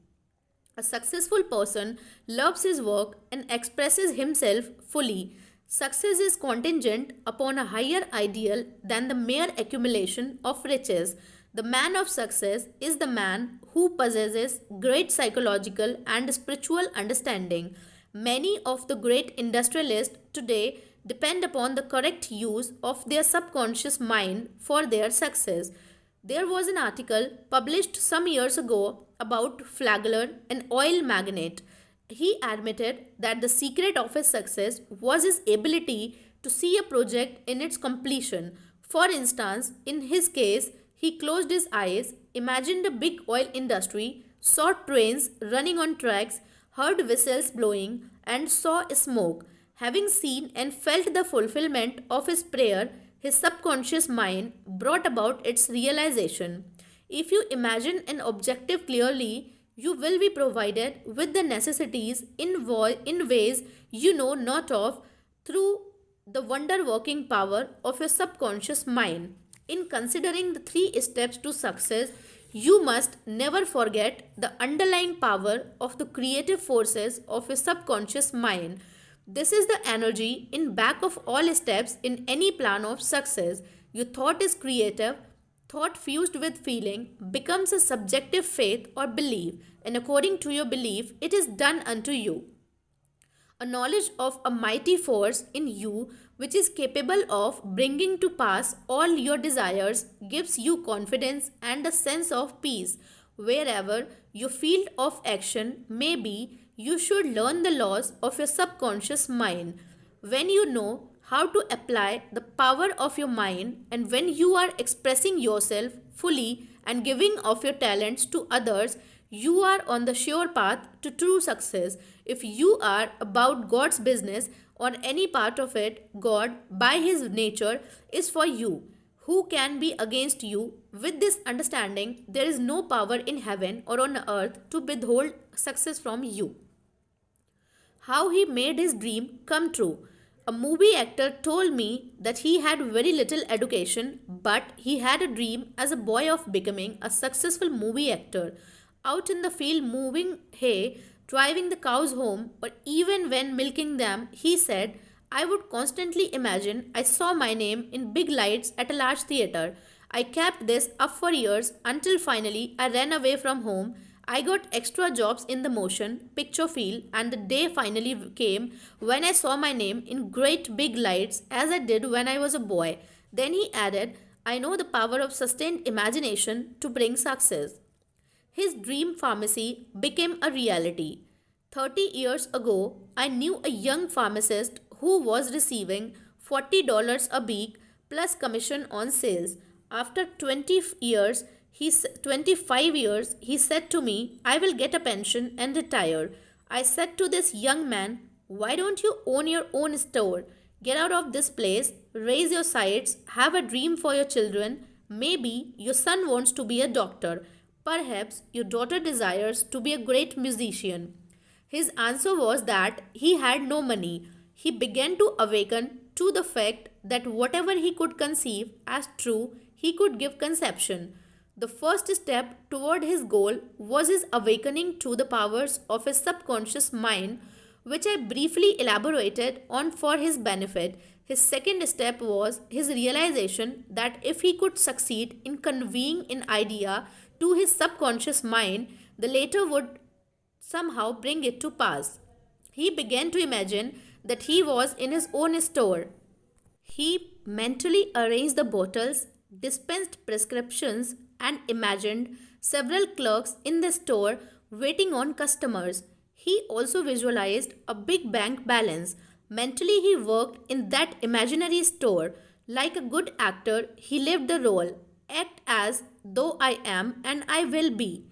A successful person loves his work and expresses himself fully. Success is contingent upon a higher ideal than the mere accumulation of riches. The man of success is the man who possesses great psychological and spiritual understanding. Many of the great industrialists today depend upon the correct use of their subconscious mind for their success. There was an article published some years ago about Flagler, an oil magnate. He admitted that the secret of his success was his ability to see a project in its completion. For instance, in his case, he closed his eyes, imagined a big oil industry, saw trains running on tracks, heard whistles blowing, and saw smoke. Having seen and felt the fulfillment of his prayer, his subconscious mind brought about its realization. If you imagine an objective clearly, you will be provided with the necessities in ways you know not of through the wonder working power of your subconscious mind. In considering the three steps to success, you must never forget the underlying power of the creative forces of your subconscious mind. This is the energy in back of all steps in any plan of success. Your thought is creative. Thought fused with feeling becomes a subjective faith or belief, and according to your belief, it is done unto you. A knowledge of a mighty force in you which is capable of bringing to pass all your desires gives you confidence and a sense of peace. Wherever your field of action may be, you should learn the laws of your subconscious mind. When you know how to apply the power of your mind, and when you are expressing yourself fully and giving of your talents to others, you are on the sure path to true success. If you are about God's business or any part of it, God, by His nature, is for you. Who can be against you? With this understanding, there is no power in heaven or on earth to withhold success from you. How he made his dream come true. A movie actor told me that he had very little education, but he had a dream as a boy of becoming a successful movie actor. Out in the field moving hay, driving the cows home, or even when milking them, he said, I would constantly imagine I saw my name in big lights at a large theater. I kept this up for years until finally I ran away from home. I got extra jobs in the motion picture field, and the day finally came when I saw my name in great big lights as I did when I was a boy. Then he added, I know the power of sustained imagination to bring success. His dream pharmacy became a reality. 30 years ago, I knew a young pharmacist who was receiving $40 a week plus commission on sales. After 25 years, he said to me, I will get a pension and retire. I said to this young man, why don't you own your own store? Get out of this place, raise your sights, have a dream for your children. Maybe your son wants to be a doctor. Perhaps your daughter desires to be a great musician. His answer was that he had no money. He began to awaken to the fact that whatever he could conceive as true, he could give conception. The first step toward his goal was his awakening to the powers of his subconscious mind, which I briefly elaborated on for his benefit. His second step was his realization that if he could succeed in conveying an idea to his subconscious mind, the latter would somehow bring it to pass. He began to imagine that he was in his own store. He mentally arranged the bottles, dispensed prescriptions, and imagined several clerks in the store waiting on customers. He also visualized a big bank balance. Mentally, he worked in that imaginary store. Like a good actor, he lived the role. Act as though I am and I will be.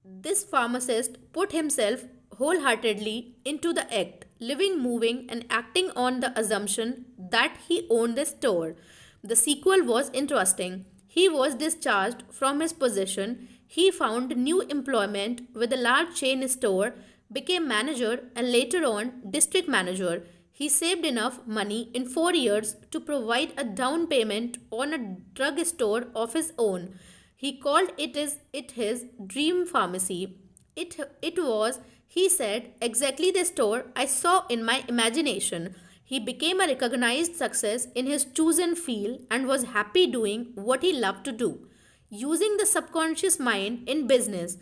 This pharmacist put himself wholeheartedly into the act, living, moving, and acting on the assumption that he owned the store. The sequel was interesting. He was discharged from his position. He found new employment with a large chain store, became manager, and later on district manager. He saved enough money in 4 years to provide a down payment on a drugstore of his own. He called it his dream pharmacy. It was, he said, exactly the store I saw in my imagination. He became a recognized success in his chosen field and was happy doing what he loved to do. Using the subconscious mind in business.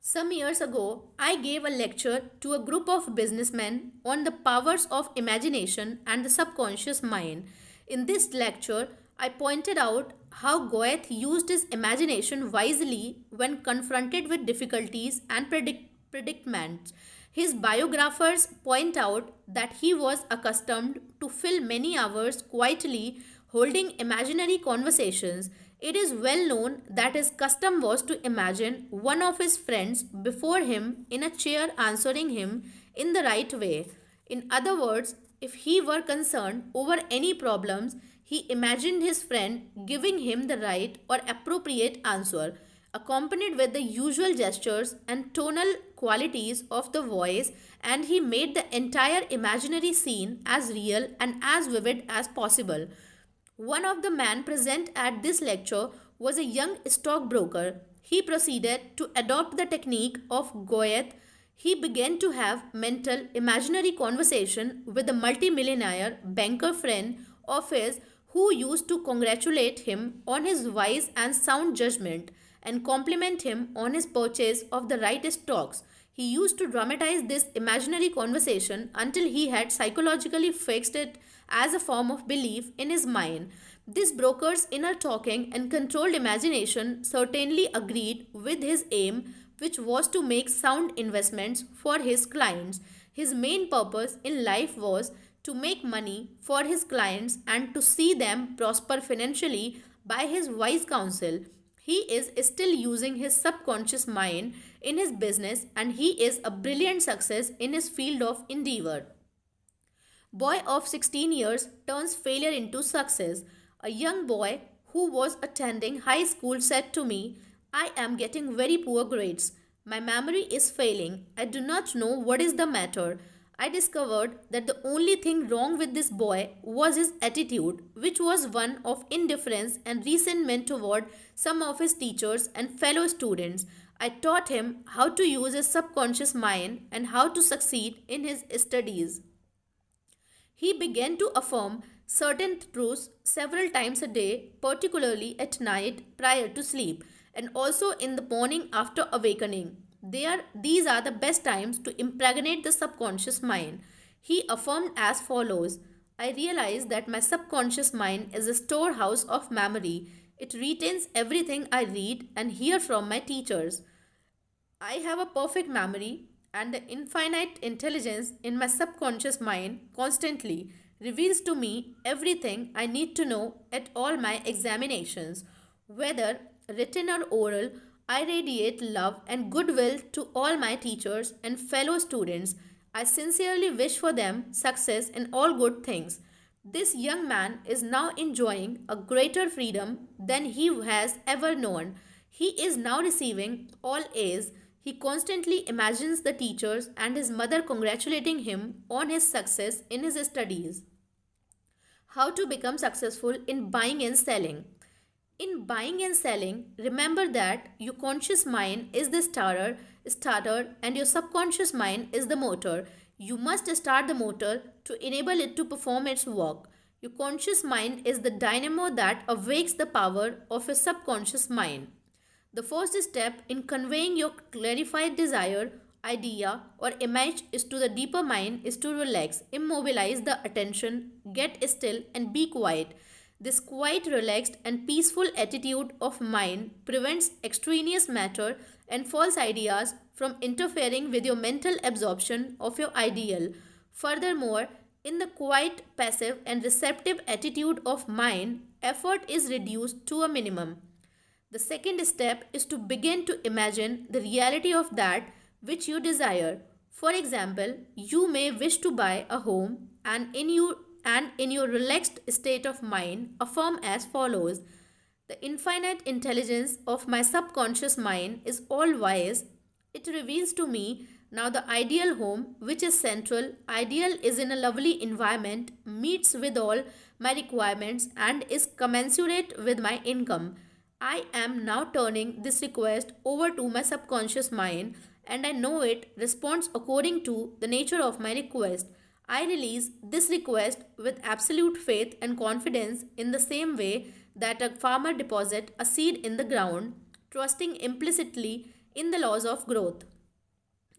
Some years ago, I gave a lecture to a group of businessmen on the powers of imagination and the subconscious mind. In this lecture, I pointed out how Goethe used his imagination wisely when confronted with difficulties and predicaments. His biographers point out that he was accustomed to fill many hours quietly holding imaginary conversations. It is well known that his custom was to imagine one of his friends before him in a chair answering him in the right way. In other words, if he were concerned over any problems, he imagined his friend giving him the right or appropriate answer, accompanied with the usual gestures and tonal qualities of the voice, and he made the entire imaginary scene as real and as vivid as possible. One of the men present at this lecture was a young stockbroker. He proceeded to adopt the technique of Goethe. He began to have mental imaginary conversation with a multimillionaire banker friend of his who used to congratulate him on his wise and sound judgment and compliment him on his purchase of the right stocks. He used to dramatize this imaginary conversation until he had psychologically fixed it as a form of belief in his mind. This broker's inner talking and controlled imagination certainly agreed with his aim, which was to make sound investments for his clients. His main purpose in life was to make money for his clients and to see them prosper financially by his wise counsel. He is still using his subconscious mind in his business and he is a brilliant success in his field of endeavor. Boy of 16 years turns failure into success. A young boy who was attending high school said to me, I am getting very poor grades. My memory is failing. I do not know what is the matter. I discovered that the only thing wrong with this boy was his attitude, which was one of indifference and resentment toward some of his teachers and fellow students. I taught him how to use his subconscious mind and how to succeed in his studies. He began to affirm certain truths several times a day, particularly at night prior to sleep, and also in the morning after awakening. These are the best times to impregnate the subconscious mind. He affirmed as follows: I realize that my subconscious mind is a storehouse of memory. It retains everything I read and hear from my teachers. I have a perfect memory, and the infinite intelligence in my subconscious mind constantly reveals to me everything I need to know at all my examinations. Whether written or oral, I radiate love and goodwill to all my teachers and fellow students. I sincerely wish for them success in all good things. This young man is now enjoying a greater freedom than he has ever known. He is now receiving all A's. He constantly imagines the teachers and his mother congratulating him on his success in his studies. How to become successful in buying and selling. In buying and selling, remember that your conscious mind is the starter and your subconscious mind is the motor. You must start the motor to enable it to perform its work. Your conscious mind is the dynamo that awakes the power of your subconscious mind. The first step in conveying your clarified desire, idea, or image is to the deeper mind is to relax, immobilize the attention, get still, and be quiet. This quiet, relaxed, and peaceful attitude of mind prevents extraneous matter and false ideas from interfering with your mental absorption of your ideal. Furthermore, in the quiet, passive, and receptive attitude of mind, effort is reduced to a minimum. The second step is to begin to imagine the reality of that which you desire. For example, you may wish to buy a home and in your relaxed state of mind affirm as follows: the infinite intelligence of my subconscious mind is all wise. It reveals to me now the ideal home, which is central. Ideal is in a lovely environment, meets with all my requirements, and is commensurate with my income. I am now turning this request over to my subconscious mind, and I know it responds according to the nature of my request. I release this request with absolute faith and confidence in the same way that a farmer deposits a seed in the ground, trusting implicitly in the laws of growth.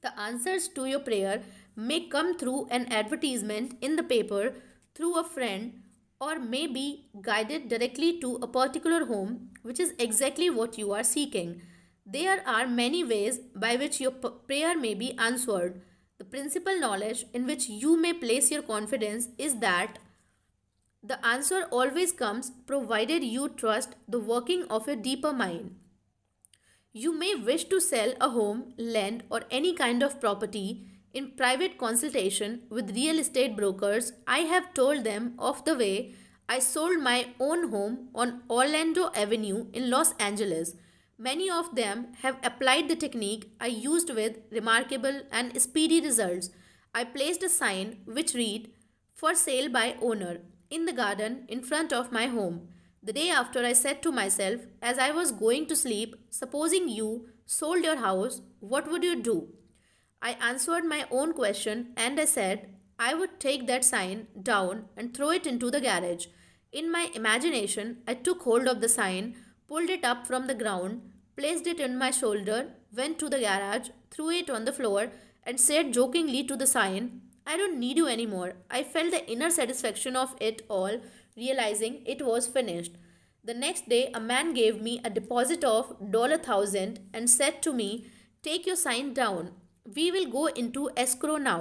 The answers to your prayer may come through an advertisement in the paper, through a friend, or may be guided directly to a particular home, which is exactly what you are seeking. There are many ways by which your prayer may be answered. The principal knowledge in which you may place your confidence is that the answer always comes provided you trust the working of your deeper mind. You may wish to sell a home, land, or any kind of property in private consultation with real estate brokers. I have told them of the way I sold my own home on Orlando Avenue in Los Angeles. Many of them have applied the technique I used with remarkable and speedy results. I placed a sign which read, "For sale by owner," in the garden in front of my home. The day after, I said to myself as I was going to sleep, "Supposing you sold your house, what would you do?" I answered my own question and I said I would take that sign down and throw it into the garage. In my imagination, I took hold of the sign, pulled it up from the ground, placed it on my shoulder, went to the garage, threw it on the floor, and said jokingly to the sign, "I don't need you anymore." I felt the inner satisfaction of it all, realizing it was finished. The next day, a man gave me a deposit of $1,000 and said to me, "Take your sign down. We will go into escrow now."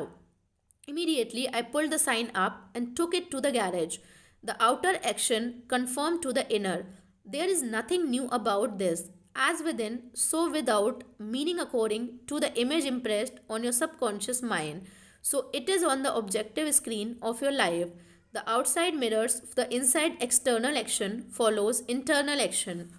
Immediately, I pulled the sign up and took it to the garage. The outer action conformed to the inner. There is nothing new about this. As within, so without, meaning according to the image impressed on your subconscious mind. So it is on the objective screen of your life. The outside mirrors the inside. External action follows internal action.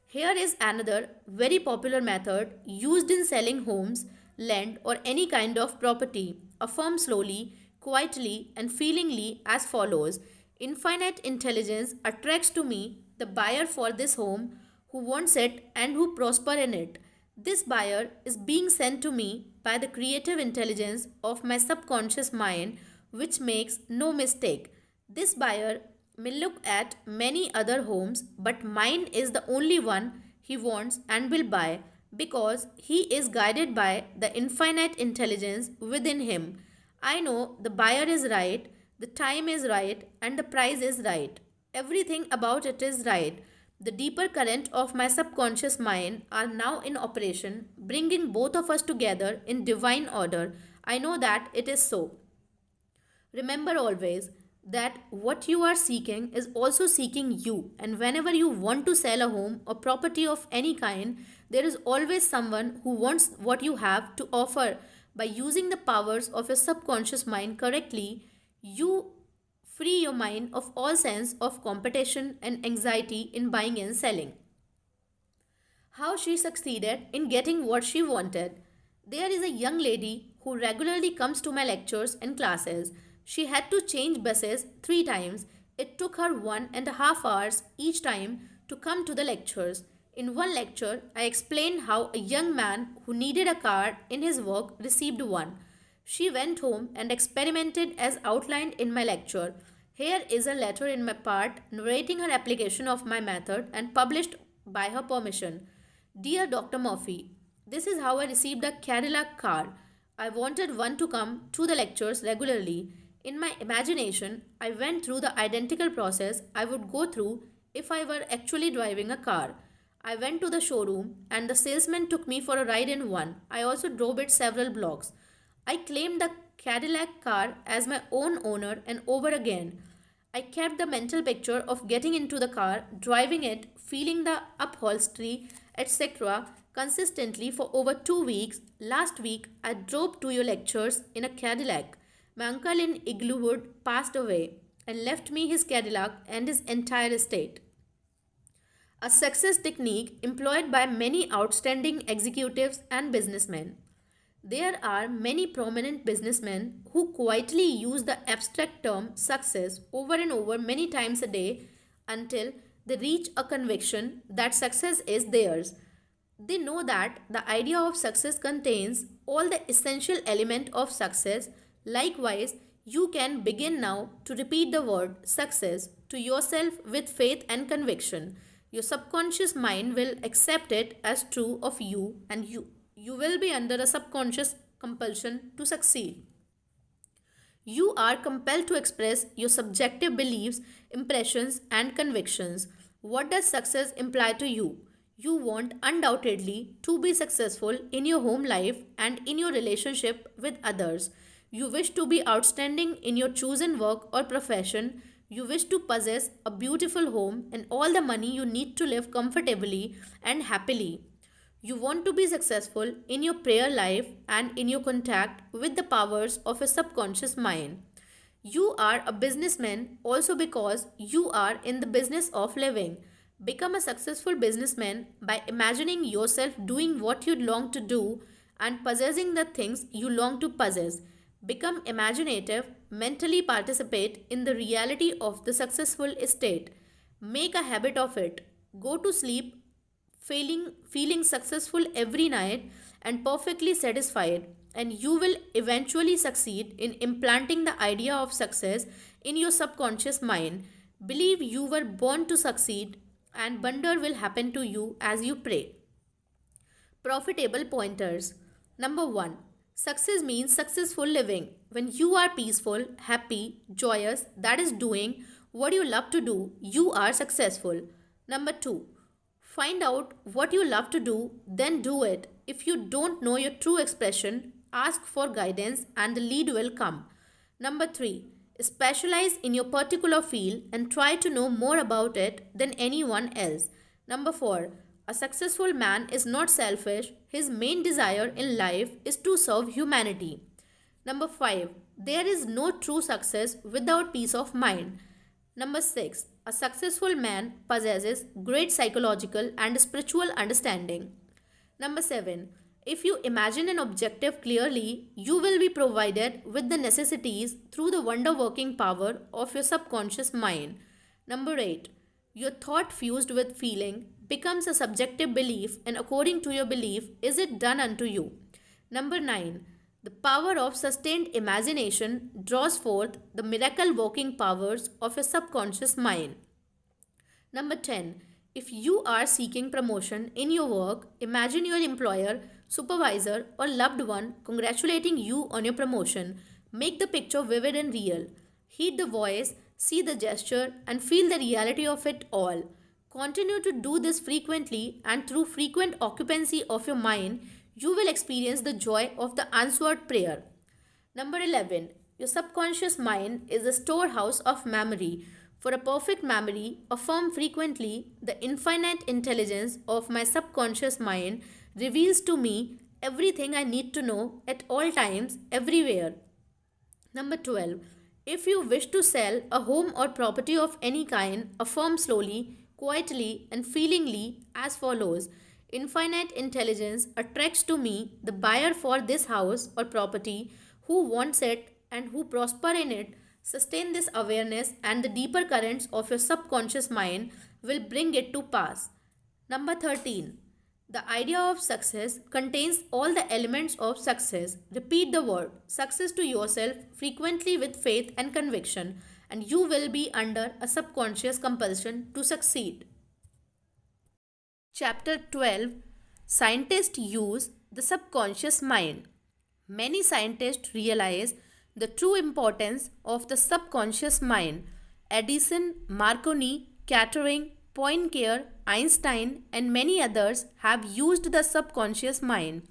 Here is another very popular method used in selling homes, land, or any kind of property. Affirm slowly, quietly, and feelingly as follows: Infinite intelligence attracts to me the buyer for this home who wants it and who prosper in it. This buyer is being sent to me by the creative intelligence of my subconscious mind, which makes no mistake. This buyer may look at many other homes, but mine is the only one he wants and will buy because he is guided by the infinite intelligence within him. I know the buyer is right The time is right and the price is right. Everything about it is right. The deeper current of my subconscious mind are now in operation, bringing both of us together in divine order. I know that it is so. Remember always that what you are seeking is also seeking you, and whenever you want to sell a home or property of any kind, there is always someone who wants what you have to offer. By using the powers of your subconscious mind correctly, you free your mind of all sense of competition and anxiety in buying and selling. How she succeeded in getting what she wanted. There is a young lady who regularly comes to my lectures and classes. She had to change buses 3 times. It took her 1.5 hours each time to come to the lectures. In one lecture, I explained how a young man who needed a car in his work received one. She went home and experimented as outlined in my lecture. Here is a letter in my part narrating her application of my method and published by her permission. Dear Dr. Murphy, this is how I received a Cadillac car. I wanted one to come to the lectures regularly. In my imagination, I went through the identical process I would go through if I were actually driving a car. I went to the showroom and the salesman took me for a ride in one. I also drove it several blocks. I claimed the Cadillac car as my own owner and over again. I kept the mental picture of getting into the car, driving it, feeling the upholstery, etc. consistently for over 2 weeks. Last week, I drove to your lectures in a Cadillac. My uncle in Inglewood passed away and left me his Cadillac and his entire estate. A success technique employed by many outstanding executives and businessmen. There are many prominent businessmen who quietly use the abstract term success over and over many times a day until they reach a conviction that success is theirs. They know that the idea of success contains all the essential element of success. Likewise, you can begin now to repeat the word success to yourself with faith and conviction. Your subconscious mind will accept it as true of you, and you will be under a subconscious compulsion to succeed. You are compelled to express your subjective beliefs, impressions, and convictions. What does success imply to you? You want undoubtedly to be successful in your home life and in your relationship with others. You wish to be outstanding in your chosen work or profession. You wish to possess a beautiful home and all the money you need to live comfortably and happily. You want to be successful in your prayer life and in your contact with the powers of a subconscious mind. You are a businessman also because you are in the business of living. Become a successful businessman by imagining yourself doing what you long to do and possessing the things you long to possess. Become imaginative, mentally participate in the reality of the successful state. Make a habit of it. Go to sleep feeling successful every night and perfectly satisfied, and you will eventually succeed in implanting the idea of success in your subconscious mind. Believe you were born to succeed, and wonder will happen to you as you pray. Profitable pointers. Number 1. Success means successful living. When you are peaceful, happy, joyous, that is doing what you love to do, you are successful. Number 2. Find out what you love to do, then do it. If you don't know your true expression, ask for guidance and the lead will come. Number 3. Specialize in your particular field and try to know more about it than anyone else. Number 4. A successful man is not selfish. His main desire in life is to serve humanity. Number 5. There is no true success without peace of mind. Number 6. A successful man possesses great psychological and spiritual understanding. Number 7. If you imagine an objective clearly, you will be provided with the necessities through the wonder working power of your subconscious mind. Number 8. Your thought fused with feeling becomes a subjective belief, and according to your belief, is it done unto you. Number 9. The power of sustained imagination draws forth the miracle working powers of your subconscious mind. Number 10. If you are seeking promotion in your work, imagine your employer, supervisor, or loved one congratulating you on your promotion. Make the picture vivid and real. Heed the voice, see the gesture, and feel the reality of it all. Continue to do this frequently, and through frequent occupancy of your mind, you will experience the joy of the answered prayer. Number 11. Your subconscious mind is a storehouse of memory. For a perfect memory, affirm frequently the infinite intelligence of my subconscious mind reveals to me everything I need to know at all times, everywhere. Number 12. If you wish to sell a home or property of any kind, affirm slowly, quietly, and feelingly as follows: Infinite intelligence attracts to me the buyer for this house or property who wants it and who prosper in it. Sustain this awareness, and the deeper currents of your subconscious mind will bring it to pass. Number 13. The idea of success contains all the elements of success. Repeat the word success to yourself frequently with faith and conviction, and you will be under a subconscious compulsion to succeed. Chapter 12. Scientists use the subconscious mind. Many scientists realize the true importance of the subconscious mind. Edison, Marconi, Kettering, Poincare, Einstein, and many others have used the subconscious mind.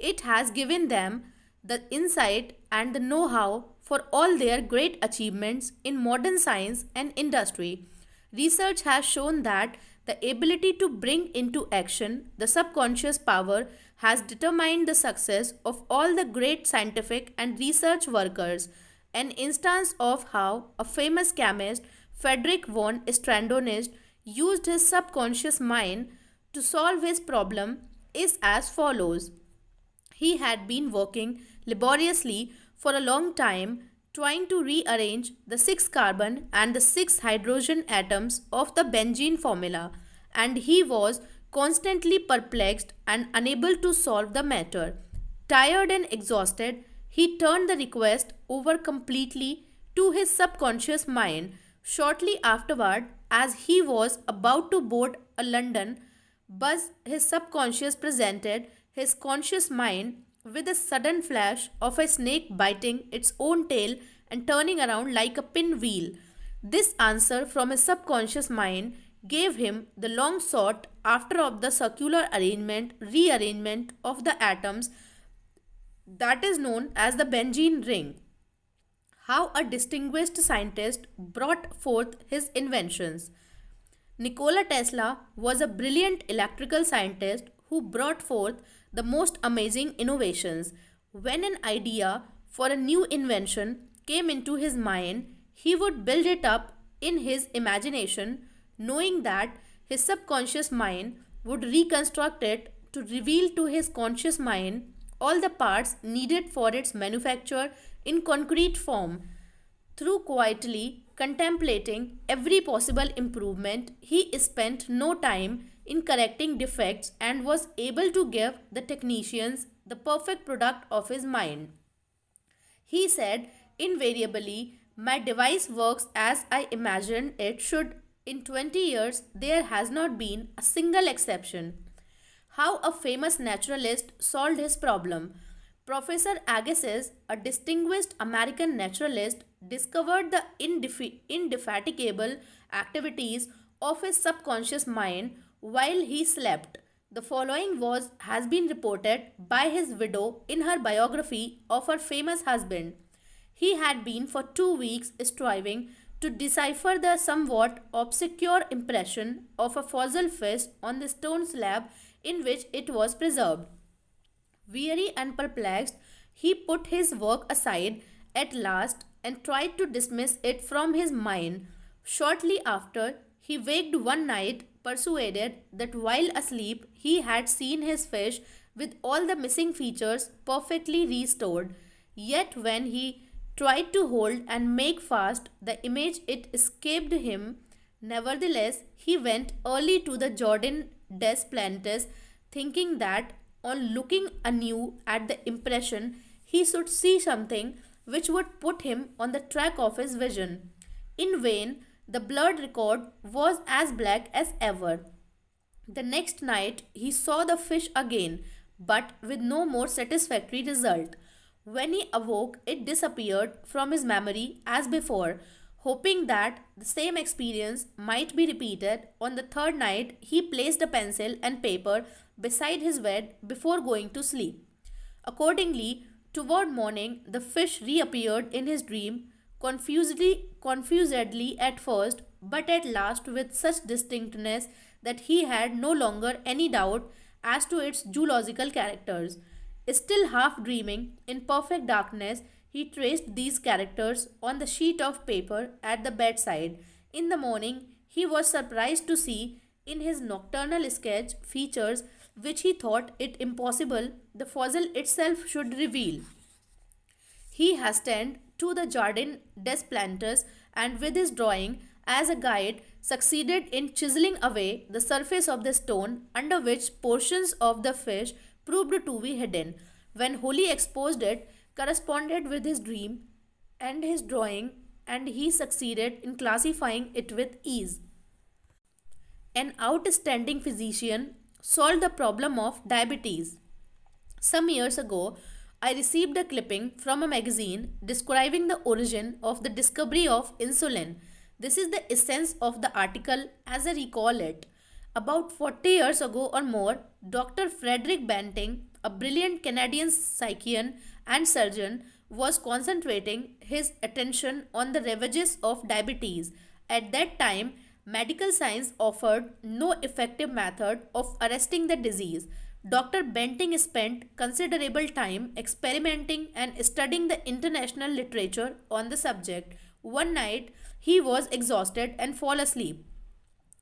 It has given them the insight and the know how for all their great achievements in modern science and industry. Research has shown that the ability to bring into action the subconscious power has determined the success of all the great scientific and research workers. An instance of how a famous chemist, Frederick von Strandonist, used his subconscious mind to solve his problem is as follows. He had been working laboriously for a long time trying to rearrange the 6 carbon and the 6 hydrogen atoms of the benzene formula, and he was constantly perplexed and unable to solve the matter. Tired and exhausted, he turned the request over completely to his subconscious mind. Shortly afterward, as he was about to board a London bus, his subconscious presented his conscious mind with a sudden flash of a snake biting its own tail and turning around like a pinwheel. This answer from his subconscious mind gave him the long sought after of the circular rearrangement of the atoms that is known as the benzene ring. How a distinguished scientist brought forth his inventions. Nikola Tesla was a brilliant electrical scientist who brought forth the most amazing innovations. When an idea for a new invention came into his mind, he would build it up in his imagination, knowing that his subconscious mind would reconstruct it to reveal to his conscious mind all the parts needed for its manufacture in concrete form. Through quietly contemplating every possible improvement, he spent no time in correcting defects and was able to give the technicians the perfect product of his mind. He said, invariably, my device works as I imagined it should. In 20 years, there has not been a single exception. How a famous naturalist solved his problem. Professor Agassiz, a distinguished American naturalist, discovered the indefatigable activities of his subconscious mind while he slept. The following has been reported by his widow in her biography of her famous husband. He had been for 2 weeks striving to decipher the somewhat obscure impression of a fossil fish on the stone slab in which it was preserved. Weary and perplexed, he put his work aside at last and tried to dismiss it from his mind. Shortly after, he waked one night, persuaded that while asleep he had seen his fish with all the missing features perfectly restored. Yet when he tried to hold and make fast the image, it escaped him. Nevertheless, he went early to the Jordan des Plantes, thinking that on looking anew at the impression, he should see something which would put him on the track of his vision. In vain, the blurred record was as black as ever. The next night, he saw the fish again, but with no more satisfactory result. When he awoke, it disappeared from his memory as before. Hoping that the same experience might be repeated, on the third night he placed a pencil and paper beside his bed before going to sleep. Accordingly, toward morning, the fish reappeared in his dream, confusedly at first, but at last with such distinctness that he had no longer any doubt as to its zoological characters. Still half dreaming, in perfect darkness, he traced these characters on the sheet of paper at the bedside. In the morning, he was surprised to see in his nocturnal sketch features which he thought it impossible the fossil itself should reveal. He hastened to the Jardin des Plantes and with his drawing as a guide succeeded in chiseling away the surface of the stone under which portions of the fish proved to be hidden. When wholly exposed it corresponded with his dream and his drawing and he succeeded in classifying it with ease. An outstanding physician solved the problem of diabetes. Some years ago, I received a clipping from a magazine describing the origin of the discovery of insulin. This is the essence of the article as I recall it. About 40 years ago or more, Dr. Frederick Banting, a brilliant Canadian psychiatrist and surgeon, was concentrating his attention on the ravages of diabetes. At that time, medical science offered no effective method of arresting the disease. Dr. Benting spent considerable time experimenting and studying the international literature on the subject. One night, he was exhausted and fall asleep.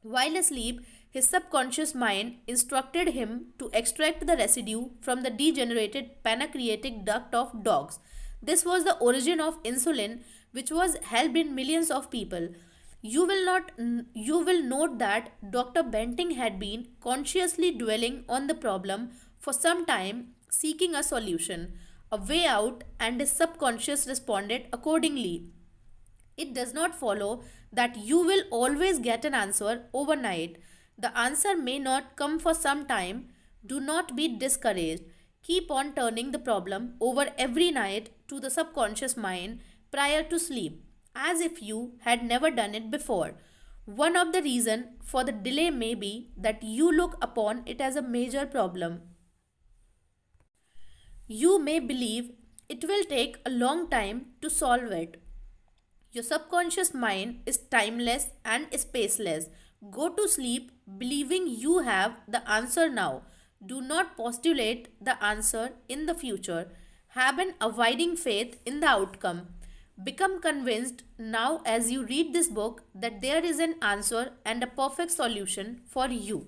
While asleep, his subconscious mind instructed him to extract the residue from the degenerated pancreatic duct of dogs. This was the origin of insulin, which was helped in millions of people. You will note that Dr. Benting had been consciously dwelling on the problem for some time, seeking a solution, a way out, and his subconscious responded accordingly. It does not follow that you will always get an answer overnight. The answer may not come for some time. Do not be discouraged. Keep on turning the problem over every night to the subconscious mind prior to sleep, as if you had never done it before. One of the reasons for the delay may be that you look upon it as a major problem. You may believe it will take a long time to solve it. Your subconscious mind is timeless and spaceless. Go to sleep believing you have the answer now. Do not postulate the answer in the future. Have an abiding faith in the outcome. Become convinced now as you read this book that there is an answer and a perfect solution for you.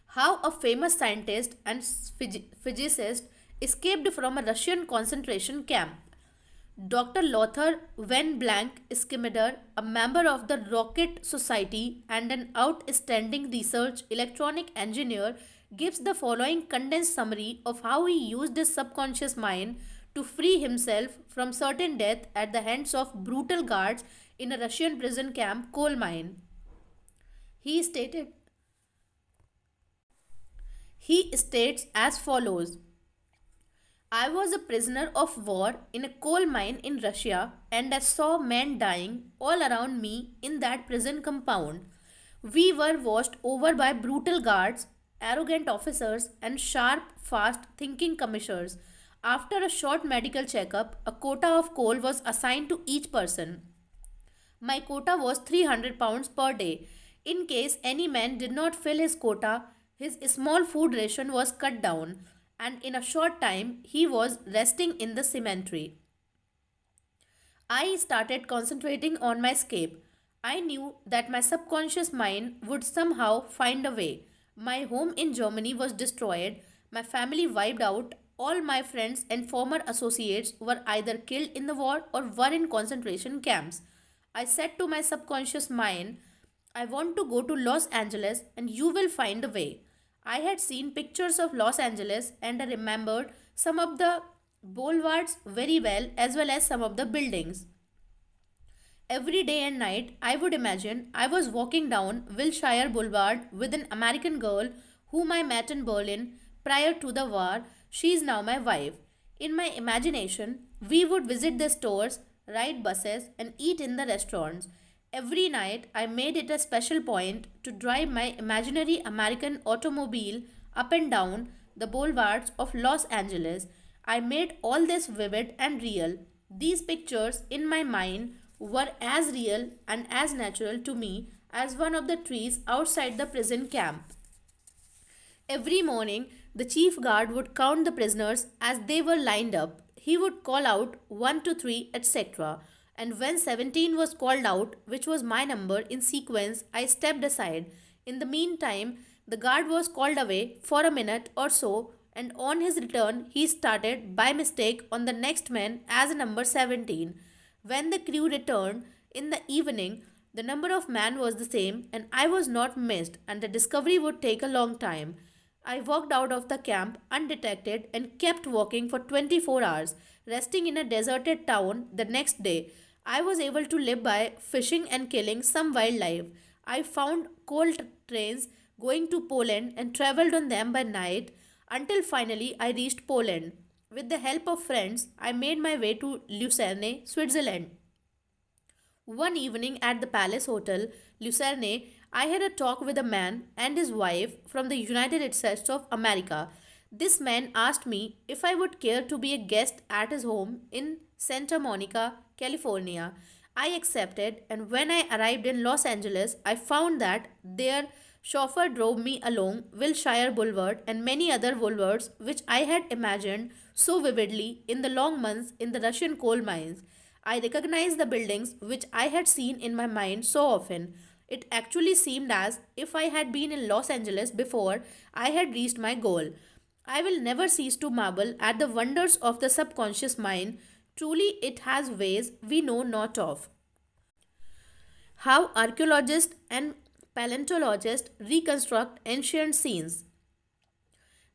How a famous scientist and physicist escaped from a Russian concentration camp. Dr. Lothar Van Blank Skimmer, a member of the Rocket Society and an outstanding research electronic engineer, gives the following condensed summary of how he used his subconscious mind to free himself from certain death at the hands of brutal guards in a Russian prison camp coal mine. He stated he states as follows: I was a prisoner of war in a coal mine in Russia and I saw men dying all around me in that prison compound. We were watched over by brutal guards, arrogant officers, and sharp, fast thinking commissioners. After a short medical checkup, a quota of coal was assigned to each person. My quota was 300 pounds per day. In case any man did not fill his quota, his small food ration was cut down, and in a short time he was resting in the cemetery. I started concentrating on my escape. I knew that my subconscious mind would somehow find a way. My home in Germany was destroyed, my family wiped out, all my friends and former associates were either killed in the war or were in concentration camps. I said to my subconscious mind, I want to go to Los Angeles and you will find a way. I had seen pictures of Los Angeles and I remembered some of the boulevards very well as some of the buildings. Every day and night, I would imagine I was walking down Wilshire Boulevard with an American girl whom I met in Berlin prior to the war. She is now my wife. In my imagination, we would visit the stores, ride buses, and eat in the restaurants. Every night, I made it a special point to drive my imaginary American automobile up and down the boulevards of Los Angeles. I made all this vivid and real. These pictures in my mind were as real and as natural to me as one of the trees outside the prison camp. Every morning, the chief guard would count the prisoners as they were lined up. He would call out 1 to 3, etc. And when 17 was called out, which was my number in sequence, I stepped aside. In the meantime, the guard was called away for a minute or so, and on his return, he started by mistake on the next man as number 17. When the crew returned in the evening, the number of man was the same, and I was not missed, and the discovery would take a long time. I walked out of the camp undetected and kept walking for 24 hours, resting in a deserted town the next day. I was able to live by fishing and killing some wildlife. I found coal trains going to Poland and traveled on them by night until finally I reached Poland. With the help of friends, I made my way to Lucerne, Switzerland. One evening at the Palace Hotel, Lucerne, I had a talk with a man and his wife from the United States of America. This man asked me if I would care to be a guest at his home in Santa Monica, California. I accepted, and when I arrived in Los Angeles, I found that their chauffeur drove me along Wilshire Boulevard and many other boulevards which I had imagined so vividly in the long months in the Russian coal mines. I recognized the buildings which I had seen in my mind so often. It actually seemed as if I had been in Los Angeles before I had reached my goal. I will never cease to marvel at the wonders of the subconscious mind. Truly, it has ways we know not of. How archaeologists and paleontologists reconstruct ancient scenes.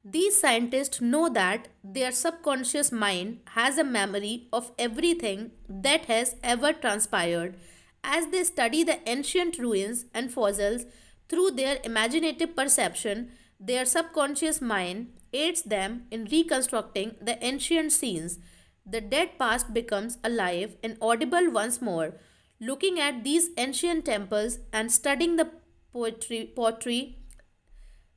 These scientists know that their subconscious mind has a memory of everything that has ever transpired. As they study the ancient ruins and fossils through their imaginative perception, their subconscious mind aids them in reconstructing the ancient scenes. The dead past becomes alive and audible once more. Looking at these ancient temples and studying the pottery,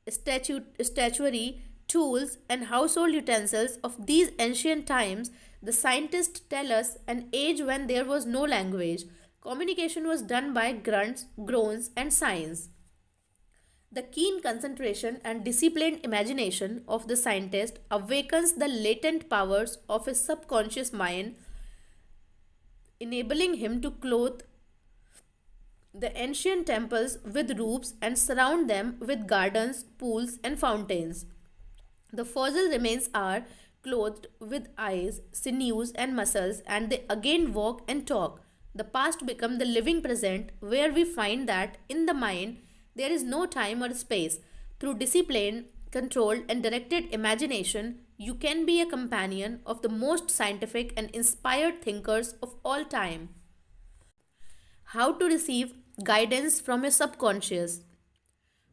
statuary, tools, and household utensils of these ancient times, the scientists tell us an age when there was no language. Communication was done by grunts, groans, and signs. The keen concentration and disciplined imagination of the scientist awakens the latent powers of his subconscious mind, enabling him to clothe the ancient temples with roofs and surround them with gardens, pools, and fountains. The fossil remains are clothed with eyes, sinews, and muscles, and they again walk and talk. The past becomes the living present, where we find that in the mind there is no time or space. Through disciplined, controlled, and directed imagination, you can be a companion of the most scientific and inspired thinkers of all time. How to receive guidance from your subconscious.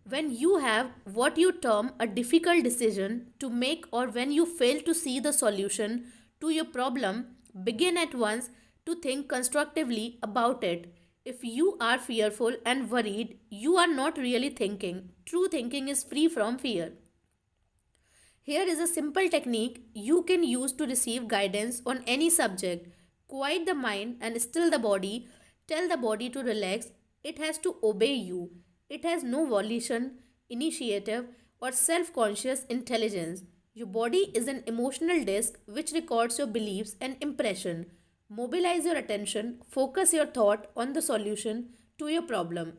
When you have what you term a difficult decision to make, or when you fail to see the solution to your problem, begin at once to think constructively about it. If you are fearful and worried, you are not really thinking. True thinking is free from fear. Here is a simple technique you can use to receive guidance on any subject. Quiet the mind and still the body. Tell the body to relax. It has to obey you. It has no volition, initiative, or self conscious intelligence. Your body is an emotional disk which records your beliefs and impression. Mobilize your attention, focus your thought on the solution to your problem.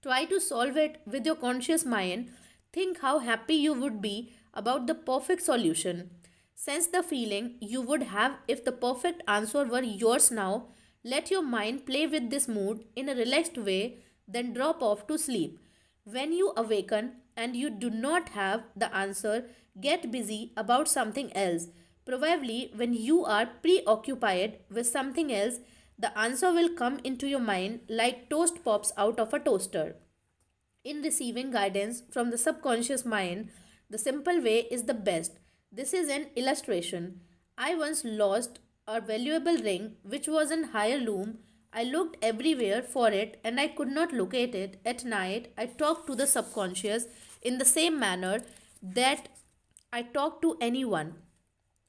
Try to solve it with your conscious mind. Think how happy you would be about the perfect solution. Sense the feeling you would have if the perfect answer were yours now. Let your mind play with this mood in a relaxed way, then drop off to sleep. When you awaken and you do not have the answer, get busy about something else. Probably when you are preoccupied with something else, the answer will come into your mind like toast pops out of a toaster. In receiving guidance from the subconscious mind, the simple way is the best. This is an illustration. I once lost a valuable ring which was in heirloom. I looked everywhere for it and I could not locate it. At night, I talked to the subconscious in the same manner that I talk to anyone.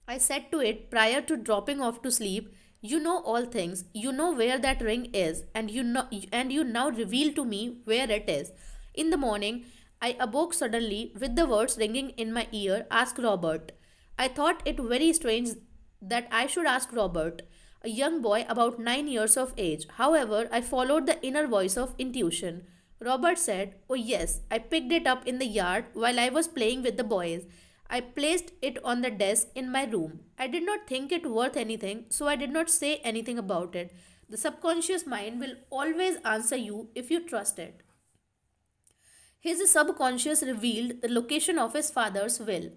I said to it prior to dropping off to sleep, you know all things. You know where that ring is, and you now reveal to me where it is. In the morning, I awoke suddenly with the words ringing in my ear, ask Robert. I thought it very strange that I should ask Robert, a young boy about 9 years of age. However, I followed the inner voice of intuition. Robert said, oh, yes, I picked it up in the yard while I was playing with the boys. I placed it on the desk in my room. I did not think it worth anything, so I did not say anything about it. The subconscious mind will always answer you if you trust it. His subconscious revealed the location of his father's will.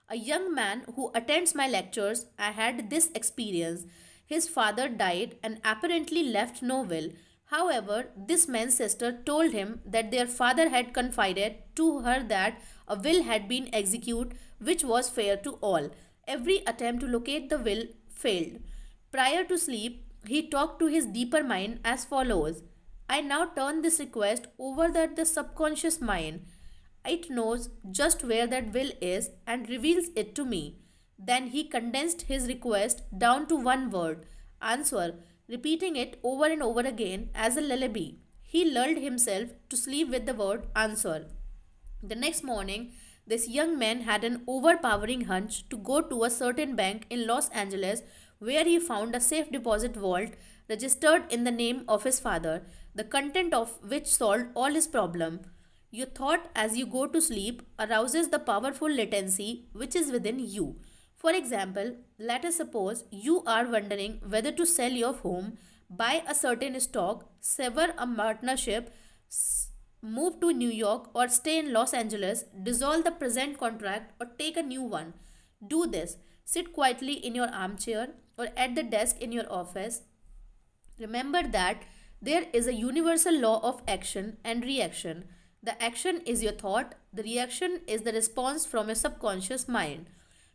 A young man who attends my lectures, I had this experience. His father died and apparently left no will. However, this man's sister told him that their father had confided to her that a will had been executed which was fair to all. Every attempt to locate the will failed. Prior to sleep, he talked to his deeper mind as follows. I now turn this request over the subconscious mind. It knows just where that will is and reveals it to me. Then he condensed his request down to one word, answer, repeating it over and over again as a lullaby. He lulled himself to sleep with the word answer. The next morning, this young man had an overpowering hunch to go to a certain bank in Los Angeles where he found a safe deposit vault registered in the name of his father, the content of which solved all his problem. Your thought as you go to sleep arouses the powerful latency which is within you. For example, let us suppose you are wondering whether to sell your home, buy a certain stock, sever a partnership, move to New York or stay in Los Angeles, dissolve the present contract or take a new one. Do this. Sit quietly in your armchair or at the desk in your office. Remember that there is a universal law of action and reaction. The action is your thought, the reaction is the response from your subconscious mind.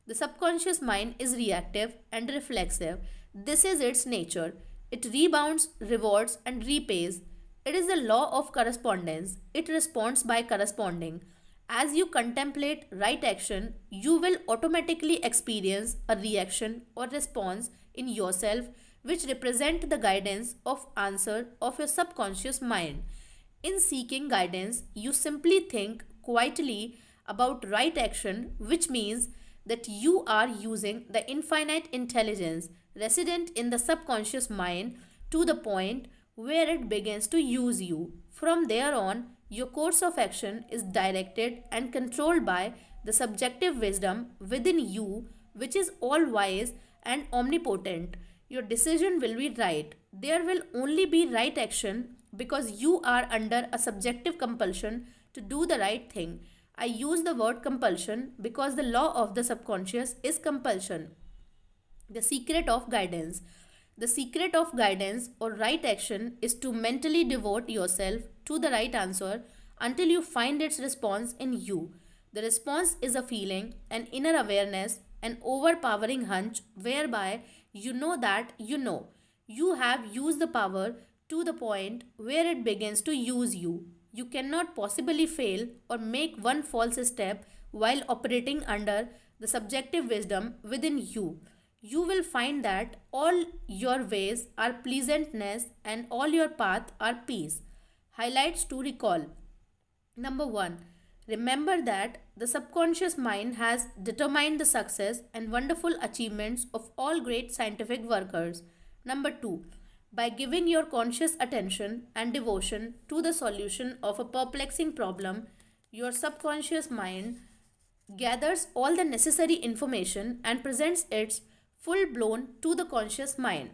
The subconscious mind is reactive and reflexive. This is its nature. It rebounds, rewards, and repays. It is the law of correspondence. It responds by corresponding. As you contemplate right action, you will automatically experience a reaction or response in yourself which represent the guidance of answer of your subconscious mind. In seeking guidance, you simply think quietly about right action, which means that you are using the infinite intelligence resident in the subconscious mind to the point where it begins to use you. From there on, your course of action is directed and controlled by the subjective wisdom within you, which is all wise and omnipotent. Your decision will be right. There will only be right action because you are under a subjective compulsion to do the right thing. I use the word compulsion because the law of the subconscious is compulsion. The secret of guidance. The secret of guidance or right action is to mentally devote yourself to the right answer until you find its response in you. The response is a feeling, an inner awareness, an overpowering hunch whereby you know that you know. You have used the power to the point where it begins to use you. You cannot possibly fail or make one false step while operating under the subjective wisdom within you. You will find that all your ways are pleasantness and all your paths are peace. Highlights to recall. Number 1. Remember that the subconscious mind has determined the success and wonderful achievements of all great scientific workers. Number 2. By giving your conscious attention and devotion to the solution of a perplexing problem, your subconscious mind gathers all the necessary information and presents its full blown to the conscious mind.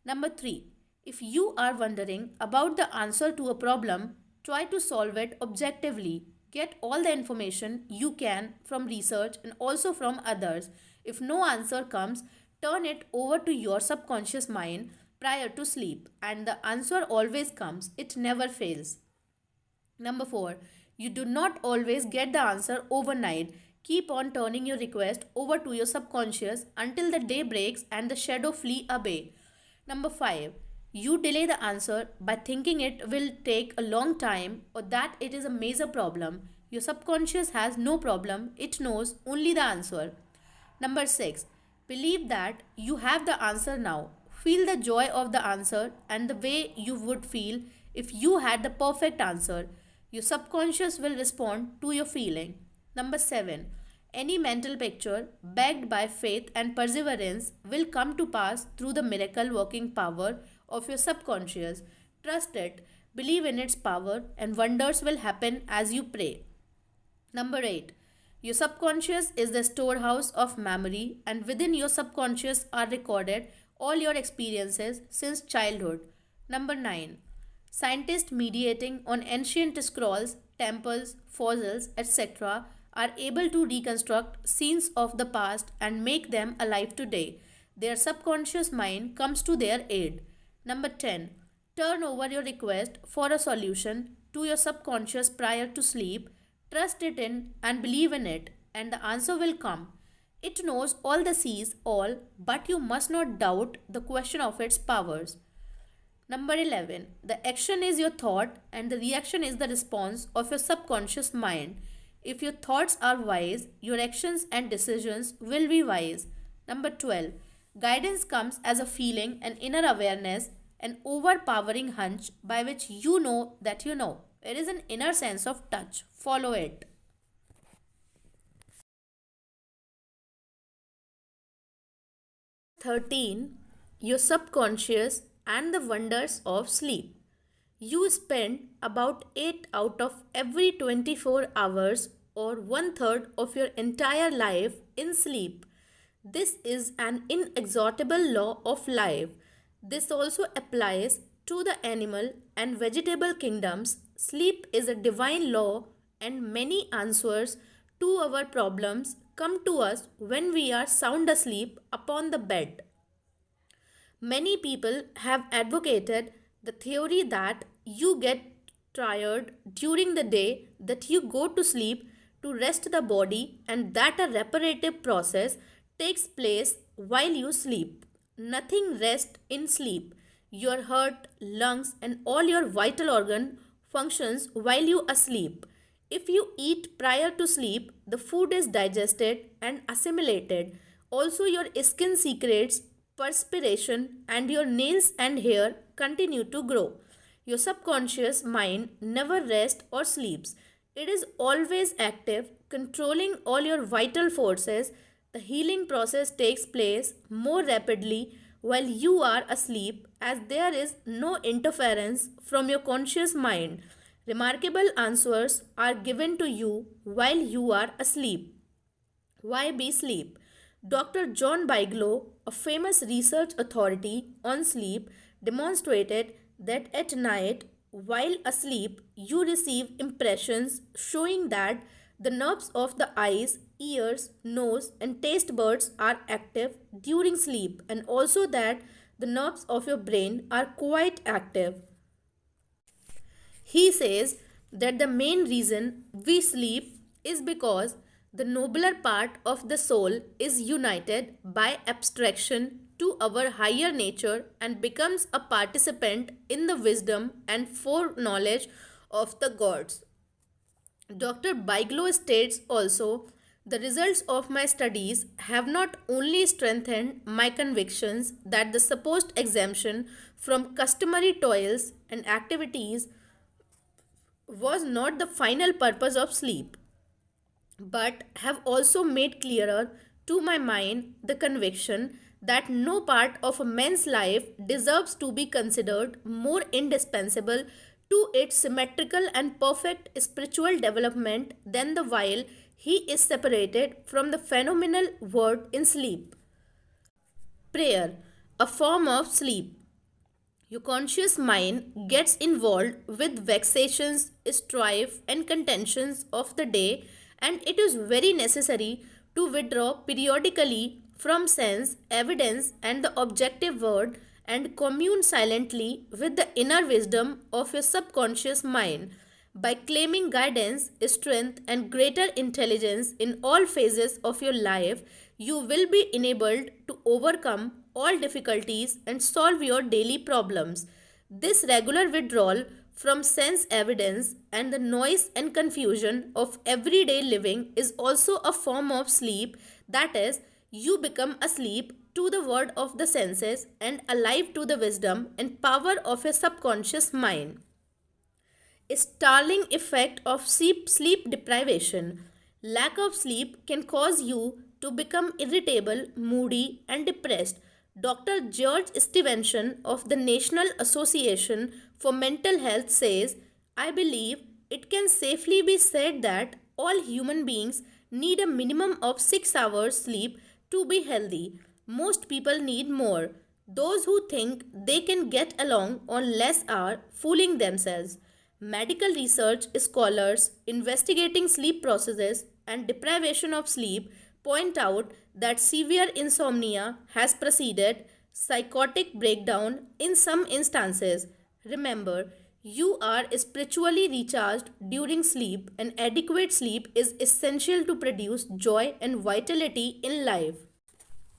Number 3. If you are wondering about the answer to a problem, try to solve it objectively. Get all the information you can from research and also from others. If no answer comes, turn it over to your subconscious mind prior to sleep, and the answer always comes, it never fails. Number 4. You do not always get the answer overnight. Keep on turning your request over to your subconscious until the day breaks and the shadow flee away. Number 5. You delay the answer by thinking it will take a long time or that it is a major problem. Your subconscious has no problem, it knows only the answer. Number 6. Believe that you have the answer now. Feel the joy of the answer and the way you would feel if you had the perfect answer. Your subconscious will respond to your feeling. Number 7. Any mental picture backed by faith and perseverance will come to pass through the miracle working power of your subconscious. Trust it, believe in its power, and wonders will happen as you pray. Number 8. Your subconscious is the storehouse of memory, and within your subconscious are recorded all your experiences since childhood. Number 9. Scientists mediating on ancient scrolls, temples, fossils, etc., are able to reconstruct scenes of the past and make them alive today. Their subconscious mind comes to their aid. Number 10. Turn over your request for a solution to your subconscious prior to sleep. Trust it in and believe in it, and the answer will come. It knows all the sees all, but you must not doubt the question of its powers. Number 11. The action is your thought, and the reaction is the response of your subconscious mind. If your thoughts are wise, your actions and decisions will be wise. Number 12. Guidance comes as a feeling, an inner awareness, an overpowering hunch by which you know that you know. It is an inner sense of touch. Follow it. 13. Your subconscious and the wonders of sleep. You spend about 8 out of every 24 hours or one third of your entire life in sleep. This is an inexhaustible law of life. This also applies to the animal and vegetable kingdoms. Sleep is a divine law, and many answers to our problems come to us when we are sound asleep upon the bed. Many people have advocated the theory that you get tired during the day, that you go to sleep to rest the body, and that a reparative process takes place while you sleep. Nothing rests in sleep. Your heart, lungs, and all your vital organ functions while you asleep. If you eat prior to sleep, the food is digested and assimilated. Also, your skin secretes perspiration, and your nails and hair continue to grow. Your subconscious mind never rests or sleeps. It is always active, controlling all your vital forces. The healing process takes place more rapidly while you are asleep, as there is no interference from your conscious mind. Remarkable answers are given to you while you are asleep. Why be sleep? Dr. John Bigelow, a famous research authority on sleep, demonstrated that at night, while asleep, you receive impressions showing that the nerves of the eyes, ears, nose, and taste buds are active during sleep, and also that the nerves of your brain are quite active. He says that the main reason we sleep is because the nobler part of the soul is united by abstraction to our higher nature and becomes a participant in the wisdom and foreknowledge of the gods. Dr. Bigelow states also, the results of my studies have not only strengthened my convictions that the supposed exemption from customary toils and activities was not the final purpose of sleep, but have also made clearer to my mind the conviction that no part of a man's life deserves to be considered more indispensable to its symmetrical and perfect spiritual development than the while he is separated from the phenomenal world in sleep. Prayer, a form of sleep. Your conscious mind gets involved with vexations, strife, and contentions of the day, and it is very necessary to withdraw periodically from sense, evidence, and the objective world and commune silently with the inner wisdom of your subconscious mind. By claiming guidance, strength, and greater intelligence in all phases of your life, you will be enabled to overcome all difficulties and solve your daily problems. This regular withdrawal from sense evidence and the noise and confusion of everyday living is also a form of sleep, that is, you become asleep to the word of the senses and alive to the wisdom and power of your subconscious mind. Startling effect of sleep deprivation. Lack of sleep can cause you to become irritable, moody, and depressed. Dr. George Stevenson of the National Association for Mental Health says, I believe it can safely be said that all human beings need a minimum of 6 hours sleep to be healthy. Most people need more. Those who think they can get along on less are fooling themselves. Medical research scholars investigating sleep processes and deprivation of sleep point out that severe insomnia has preceded psychotic breakdown in some instances. Remember, you are spiritually recharged during sleep, and adequate sleep is essential to produce joy and vitality in life.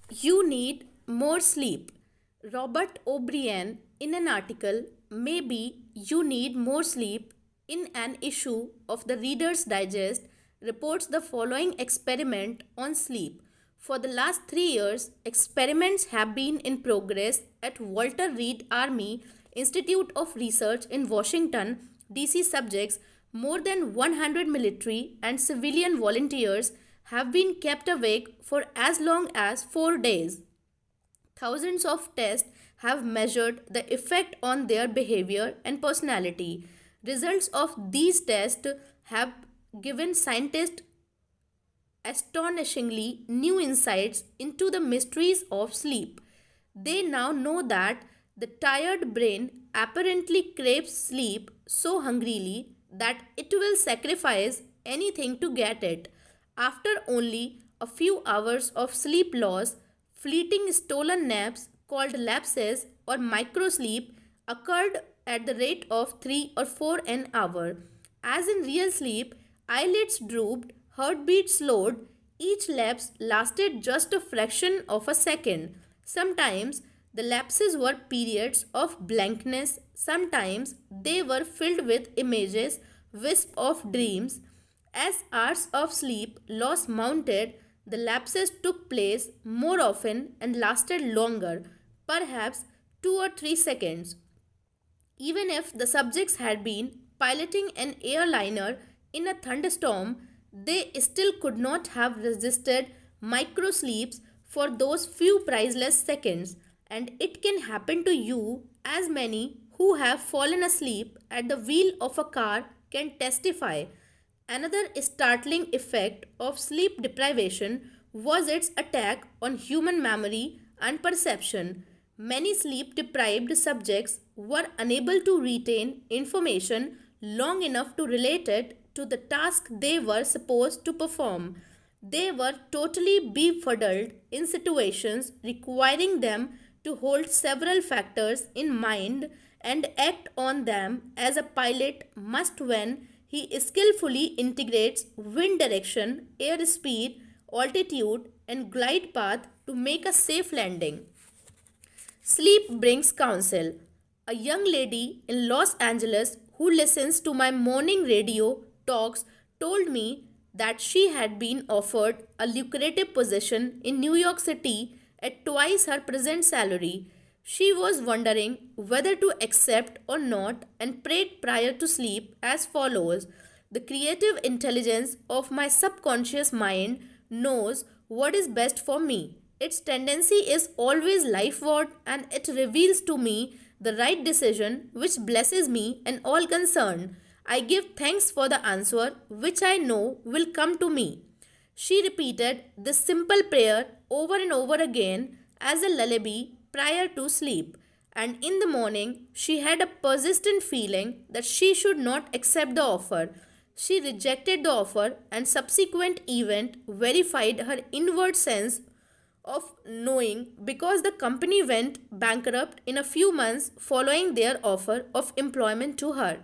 You need more sleep. Robert O'Brien, in an article, Maybe You Need More Sleep, in an issue of the Reader's Digest, reports the following experiment on sleep. For the last 3 years, experiments have been in progress at Walter Reed Army Institute of Research in Washington, D.C. Subjects, more than 100 military and civilian volunteers have been kept awake for as long as 4 days. Thousands of tests have measured the effect on their behavior and personality. Results of these tests have given scientists astonishingly new insights into the mysteries of sleep. They now know that the tired brain apparently craves sleep so hungrily that it will sacrifice anything to get it. After only a few hours of sleep loss, fleeting stolen naps called lapses or microsleep occurred at the rate of 3 or 4 an hour. As in real sleep, eyelids drooped, heartbeat slowed, each lapse lasted just a fraction of a second. Sometimes the lapses were periods of blankness, sometimes they were filled with images, wisp of dreams. As hours of sleep loss mounted, the lapses took place more often and lasted longer, perhaps 2 or 3 seconds. Even if the subjects had been piloting an airliner in a thunderstorm, they still could not have resisted microsleeps for those few priceless seconds, and it can happen to you, as many who have fallen asleep at the wheel of a car can testify. Another startling effect of sleep deprivation was its attack on human memory and perception. Many sleep deprived subjects were unable to retain information long enough to relate it to the task they were supposed to perform. They were totally befuddled in situations requiring them to hold several factors in mind and act on them as a pilot must when he skillfully integrates wind direction, airspeed, altitude, and glide path to make a safe landing. Sleep brings counsel. A young lady in Los Angeles who listens to my morning radio talks told me that she had been offered a lucrative position in New York City at twice her present salary. She was wondering whether to accept or not and prayed prior to sleep as follows. The creative intelligence of my subconscious mind knows what is best for me. Its tendency is always lifeward, and it reveals to me the right decision which blesses me and all concerned. I give thanks for the answer which I know will come to me. She repeated this simple prayer over and over again as a lullaby prior to sleep, and in the morning she had a persistent feeling that she should not accept the offer. She rejected the offer, and subsequent event verified her inward sense of knowing because the company went bankrupt in a few months following their offer of employment to her.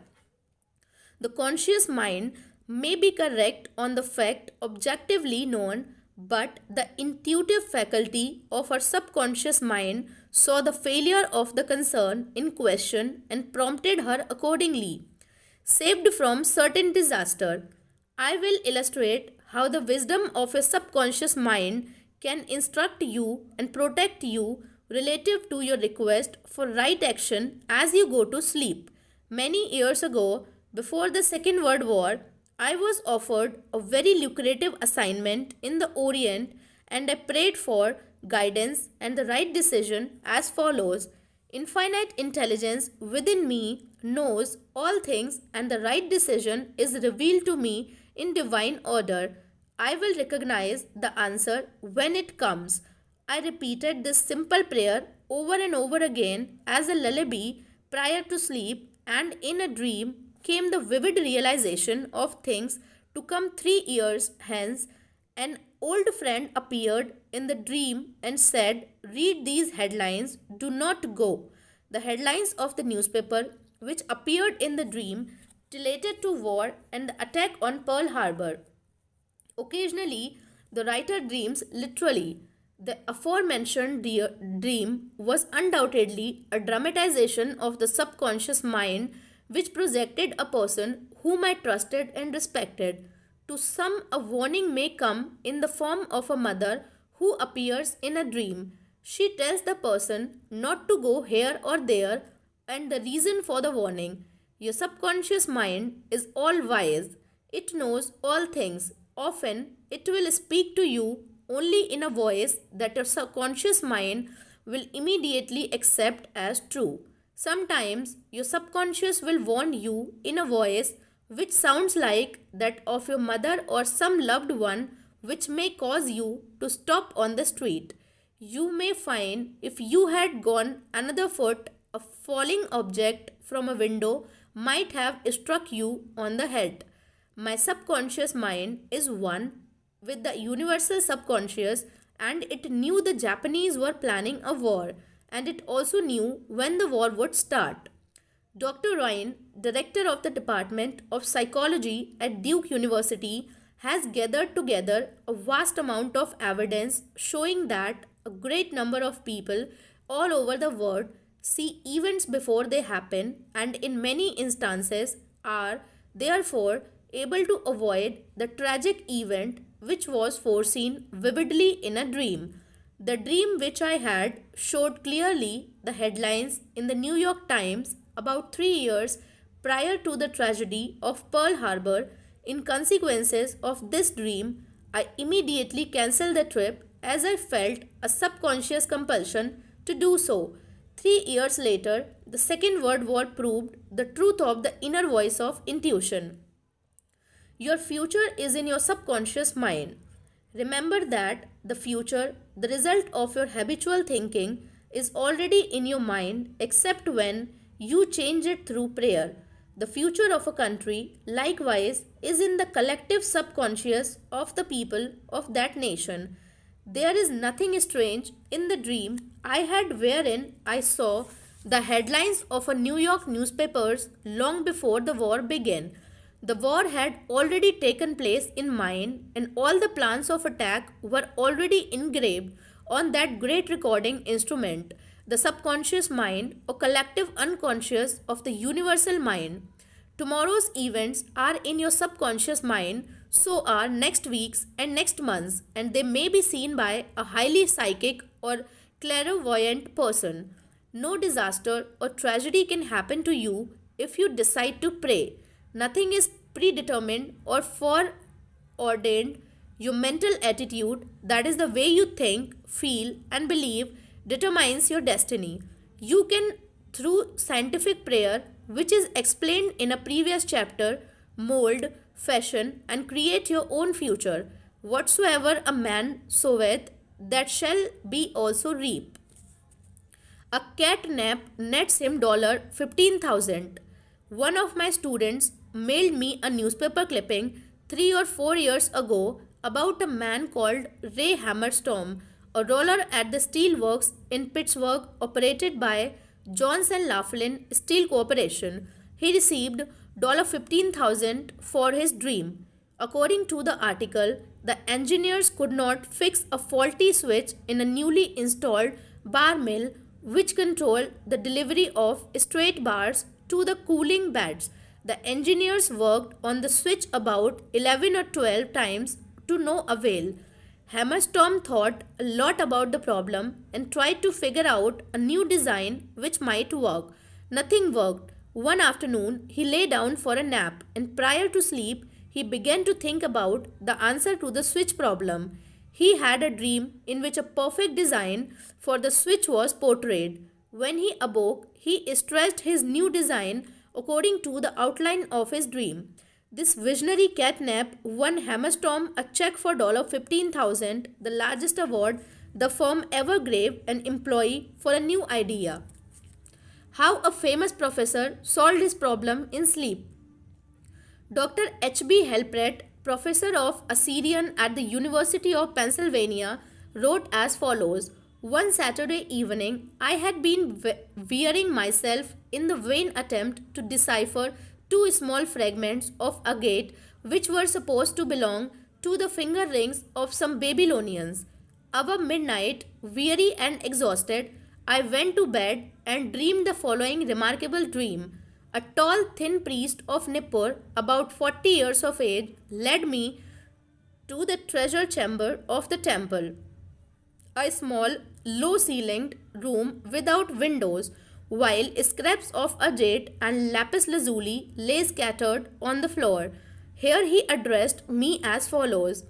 The conscious mind may be correct on the fact objectively known, but the intuitive faculty of our subconscious mind saw the failure of the concern in question and prompted her accordingly. Saved from certain disaster, I will illustrate how the wisdom of a subconscious mind can instruct you and protect you relative to your request for right action as you go to sleep. Many years ago, before the Second World War, I was offered a very lucrative assignment in the Orient, and I prayed for guidance and the right decision as follows. Infinite intelligence within me knows all things, and the right decision is revealed to me in divine order. I will recognize the answer when it comes. I repeated this simple prayer over and over again as a lullaby prior to sleep, and in a dream came the vivid realization of things to come. 3 years hence, an old friend appeared in the dream and said, "Read these headlines, do not go." The headlines of the newspaper, which appeared in the dream, related to war and the attack on Pearl Harbor. Occasionally, the writer dreams literally. The aforementioned dream was undoubtedly a dramatization of the subconscious mind, which projected a person whom I trusted and respected. To some, a warning may come in the form of a mother who appears in a dream. She tells the person not to go here or there and the reason for the warning. Your subconscious mind is all wise. It knows all things. Often, it will speak to you only in a voice that your subconscious mind will immediately accept as true. Sometimes, your subconscious will warn you in a voice which sounds like that of your mother or some loved one, which may cause you to stop on the street. You may find if you had gone another foot, a falling object from a window might have struck you on the head. My subconscious mind is one with the universal subconscious, and it knew the Japanese were planning a war, and it also knew when the war would start. Dr. Ryan, director of the Department of Psychology at Duke University, has gathered together a vast amount of evidence showing that a great number of people all over the world see events before they happen, and in many instances are therefore able to avoid the tragic event which was foreseen vividly in a dream. The dream which I had showed clearly the headlines in the New York Times about 3 years prior to the tragedy of Pearl Harbor. In consequences of this dream, I immediately cancelled the trip as I felt a subconscious compulsion to do so. 3 years later, the Second World War proved the truth of the inner voice of intuition. Your future is in your subconscious mind. Remember that the future, the result of your habitual thinking, is already in your mind except when you change it through prayer. The future of a country, likewise, is in the collective subconscious of the people of that nation. There is nothing strange in the dream I had wherein I saw the headlines of a New York newspapers long before the war began. The war had already taken place in mine, and all the plans of attack were already engraved on that great recording instrument, the subconscious mind or collective unconscious of the universal mind. Tomorrow's events are in your subconscious mind, so are next week's and next month's, and they may be seen by a highly psychic or clairvoyant person. No disaster or tragedy can happen to you if you decide to pray. Nothing is predetermined or foreordained. Your mental attitude, that is the way you think, feel, and believe, determines your destiny. You can, through scientific prayer, which is explained in a previous chapter, mold, fashion, and create your own future. Whatsoever a man soweth, that shall be also reap. A cat nap nets him $15,000. One of my students mailed me a newspaper clipping 3 or 4 years ago about a man called Ray Hammerstorm, a roller at the steel works in Pittsburgh operated by Jones and Laughlin Steel Corporation. He received $15,000 for his dream. According to the article, the engineers could not fix a faulty switch in a newly installed bar mill which controlled the delivery of straight bars to the cooling beds. The engineers worked on the switch about 11 or 12 times to no avail. Hammerstrom thought a lot about the problem and tried to figure out a new design which might work. Nothing worked. One afternoon, he lay down for a nap, and prior to sleep, he began to think about the answer to the switch problem. He had a dream in which a perfect design for the switch was portrayed. When he awoke, he stretched his new design according to the outline of his dream. This visionary catnap won Hammerstrom a check for $15,000, the largest award the firm ever gave an employee for a new idea. How a famous professor solved his problem in sleep. Dr. H.B. Helpret, professor of Assyrian at the University of Pennsylvania, wrote as follows: One Saturday evening, I had been wearing myself in the vain attempt to decipher two small fragments of agate which were supposed to belong to the finger rings of some Babylonians. About midnight, weary and exhausted, I went to bed and dreamed the following remarkable dream. A tall, thin priest of Nippur, about 40 years of age, led me to the treasure chamber of the temple, a small, low ceilinged room without windows, while scraps of agate and lapis lazuli lay scattered on the floor. Here he addressed me as follows: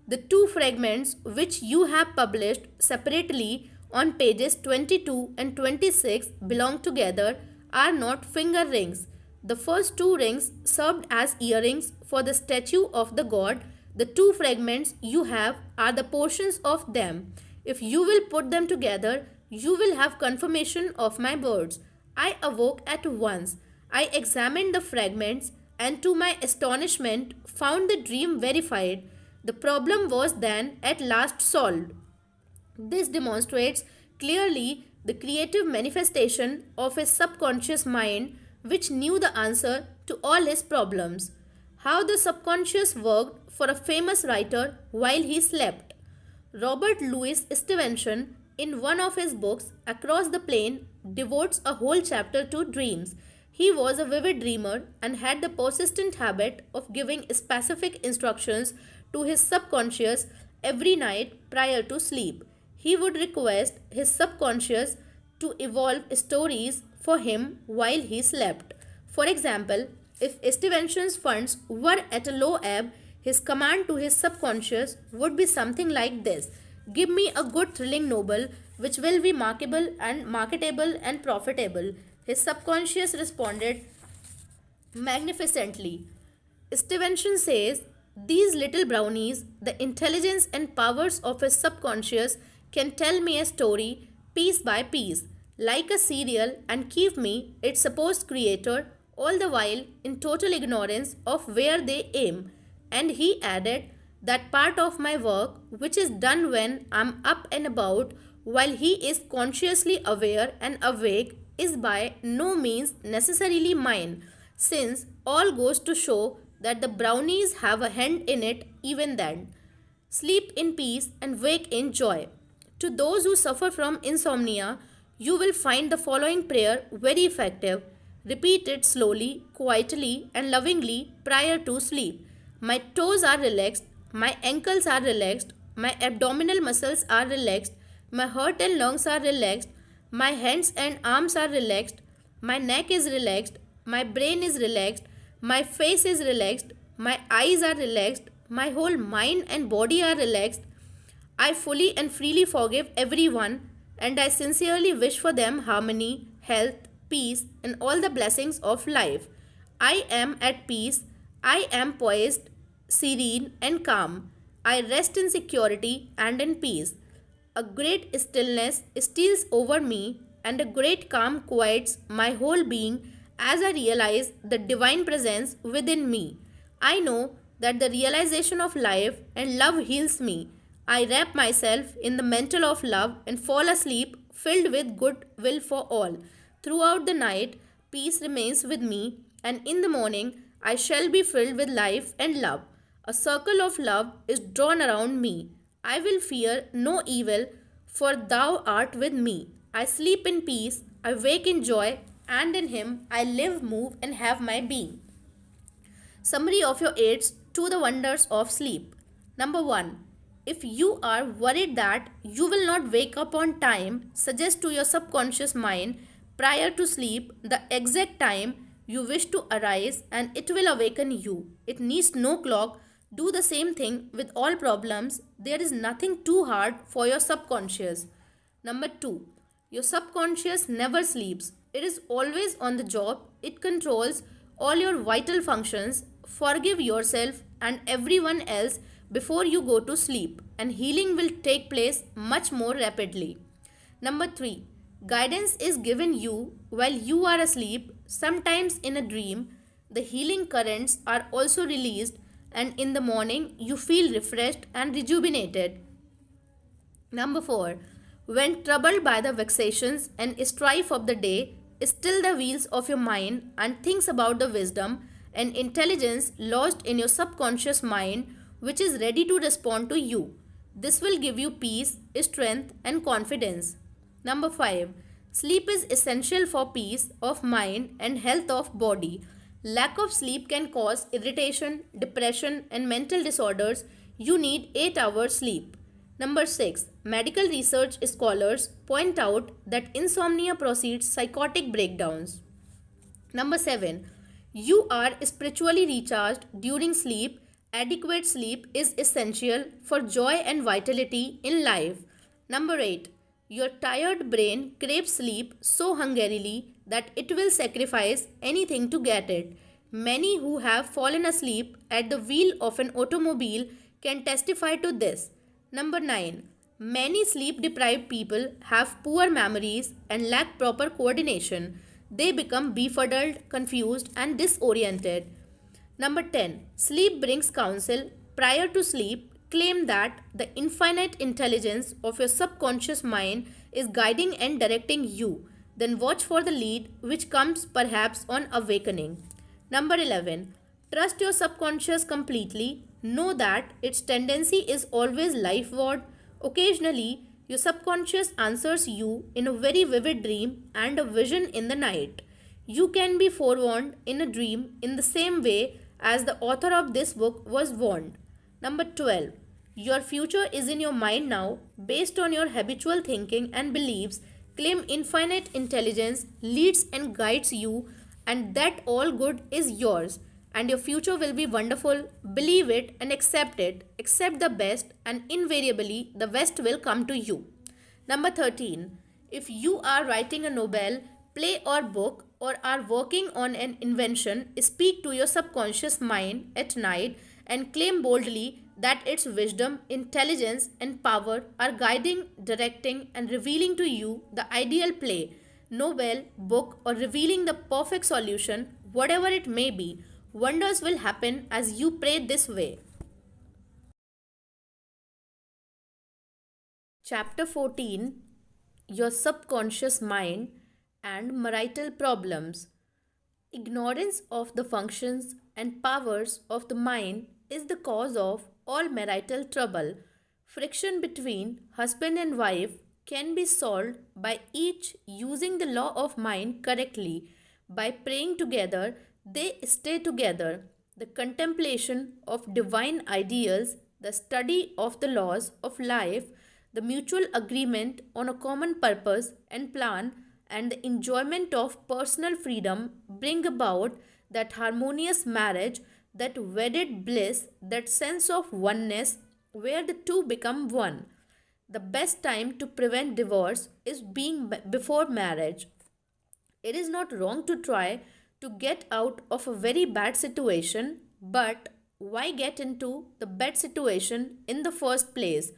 The two fragments which you have published separately on pages 22 and 26 belong together are not finger rings. The first two rings served as earrings for the statue of the god. The two fragments you have are the portions of them. If you will put them together, you will have confirmation of my words. I awoke at once. I examined the fragments and to my astonishment found the dream verified. The problem was then at last solved. This demonstrates clearly the creative manifestation of his subconscious mind, which knew the answer to all his problems. How the subconscious worked for a famous writer while he slept. Robert Louis Stevenson, in one of his books, Across the Plain, devotes a whole chapter to dreams. He was a vivid dreamer and had the persistent habit of giving specific instructions to his subconscious every night prior to sleep. He would request his subconscious to evolve stories for him while he slept. For example, if Stevenson's funds were at a low ebb, his command to his subconscious would be something like this: Give me a good thrilling novel which will be marketable and profitable. His subconscious responded magnificently. Stevenson says, These little brownies, the intelligence and powers of his subconscious, can tell me a story piece by piece, like a serial, and keep me, its supposed creator, all the while in total ignorance of where they aim. And he added, That part of my work which is done when I'm up and about while he is consciously aware and awake is by no means necessarily mine, since all goes to show that the brownies have a hand in it even then. Sleep in peace and wake in joy. To those who suffer from insomnia, you will find the following prayer very effective. Repeat it slowly, quietly, and lovingly prior to sleep. My toes are relaxed, my ankles are relaxed, my abdominal muscles are relaxed, my heart and lungs are relaxed, my hands and arms are relaxed, my neck is relaxed, my brain is relaxed, my face is relaxed, my eyes are relaxed, my whole mind and body are relaxed. I fully and freely forgive everyone, and I sincerely wish for them harmony, health, peace, and all the blessings of life. I am at peace. I am poised, serene, and calm. I rest in security and in peace. A great stillness steals over me, and a great calm quiets my whole being as I realize the divine presence within me. I know that the realization of life and love heals me. I wrap myself in the mantle of love and fall asleep filled with good will for all. Throughout the night, peace remains with me. and in the morning I shall be filled with life and love. A circle of love is drawn around me. I will fear no evil, for thou art with me. I sleep in peace, I wake in joy, and in him I live, move, and have my being. Summary of your aids to the wonders of sleep. Number 1. If you are worried that you will not wake up on time, suggest to your subconscious mind prior to sleep the exact time you wish to arise and it will awaken you. It needs no clock. Do the same thing with all problems. There is nothing too hard for your subconscious. Number 2. Your subconscious never sleeps. It is always on the job. It controls all your vital functions. Forgive yourself and everyone else before you go to sleep, and healing will take place much more rapidly. Number 3. Guidance is given you while you are asleep, sometimes in a dream. The healing currents are also released, and in the morning you feel refreshed and rejuvenated. Number 4. When troubled by the vexations and strife of the day, still the wheels of your mind and thinks about the wisdom and intelligence lodged in your subconscious mind, which is ready to respond to you. This will give you peace, strength, and confidence. Number 5. Sleep is essential for peace of mind and health of body. Lack of sleep can cause irritation, depression, and mental disorders. You need 8 hours sleep. Number 6. Medical research scholars point out that insomnia precedes psychotic breakdowns. Number 7. You are spiritually recharged during sleep. Adequate sleep is essential for joy and vitality in life. Number 8. Your tired brain craves sleep so hungrily that it will sacrifice anything to get it. Many who have fallen asleep at the wheel of an automobile can testify to this. Number 9. Many sleep deprived people have poor memories and lack proper coordination. They become befuddled, confused, and disoriented. Number 10. Sleep brings counsel. Prior to sleep, claim that the infinite intelligence of your subconscious mind is guiding and directing you. Then watch for the lead which comes perhaps on awakening. Number 11. Trust your subconscious completely. Know that its tendency is always lifeward. Occasionally, your subconscious answers you in a very vivid dream and a vision in the night. You can be forewarned in a dream in the same way as the author of this book was warned. Number 12. Your future is in your mind now. Based on your habitual thinking and beliefs, claim infinite intelligence leads and guides you, and that all good is yours, and your future will be wonderful. Believe it and accept it. Accept the best, and invariably the best will come to you. Number 13. If you are writing a novel, play, or book, or are working on an invention, speak to your subconscious mind at night and claim boldly that its wisdom, intelligence, and power are guiding, directing, and revealing to you the ideal play, novel, book, or revealing the perfect solution, whatever it may be. Wonders will happen as you pray this way. Chapter 14. Your subconscious mind and marital problems. Ignorance of the functions and powers of the mind is the cause of all marital trouble. Friction between husband and wife can be solved by each using the law of mind correctly. By praying together, they stay together. The contemplation of divine ideals, the study of the laws of life, the mutual agreement on a common purpose and plan, and the enjoyment of personal freedom bring about that harmonious marriage, that wedded bliss, that sense of oneness where the two become one. The best time to prevent divorce is being before marriage. It is not wrong to try to get out of a very bad situation, but why get into the bad situation in the first place?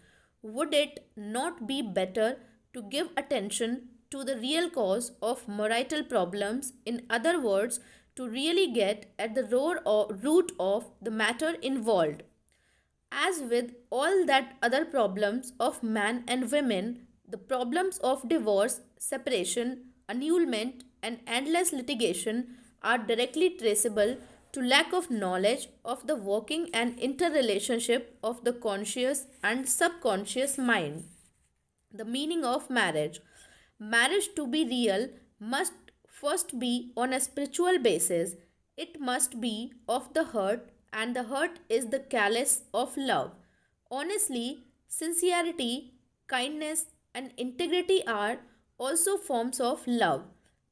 Would it not be better to give attention to the real cause of marital problems? In other words, to really get at the root of the matter involved. As with all that other problems of man and women, the problems of divorce, separation, annulment, and endless litigation are directly traceable to lack of knowledge of the working and interrelationship of the conscious and subconscious mind. The meaning of marriage. Marriage to be real must first be on a spiritual basis. It must be of the heart, and the heart is the callus of love. Honestly, sincerity, kindness, and integrity are also forms of love.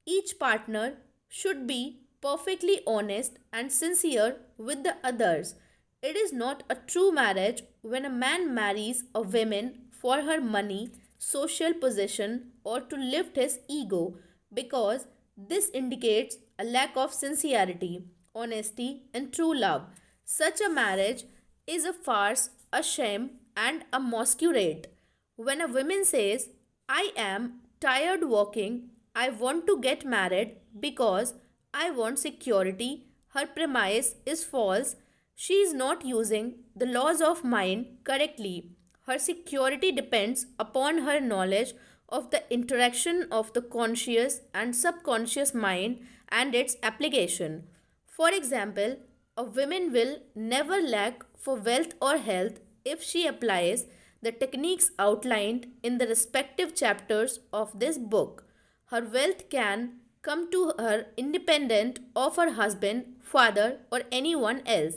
Each partner should be perfectly honest and sincere with the others. It is not a true marriage when a man marries a woman for her money, social position, or to lift his ego, because this indicates a lack of sincerity, honesty, and true love. Such a marriage is a farce, a shame, and a masquerade. When a woman says, I am tired working, I want to get married because I want security, her premise is false. She is not using the laws of mind correctly. Her security depends upon her knowledge of the interaction of the conscious and subconscious mind and its application. For example, a woman will never lack for wealth or health if she applies the techniques outlined in the respective chapters of this book. Her wealth can come to her independent of her husband, father, or anyone else.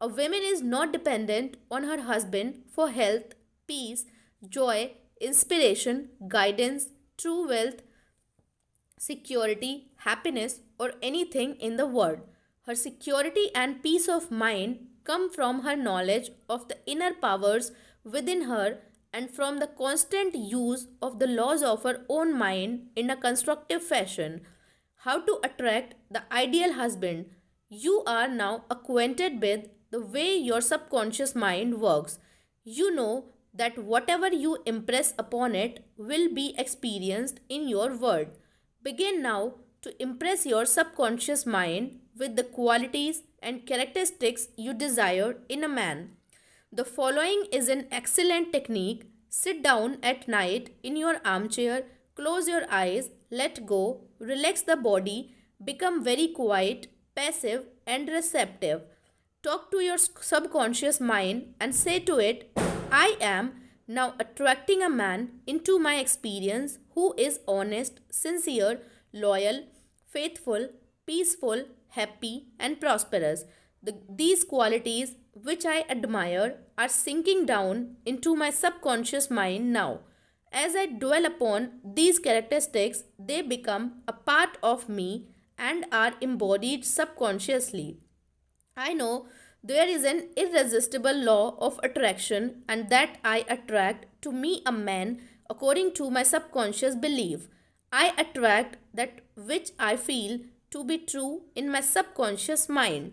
A woman is not dependent on her husband for health, peace, joy, inspiration, guidance, true wealth, security, happiness, or anything in the world. Her security and peace of mind come from her knowledge of the inner powers within her and from the constant use of the laws of her own mind in a constructive fashion. How to attract the ideal husband. You are now acquainted with the way your subconscious mind works. You know that whatever you impress upon it will be experienced in your world. Begin now to impress your subconscious mind with the qualities and characteristics you desire in a man. The following is an excellent technique. Sit down at night in your armchair, close your eyes, let go, relax the body, become very quiet, passive, and receptive. Talk to your subconscious mind and say to it, I am now attracting a man into my experience who is honest, sincere, loyal, faithful, peaceful, happy, and prosperous. These qualities which I admire are sinking down into my subconscious mind now. As I dwell upon these characteristics, they become a part of me and are embodied subconsciously. I know there is an irresistible law of attraction and that I attract to me a man according to my subconscious belief. I attract that which I feel to be true in my subconscious mind.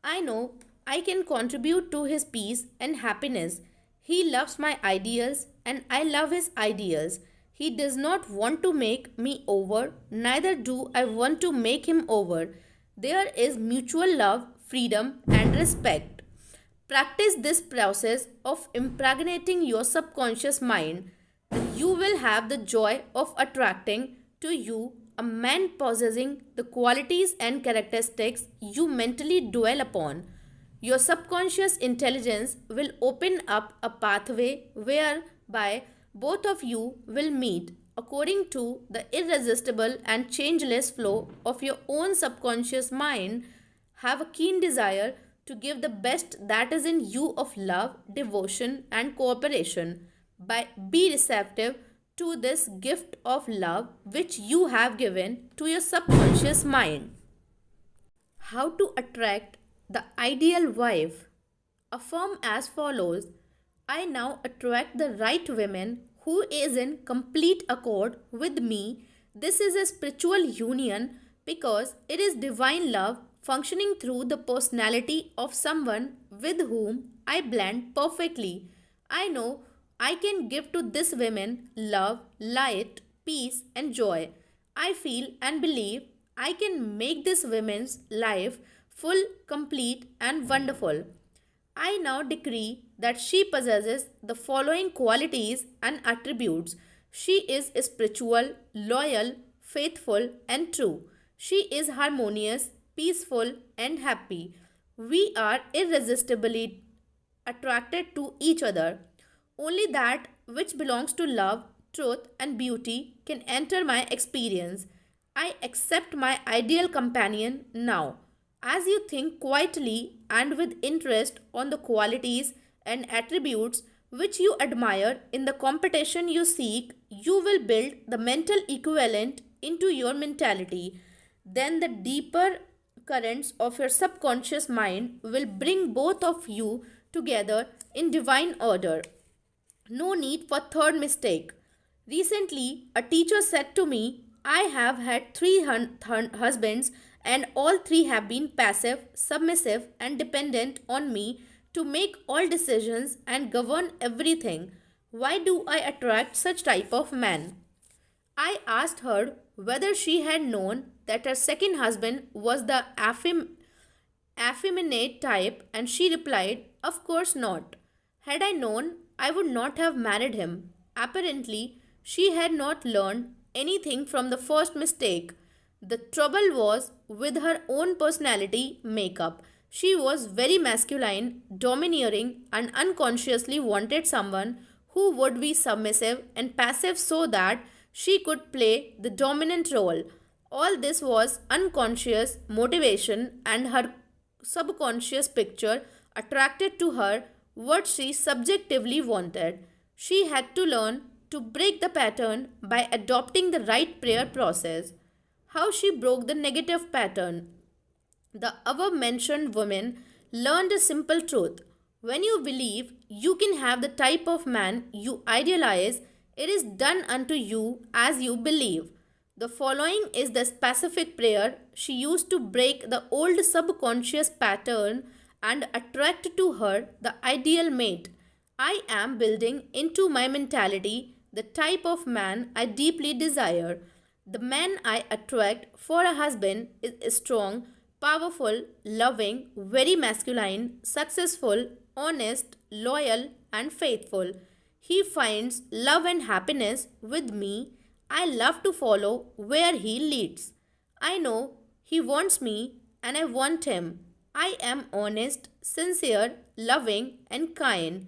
I know I can contribute to his peace and happiness. He loves my ideals and I love his ideals. He does not want to make me over, neither do I want to make him over. There is mutual love, freedom, and respect. Practice this process of impregnating your subconscious mind. You will have the joy of attracting to you a man possessing the qualities and characteristics you mentally dwell upon. Your subconscious intelligence will open up a pathway whereby both of you will meet according to the irresistible and changeless flow of your own subconscious mind. Have a keen desire to give the best that is in you of love, devotion, and cooperation. Be receptive to this gift of love which you have given to your subconscious mind. How to attract the ideal wife. Affirm as follows: I now attract the right woman who is in complete accord with me. This is a spiritual union because it is divine love functioning through the personality of someone with whom I blend perfectly. I know I can give to this woman love, light, peace, and joy. I feel and believe I can make this woman's life full, complete, and wonderful. I now decree that she possesses the following qualities and attributes. She is spiritual, loyal, faithful, and true. She is harmonious, peaceful, and happy. We are irresistibly attracted to each other. Only that which belongs to love, truth, and beauty can enter my experience. I accept my ideal companion now. As you think quietly and with interest on the qualities and attributes which you admire in the competition you seek, you will build the mental equivalent into your mentality. Then the deeper currents of your subconscious mind will bring both of you together in divine order. No need for third mistake. Recently, a teacher said to me, I have had three husbands, and all three have been passive, submissive, and dependent on me to make all decisions and govern everything. Why do I attract such type of man? I asked her whether she had known that her second husband was the effeminate type, and she replied, Of course not. Had I known, I would not have married him. Apparently, she had not learned anything from the first mistake. The trouble was with her own personality makeup. She was very masculine, domineering, and unconsciously wanted someone who would be submissive and passive so that she could play the dominant role. All this was unconscious motivation, and her subconscious picture attracted to her what she subjectively wanted. She had to learn to break the pattern by adopting the right prayer process. How she broke the negative pattern. The above mentioned woman learned a simple truth. When you believe you can have the type of man you idealize, it is done unto you as you believe. The following is the specific prayer she used to break the old subconscious pattern and attract to her the ideal mate. I am building into my mentality the type of man I deeply desire. The man I attract for a husband is strong, powerful, loving, very masculine, successful, honest, loyal, and faithful. He finds love and happiness with me. I love to follow where he leads. I know he wants me and I want him. I am honest, sincere, loving, and kind.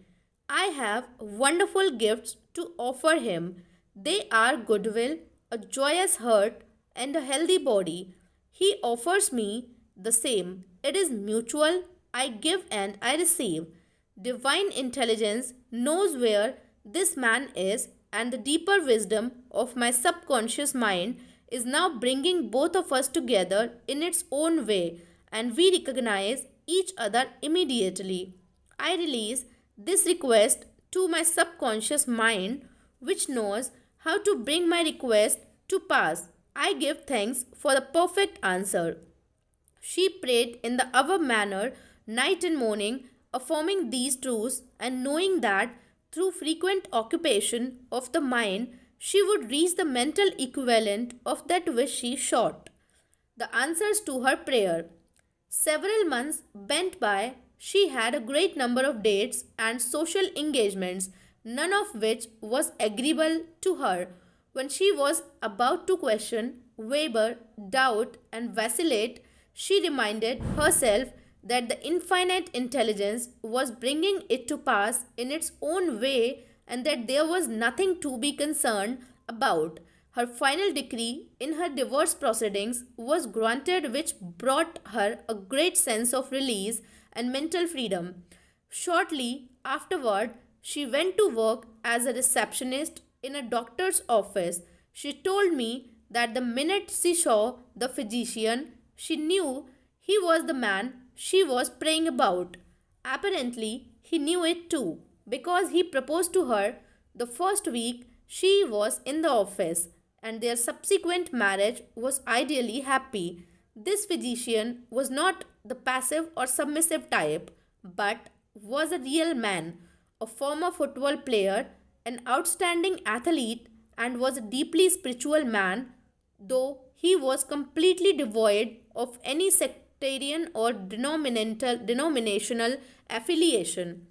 I have wonderful gifts to offer him. They are goodwill, a joyous heart, and a healthy body. He offers me the same. It is mutual. I give and I receive. Divine intelligence knows where this man is, and the deeper wisdom of my subconscious mind is now bringing both of us together in its own way, and we recognize each other immediately. I release this request to my subconscious mind, which knows how to bring my request to pass. I give thanks for the perfect answer. She prayed in the above manner night and morning, affirming these truths and knowing that through frequent occupation of the mind, she would reach the mental equivalent of that which she sought. The answers to her prayer. Several months went by. She had a great number of dates and social engagements, none of which was agreeable to her. When she was about to question, waver, doubt, and vacillate, she reminded herself that the infinite intelligence was bringing it to pass in its own way and that there was nothing to be concerned about. Her final decree in her divorce proceedings was granted, which brought her a great sense of release and mental freedom. Shortly afterward, she went to work as a receptionist in a doctor's office. She told me that the minute she saw the physician, she knew he was the man she was praying about. Apparently, he knew it too, because he proposed to her the first week she was in the office, and their subsequent marriage was ideally happy. This physician was not the passive or submissive type, but was a real man, a former football player, an outstanding athlete, and was a deeply spiritual man, though he was completely devoid of any sectarian or denominational affiliation.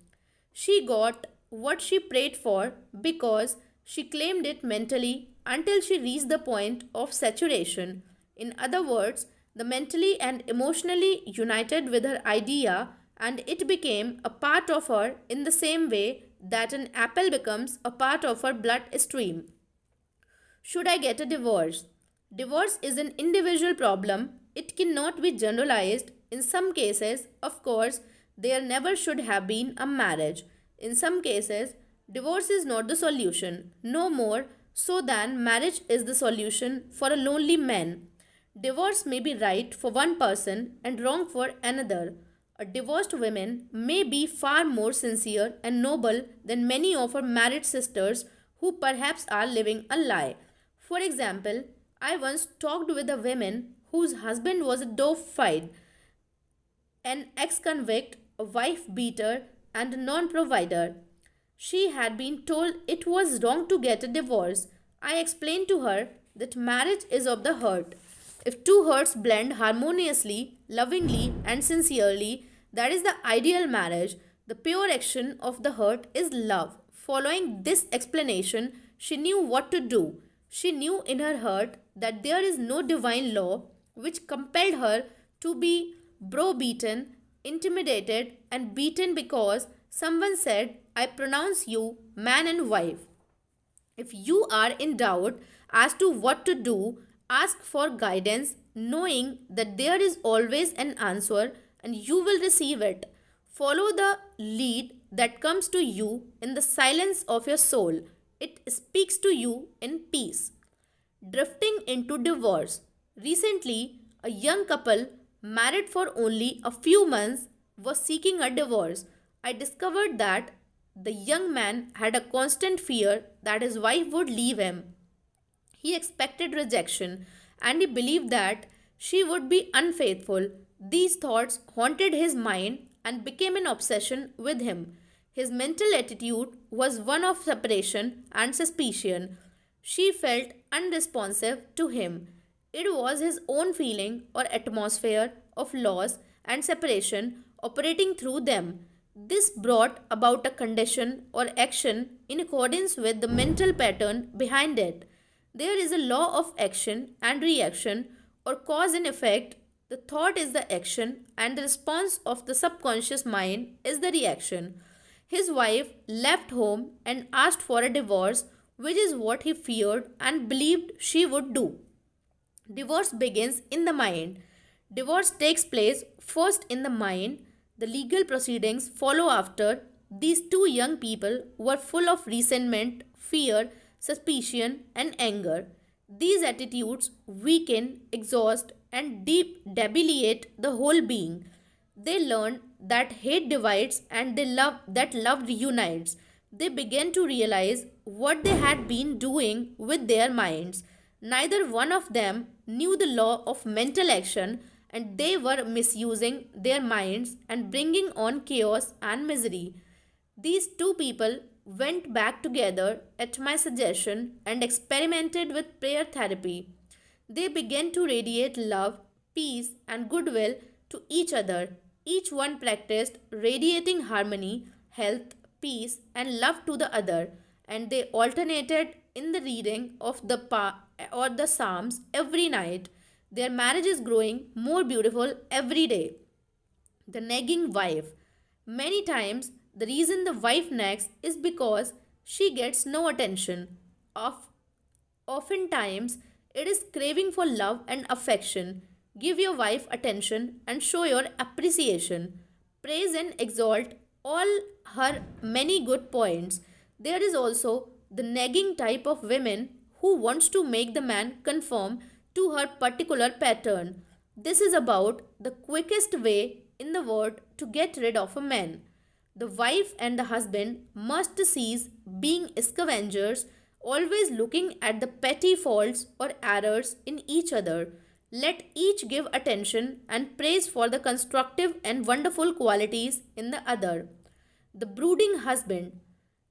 She got what she prayed for because she claimed it mentally until she reached the point of saturation. In other words, the mentally and emotionally united with her idea, and it became a part of her in the same way that an apple becomes a part of her blood stream. Should I get a divorce? Divorce is an individual problem. It cannot be generalized. In some cases, of course, there never should have been a marriage. In some cases, divorce is not the solution, no more so than marriage is the solution for a lonely man. Divorce may be right for one person and wrong for another. A divorced woman may be far more sincere and noble than many of her married sisters who perhaps are living a lie. For example, I once talked with a woman whose husband was a dopfied, an ex convict, a wife beater, and a non provider. She had been told it was wrong to get a divorce. I explained to her that marriage is of the heart. If two hearts blend harmoniously, lovingly, and sincerely, that is the ideal marriage. The pure action of the heart is love. Following this explanation, she knew what to do. She knew in her heart that there is no divine law which compelled her to be browbeaten, intimidated, and beaten because someone said, I pronounce you man and wife. If you are in doubt as to what to do, ask for guidance, knowing that there is always an answer and you will receive it. Follow the lead that comes to you in the silence of your soul. It speaks to you in peace. Drifting into divorce. Recently, a young couple married for only a few months was seeking a divorce. I discovered that the young man had a constant fear that his wife would leave him. He expected rejection and he believed that she would be unfaithful. These thoughts haunted his mind and became an obsession with him. His mental attitude was one of separation and suspicion. She felt unresponsive to him. It was his own feeling or atmosphere of loss and separation operating through them. This brought about a condition or action in accordance with the mental pattern behind it. There is a law of action and reaction or cause and effect. The thought is the action and the response of the subconscious mind is the reaction. His wife left home and asked for a divorce, which is what he feared and believed she would do. Divorce begins in the mind. Divorce takes place first in the mind. The legal proceedings follow after. These two young people were full of resentment, fear, suspicion, and anger. These attitudes weaken, exhaust, and deep debilitate the whole being. They learned that hate divides and that love reunites. They began to realize what they had been doing with their minds. Neither one of them knew the law of mental action and they were misusing their minds and bringing on chaos and misery. These two people went back together at my suggestion and experimented with prayer therapy. They began to radiate love, peace, and goodwill to each other. Each one practiced radiating harmony, health, peace, and love to the other, and they alternated in the reading of the Psalms every night. Their marriage is growing more beautiful every day. The nagging wife. Many times, the reason the wife nags is because she gets no attention. Of, Oftentimes, it is craving for love and affection. Give your wife attention and show your appreciation. Praise and exalt all her many good points. There is also the nagging type of women who wants to make the man conform to her particular pattern. This is about the quickest way in the world to get rid of a man. The wife and the husband must cease being scavengers, always looking at the petty faults or errors in each other. Let each give attention and praise for the constructive and wonderful qualities in the other. The brooding husband.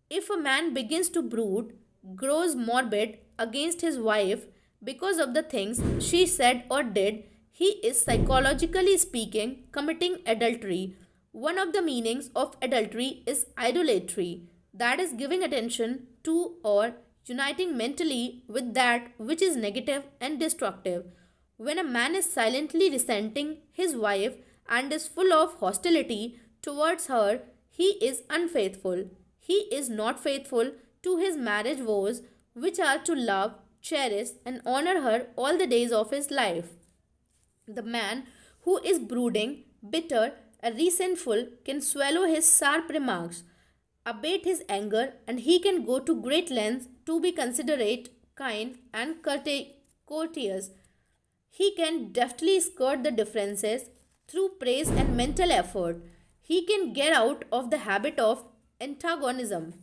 If a man begins to brood, grows morbid against his wife because of the things she said or did, he is psychologically speaking committing adultery. One of the meanings of adultery is idolatry, that is, giving attention to or uniting mentally with that which is negative and destructive. When a man is silently resenting his wife and is full of hostility towards her, he is unfaithful. He is not faithful to his marriage vows, which are to love, cherish, and honor her all the days of his life. The man who is brooding, bitter, and resentful can swallow his sharp remarks, abate his anger, and he can go to great lengths to be considerate, kind, and courteous. He can deftly skirt the differences through praise and mental effort. He can get out of the habit of antagonism.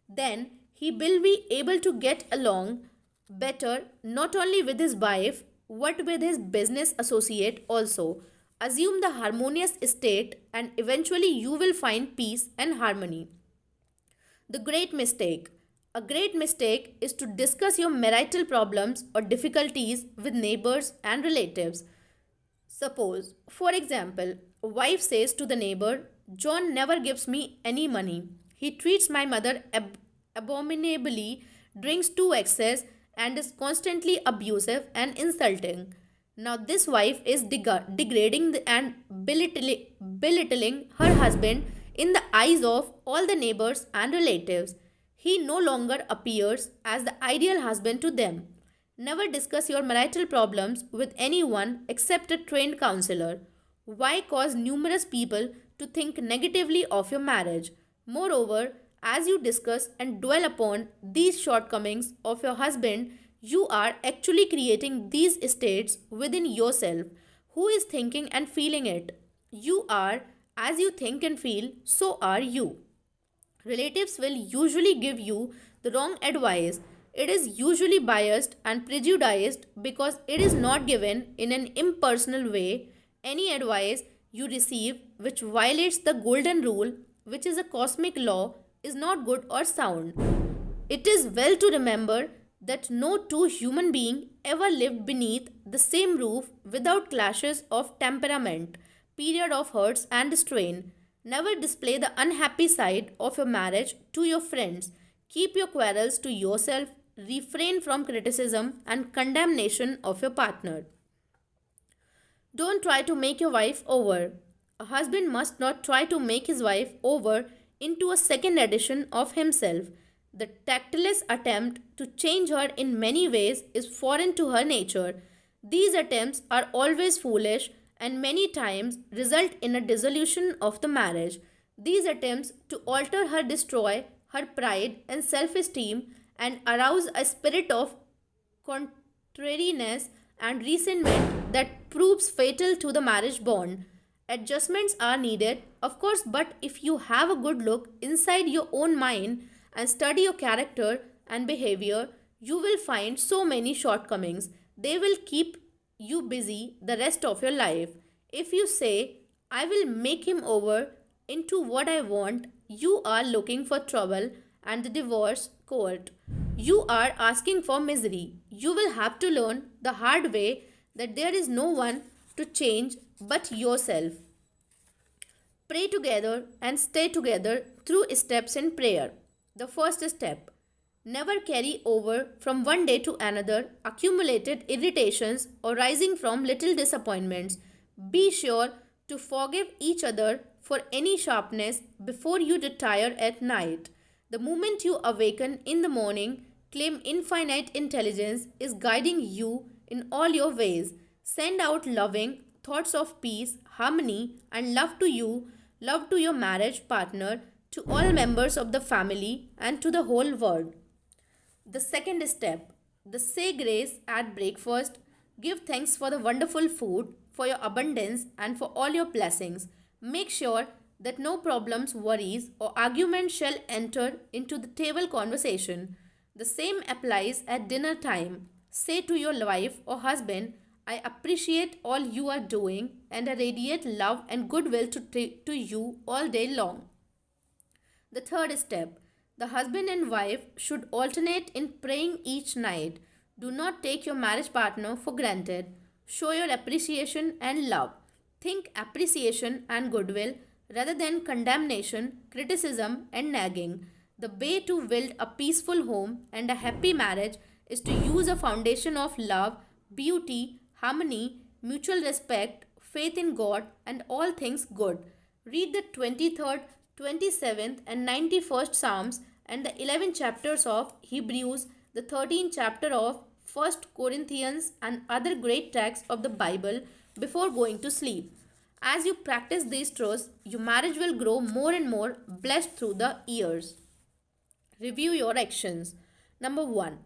Then he will be able to get along better not only with his wife but with his business associate also. Assume the harmonious state and eventually you will find peace and harmony. The great mistake. A great mistake is to discuss your marital problems or difficulties with neighbors and relatives. Suppose, for example, a wife says to the neighbor, John never gives me any money. He treats my mother abominably, drinks to excess, and is constantly abusive and insulting. Now, this wife is degrading and belittling her husband in the eyes of all the neighbors and relatives. He no longer appears as the ideal husband to them. Never discuss your marital problems with anyone except a trained counselor. Why cause numerous people to think negatively of your marriage? Moreover, as you discuss and dwell upon these shortcomings of your husband, you are actually creating these states within yourself. Who is thinking and feeling it? You are. As you think and feel, so are you. Relatives will usually give you the wrong advice. It is usually biased and prejudiced because it is not given in an impersonal way. Any advice you receive which violates the golden rule, which is a cosmic law, is not good or sound. It is well to remember that no two human beings ever lived beneath the same roof without clashes of temperament, period of hurts and strain. Never display the unhappy side of your marriage to your friends. Keep your quarrels to yourself. Refrain from criticism and condemnation of your partner. Don't try to make your wife over. A husband must not try to make his wife over into a second edition of himself. The tactless attempt to change her in many ways is foreign to her nature. These attempts are always foolish and many times result in a dissolution of the marriage. These attempts to alter her destroy her pride and self esteem and arouse a spirit of contrariness and resentment that proves fatal to the marriage bond. Adjustments are needed, of course, but if you have a good look inside your own mind and study your character and behavior, you will find so many shortcomings. They will keep you busy the rest of your life. If you say, I will make him over into what I want, you are looking for trouble and the divorce court. You are asking for misery. You will have to learn the hard way that there is no one to change but yourself. Pray together and stay together through steps in prayer. The first step: never carry over from one day to another accumulated irritations arising from little disappointments. Be sure to forgive each other for any sharpness before you retire at night. The moment you awaken in the morning, claim infinite intelligence is guiding you in all your ways. Send out loving thoughts of peace, harmony, and love to your marriage partner, to all members of the family, and to the whole world. The second step: the say grace at breakfast. Give thanks for the wonderful food, for your abundance, and for all your blessings. Make sure that no problems, worries, or arguments shall enter into the table conversation. The same applies at dinner time. Say to your wife or husband, I appreciate all you are doing and I radiate love and goodwill to you all day long. The third step: the husband and wife should alternate in praying each night. Do not take your marriage partner for granted. Show your appreciation and love. Think appreciation and goodwill rather than condemnation, criticism, and nagging. The way to build a peaceful home and a happy marriage is to use a foundation of love, beauty, harmony, mutual respect, faith in God, and all things good. Read the 23rd, 27th, and 91st Psalms and the 11 chapters of Hebrews, the 13th chapter of 1st Corinthians, and other great texts of the Bible before going to sleep. As you practice these truths, your marriage will grow more and more blessed through the years. Review your actions. Number 1.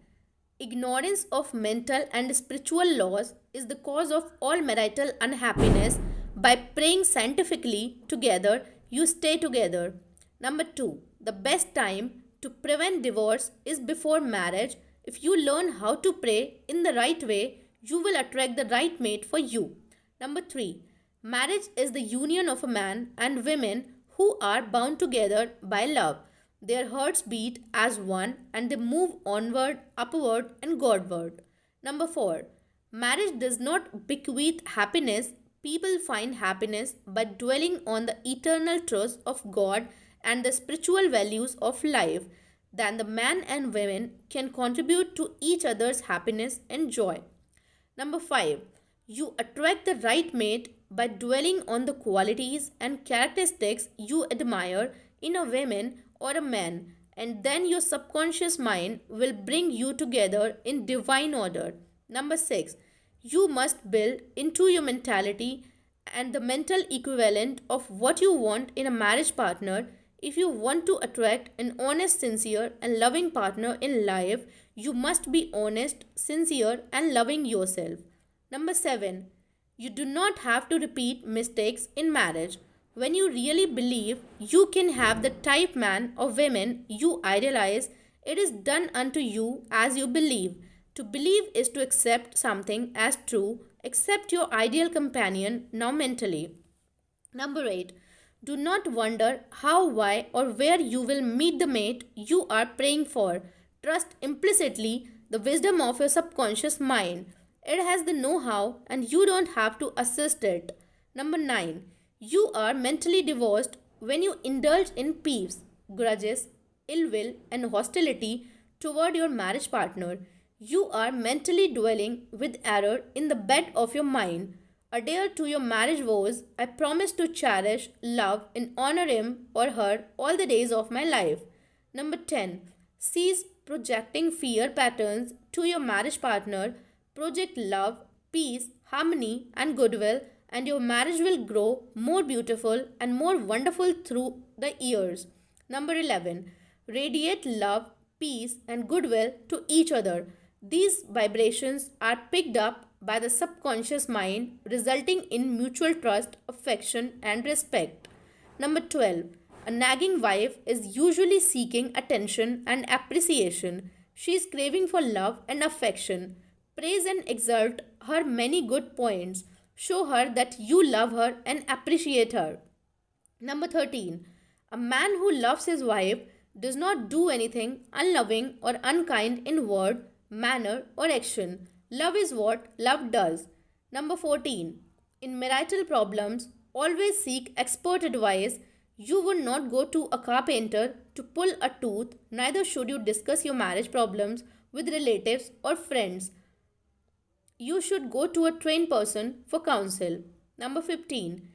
Ignorance of mental and spiritual laws is the cause of all marital unhappiness. By praying scientifically together, you stay together. Number 2. The best time to prevent divorce is before marriage. If you learn how to pray in the right way, you will attract the right mate for you. Number 3. Marriage is the union of a man and women who are bound together by love. Their hearts beat as one and they move onward, upward, and Godward. Number 4. Marriage does not bequeath happiness. People find happiness by dwelling on the eternal truths of God and the spiritual values of life. Then the man and women can contribute to each other's happiness and joy. Number 5. You attract the right mate by dwelling on the qualities and characteristics you admire in a woman or a man, and then your subconscious mind will bring you together in divine order. Number 6. You must build into your mentality and the mental equivalent of what you want in a marriage partner. If you want to attract an honest, sincere, and loving partner in life, you must be honest, sincere, and loving yourself. Number 7. You do not have to repeat mistakes in marriage. When you really believe you can have the type man or woman you idealize, it is done unto you as you believe. To believe is to accept something as true. Accept your ideal companion now mentally. Number 8. Do not wonder how, why, or where you will meet the mate you are praying for. Trust implicitly the wisdom of your subconscious mind. It has the know how and you don't have to assist it. Number 9. You are mentally divorced when you indulge in peeves, grudges, ill will, and hostility toward your marriage partner. You are mentally dwelling with error in the bed of your mind. Adhere to your marriage vows. I promise to cherish, love, and honor him or her all the days of my life. Number 10. Cease projecting fear patterns to your marriage partner. Project love, peace, harmony, and goodwill, and your marriage will grow more beautiful and more wonderful through the years. Number 11. Radiate love, peace, and goodwill to each other. These vibrations are picked up by the subconscious mind, resulting in mutual trust, affection, and respect. Number 12. A nagging wife is usually seeking attention and appreciation. She is craving for love and affection. Praise and exalt her many good points. Show her that you love her and appreciate her. Number 13. A man who loves his wife does not do anything unloving or unkind in word, manner, or action. Love is what love does. Number 14. In marital problems, always seek expert advice. You would not go to a carpenter to pull a tooth, neither should you discuss your marriage problems with relatives or friends. You should go to a trained person for counsel. Number 15.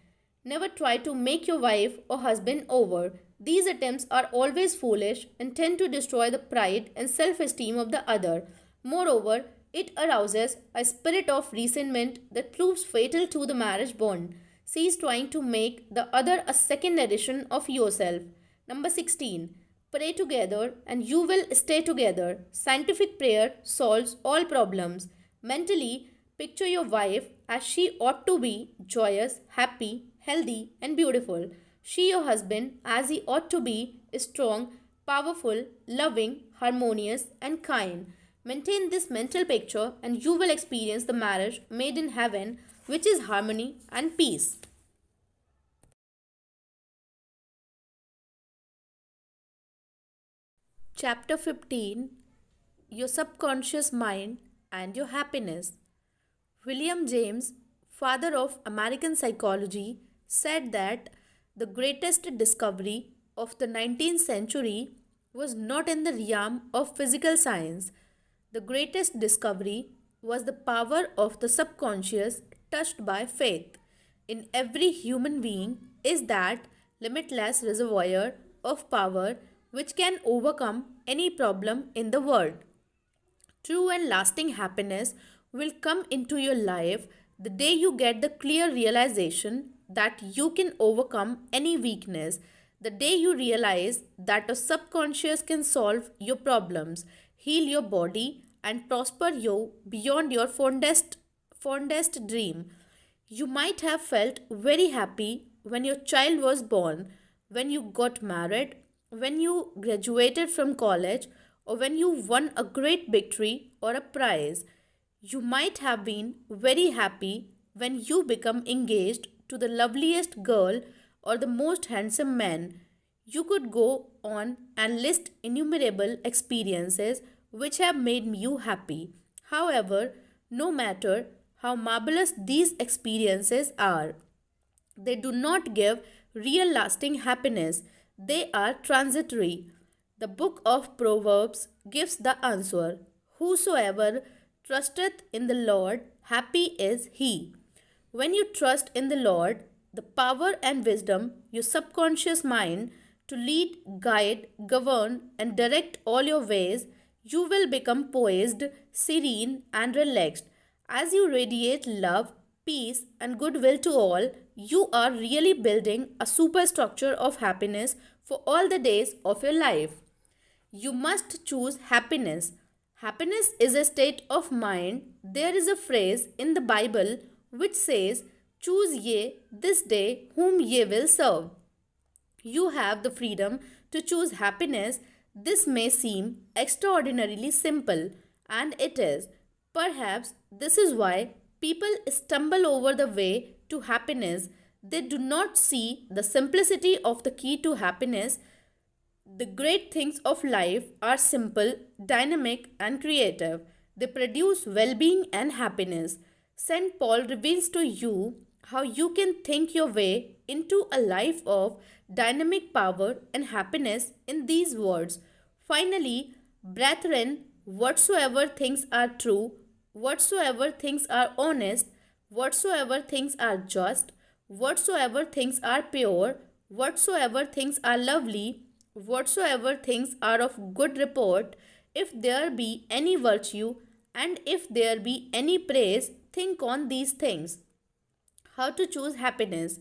Never try to make your wife or husband over. These attempts are always foolish and tend to destroy the pride and self esteem of the other. Moreover, it arouses a spirit of resentment that proves fatal to the marriage bond. Cease trying to make the other a second edition of yourself. Number 16. Pray together and you will stay together. Scientific prayer solves all problems. Mentally, picture your wife as she ought to be: joyous, happy, healthy, and beautiful. She, your husband, as he ought to be: strong, powerful, loving, harmonious, and kind. Maintain this mental picture and you will experience the marriage made in heaven, which is harmony and peace. Chapter 15. Your subconscious mind and your happiness. William James, father of American psychology, said that the greatest discovery of the 19th century was not in the realm of physical science. The greatest discovery was the power of the subconscious touched by faith in every human being is that limitless reservoir of power which can overcome any problem in the world. True and lasting happiness will come into your life the day you get the clear realization that you can overcome any weakness, the day you realize that a subconscious can solve your problems, heal your body, and prosper you beyond your fondest dream. You might have felt very happy when your child was born, when you got married, when you graduated from college, or when you won a great victory or a prize. You might have been very happy when you become engaged to the loveliest girl or the most handsome man. You could go on and list innumerable experiences which have made you happy. However, no matter how marvelous these experiences are, they do not give real lasting happiness. They are transitory. The book of Proverbs gives the answer. Whosoever trusteth in the Lord, happy is he. When you trust in the Lord, the power and wisdom, your subconscious mind, to lead, guide, govern, and direct all your ways, you will become poised, serene, and relaxed. As you radiate love, peace, and goodwill to all, you are really building a superstructure of happiness for all the days of your life. You must choose happiness. Happiness is a state of mind. There is a phrase in the Bible which says, "Choose ye this day whom ye will serve." You have the freedom to choose happiness. This may seem extraordinarily simple, and it is. Perhaps this is why people stumble over the way to happiness. They do not see the simplicity of the key to happiness. The great things of life are simple, dynamic, and creative. They produce well being and happiness. St. Paul reveals to you how you can think your way into a life of dynamic power and happiness in these words. Finally, brethren, whatsoever things are true, whatsoever things are honest, whatsoever things are just, whatsoever things are pure, whatsoever things are lovely, whatsoever things are of good report, if there be any virtue, and if there be any praise, think on these things. How to choose happiness.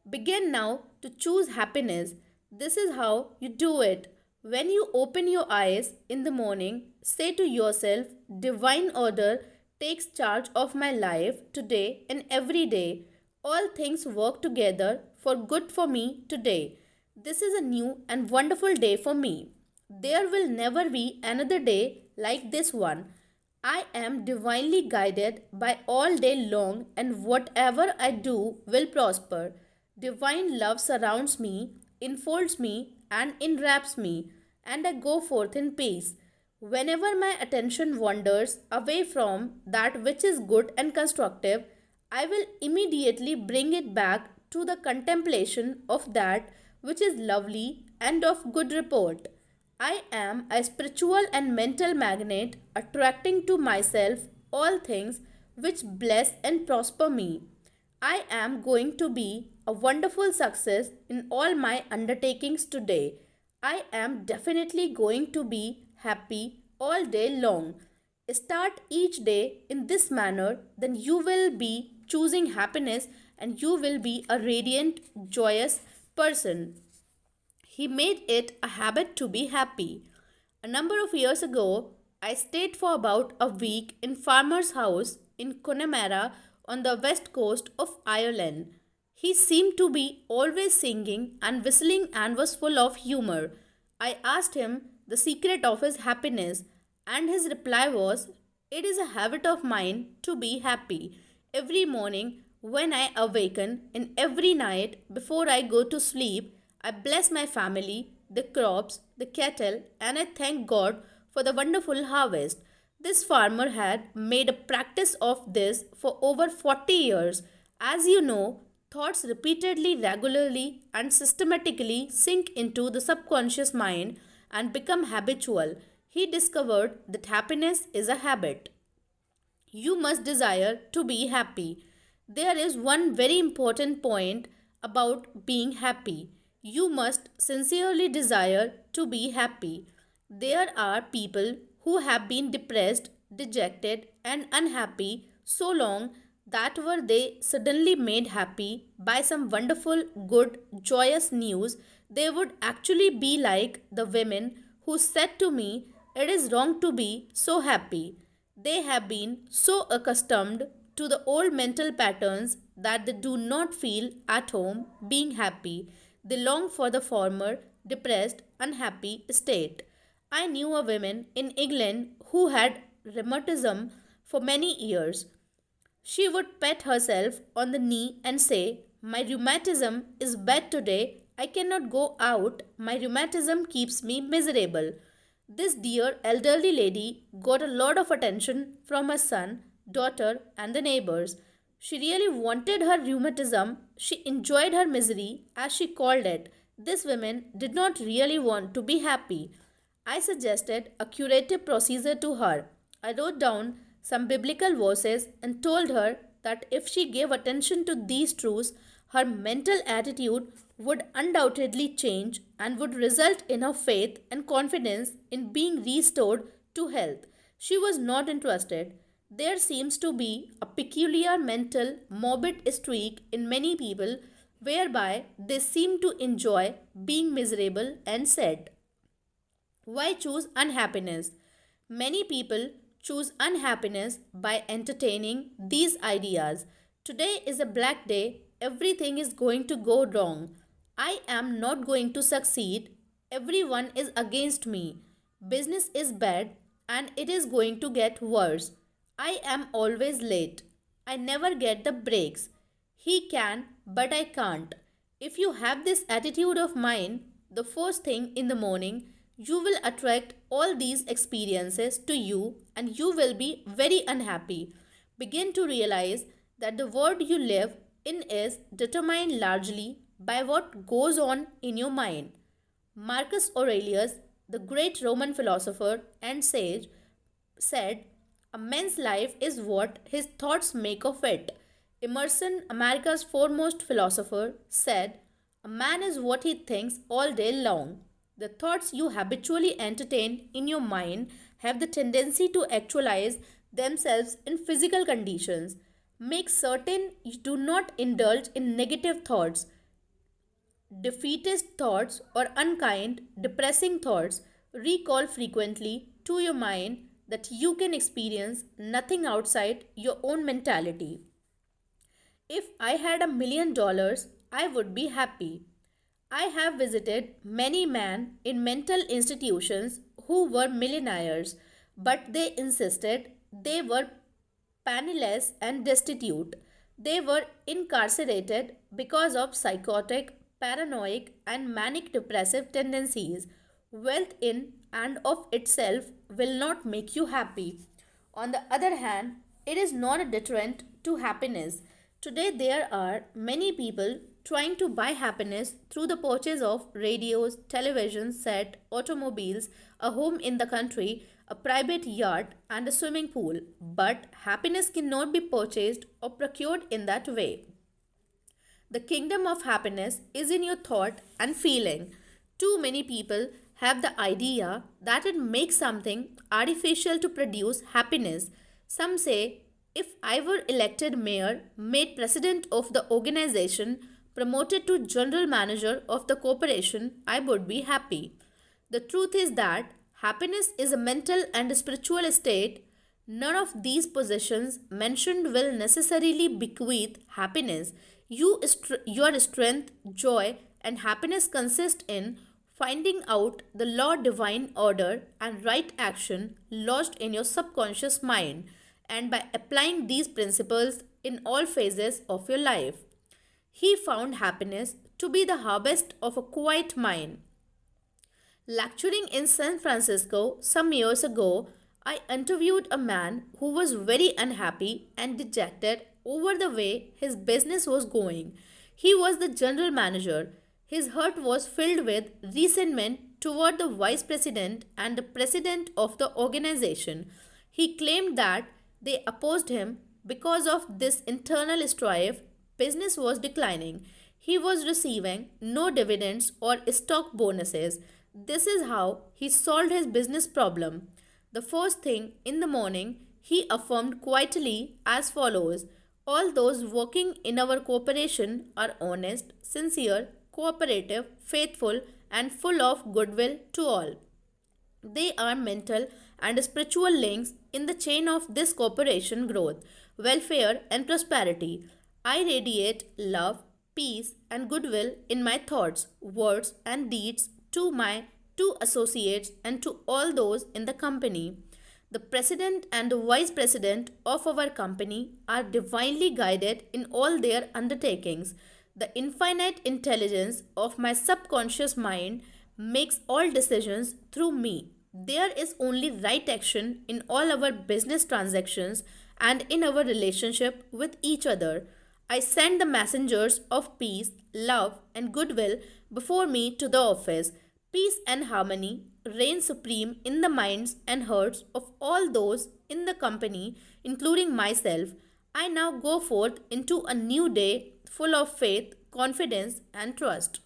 Begin now to choose happiness. This is how you do it. When you open your eyes in the morning, say to yourself, "Divine order takes charge of my life today and every day. All things work together for good for me today. This is a new and wonderful day for me. There will never be another day like this one. I am divinely guided by all day long, and whatever I do will prosper. Divine love surrounds me, enfolds me, and enwraps me, and I go forth in peace. Whenever my attention wanders away from that which is good and constructive, I will immediately bring it back to the contemplation of that which is lovely and of good report. I am a spiritual and mental magnet, attracting to myself all things which bless and prosper me. I am going to be a wonderful success in all my undertakings today. I am definitely going to be happy all day long. Start each day in this manner, then you will be choosing happiness and you will be a radiant, joyous person. He made it a habit to be happy. A number of years ago, I stayed for about a week in farmer's house in Connemara on the west coast of Ireland. He seemed to be always singing and whistling and was full of humor. I asked him the secret of his happiness, and his reply was, "It is a habit of mine to be happy. Every morning when I awaken and every night before I go to sleep, I bless my family, the crops, the cattle, and I thank God for the wonderful harvest." This farmer had made a practice of this for over 40 years. As you know, thoughts repeatedly, regularly, and systematically sink into the subconscious mind and become habitual. He discovered that happiness is a habit. You must desire to be happy. There is one very important point about being happy. You must sincerely desire to be happy. There are people who have been depressed, dejected, and unhappy so long that were they suddenly made happy by some wonderful, good, joyous news, they would actually be like the women who said to me, "It is wrong to be so happy." They have been so accustomed to the old mental patterns that they do not feel at home being happy. They long for the former, depressed, unhappy state. I knew a woman in England who had rheumatism for many years. She would pat herself on the knee and say, "My rheumatism is bad today. I cannot go out. My rheumatism keeps me miserable." This dear elderly lady got a lot of attention from her son, daughter, and the neighbors. She really wanted her rheumatism. She enjoyed her misery, as she called it. This woman did not really want to be happy. I suggested a curative procedure to her. I wrote down some biblical verses and told her that if she gave attention to these truths, her mental attitude would undoubtedly change and would result in her faith and confidence in being restored to health. She was not interested. There seems to be a peculiar mental morbid streak in many people whereby they seem to enjoy being miserable and sad. Why choose unhappiness? Many people choose unhappiness by entertaining these ideas. Today is a black day, everything is going to go wrong. I am not going to succeed, everyone is against me. Business is bad and it is going to get worse. I am always late. I never get the breaks. He can, but I can't. If you have this attitude of mind, the first thing in the morning, you will attract all these experiences to you and you will be very unhappy. Begin to realize that the world you live in is determined largely by what goes on in your mind. Marcus Aurelius, the great Roman philosopher and sage, said, "A man's life is what his thoughts make of it." Emerson, America's foremost philosopher, said, "A man is what he thinks all day long." The thoughts you habitually entertain in your mind have the tendency to actualize themselves in physical conditions. Make certain you do not indulge in negative thoughts, defeatist thoughts, or unkind, depressing thoughts. Recall frequently to your mind that you can experience nothing outside your own mentality. If I had $1 million, I would be happy. I have visited many men in mental institutions who were millionaires, but they insisted they were penniless and destitute. They were incarcerated because of psychotic, paranoid, and manic depressive tendencies. Wealth in and of itself will not make you happy. On the other hand, it is not a deterrent to happiness. Today, there are many people trying to buy happiness through the purchase of radios, television set, automobiles, a home in the country, a private yacht, and a swimming pool. But happiness cannot be purchased or procured in that way. The kingdom of happiness is in your thought and feeling. Too many people have the idea that it makes something artificial to produce happiness. Some say, "If I were elected mayor, made president of the organization, promoted to general manager of the corporation, I would be happy." The truth is that happiness is a mental and spiritual state. None of these positions mentioned will necessarily bequeath happiness. Your strength, joy, and happiness consist in finding out the law, divine order, and right action lodged in your subconscious mind, and by applying these principles in all phases of your life. He found happiness to be the harvest of a quiet mind. Lecturing in San Francisco some years ago, I interviewed a man who was very unhappy and dejected over the way his business was going. He was the general manager. His heart was filled with resentment toward the vice president and the president of the organization. He claimed that They opposed him. Because of this internal strife, business was declining. He was receiving no dividends or stock bonuses. This is how he solved his business problem. The first thing in the morning, he affirmed quietly as follows: all those working in our corporation are honest, sincere, cooperative, faithful, and full of goodwill to all. They are mental and spiritual links in the chain of this corporation growth, welfare, and prosperity. I radiate love, peace, and goodwill in my thoughts, words, and deeds to my two associates and to all those in the company. The president and the vice president of our company are divinely guided in all their undertakings. The infinite intelligence of my subconscious mind makes all decisions through me. There is only right action in all our business transactions and in our relationship with each other. I send the messengers of peace, love, and goodwill before me to the office. Peace and harmony reign supreme in the minds and hearts of all those in the company, including myself. I now go forth into a new day full of faith, confidence, and trust.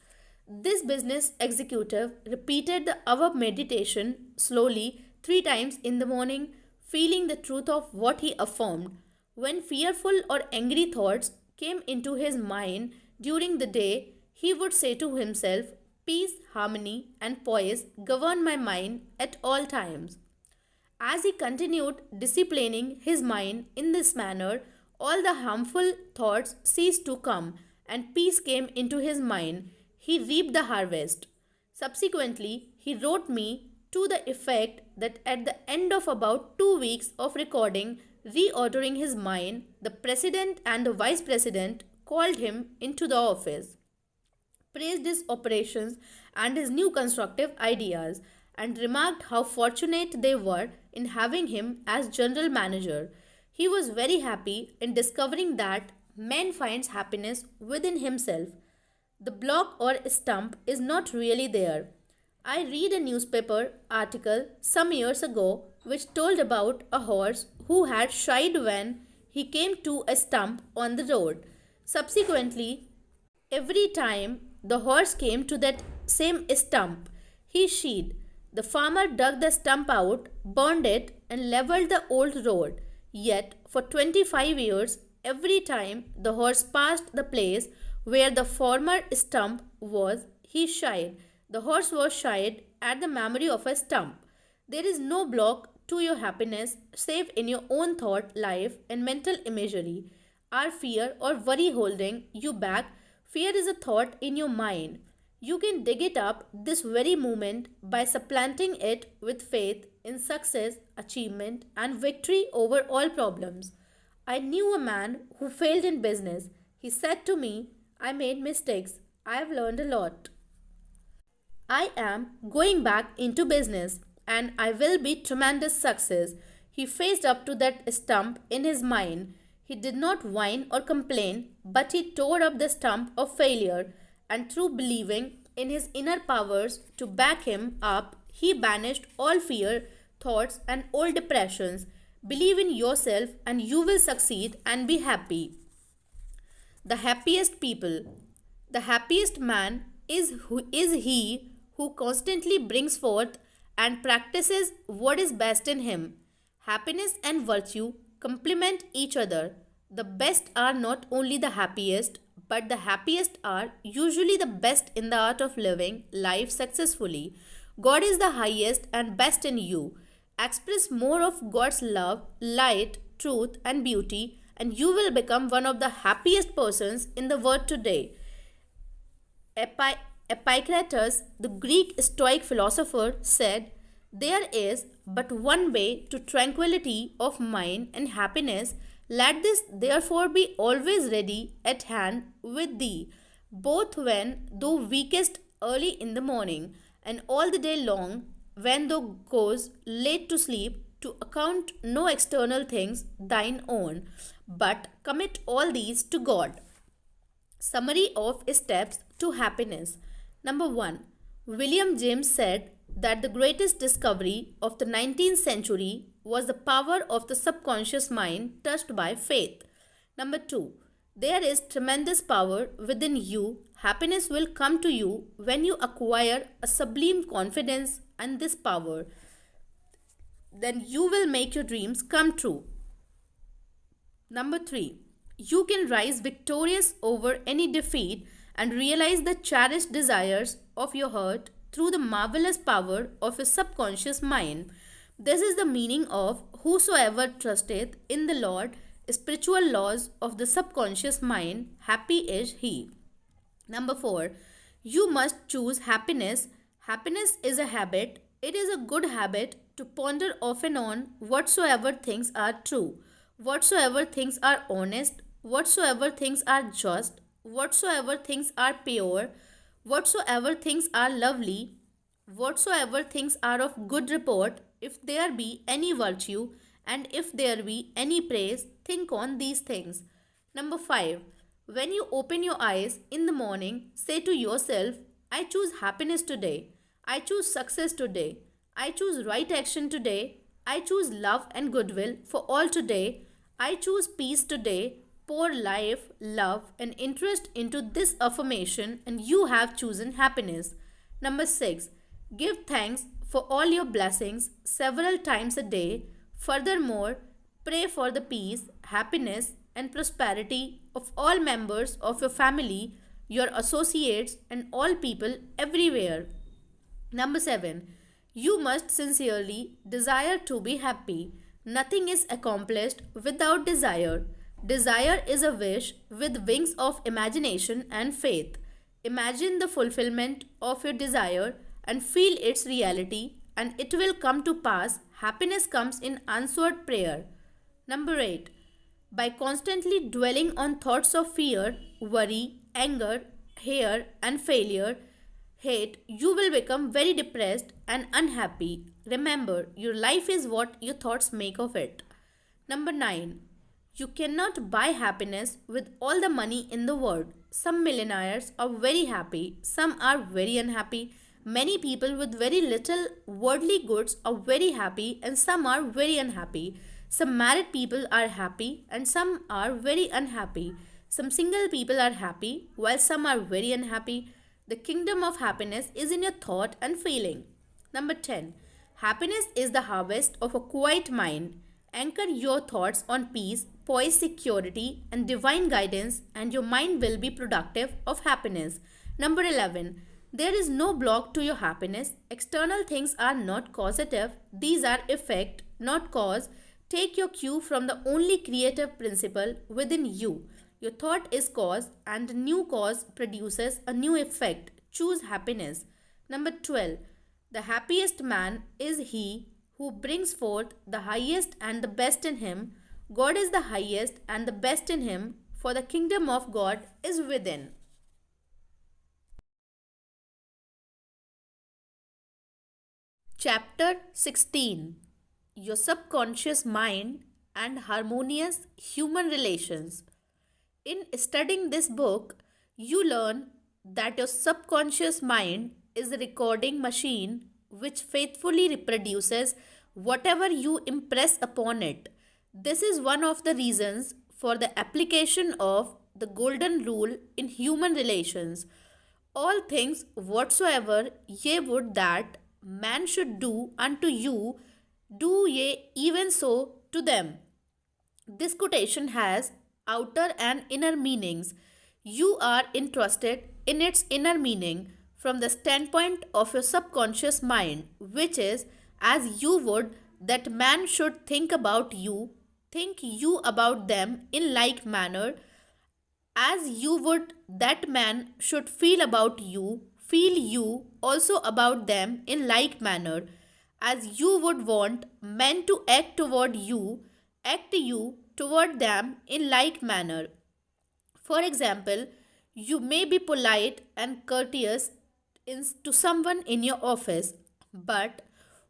This business executive repeated the hour meditation slowly 3 times in the morning, feeling the truth of what he affirmed. When fearful or angry thoughts came into his mind during the day, he would say to himself, peace, harmony, and poise govern my mind at all times. As he continued disciplining his mind in this manner, all the harmful thoughts ceased to come, and peace came into his mind. He reaped the harvest. Subsequently, he wrote me to the effect that at the end of about 2 weeks of recording, reordering his mind, the president and the vice president called him into the office, praised his operations and his new constructive ideas, and remarked how fortunate they were in having him as general manager. He was very happy in discovering that man finds happiness within himself. The block or stump is not really there. I read a newspaper article some years ago which told about a horse who had shied when he came to a stump on the road. Subsequently, every time the horse came to that same stump, he shied. The farmer dug the stump out, burned it, and leveled the old road. Yet, for 25 years, every time the horse passed the place where the former stump was, he shied. The horse was shied at the memory of a stump. There is no block to your happiness save in your own thought life and mental imagery. Are fear or worry holding you back? Fear is a thought in your mind. You can dig it up this very moment by supplanting it with faith in success, achievement, and victory over all problems. I knew a man who failed in business. He said to me, I made mistakes. I have learned a lot. I am going back into business and I will be tremendous success. He faced up to that stump in his mind. He did not whine or complain, but he tore up the stump of failure, and through believing in his inner powers to back him up, he banished all fear, thoughts, and old depressions. Believe in yourself and you will succeed and be happy. The happiest people. The happiest man is he who constantly brings forth and practices what is best in him. Happiness and virtue complement each other. The best are not only the happiest, but the happiest are usually the best in the art of living life successfully. God is the highest and best in you. Express more of God's love, light, truth, and beauty, and you will become one of the happiest persons in the world today. Epictetus, the Greek Stoic philosopher, said, there is but one way to tranquility of mind and happiness. Let this therefore be always ready at hand with thee, both when thou wakest early in the morning, and all the day long when thou goest late to sleep, to account no external things thine own, but commit all these to God. Summary of steps to happiness. Number 1. William James said that the greatest discovery of the 19th century was the power of the subconscious mind touched by faith. Number 2, there is tremendous power within you. Happiness will come to you when you acquire a sublime confidence and this power. Then you will make your dreams come true. Number 3, you can rise victorious over any defeat and realize the cherished desires of your heart through the marvelous power of your subconscious mind. This is the meaning of whosoever trusteth in the Lord, spiritual laws of the subconscious mind, happy is he. Number 4, you must choose happiness. Happiness is a habit. It is a good habit to ponder off and on whatsoever things are true, whatsoever things are honest, whatsoever things are just, whatsoever things are pure, whatsoever things are lovely, whatsoever things are of good report, if there be any virtue, and if there be any praise, think on these things. Number 5. When you open your eyes in the morning, say to yourself, I choose happiness today. I choose success today. I choose right action today. I choose love and goodwill for all today. I choose peace today. Pour life, love, and interest into this affirmation, and you have chosen happiness. Number 6. Give thanks for all your blessings several times a day. Furthermore, pray for the peace, happiness, and prosperity of all members of your family, your associates, and all people everywhere. Number 7. You must sincerely desire to be happy. Nothing is accomplished without desire. Desire is a wish with wings of imagination and faith. Imagine the fulfillment of your desire and feel its reality, and it will come to pass. Happiness comes in answered prayer. Number 8. By constantly dwelling on thoughts of fear, worry, anger, fear, and failure, hate, you will become very depressed and unhappy. Remember, your life is what your thoughts make of it. Number 9. You cannot buy happiness with all the money in the world. Some millionaires are very happy, some are very unhappy. Many people with very little worldly goods are very happy, and some are very unhappy. Some married people are happy and some are very unhappy. Some single people are happy while some are very unhappy. The kingdom of happiness is in your thought and feeling. Number 10. Happiness is the harvest of a quiet mind. Anchor your thoughts on peace, poise, security, and divine guidance, and your mind will be productive of happiness. Number 11. There is no block to your happiness. External things are not causative, these are effect, not cause. Take your cue from the only creative principle within you. Your thought is cause, and a new cause produces a new effect. Choose happiness. Number 12. The happiest man is he who brings forth the highest and the best in him. God is the highest and the best in him, for the kingdom of God is within. Chapter 16. Your subconscious mind and harmonious human relations. In studying this book, you learn that your subconscious mind is a recording machine which faithfully reproduces whatever you impress upon it. This is one of the reasons for the application of the golden rule in human relations. All things whatsoever ye would that man should do unto you, do ye even so to them. This quotation has outer and inner meanings. You are interested in its inner meaning from the standpoint of your subconscious mind, which is as you would that man should think about you, think you about them in like manner, as you would that man should feel about you, feel you also about them in like manner, as you would want men to act toward you, act you toward them in like manner. For example, you may be polite and courteous to someone in your office, but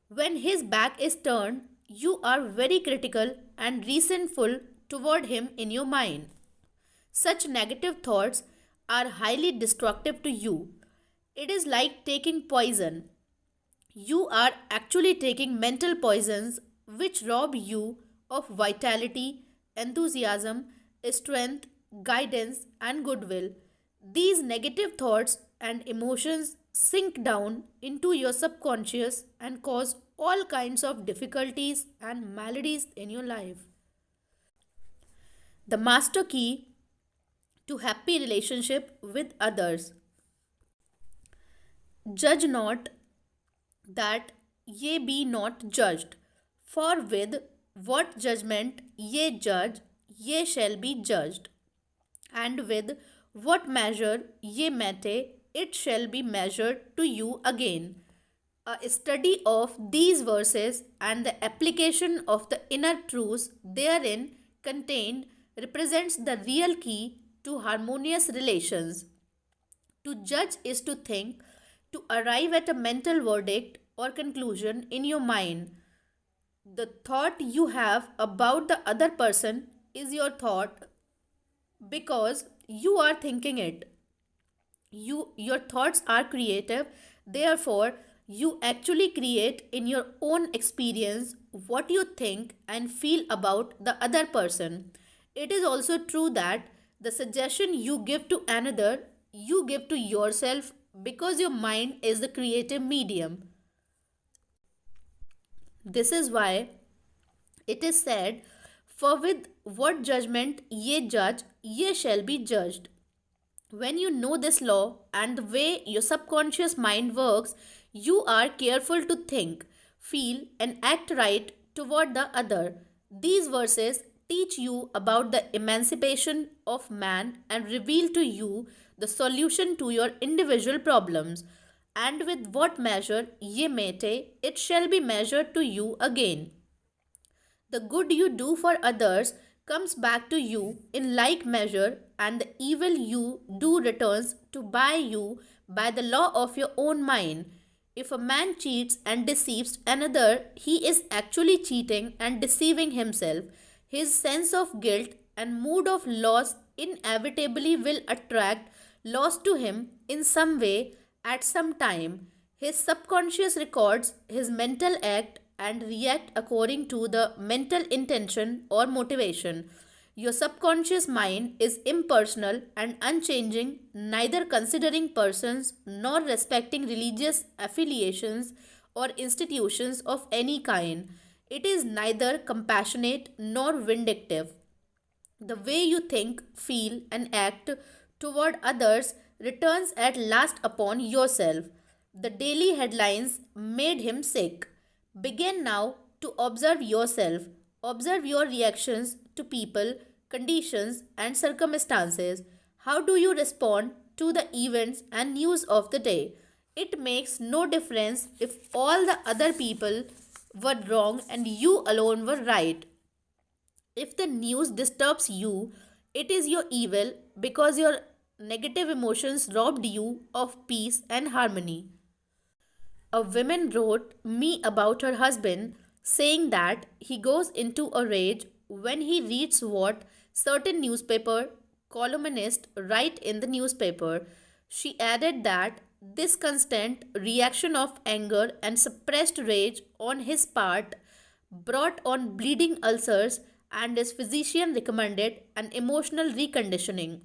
when his back is turned, you are very critical and resentful toward him in your mind. Such negative thoughts are highly destructive to you. It is like taking poison. You are actually taking mental poisons which rob you of vitality, enthusiasm, strength, guidance, and goodwill. These negative thoughts and emotions sink down into your subconscious and cause all kinds of difficulties and maladies in your life. The master key to happy relationship with others. Judge not that ye be not judged. For with what judgment ye judge, ye shall be judged. And with what measure ye mete, it shall be measured to you again. A study of these verses and the application of the inner truths therein contained represents the real key to harmonious relations. To judge is to think, to arrive at a mental verdict or conclusion in your mind. The thought you have about the other person is your thought because you are thinking it. Your thoughts are creative, therefore you actually create in your own experience what you think and feel about the other person. It is also true that the suggestion you give to another, you give to yourself because your mind is the creative medium. This is why it is said, for with what judgment ye judge, ye shall be judged. When you know this law and the way your subconscious mind works, you are careful to think, feel, and act right toward the other. These verses teach you about the emancipation of man and reveal to you the solution to your individual problems. And with what measure ye mete, it shall be measured to you again. The good you do for others comes back to you in like measure, and the evil you do returns to buy you by the law of your own mind. If a man cheats and deceives another, he is actually cheating and deceiving himself. His sense of guilt and mood of loss inevitably will attract loss to him in some way at some time. His subconscious records his mental act and react according to the mental intention or motivation. Your subconscious mind is impersonal and unchanging, neither considering persons nor respecting religious affiliations or institutions of any kind. It is neither compassionate nor vindictive. The way you think, feel, and act toward others returns at last upon yourself. The daily headlines made him sick. Begin now to observe yourself. Observe your reactions to people, conditions, and circumstances. How do you respond to the events and news of the day? It makes no difference if all the other people were wrong and you alone were right. If the news disturbs you, it is your evil because your negative emotions robbed you of peace and harmony. A woman wrote me about her husband, saying that he goes into a rage when he reads what certain newspaper columnists write in the newspaper. She added that this constant reaction of anger and suppressed rage on his part brought on bleeding ulcers, and his physician recommended an emotional reconditioning.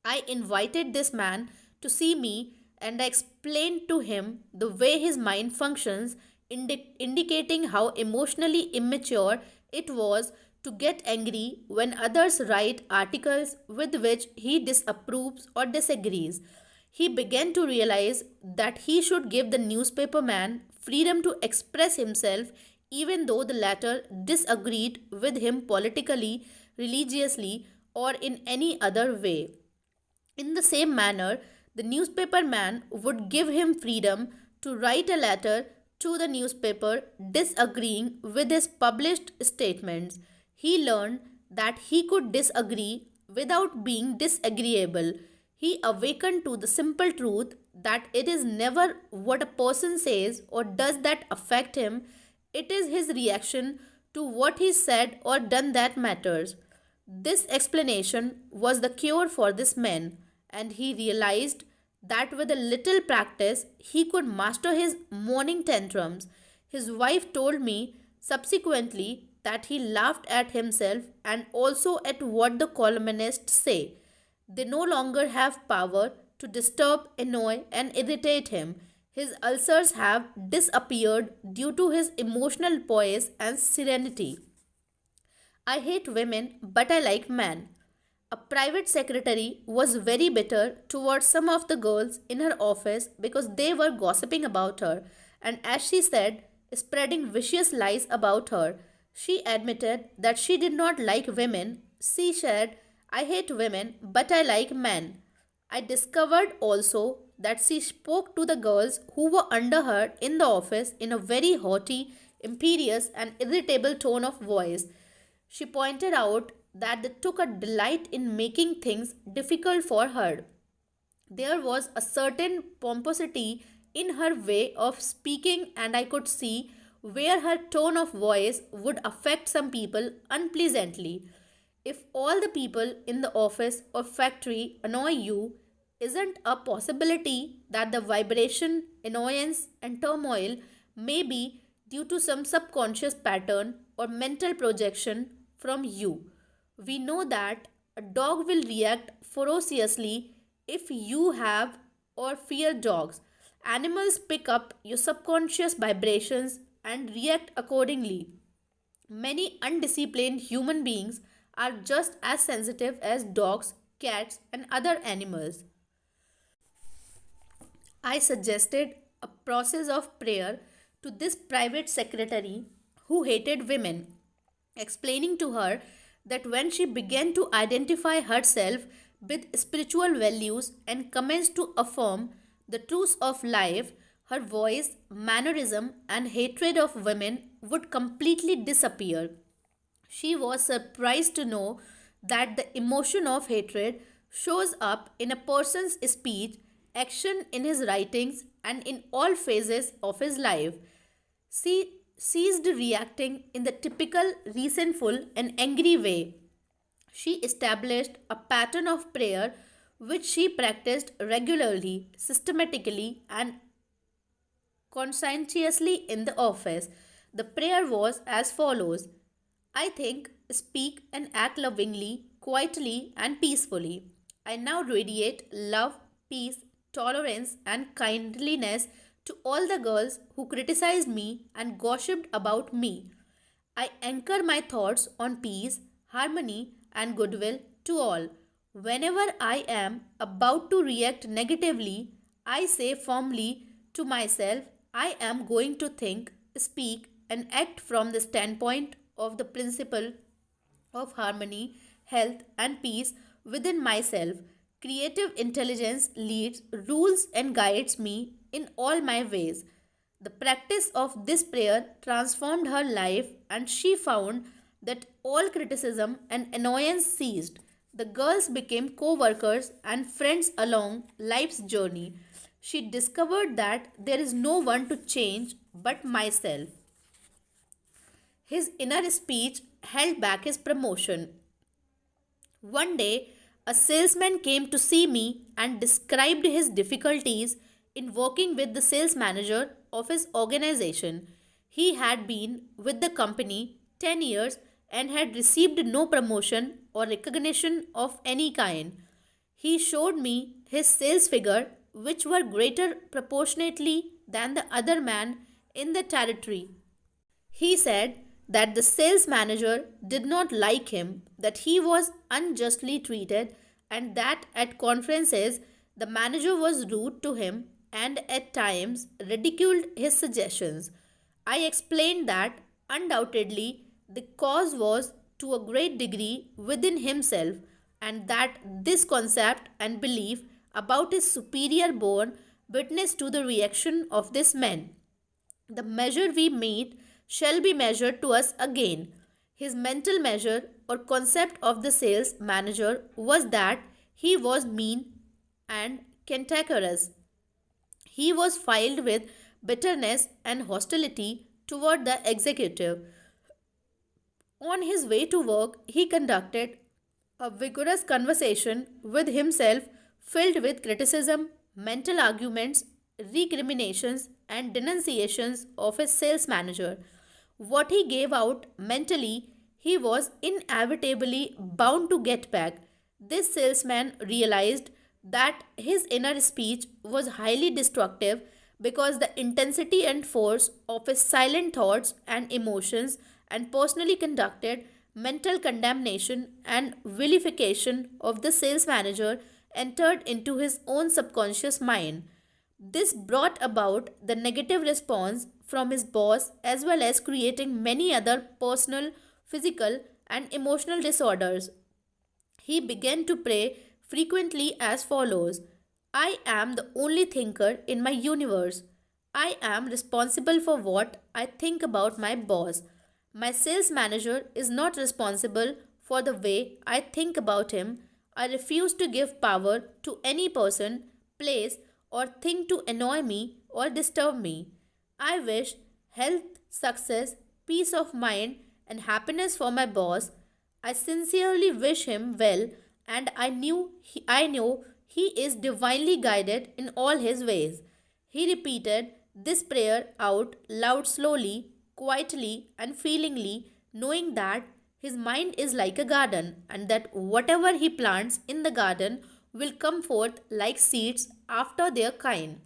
I invited this man to see me and I explained to him the way his mind functions, indicating how emotionally immature it was to get angry when others write articles with which he disapproves or disagrees. He began to realize that he should give the newspaper man freedom to express himself even though the latter disagreed with him politically, religiously, or in any other way. In the same manner, the newspaper man would give him freedom to write a letter to the newspaper disagreeing with his published statements. He learned that he could disagree without being disagreeable. He awakened to the simple truth that it is never what a person says or does that affect him, it is his reaction to what he said or done that matters. This explanation was the cure for this man, and he realized that with a little practice he could master his morning tantrums. His wife told me Subsequently, that he laughed at himself and also at what the columnists say. They no longer have power to disturb, annoy, and irritate him. His ulcers have disappeared due to his emotional poise and serenity. I hate women, but I like men. A private secretary was very bitter towards some of the girls in her office because they were gossiping about her, and as she said, spreading vicious lies about her. She admitted that she did not like women. She said, I hate women, but I like men. I discovered also that she spoke to the girls who were under her in the office in a very haughty, imperious, and irritable tone of voice. She pointed out that they took a delight in making things difficult for her. There was a certain pomposity in her way of speaking, and I could see where her tone of voice would affect some people unpleasantly. If all the people in the office or factory annoy you, isn't a possibility that the vibration, annoyance, and turmoil may be due to some subconscious pattern or mental projection from you? We know that a dog will react ferociously if you have or fear dogs. Animals pick up your subconscious vibrations and react accordingly. Many undisciplined human beings are just as sensitive as dogs, cats, and other animals. I suggested a process of prayer to this private secretary who hated women, explaining to her that when she began to identify herself with spiritual values and commenced to affirm the truths of life, her voice, mannerism, and hatred of women would completely disappear. She was surprised to know that the emotion of hatred shows up in a person's speech, action, in his writings, and in all phases of his life. She ceased reacting in the typical resentful and angry way. She established a pattern of prayer which she practiced regularly, systematically, and conscientiously in the office. The prayer was as follows: I think, speak, and act lovingly, quietly, and peacefully. I now radiate love, peace, tolerance, and kindliness to all the girls who criticized me and gossiped about me. I anchor my thoughts on peace, harmony, and goodwill to all. Whenever I am about to react negatively, I say firmly to myself, I am going to think, speak, and act from the standpoint of the principle of harmony, health, and peace within myself. Creative intelligence leads, rules, and guides me in all my ways. The practice of this prayer transformed her life, and she found that all criticism and annoyance ceased. The girls became co workers and friends along life's journey. She discovered that there is no one to change but myself. His inner speech held back his promotion. One day, a salesman came to see me and described his difficulties in working with the sales manager of his organization. He had been with the company 10 years and had received no promotion or recognition of any kind. He showed me his sales figure, which were greater proportionately than the other man in the territory. He said that the sales manager did not like him, that he was unjustly treated, and that at conferences the manager was rude to him and at times ridiculed his suggestions. I explained that undoubtedly the cause was to a great degree within himself, and that this concept and belief about his superior bore witness to the reaction of this man. The measure we meet shall be measured to us again. His mental measure or concept of the sales manager was that he was mean and cantankerous. He was filled with bitterness and hostility toward the executive. On his way to work, he conducted a vigorous conversation with himself filled with criticism, mental arguments, recriminations, and denunciations of his sales manager. What he gave out mentally, he was inevitably bound to get back. This salesman realized that his inner speech was highly destructive because the intensity and force of his silent thoughts and emotions and personally conducted mental condemnation and vilification of the sales manager entered into his own subconscious mind. This brought about the negative response from his boss as well as creating many other personal, physical, and emotional disorders. He began to pray frequently as follows: I am the only thinker in my universe. I am responsible for what I think about my boss. My sales manager is not responsible for the way I think about him. I refuse to give power to any person, place, or thing to annoy me or disturb me. I wish health, success, peace of mind, and happiness for my boss. I sincerely wish him well, and I know he is divinely guided in all his ways. He repeated this prayer out loud slowly, quietly, and feelingly, knowing that his mind is like a garden and that whatever he plants in the garden will come forth like seeds after their kind.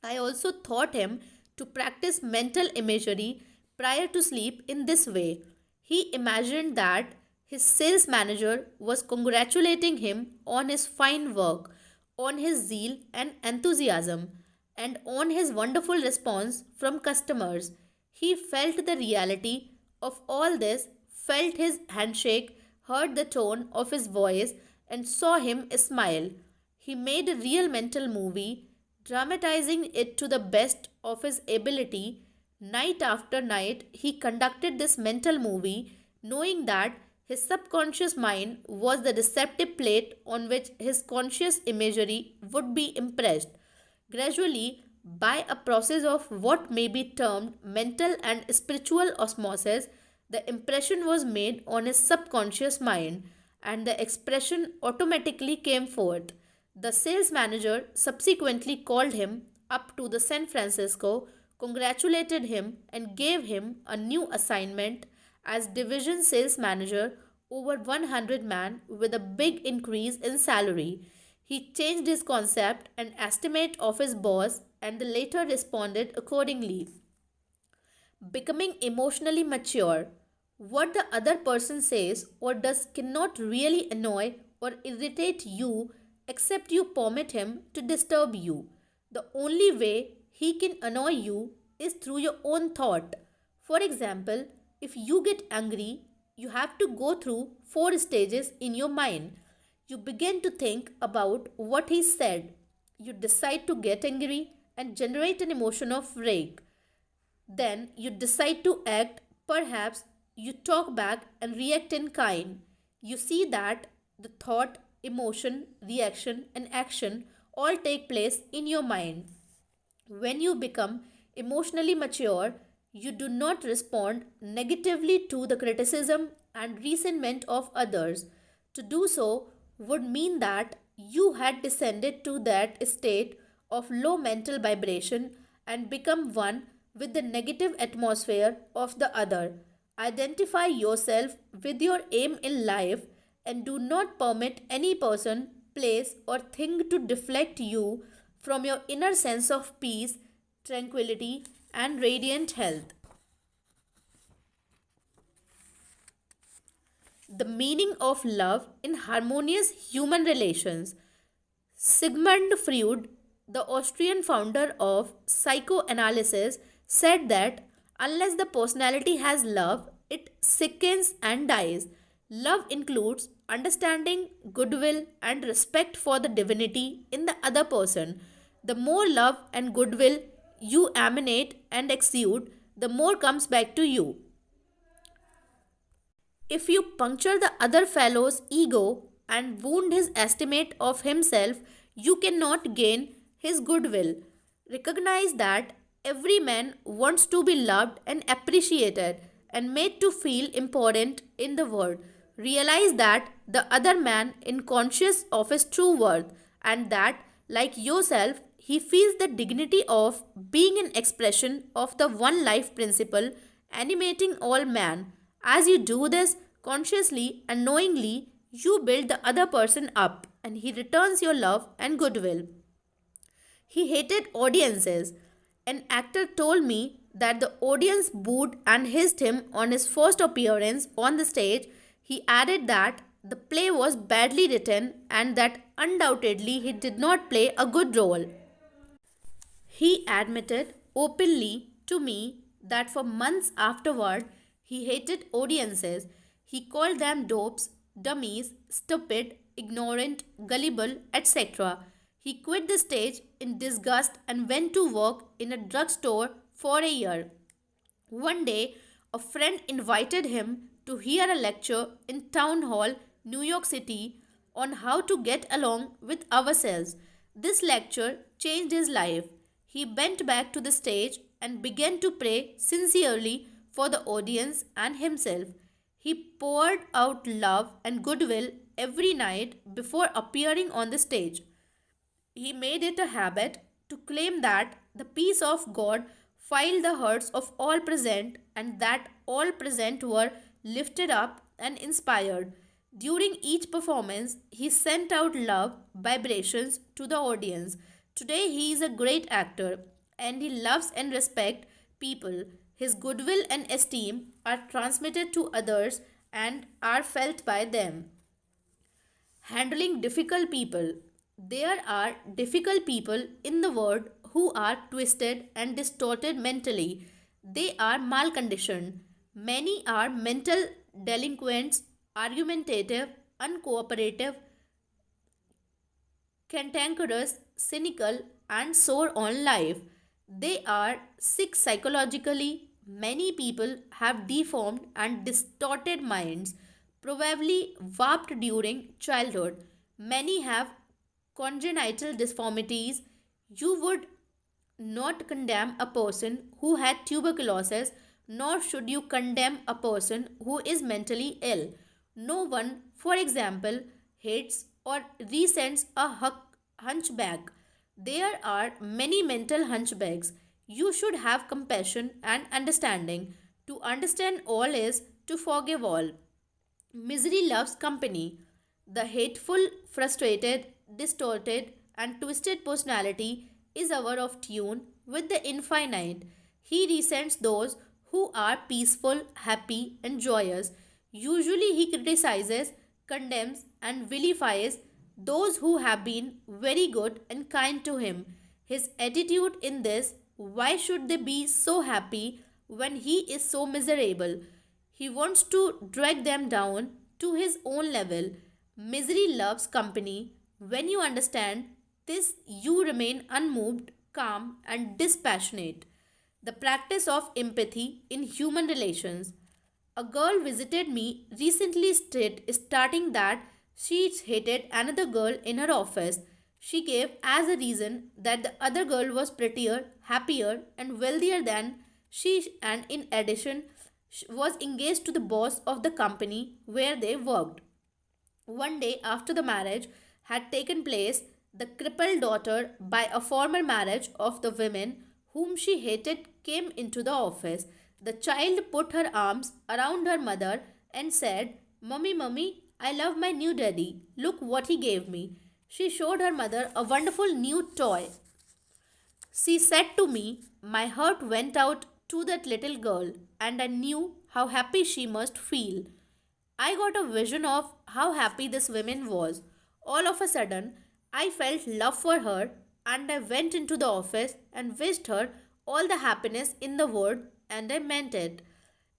I also taught him to practice mental imagery prior to sleep in this way. He imagined that his sales manager was congratulating him on his fine work, on his zeal and enthusiasm, and on his wonderful response from customers. He felt the reality of all this, felt his handshake, heard the tone of his voice, and saw him smile. He made a real mental movie, dramatizing it to the best of his ability. Night after night, he conducted this mental movie, knowing that his subconscious mind was the receptive plate on which his conscious imagery would be impressed. Gradually, by a process of what may be termed mental and spiritual osmosis, the impression was made on his subconscious mind and the expression automatically came forth. The sales manager subsequently called him up to the San Francisco, congratulated him, and gave him a new assignment as division sales manager over 100 man with a big increase in salary. He changed his concept and estimate of his boss and the later responded accordingly. Becoming emotionally mature. What the other person says or does cannot really annoy or irritate you except you permit him to disturb you. The only way he can annoy you is through your own thought. For example, if you get angry, you have to go through four stages in your mind. You begin to think about what he said. You decide to get angry and generate an emotion of rage. Then you decide to act. Perhaps you talk back and react in kind. You see that the thought, emotion, reaction, and action all take place in your mind. When you become emotionally mature, you do not respond negatively to the criticism and resentment of others. To do so would mean that you had descended to that state of low mental vibration and become one with the negative atmosphere of the other. Identify yourself with your aim in life and do not permit any person, place, or thing to deflect you from your inner sense of peace, tranquility, and radiant health. The meaning of love in harmonious human relations. Sigmund Freud, the Austrian founder of psychoanalysis, said that unless the personality has love, it sickens and dies. Love includes understanding, goodwill, and respect for the divinity in the other person. The more love and goodwill you emanate and exude, the more comes back to you. If you puncture the other fellow's ego and wound his estimate of himself, you cannot gain his goodwill. Recognize that every man wants to be loved and appreciated and made to feel important in the world. Realize that the other man is conscious of his true worth and that, like yourself, he feels the dignity of being an expression of the one life principle animating all man. As you do this consciously and knowingly, you build the other person up and he returns your love and goodwill. He hated audiences. An actor told me that the audience booed and hissed him on his first appearance on the stage. He added that the play was badly written and that undoubtedly he did not play a good role. He admitted openly to me that for months afterward he hated audiences. He called them dopes, dummies, stupid, ignorant, gullible, etc. He quit the stage in disgust and went to work in a drugstore for a year. One day, a friend invited him to hear a lecture in Town Hall, New York City, on how to get along with ourselves. This lecture changed his life. He bent back to the stage and began to pray sincerely for the audience and himself. He poured out love and goodwill every night before appearing on the stage. He made it a habit to claim that the peace of God filled the hearts of all present and that all present were lifted up and inspired. During each performance, he sent out love vibrations to the audience. Today, he is a great actor and he loves and respects people. His goodwill and esteem are transmitted to others and are felt by them. Handling difficult people. There are difficult people in the world who are twisted and distorted mentally. They are malconditioned. Many are mental delinquents, argumentative, uncooperative, cantankerous, cynical, and sore on life. They are sick psychologically. Many people have deformed and distorted minds, probably warped during childhood. Many have congenital deformities. You would not condemn a person who had tuberculosis, nor should you condemn a person who is mentally ill. No one, for example, hates or resents a hunchback. There are many mental hunchbacks. You should have compassion and understanding. To understand all is to forgive all. Misery loves company. The hateful, frustrated, distorted, and twisted personality is out of tune with the infinite. He resents those who are peaceful, happy, and joyous. Usually, he criticizes, condemns, and vilifies those who have been very good and kind to him. His attitude in this, why should they be so happy when he is so miserable? He wants to drag them down to his own level. Misery loves company. When you understand this, you remain unmoved, calm, and dispassionate. The practice of empathy in human relations. A girl visited me recently stating that she hated another girl in her office. She gave as a reason that the other girl was prettier, happier, and wealthier than she, and in addition, was engaged to the boss of the company where they worked. One day after the marriage had taken place, the crippled daughter by a former marriage of the women whom she hated came into the office. The child put her arms around her mother and said, "Mummy, mummy, I love my new daddy. Look what he gave me." She showed her mother a wonderful new toy. She said to me, "My heart went out to that little girl, and I knew how happy she must feel." I got a vision of how happy this woman was. All of a sudden, I felt love for her and I went into the office and wished her all the happiness in the world, and I meant it.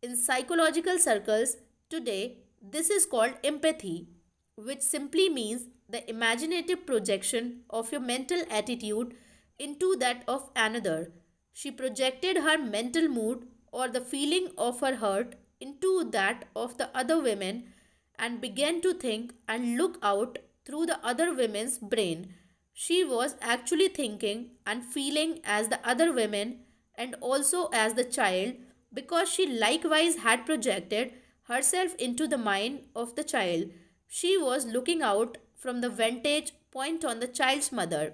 In psychological circles today, this is called empathy, which simply means the imaginative projection of your mental attitude into that of another. She projected her mental mood or the feeling of her hurt into that of the other women and began to think and look out through the other women's brain. She was actually thinking and feeling as the other women and also as the child, because she likewise had projected herself into the mind of the child. She was looking out from the vantage point on the child's mother.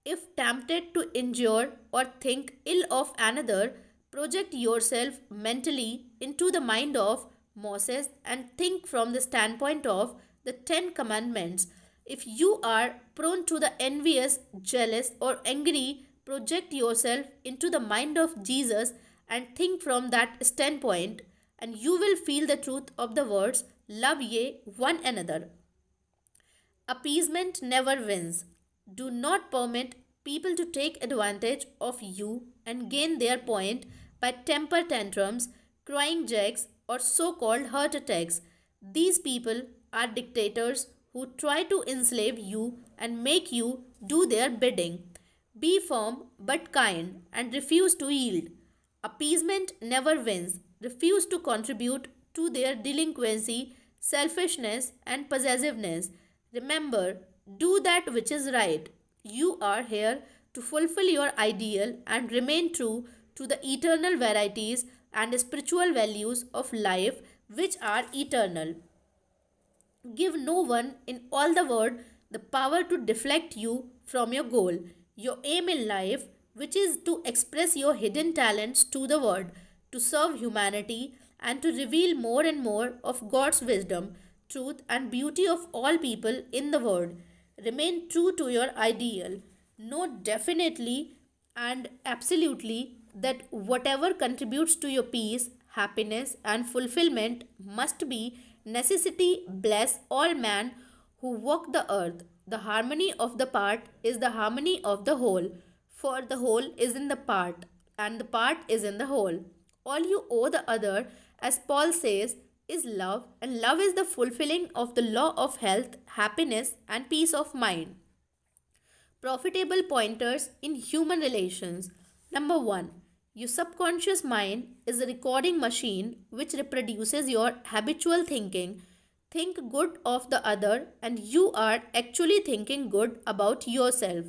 If tempted to injure or think ill of another, Project yourself mentally into the mind of Moses and think from the standpoint of the Ten Commandments. If you are prone to the envious, jealous, or angry, project yourself into the mind of Jesus and think from that standpoint, and you will feel the truth of the words, love ye one another. Appeasement never wins. Do not permit people to take advantage of you and gain their point by temper tantrums, crying jacks, or so called heart attacks. These people are dictators who try to enslave you and make you do their bidding. Be firm but kind and refuse to yield. Appeasement never wins. Refuse to contribute to their delinquency, selfishness, and possessiveness. Remember, do that which is right. You are here to fulfill your ideal and remain true to the eternal varieties and spiritual values of life which are eternal. Give no one in all the world the power to deflect you from your goal, your aim in life, which is to express your hidden talents to the world, to serve humanity, and to reveal more and more of God's wisdom, truth, and beauty of all people in the world. Remain true to your ideal. Know definitely and absolutely that whatever contributes to your peace, happiness, and fulfillment must be necessity. Bless all man who walk the earth. The harmony of the part is the harmony of the whole, for the whole is in the part, and the part is in the whole. All you owe the other, as Paul says, is love, and love is the fulfilling of the law of health, happiness, and peace of mind. Profitable pointers in human relations. Number 1. Your subconscious mind is a recording machine which reproduces your habitual thinking. Think good of the other, and you are actually thinking good about yourself.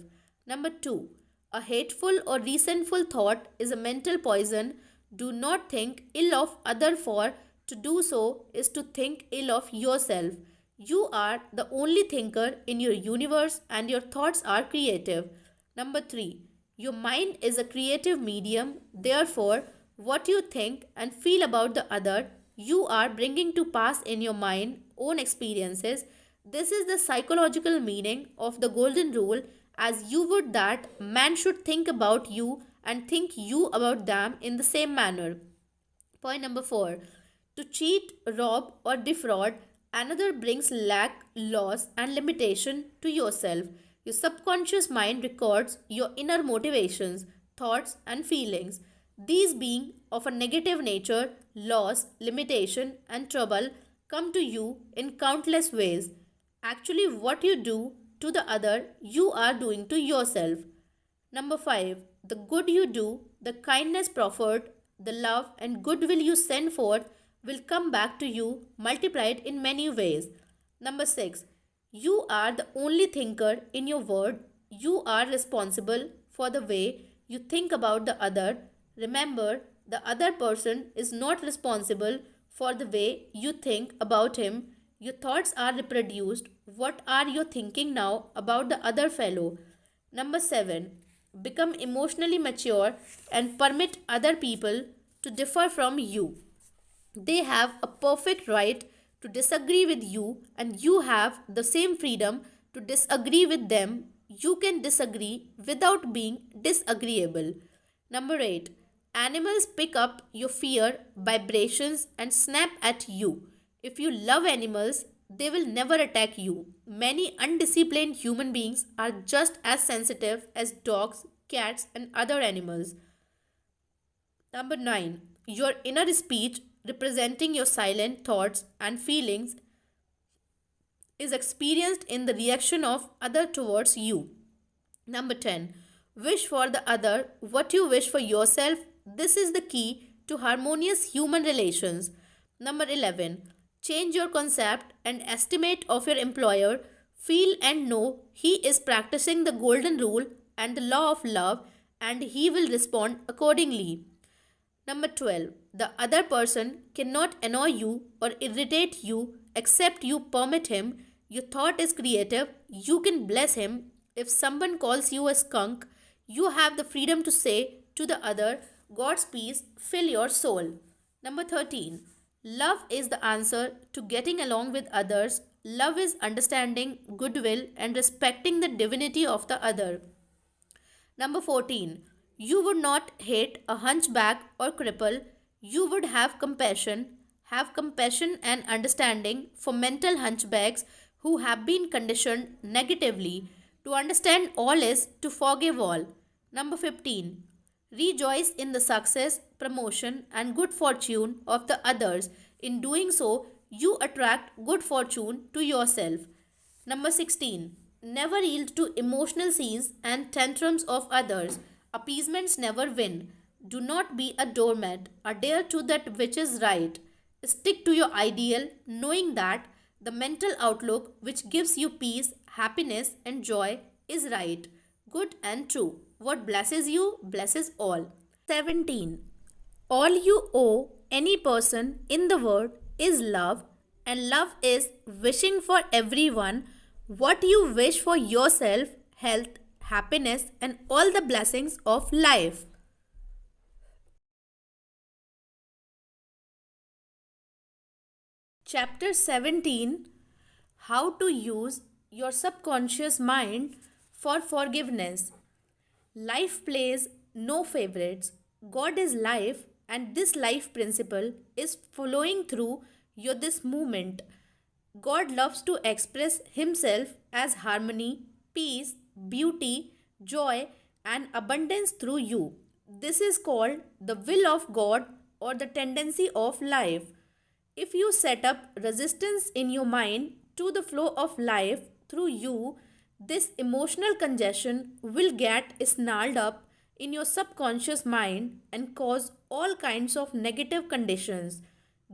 Number 2. A hateful or resentful thought is a mental poison. Do not think ill of other, for to do so is to think ill of yourself. You are the only thinker in your universe and your thoughts are creative. Number 3. Your mind is a creative medium. Therefore, what you think and feel about the other, you are bringing to pass in your mind own experiences. This is the psychological meaning of the golden rule, as you would that man should think about you and think you about them in the same manner. Point number 4. To cheat, rob, or defraud another brings lack, loss, and limitation to yourself. Your subconscious mind records your inner motivations, thoughts, and feelings. These, being of a negative nature, loss, limitation, and trouble, come to you in countless ways. Actually, what you do to the other, you are doing to yourself. Number 5. The good you do, the kindness proffered, the love and goodwill you send forth will come back to you multiplied in many ways. Number 6. You are the only thinker in your world. You are responsible for the way you think about the other. Remember, the other person is not responsible for the way you think about him. Your thoughts are reproduced. What are you thinking now about the other fellow? Number 7. Become emotionally mature and permit other people to differ from you. They have a perfect right to disagree with you, and you have the same freedom to disagree with them. You can disagree without being disagreeable. Number 8. Animals pick up your fear vibrations and snap at you. If you love animals, they will never attack you. Many undisciplined human beings are just as sensitive as dogs, cats, and other animals. Number 9. Your inner speech, representing your silent thoughts and feelings, is experienced in the reaction of other towards you. Number 10. Wish for the other what you wish for yourself. This is the key to harmonious human relations. Number 11. Change your concept and estimate of your employer. Feel and know he is practicing the golden rule and the law of love, and he will respond accordingly. Number 12. The other person cannot annoy you or irritate you except you permit him. Your thought is creative. You can bless him. If someone calls you a skunk, you have the freedom to say to the other, God's peace fill your soul. Number 13. Love is the answer to getting along with others. Love is understanding, goodwill, and respecting the divinity of the other. Number 14. You would not hate a hunchback or cripple. You would have compassion. Have compassion and understanding for mental hunchbacks who have been conditioned negatively. To understand all is to forgive all. Number 15. Rejoice in the success, promotion, and good fortune of the others. In doing so, you attract good fortune to yourself. Number 16. Never yield to emotional scenes and tantrums of others. Appeasements never win. Do not be a doormat. Adhere to that which is right. Stick to your ideal, knowing that the mental outlook which gives you peace, happiness, and joy is right, good, and true. What blesses you blesses all. 17. All you owe any person in the world is love, and love is wishing for everyone what you wish for yourself, health, happiness, and all the blessings of life. Chapter 17. How to use your subconscious mind for forgiveness. Life plays no favorites. God is life, and this life principle is flowing through your this movement. God loves to express Himself as harmony, peace, beauty, joy, and abundance through you. This is called the will of God or the tendency of life. If you set up resistance in your mind to the flow of life through you, this emotional congestion will get snarled up in your subconscious mind and cause all kinds of negative conditions.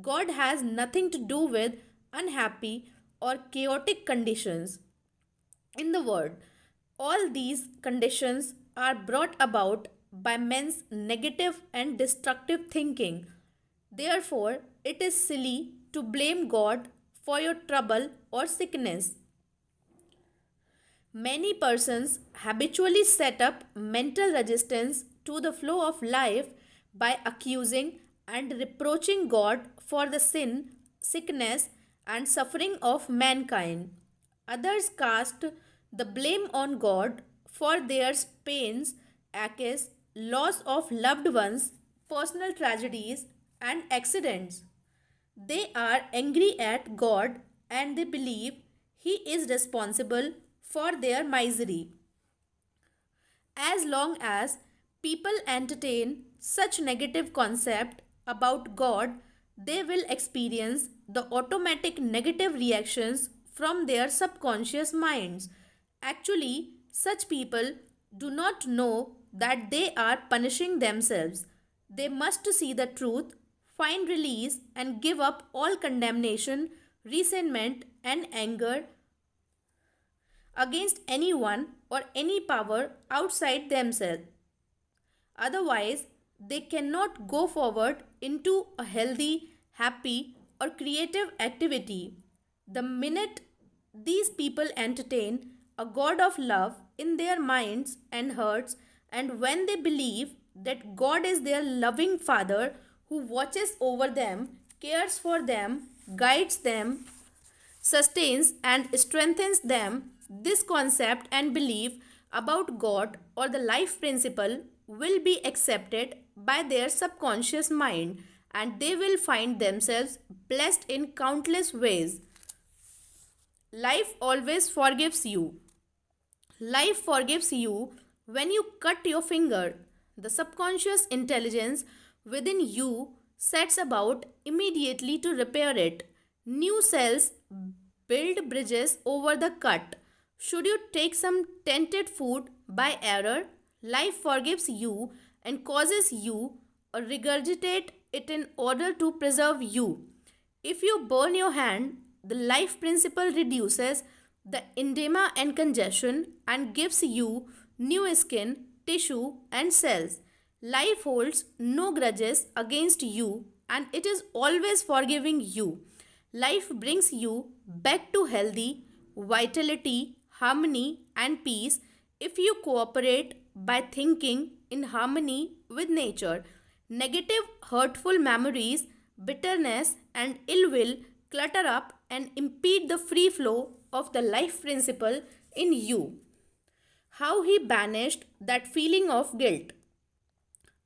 God has nothing to do with unhappy or chaotic conditions in the world. All these conditions are brought about by men's negative and destructive thinking. Therefore, it is silly to blame God for your trouble or sickness. Many persons habitually set up mental resistance to the flow of life by accusing and reproaching God for the sin, sickness, and suffering of mankind. Others cast the blame on God for their pains, aches, loss of loved ones, personal tragedies, and accidents. They are angry at God and they believe He is responsible for their misery. As long as people entertain such negative concept about God, they will experience the automatic negative reactions from their subconscious minds. Actually, such people do not know that they are punishing themselves. They must see the truth, find release, and give up all condemnation, resentment, and anger against anyone or any power outside themselves. Otherwise, they cannot go forward into a healthy, happy, or creative activity. The minute these people entertain a God of love in their minds and hearts, and when they believe that God is their loving Father who watches over them, cares for them, guides them, sustains and strengthens them, this concept and belief about God or the life principle will be accepted by their subconscious mind and they will find themselves blessed in countless ways. Life always forgives you. Life forgives you when you cut your finger. The subconscious intelligence within you sets about immediately to repair it. New cells build bridges over the cut. Should you take some tainted food by error, life forgives you and causes you or regurgitate it in order to preserve you. If you burn your hand, the life principle reduces the edema and congestion and gives you new skin, tissue, and cells. Life holds no grudges against you and it is always forgiving you. Life brings you back to healthy, vitality, harmony, and peace if you cooperate by thinking in harmony with nature. Negative, hurtful memories, bitterness, and ill will clutter up and impede the free flow of the life principle in you. How he banished that feeling of guilt.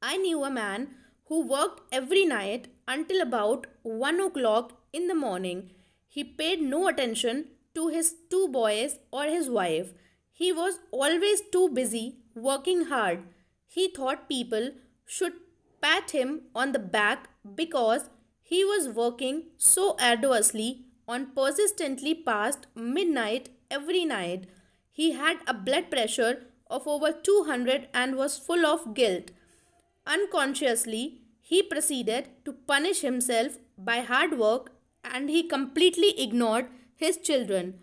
I knew a man who worked every night until about 1 o'clock in the morning. He paid no attention to his two boys or his wife. He was always too busy working hard. He thought people should pat him on the back because he was working so arduously on persistently past midnight every night. He had a blood pressure of over 200 and was full of guilt. Unconsciously, he proceeded to punish himself by hard work and he completely ignored his children.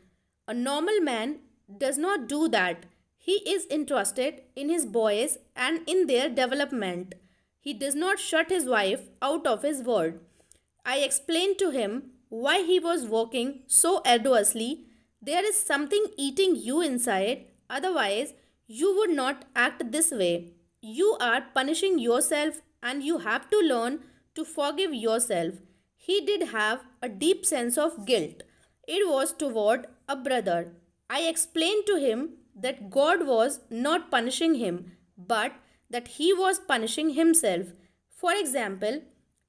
A normal man does not do that. He is interested in his boys and in their development. He does not shut his wife out of his word. I explained to him why he was working so arduously. There is something eating you inside, otherwise, you would not act this way. You are punishing yourself and you have to learn to forgive yourself. He did have a deep sense of guilt. It was toward a brother. I explained to him that God was not punishing him, but that he was punishing himself. For example,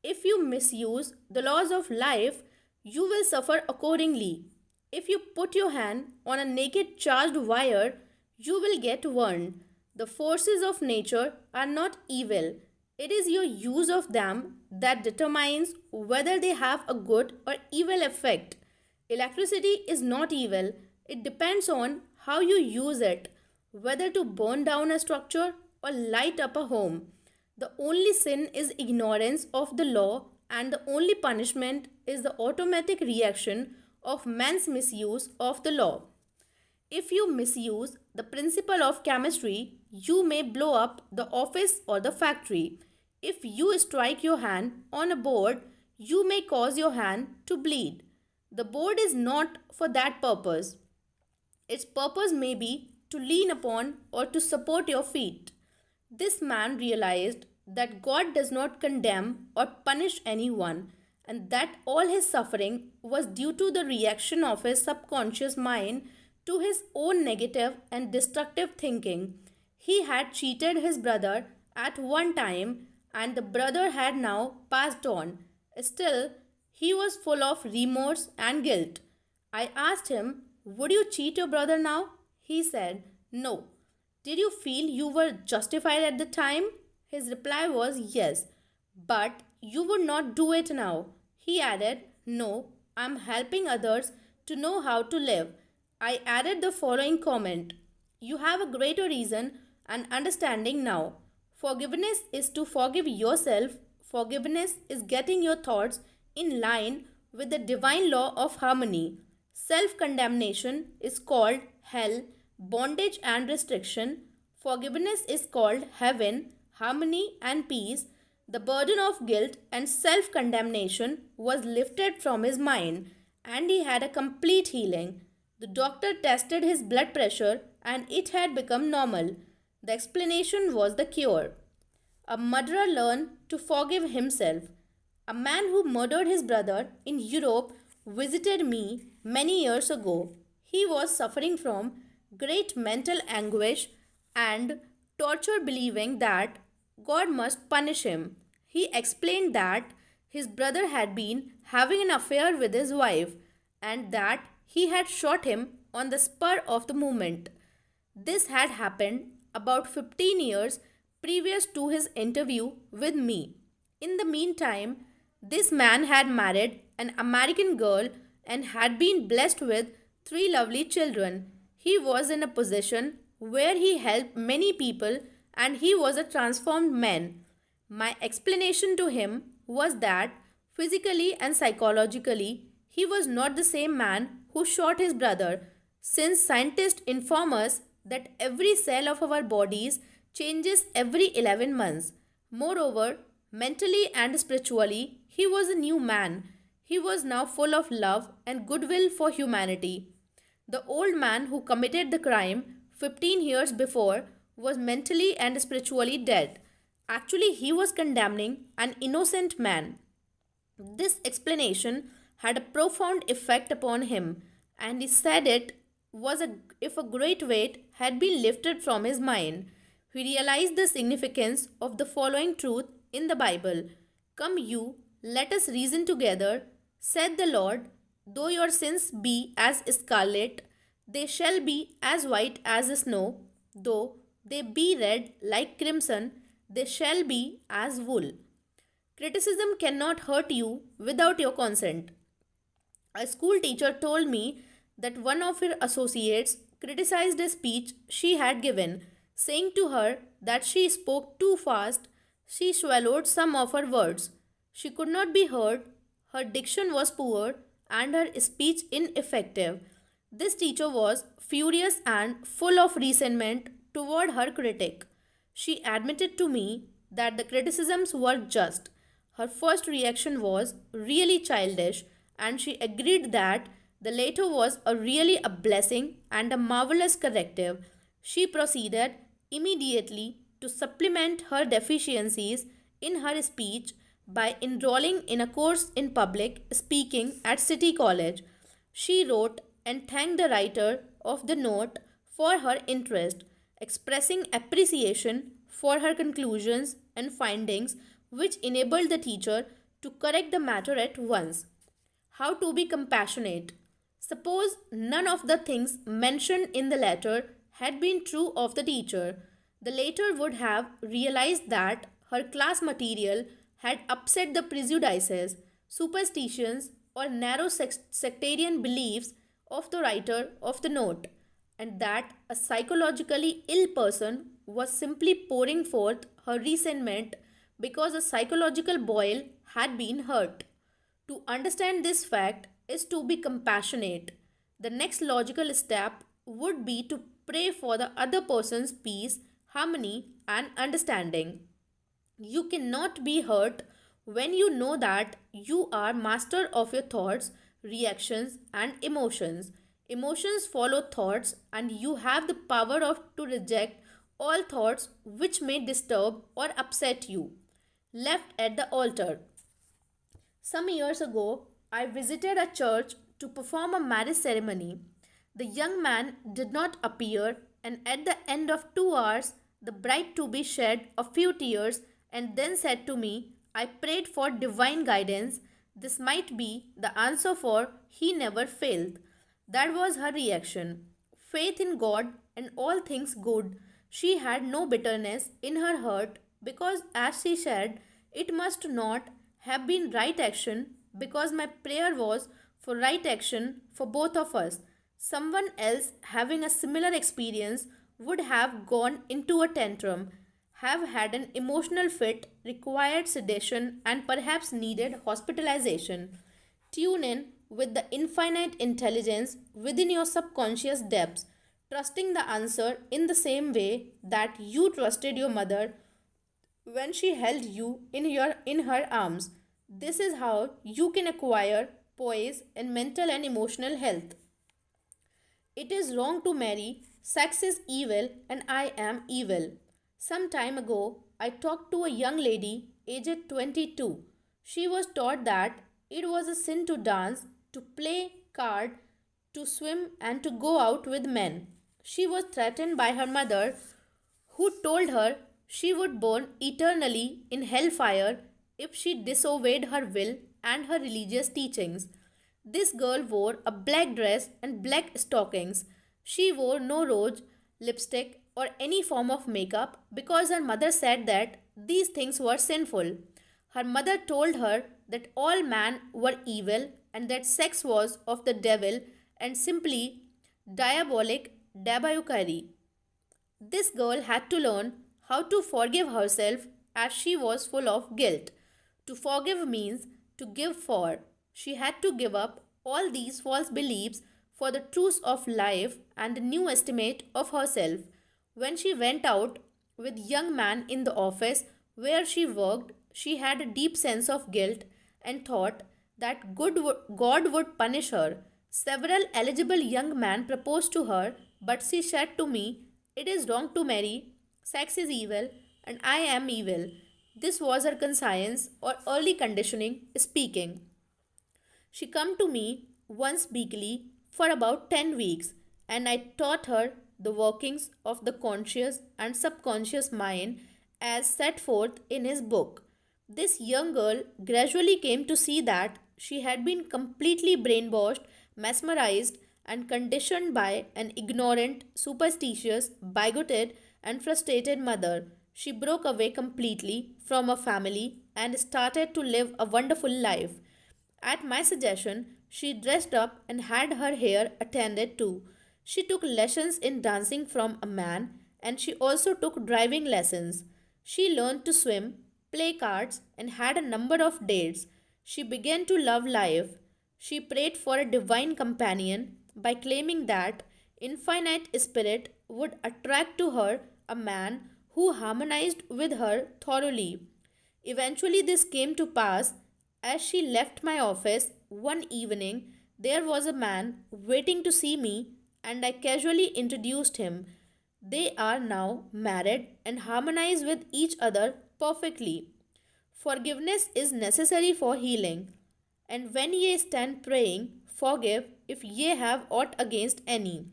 if you misuse the laws of life, you will suffer accordingly. If you put your hand on a naked charged wire, you will get burned. The forces of nature are not evil. It is your use of them that determines whether they have a good or evil effect. Electricity is not evil. It depends on how you use it, whether to burn down a structure or light up a home. The only sin is ignorance of the law, and the only punishment is the automatic reaction of man's misuse of the law. If you misuse the principle of chemistry, you may blow up the office or the factory. If you strike your hand on a board, you may cause your hand to bleed. The board is not for that purpose. Its purpose may be to lean upon or to support your feet. This man realized that God does not condemn or punish anyone, and that all his suffering was due to the reaction of his subconscious mind to his own negative and destructive thinking. He had cheated his brother at one time, and the brother had now passed on. Still, he was full of remorse and guilt. I asked him, "Would you cheat your brother now?" He said, "No." "Did you feel you were justified at the time?" His reply was yes. "But you would not do it now." He added, "No, I am helping others to know how to live." I added the following comment: "You have a greater reason and understanding now. Forgiveness is to forgive yourself. Forgiveness is getting your thoughts in line with the divine law of harmony. Self condemnation is called hell, bondage and restriction. Forgiveness is called heaven, harmony and peace." The burden of guilt and self condemnation was lifted from his mind, and he had a complete healing. The doctor tested his blood pressure and it had become normal. The explanation was the cure. A murderer learned to forgive himself. A man who murdered his brother in Europe visited me many years ago. He was suffering from great mental anguish and torture, believing that God must punish him. He explained that his brother had been having an affair with his wife and that he had shot him on the spur of the moment. This had happened about 15 years previous to his interview with me. In the meantime, this man had married an American girl and had been blessed with three lovely children. He was in a position where he helped many people and he was a transformed man. My explanation to him was that physically and psychologically he was not the same man who shot his brother, since scientists inform us that every cell of our bodies changes every 11 months. Moreover, mentally and spiritually, he was a new man. He was now full of love and goodwill for humanity. The old man who committed the crime 15 years before was mentally and spiritually dead. Actually, he was condemning an innocent man. This explanation had a profound effect upon him, and he said it was if a great weight had been lifted from his mind. He realized the significance of the following truth in the Bible. Come, you, let us reason together, said the Lord. Though your sins be as scarlet, they shall be as white as the snow. Though they be red like crimson, they shall be as wool. Criticism cannot hurt you without your consent. A school teacher told me that one of her associates criticized a speech she had given, saying to her that she spoke too fast, she swallowed some of her words. She could not be heard, her diction was poor, and her speech ineffective. This teacher was furious and full of resentment toward her critic. She admitted to me that the criticisms were just. Her first reaction was really childish, and she agreed that the latter was really a blessing and a marvelous corrective. She proceeded immediately to supplement her deficiencies in her speech by enrolling in a course in public speaking at City College. She wrote and thanked the writer of the note for her interest, expressing appreciation for her conclusions and findings, which enabled the teacher to correct the matter at once. How to be compassionate. Suppose none of the things mentioned in the letter had been true of the teacher. The latter would have realized that her class material had upset the prejudices, superstitions, or narrow sectarian beliefs of the writer of the note, and that a psychologically ill person was simply pouring forth her resentment because a psychological boil had been hurt. To understand this fact is to be compassionate. The next logical step would be to pray for the other person's peace, harmony, and understanding. You cannot be hurt when you know that you are master of your thoughts, reactions, and emotions. Emotions follow thoughts, and you have the power of to reject all thoughts which may disturb or upset you. Left at the altar. Some years ago, I visited a church to perform a marriage ceremony. The young man did not appear, and at the end of 2 hours, the bride to be shed a few tears and then said to me, I prayed for divine guidance. This might be the answer, for he never failed. That was her reaction. Faith in God and all things good. She had no bitterness in her heart because, as she said, it must not have been right action because my prayer was for right action for both of us. Someone else having a similar experience would have gone into a tantrum, have had an emotional fit, required sedation, and perhaps needed hospitalization. Tune in with the infinite intelligence within your subconscious depths, trusting the answer in the same way that you trusted your mother when she held you in her arms. This is how you can acquire poise and mental and emotional health. It is wrong to marry, sex is evil, and I am evil. Some time ago, I talked to a young lady aged 22. She was taught that it was a sin to dance, to play card, to swim, and to go out with men. She was threatened by her mother, who told her she would burn eternally in hellfire if she disobeyed her will and her religious teachings. This girl wore a black dress and black stockings. She wore no rouge, lipstick, or any form of makeup because her mother said that these things were sinful. Her mother told her that all men were evil and that sex was of the devil and simply diabolic dabayukari. This girl had to learn how to forgive herself as she was full of guilt. To forgive means to give for. She had to give up all these false beliefs for the truths of life and a new estimate of herself. When she went out with young men in the office where she worked, she had a deep sense of guilt and thought that God would punish her. Several eligible young men proposed to her, but she said to me, it is wrong to marry, sex is evil, and I am evil. This was her conscience or early conditioning speaking. She come to me once weekly for about 10 weeks, and I taught her the workings of the conscious and subconscious mind as set forth in his book. This young girl gradually came to see that she had been completely brainwashed, mesmerized, and conditioned by an ignorant, superstitious, bigoted, and frustrated mother. She broke away completely from her family and started to live a wonderful life. At my suggestion, she dressed up and had her hair attended to. She took lessons in dancing from a man, and she also took driving lessons. She learned to swim, play cards, and had a number of dates. She began to love life. She prayed for a divine companion by claiming that infinite spirit would attract to her a man who harmonized with her thoroughly. Eventually, this came to pass. As she left my office one evening, there was a man waiting to see me, and I casually introduced him. They are now married and harmonize with each other perfectly. Forgiveness is necessary for healing. And when ye stand praying, forgive if ye have aught against any.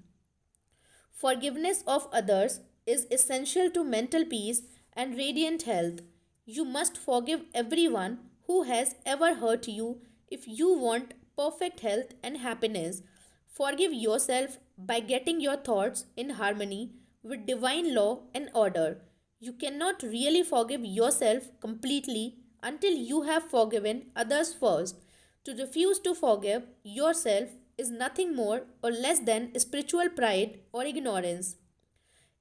Forgiveness of others is essential to mental peace and radiant health. You must forgive everyone who has ever hurt you if you want perfect health and happiness. Forgive yourself by getting your thoughts in harmony with divine law and order. You cannot really forgive yourself completely until you have forgiven others first. To refuse to forgive yourself is nothing more or less than spiritual pride or ignorance.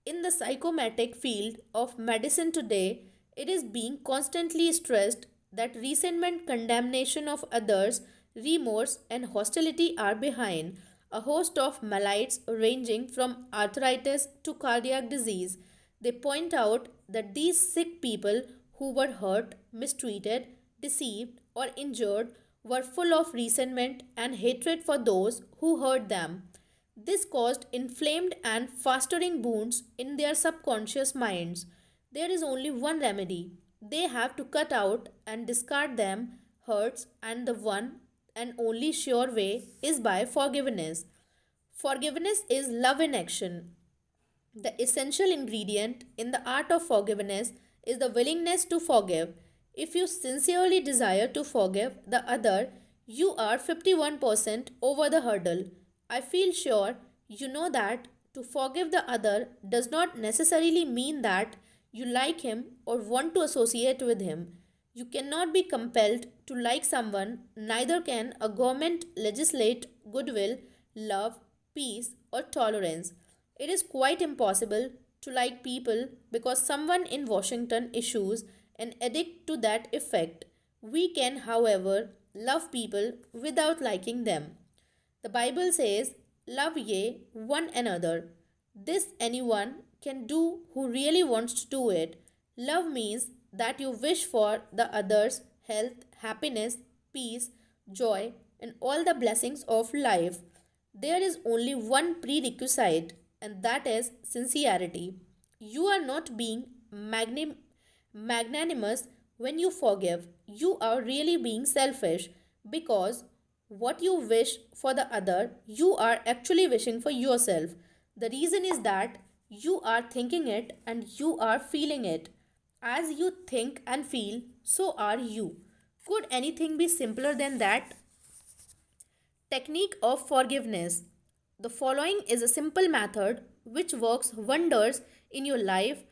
In the psychomatic field of medicine today, it is being constantly stressed that resentment, condemnation of others, remorse, and hostility are behind a host of maladies ranging from arthritis to cardiac disease. They point out that these sick people who were hurt, mistreated, deceived, or injured were full of resentment and hatred for those who hurt them. This caused inflamed and festering wounds in their subconscious minds. There is only one remedy. They have to cut out and discard them hurts, and the one and only sure way is by forgiveness. Forgiveness is love in action. The essential ingredient in the art of forgiveness is the willingness to forgive. If you sincerely desire to forgive the other, you are 51% over the hurdle. I feel sure you know that to forgive the other does not necessarily mean that you like him or want to associate with him. You cannot be compelled to like someone, neither can a government legislate goodwill, love, peace, or tolerance. It is quite impossible to like people because someone in Washington issues an edict to that effect. We can, however, love people without liking them. The Bible says, love ye one another. This anyone can do who really wants to do it. Love means that you wish for the other's health, happiness, peace, joy, and all the blessings of life. There is only one prerequisite, and that is sincerity. You are not being magnanimous when you forgive. You are really being selfish because what you wish for the other, you are actually wishing for yourself. The reason is that you are thinking it and you are feeling it. As you think and feel, so are you. Could anything be simpler than that? Technique of forgiveness. The following is a simple method which works wonders in your life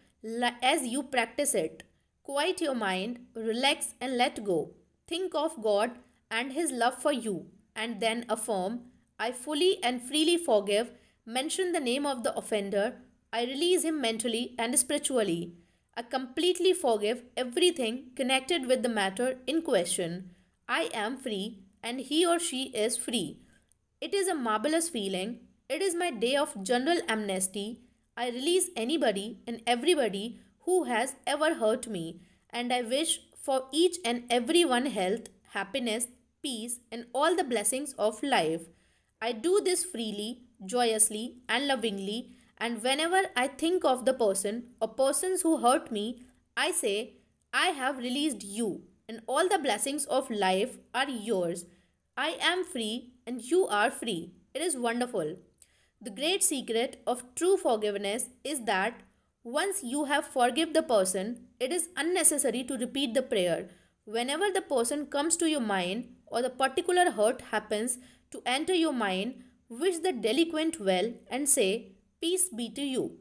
as you practice it. Quiet your mind, relax, and let go. Think of God and His love for you, and then affirm, I fully and freely forgive. Mention the name of the offender. I release him mentally and spiritually. I completely forgive everything connected with the matter in question. I am free and he or she is free. It is a marvelous feeling. It is my day of general amnesty. I release anybody and everybody who has ever hurt me, and I wish for each and every one health, happiness, peace, and all the blessings of life. I do this freely, joyously, and lovingly, and whenever I think of the person or persons who hurt me, I say, I have released you, and all the blessings of life are yours. I am free, and you are free. It is wonderful. The great secret of true forgiveness is that once you have forgive the person, it is unnecessary to repeat the prayer. Whenever the person comes to your mind or the particular hurt happens to enter your mind, wish the delinquent well and say, Peace be to you.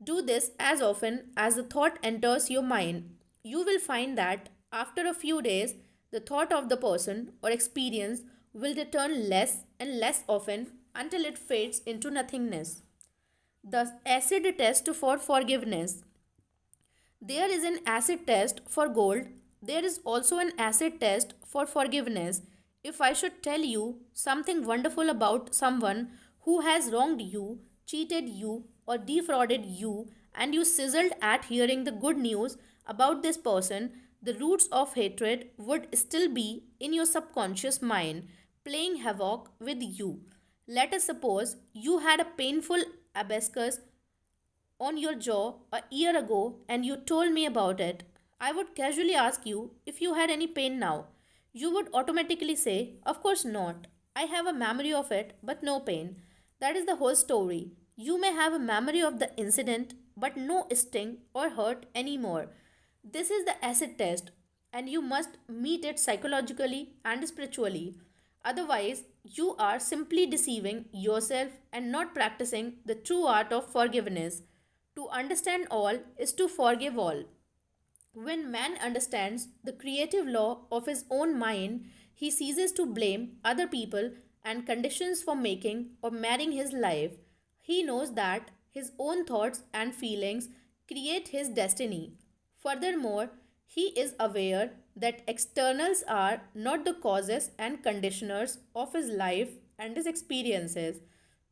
Do this as often as the thought enters your mind. You will find that after a few days, the thought of the person or experience will return less and less often until it fades into nothingness. The acid test for forgiveness. There is an acid test for gold. There is also an acid test for forgiveness. If I should tell you something wonderful about someone who has wronged you, cheated you, or defrauded you, and you sizzled at hearing the good news about this person, the roots of hatred would still be in your subconscious mind, playing havoc with you. Let us suppose you had a painful abscess on your jaw a year ago and you told me about it, I would casually ask you if you had any pain now. You would automatically say, Of course not. I have a memory of it, but no pain. That is the whole story. You may have a memory of the incident, but no sting or hurt anymore. This is the acid test, and you must meet it psychologically and spiritually. Otherwise, you are simply deceiving yourself and not practicing the true art of forgiveness. To understand all is to forgive all. When man understands the creative law of his own mind, he ceases to blame other people and conditions for making or marring his life. He knows that his own thoughts and feelings create his destiny. Furthermore, he is aware that externals are not the causes and conditioners of his life and his experiences.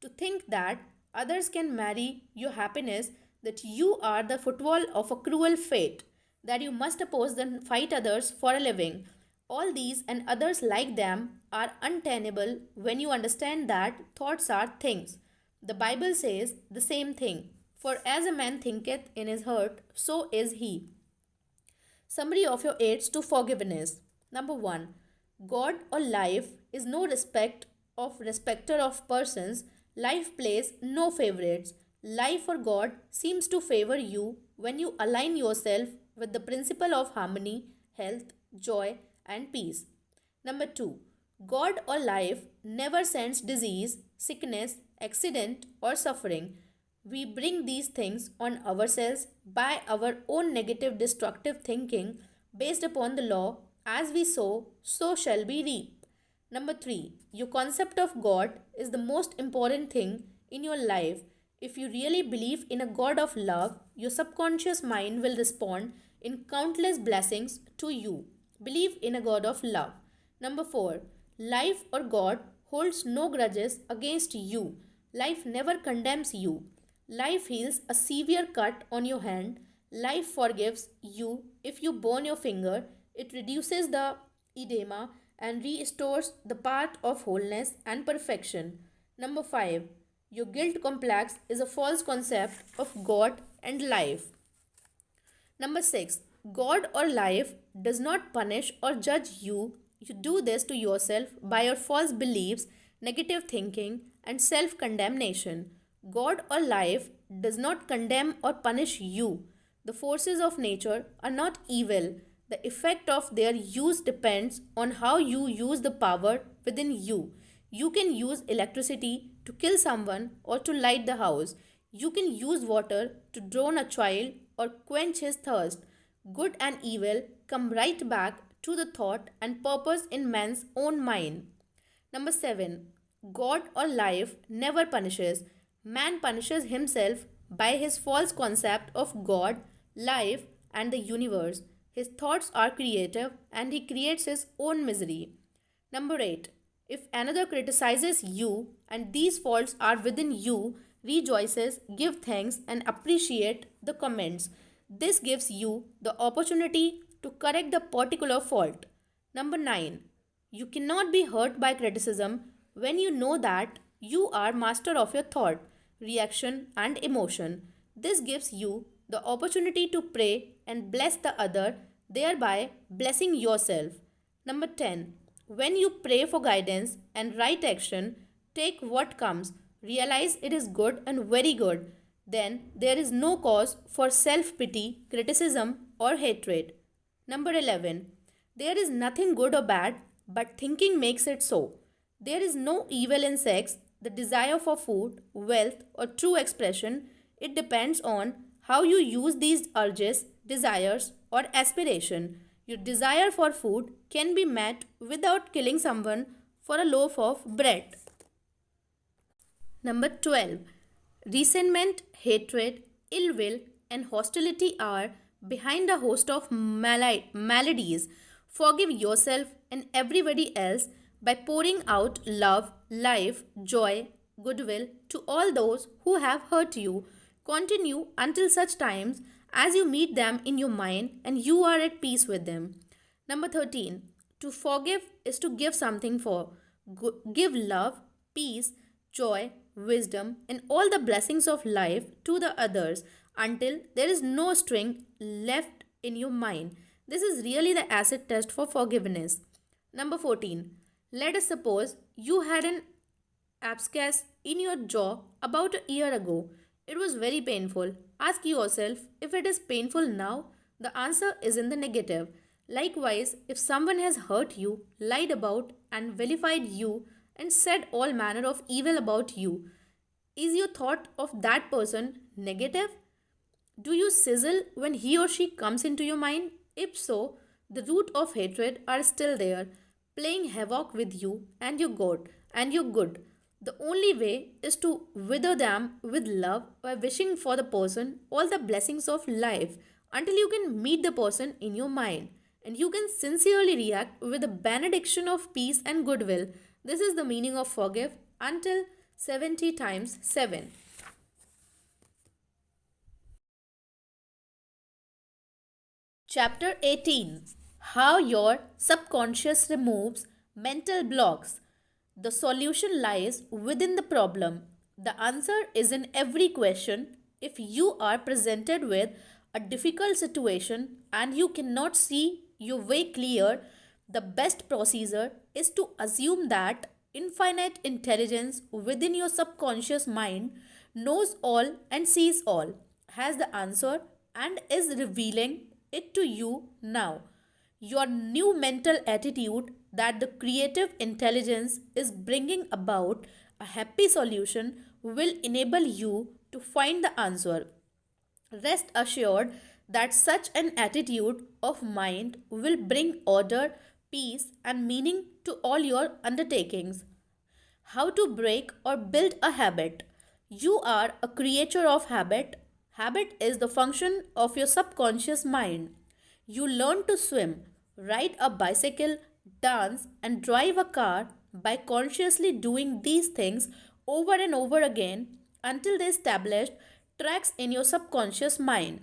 To think that others can marry your happiness, that you are the football of a cruel fate, that you must oppose and fight others for a living. All these and others like them are untenable when you understand that thoughts are things. The Bible says the same thing. For as a man thinketh in his heart, so is he. Summary of your aids to forgiveness. Number 1. God or life is no respecter of persons. Life plays no favorites. Life or God seems to favor you when you align yourself with the principle of harmony, health, joy, and peace. Number 2. God or life never sends disease, sickness, accident, or suffering. We bring these things on ourselves by our own negative destructive thinking based upon the law, as we sow, so shall we reap. Number 3. Your concept of God is the most important thing in your life. If you really believe in a God of love, your subconscious mind will respond in countless blessings to you. Believe in a God of love. Number 4. Life or God holds no grudges against you. Life never condemns you. Life heals a severe cut on your hand. Life forgives you if you burn your finger. It reduces the edema and restores the path of wholeness and perfection. Number 5. Your guilt complex is a false concept of God and life. Number 6. God or life does not punish or judge you. You do this to yourself by your false beliefs, negative thinking, and self condemnation. God or life does not condemn or punish you. The forces of nature are not evil. The effect of their use depends on how you use the power within you. You can use electricity to kill someone or to light the house. You can use water to drown a child or quench his thirst. Good and evil come right back to the thought and purpose in man's own mind. Number 7. God or life never punishes. Man punishes himself by his false concept of God, life, and the universe. His thoughts are creative and he creates his own misery. Number 8. If another criticizes you and these faults are within you, rejoices, give thanks, and appreciate the comments. This gives you the opportunity to correct the particular fault. Number 9. You cannot be hurt by criticism when you know that you are master of your thought, reaction, and emotion. This gives you the opportunity to pray and bless the other, thereby blessing yourself. Number 10. When you pray for guidance and right action, take what comes. Realize it is good and very good. Then there is no cause for self pity, criticism, or hatred. Number 11. There is nothing good or bad, but thinking makes it so. There is no evil in sex, the desire for food, wealth, or true expression. It depends on how you use these urges, desires, or aspiration. Your desire for food can be met without killing someone for a loaf of bread. Number 12. Resentment, hatred, ill will, and hostility are behind a host of maladies. Forgive yourself and everybody else by pouring out love, life, joy, goodwill to all those who have hurt you. Continue until such times as you meet them in your mind and you are at peace with them. Number 13. To forgive is to give something for. Give love, peace, joy, wisdom, and all the blessings of life to the others until there is no string left in your mind. This is really the acid test for forgiveness. Number 14. Let us suppose you had an abscess in your jaw about a year ago. It was very painful. Ask yourself if it is painful now. The answer is in the negative. Likewise, if someone has hurt you, lied about, and vilified you, and said all manner of evil about you, is your thought of that person negative? Do you sizzle when he or she comes into your mind? If so, the root of hatred are still there, playing havoc with you and your good. The only way is to wither them with love by wishing for the person all the blessings of life until you can meet the person in your mind and you can sincerely react with a benediction of peace and goodwill. This is the meaning of forgive until 70 times 7. Chapter 18. How your subconscious removes mental blocks. The solution lies within the problem. The answer is in every question. If you are presented with a difficult situation and you cannot see your way clear, the best procedure is to assume that infinite intelligence within your subconscious mind knows all and sees all, has the answer, and is revealing it to you now. Your new mental attitude that the creative intelligence is bringing about a happy solution will enable you to find the answer. Rest assured that such an attitude of mind will bring order, peace, and meaning to all your undertakings. How to break or build a habit. You are a creature of habit. Habit is the function of your subconscious mind. You learn to swim, ride a bicycle, dance, and drive a car by consciously doing these things over and over again until they establish tracks in your subconscious mind.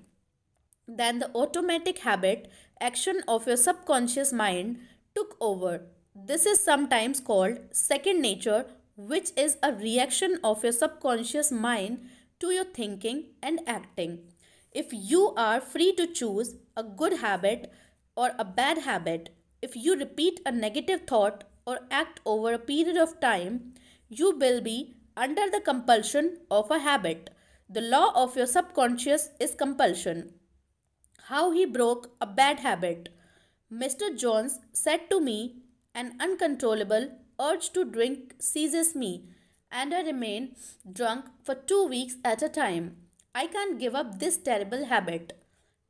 Then the automatic habit action of your subconscious mind took over. This is sometimes called second nature, which is a reaction of your subconscious mind to your thinking and acting. If you are free to choose a good habit or a bad habit, if you repeat a negative thought or act over a period of time, you will be under the compulsion of a habit. The law of your subconscious is compulsion. How he broke a bad habit. Mr. Jones said to me, an uncontrollable urge to drink seizes me, and I remain drunk for 2 weeks at a time. I can't give up this terrible habit.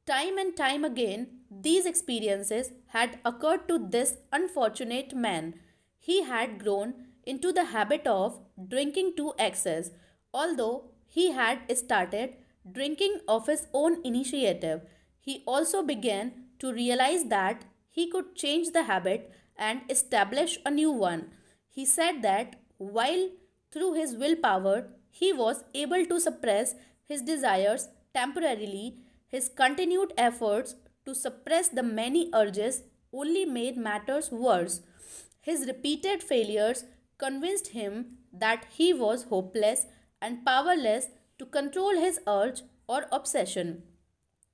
Time and time again, these experiences had occurred to this unfortunate man. He had grown into the habit of drinking to excess, although he had started drinking of his own initiative. He also began to realize that he could change the habit and establish a new one. He said that while through his willpower he was able to suppress his desires temporarily, his continued efforts to suppress the many urges only made matters worse. His repeated failures convinced him that he was hopeless and powerless to control his urge or obsession.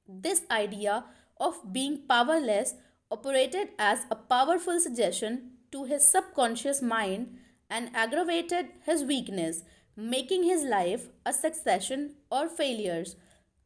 This idea of being powerless operated as a powerful suggestion to his subconscious mind and aggravated his weakness, making his life a succession of failures.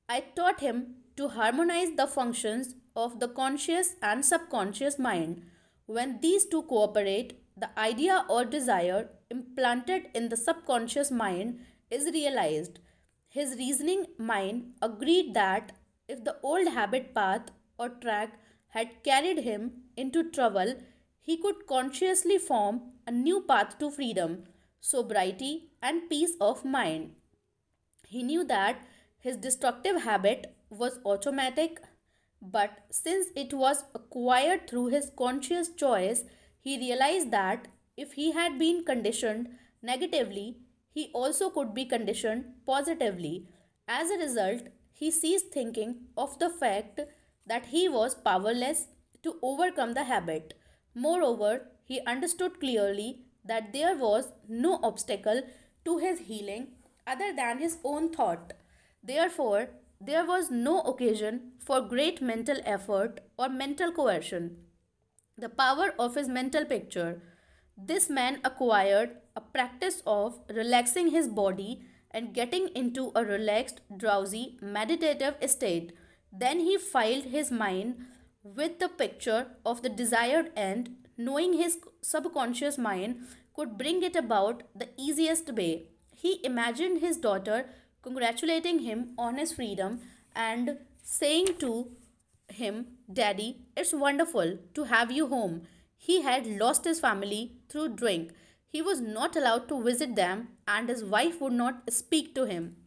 I taught him to harmonize the functions of the conscious and subconscious mind. When these two cooperate, the idea or desire implanted in the subconscious mind is realized. His reasoning mind agreed that if the old habit path or track had carried him into trouble, he could consciously form a new path to freedom, sobriety, and peace of mind. He knew that his destructive habit was automatic, but since it was acquired through his conscious choice, he realized that if he had been conditioned negatively, he also could be conditioned positively. As a result, he ceased thinking of the fact that he was powerless to overcome the habit. Moreover, he understood clearly that there was no obstacle to his healing other than his own thought. Therefore, there was no occasion for great mental effort or mental coercion. The power of his mental picture. This man acquired a practice of relaxing his body and getting into a relaxed, drowsy, meditative state. Then he filed his mind with the picture of the desired end, knowing his subconscious mind could bring it about the easiest way. He imagined his daughter congratulating him on his freedom and saying to him, Daddy, it's wonderful to have you home. He had lost his family through drink. He was not allowed to visit them, and his wife would not speak to him.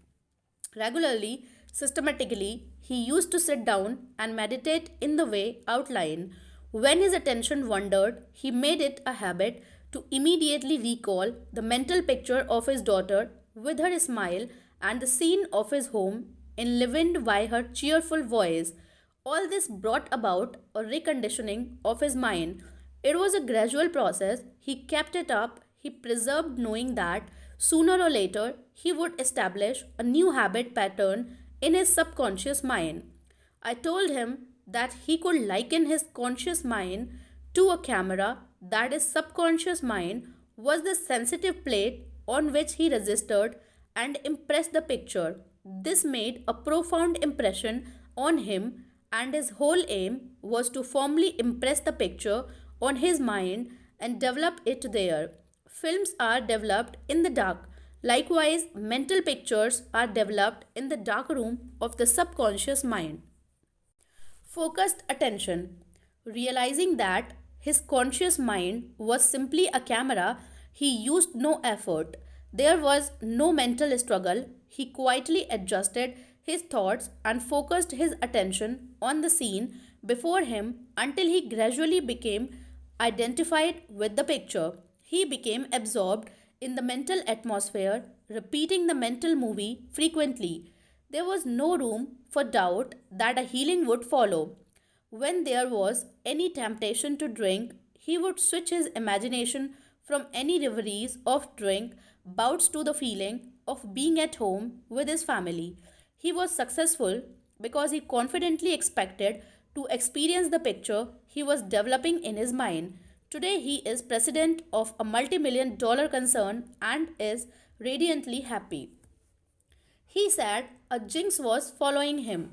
Regularly, systematically, he used to sit down and meditate in the way outlined. When his attention wandered, he made it a habit to immediately recall the mental picture of his daughter with her smile and the scene of his home enlivened by her cheerful voice. All this brought about a reconditioning of his mind. It was a gradual process. He kept it up, he preserved, knowing that sooner or later he would establish a new habit pattern in his subconscious mind. I told him that he could liken his conscious mind to a camera, that his subconscious mind was the sensitive plate on which he registered and impressed the picture. This made a profound impression on him, and his whole aim was to firmly impress the picture on his mind and develop it there. Films are developed in the dark. Likewise, mental pictures are developed in the dark room of the subconscious mind. Focused attention. Realizing that his conscious mind was simply a camera, he used no effort. There was no mental struggle. He quietly adjusted his thoughts and focused his attention on the scene before him until he gradually became identified with the picture. He became absorbed in the mental atmosphere, repeating the mental movie frequently. There was no room for doubt that a healing would follow. When there was any temptation to drink, he would switch his imagination from any reveries of drink bouts to the feeling of being at home with his family. He was successful because he confidently expected to experience the picture he was developing in his mind. Today, he is president of a multi-million dollar concern and is radiantly happy. He said a jinx was following him.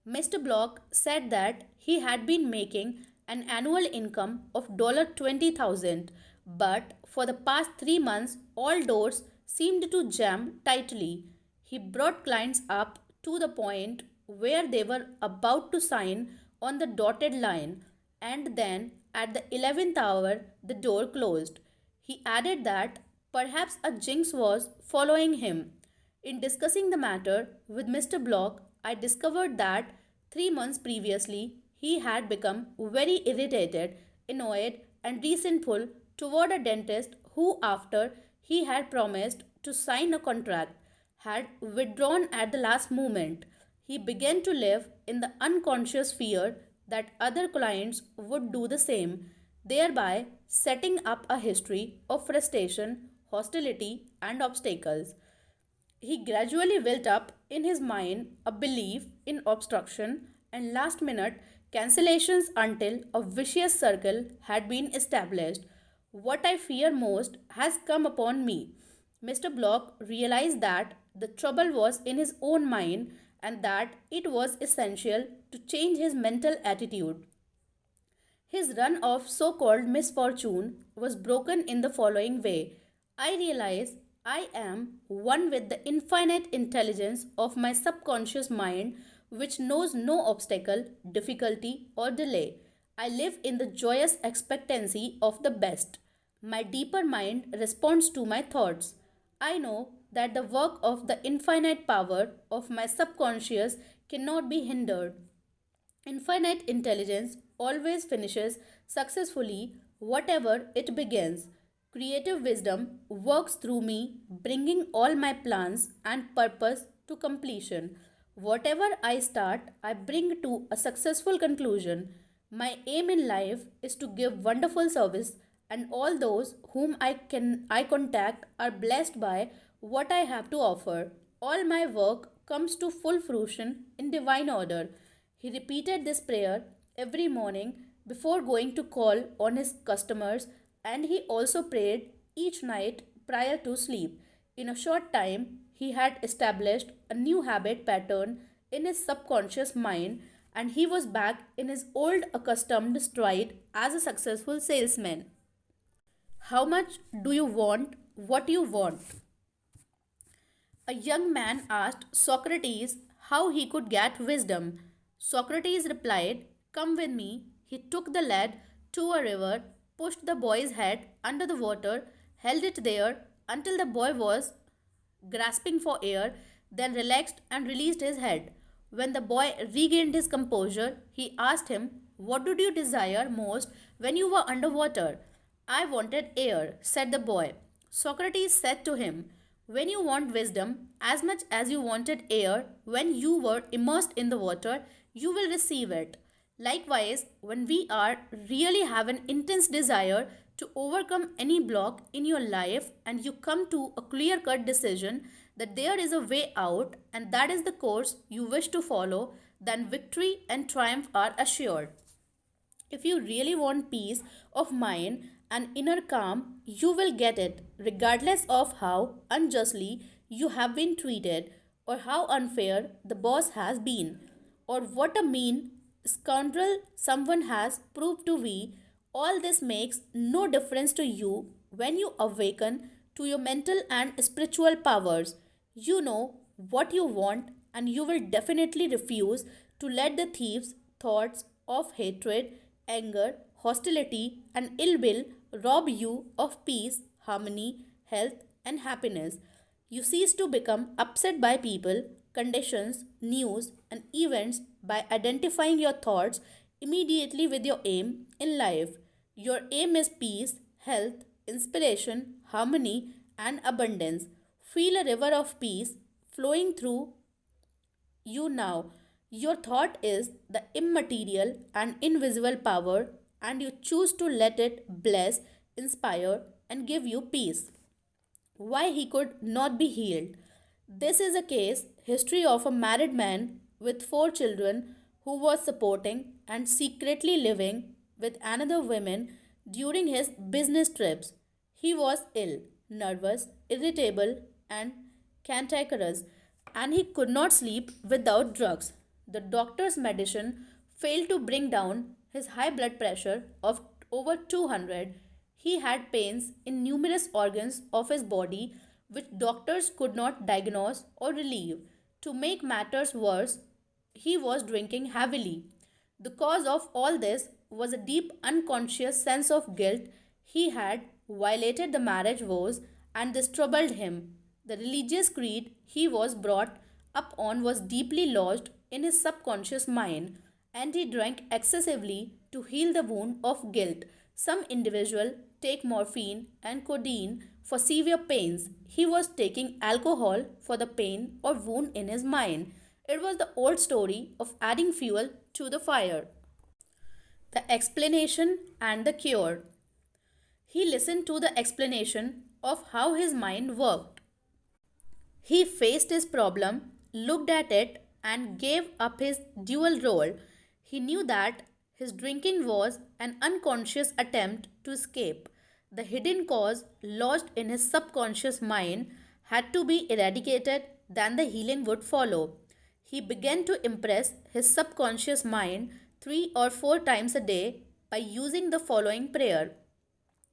Mr. Block said that he had been making an annual income of $20,000, but for the past 3 months, all doors seemed to jam tightly. He brought clients up to the point where they were about to sign on the dotted line, and then at the 11th hour, the door closed. He added that perhaps a jinx was following him. In discussing the matter with Mr. Block, I discovered that 3 months previously he had become very irritated, annoyed, and resentful toward a dentist who, after he had promised to sign a contract, had withdrawn at the last moment. He began to live in the unconscious fear that other clients would do the same, thereby setting up a history of frustration, hostility, and obstacles. He gradually built up in his mind a belief in obstruction and last minute cancellations until a vicious circle had been established. What I fear most has come upon me. Mr. Block realized that the trouble was in his own mind and that it was essential to change his mental attitude. His run of so called misfortune was broken in the following way. I realize I am one with the infinite intelligence of my subconscious mind, which knows no obstacle, difficulty, or delay. I live in the joyous expectancy of the best. My deeper mind responds to my thoughts. I know that the work of the infinite power of my subconscious cannot be hindered. Infinite intelligence always finishes successfully whatever it begins. Creative wisdom works through me, bringing all my plans and purpose to completion. Whatever I start, I bring to a successful conclusion. My aim in life is to give wonderful service, and all those whom I contact are blessed by what I have to offer. All my work comes to full fruition in divine order. He repeated this prayer every morning before going to call on his customers, and he also prayed each night prior to sleep. In a short time, he had established a new habit pattern in his subconscious mind, and he was back in his old accustomed stride as a successful salesman. How much do you want what you want? A young man asked Socrates how he could get wisdom. Socrates replied, "Come with me." He took the lad to a river, pushed the boy's head under the water, held it there until the boy was grasping for air, then relaxed and released his head. When the boy regained his composure, he asked him, "What did you desire most when you were underwater?" "I wanted air," said the boy. Socrates said to him, "When you want wisdom as much as you wanted air when you were immersed in the water, you will receive it." Likewise, when we are really have an intense desire to overcome any block in your life and you come to a clear cut decision that there is a way out and that is the course you wish to follow, then victory and triumph are assured. If you really want peace of mind and inner calm, you will get it, regardless of how unjustly you have been treated, or how unfair the boss has been, or what a mean scoundrel someone has proved to be. All this makes no difference to you when you awaken to your mental and spiritual powers. You know what you want, and you will definitely refuse to let the thief's thoughts of hatred, anger, hostility, and ill will rob you of peace, harmony, health, and happiness. You cease to become upset by people, conditions, news, and events by identifying your thoughts immediately with your aim in life. Your aim is peace, health, inspiration, harmony, and abundance. Feel a river of peace flowing through you now. Your thought is the immaterial and invisible power, and you choose to let it bless, inspire, and give you peace. Why he could not be healed. This is a case history of a married man with four children who was supporting and secretly living with another woman during his business trips. He was ill, nervous, irritable, and cantankerous, and he could not sleep without drugs. The doctor's medicine failed to bring down his high blood pressure of over 200. He had pains in numerous organs of his body which doctors could not diagnose or relieve. To make matters worse, he was drinking heavily. The cause of all this was a deep unconscious sense of guilt. He had violated the marriage vows, and this troubled him. The religious creed he was brought up on was deeply lodged in his subconscious mind, and he drank excessively to heal the wound of guilt. Some individuals take morphine and codeine for severe pains. He was taking alcohol for the pain or wound in his mind. It was the old story of adding fuel to the fire. The explanation and the cure. He listened to the explanation of how his mind worked. He faced his problem, looked at it, and gave up his dual role. He knew that his drinking was an unconscious attempt to escape. The hidden cause lodged in his subconscious mind had to be eradicated, then the healing would follow. He began to impress his subconscious mind 3 or 4 times a day by using the following prayer: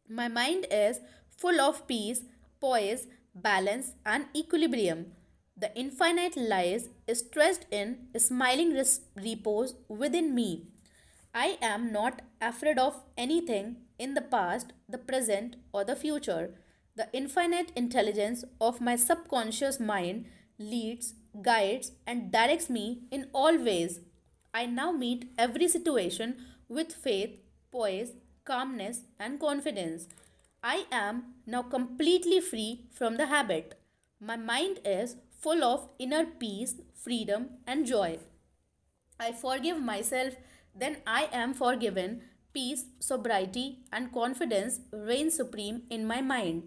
My mind is full of peace, poise, balance, and equilibrium. The infinite lies stressed in smiling repose within me. I am not afraid of anything in the past, the present, or the future. The infinite intelligence of my subconscious mind leads, guides, and directs me in all ways. I now meet every situation with faith, poise, calmness, and confidence. I am now completely free from the habit. My mind is full of inner peace, freedom, and joy. I forgive myself, then I am forgiven. Peace, sobriety, and confidence reign supreme in my mind.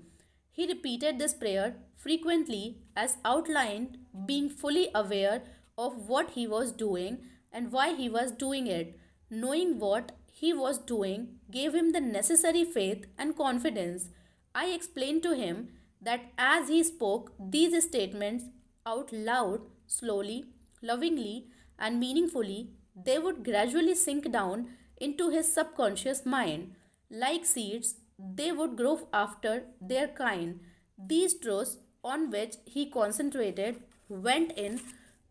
He repeated this prayer frequently as outlined, being fully aware of what he was doing and why he was doing it. Knowing what he was doing gave him the necessary faith and confidence. I explained to him that as he spoke these statements out loud, slowly, lovingly, and meaningfully, they would gradually sink down into his subconscious mind. Like seeds, they would grow after their kind. These truths on which he concentrated went in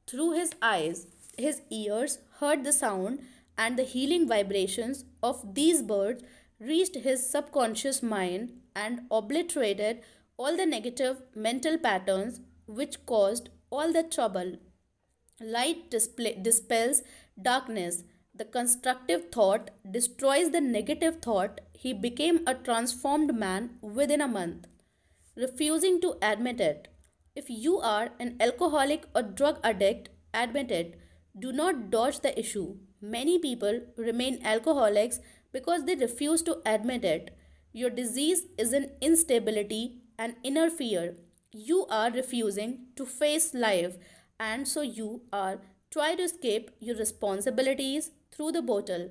through his eyes. His ears heard the sound, and the healing vibrations of these birds reached his subconscious mind and obliterated all the negative mental patterns which caused all the trouble. Dispels darkness. The constructive thought destroys the negative thought. He became a transformed man within a month. Refusing to admit it. If you are an alcoholic or drug addict, admit it. Do not dodge the issue. Many people remain alcoholics because they refuse to admit it. Your disease is an instability and inner fear. You are refusing to face life, and so you are trying to escape your responsibilities through the bottle.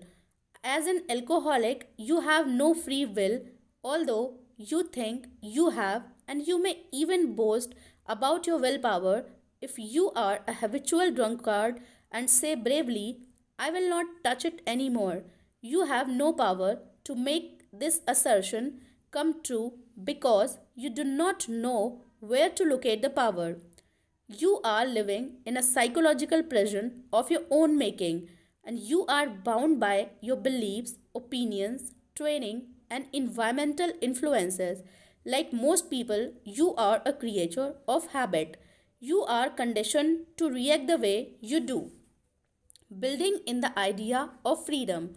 As an alcoholic, you have no free will, although you think you have, and you may even boast about your willpower. If you are a habitual drunkard and say bravely, I will not touch it anymore, you have no power to make this assertion come true because you do not know where to locate the power. You are living in a psychological prison of your own making, and you are bound by your beliefs, opinions, training, and environmental influences. Like most people, you are a creature of habit. You are conditioned to react the way you do. Building in the idea of freedom.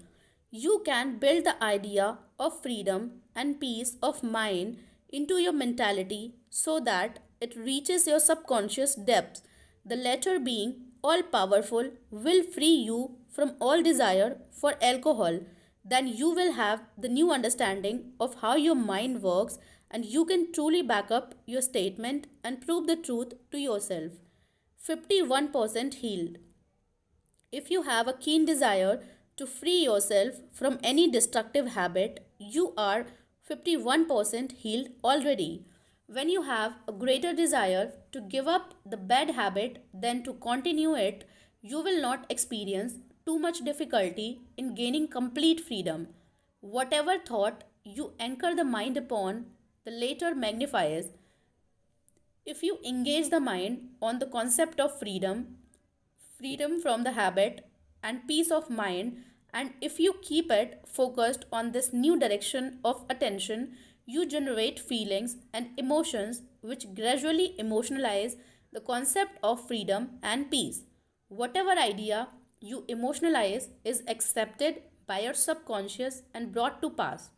You can build the idea of freedom and peace of mind into your mentality so that it reaches your subconscious depths. The latter, being all powerful, will free you from all desire for alcohol. Then you will have the new understanding of how your mind works, and you can truly back up your statement and prove the truth to yourself. 51% healed. If you have a keen desire to free yourself from any destructive habit, you are 51% healed already. When you have a greater desire to give up the bad habit than to continue it, you will not experience too much difficulty in gaining complete freedom. Whatever thought you anchor the mind upon, the later magnifies. If you engage the mind on the concept of freedom, freedom from the habit, and peace of mind, and if you keep it focused on this new direction of attention, you generate feelings and emotions which gradually emotionalize the concept of freedom and peace. Whatever idea you emotionalize is accepted by your subconscious and brought to pass.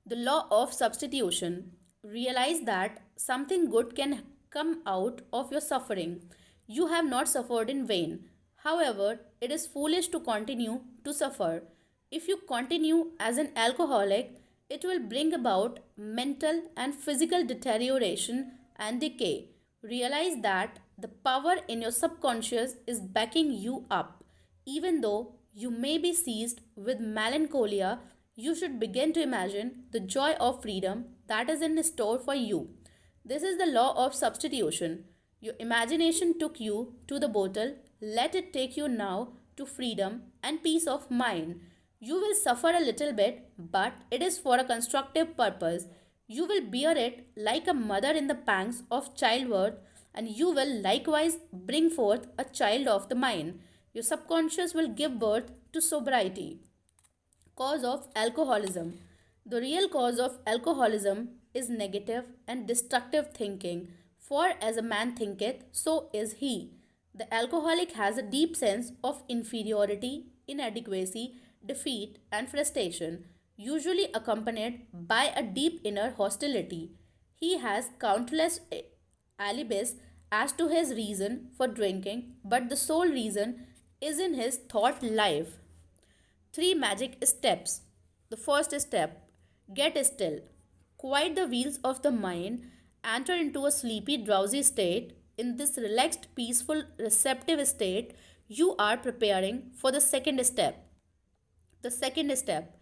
The law of substitution. Realize that something good can come out of your suffering. You have not suffered in vain. However, it is foolish to continue to suffer. If you continue as an alcoholic, it will bring about mental and physical deterioration and decay. Realize that The power in your subconscious is backing you up. Even though you may be seized with melancholia, you should begin to imagine the joy of freedom that is in store for you. This is the law of substitution. Your imagination took you to the bottle, let it take you now to freedom and peace of mind. You will suffer a little bit, but it is for a constructive purpose. You will bear it like a mother in the pangs of childbirth, and you will likewise bring forth a child of the mind. Your subconscious will give birth to sobriety. Cause of alcoholism. The real cause of alcoholism is negative and destructive thinking. For as a man thinketh, so is he. The alcoholic has a deep sense of inferiority, inadequacy, defeat, and frustration, usually accompanied by a deep inner hostility. He has countless alibis as to his reason for drinking, but the sole reason is in his thought life. Three magic steps. The first step, get still. Quiet the wheels of the mind, enter into a sleepy, drowsy state. In this relaxed, peaceful, receptive state, you are preparing for the second step. The second step,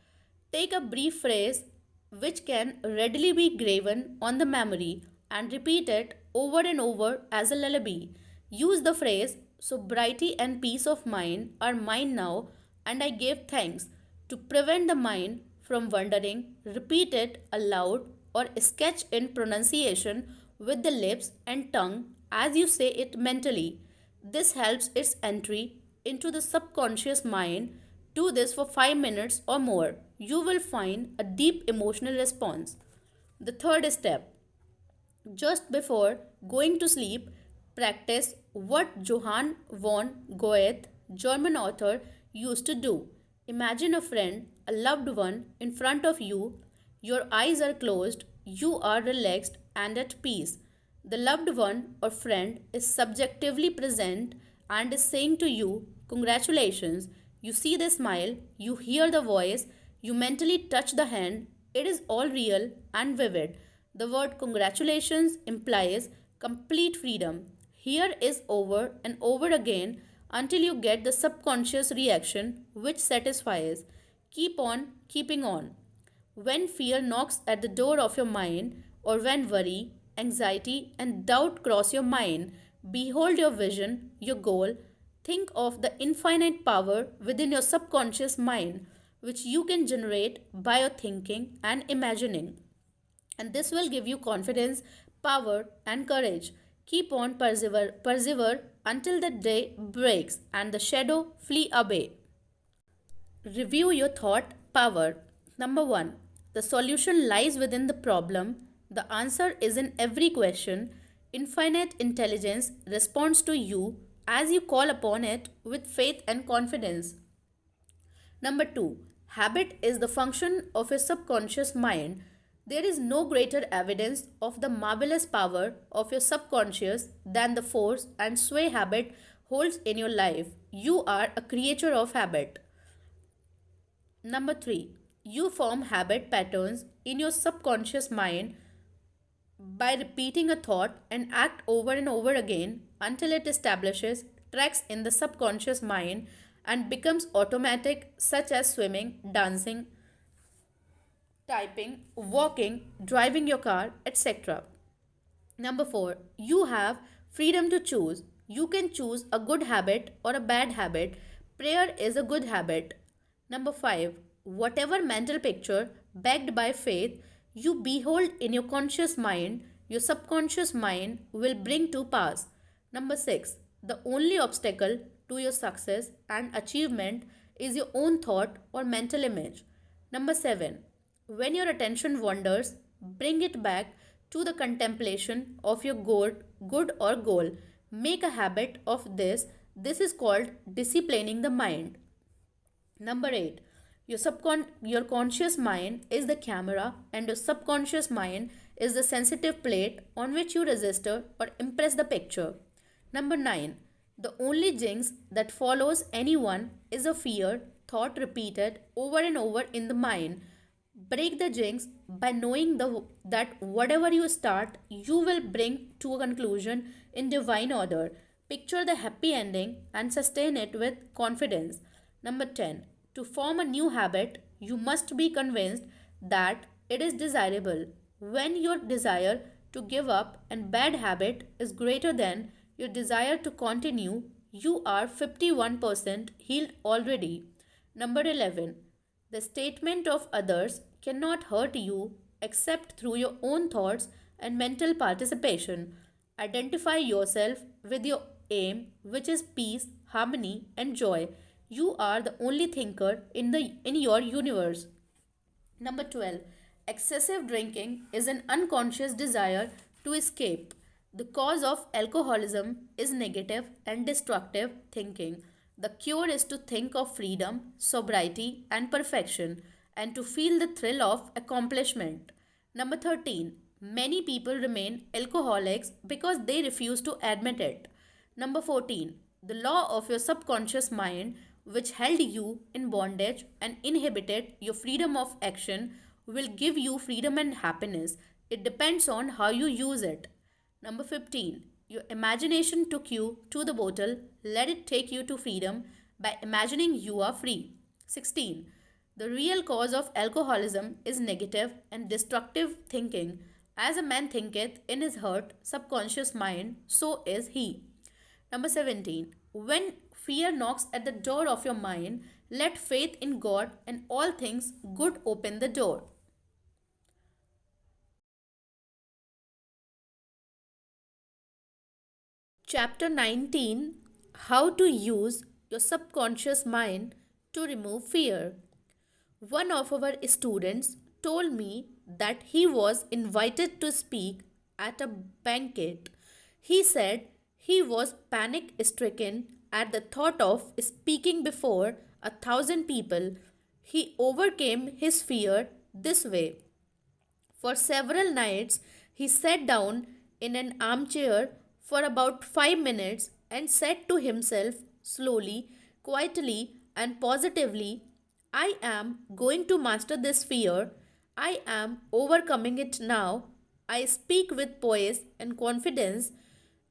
take a brief phrase which can readily be graven on the memory and repeat it over and over as a lullaby. Use the phrase, sobriety and peace of mind are mine now, and I give thanks. To prevent the mind from wandering, repeat it aloud or sketch in pronunciation with the lips and tongue as you say it mentally. This helps its entry into the subconscious mind. Do this for 5 minutes or more. You will find a deep emotional response. The third step, just before going to sleep, practice what Johann von Goethe, German author, used to do. Imagine a friend, a loved one in front of you. Your eyes are closed, you are relaxed and at peace. The loved one or friend is subjectively present and is saying to you, congratulations. You see the smile, you hear the voice, you mentally touch the hand. It is all real and vivid. The word congratulations implies complete freedom. Here is over and over again until you get the subconscious reaction which satisfies. Keep on keeping on. When fear knocks at the door of your mind, or when worry, anxiety, and doubt cross your mind, behold your vision, your goal. Think of the infinite power within your subconscious mind, which you can generate by your thinking and imagining. And this will give you confidence, power, and courage. Keep on persevere until the day breaks and the shadow flee away. Review your thought power. Number 1. The solution lies within the problem. The answer is in every question. Infinite intelligence responds to you as you call upon it with faith and confidence. Number 2. Habit is the function of a subconscious mind. There is no greater evidence of the marvelous power of your subconscious than the force and sway habit holds in your life. You are a creature of habit. Number 3. You form habit patterns in your subconscious mind by repeating a thought and act over and over again until it establishes tracks in the subconscious mind and becomes automatic, such as swimming, dancing, typing, walking, driving your car, etc. Number 4, you have freedom to choose. You can choose a good habit or a bad habit. Prayer is a good habit. Number 5, whatever mental picture backed by faith you behold in your conscious mind, your subconscious mind will bring to pass. Number 6, the only obstacle to your success and achievement is your own thought or mental image. Number 7, when your attention wanders, bring it back to the contemplation of your good or goal. Make a habit of this. This is called disciplining the mind. Number 8, your conscious mind is the camera and your subconscious mind is the sensitive plate on which you register or impress the picture. Number 9, the only jinx that follows anyone is a fear thought repeated over and over in the mind. Break the jinx by knowing that whatever you start, you will bring to a conclusion in divine order. Picture the happy ending and sustain it with confidence. Number 10. To form a new habit, you must be convinced that it is desirable. When your desire to give up and bad habit is greater than your desire to continue, you are 51% healed already. Number 11. The statement of others cannot hurt you except through your own thoughts and mental participation. Identify yourself with your aim, which is peace, harmony, and joy. You are the only thinker in your universe. Number 12. Excessive drinking is an unconscious desire to escape. The cause of alcoholism is negative and destructive thinking. The cure is to think of freedom, sobriety, and perfection, and to feel the thrill of accomplishment. Number 13. Many people remain alcoholics because they refuse to admit it. Number 14. The law of your subconscious mind, which held you in bondage and inhibited your freedom of action, will give you freedom and happiness. It depends on how you use it. Number 15. Your imagination took you to the bottle. Let it take you to freedom by imagining you are free. 16. The real cause of alcoholism is negative and destructive thinking. As a man thinketh in his heart, subconscious mind, so is he. Number 17. When fear knocks at the door of your mind, let faith in God and all things good open the door. Chapter 19. How to use your subconscious mind to remove fear. One of our students told me that he was invited to speak at a banquet. He said he was panic stricken at the thought of speaking before 1,000 people. He overcame his fear this way. For several nights, he sat down in an armchair for about 5 minutes and said to himself slowly, quietly, and positively, I am going to master this fear. I am overcoming it now. I speak with poise and confidence.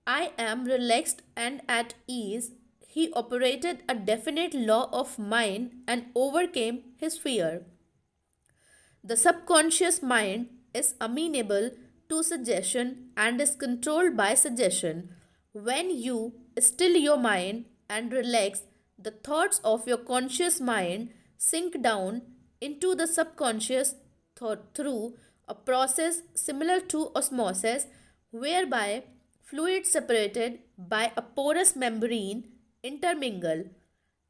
I am relaxed and at ease. He operated a definite law of mind and overcame his fear. The subconscious mind is amenable to suggestion and is controlled by suggestion. When you still your mind and relax, the thoughts of your conscious mind sink down into the subconscious thought through a process similar to osmosis, whereby fluids separated by a porous membrane intermingle.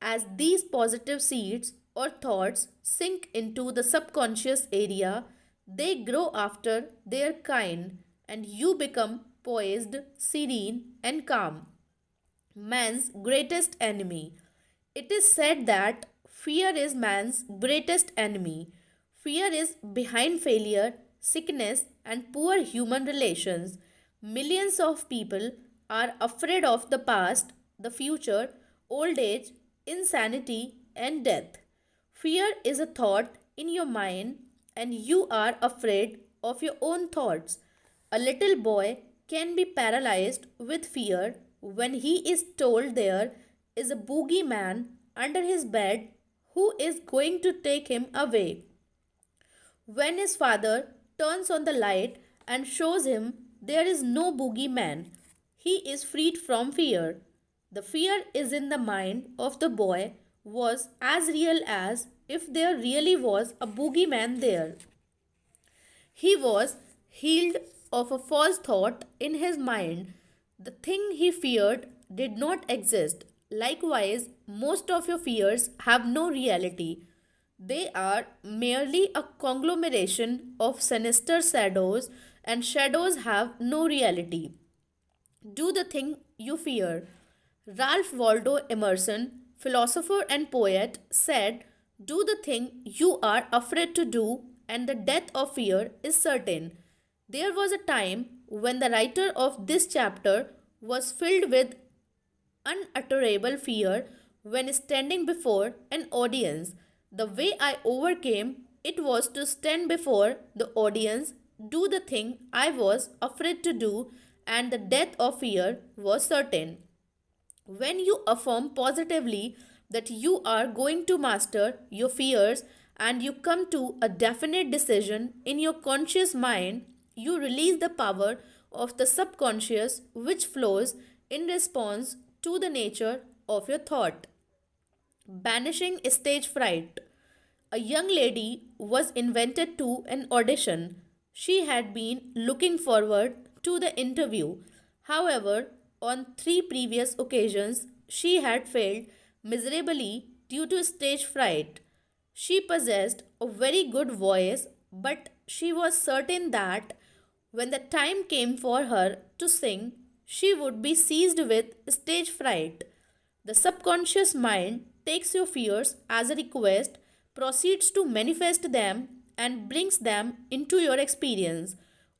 As these positive seeds or thoughts sink into the subconscious area, they grow after their kind and you become poised, serene, and calm. Man's greatest enemy. It is said that fear is man's greatest enemy. Fear is behind failure, sickness, and poor human relations. Millions of people are afraid of the past, the future, old age, insanity, and death. Fear is a thought in your mind, and you are afraid of your own thoughts. A little boy can be paralyzed with fear when he is told there is a boogeyman under his bed who is going to take him away. When his father turns on the light and shows him there is no boogeyman, he is freed from fear. The fear is in the mind of the boy was as real as if there really was a boogeyman there. He was healed of a false thought in his mind. The thing he feared did not exist. Likewise, most of your fears have no reality. They are merely a conglomeration of sinister shadows, and shadows have no reality. Do the thing you fear. Ralph Waldo Emerson, philosopher and poet, said, do the thing you are afraid to do, and the death of fear is certain. There was a time when the writer of this chapter was filled with unutterable fear when standing before an audience. The way I overcame it was to stand before the audience, do the thing I was afraid to do, and the death of fear was certain. When you affirm positively that you are going to master your fears and you come to a definite decision in your conscious mind, you release the power of the subconscious which flows in response to the nature of your thought. Banishing stage fright. A young lady was invited to an audition. She had been looking forward to the interview. However, on three previous occasions, she had failed miserably due to stage fright. She possessed a very good voice, but she was certain that when the time came for her to sing, she would be seized with stage fright. The subconscious mind takes your fears as a request, proceeds to manifest them, and brings them into your experience.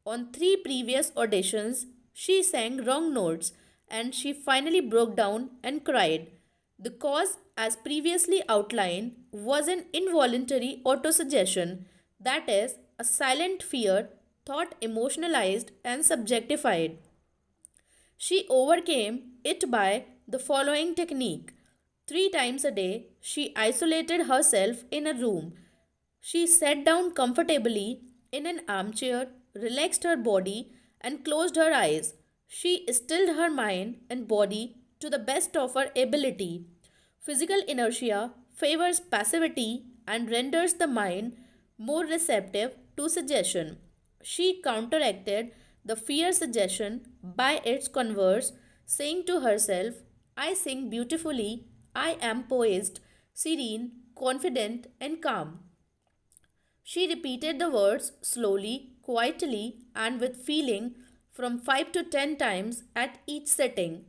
On three previous auditions, she sang wrong notes and she finally broke down and cried. The cause, as previously outlined, was an involuntary autosuggestion, that is, a silent fear, thought emotionalized and subjectified. She overcame it by the following technique. Three times a day, she isolated herself in a room. She sat down comfortably in an armchair, relaxed her body, and closed her eyes. She stilled her mind and body to the best of her ability. Physical inertia favors passivity and renders the mind more receptive to suggestion. She counteracted the fear suggestion by its converse, saying to herself, I sing beautifully, I am poised, serene, confident, and calm. She repeated the words slowly, quietly, and with feeling from 5 to 10 times at each sitting.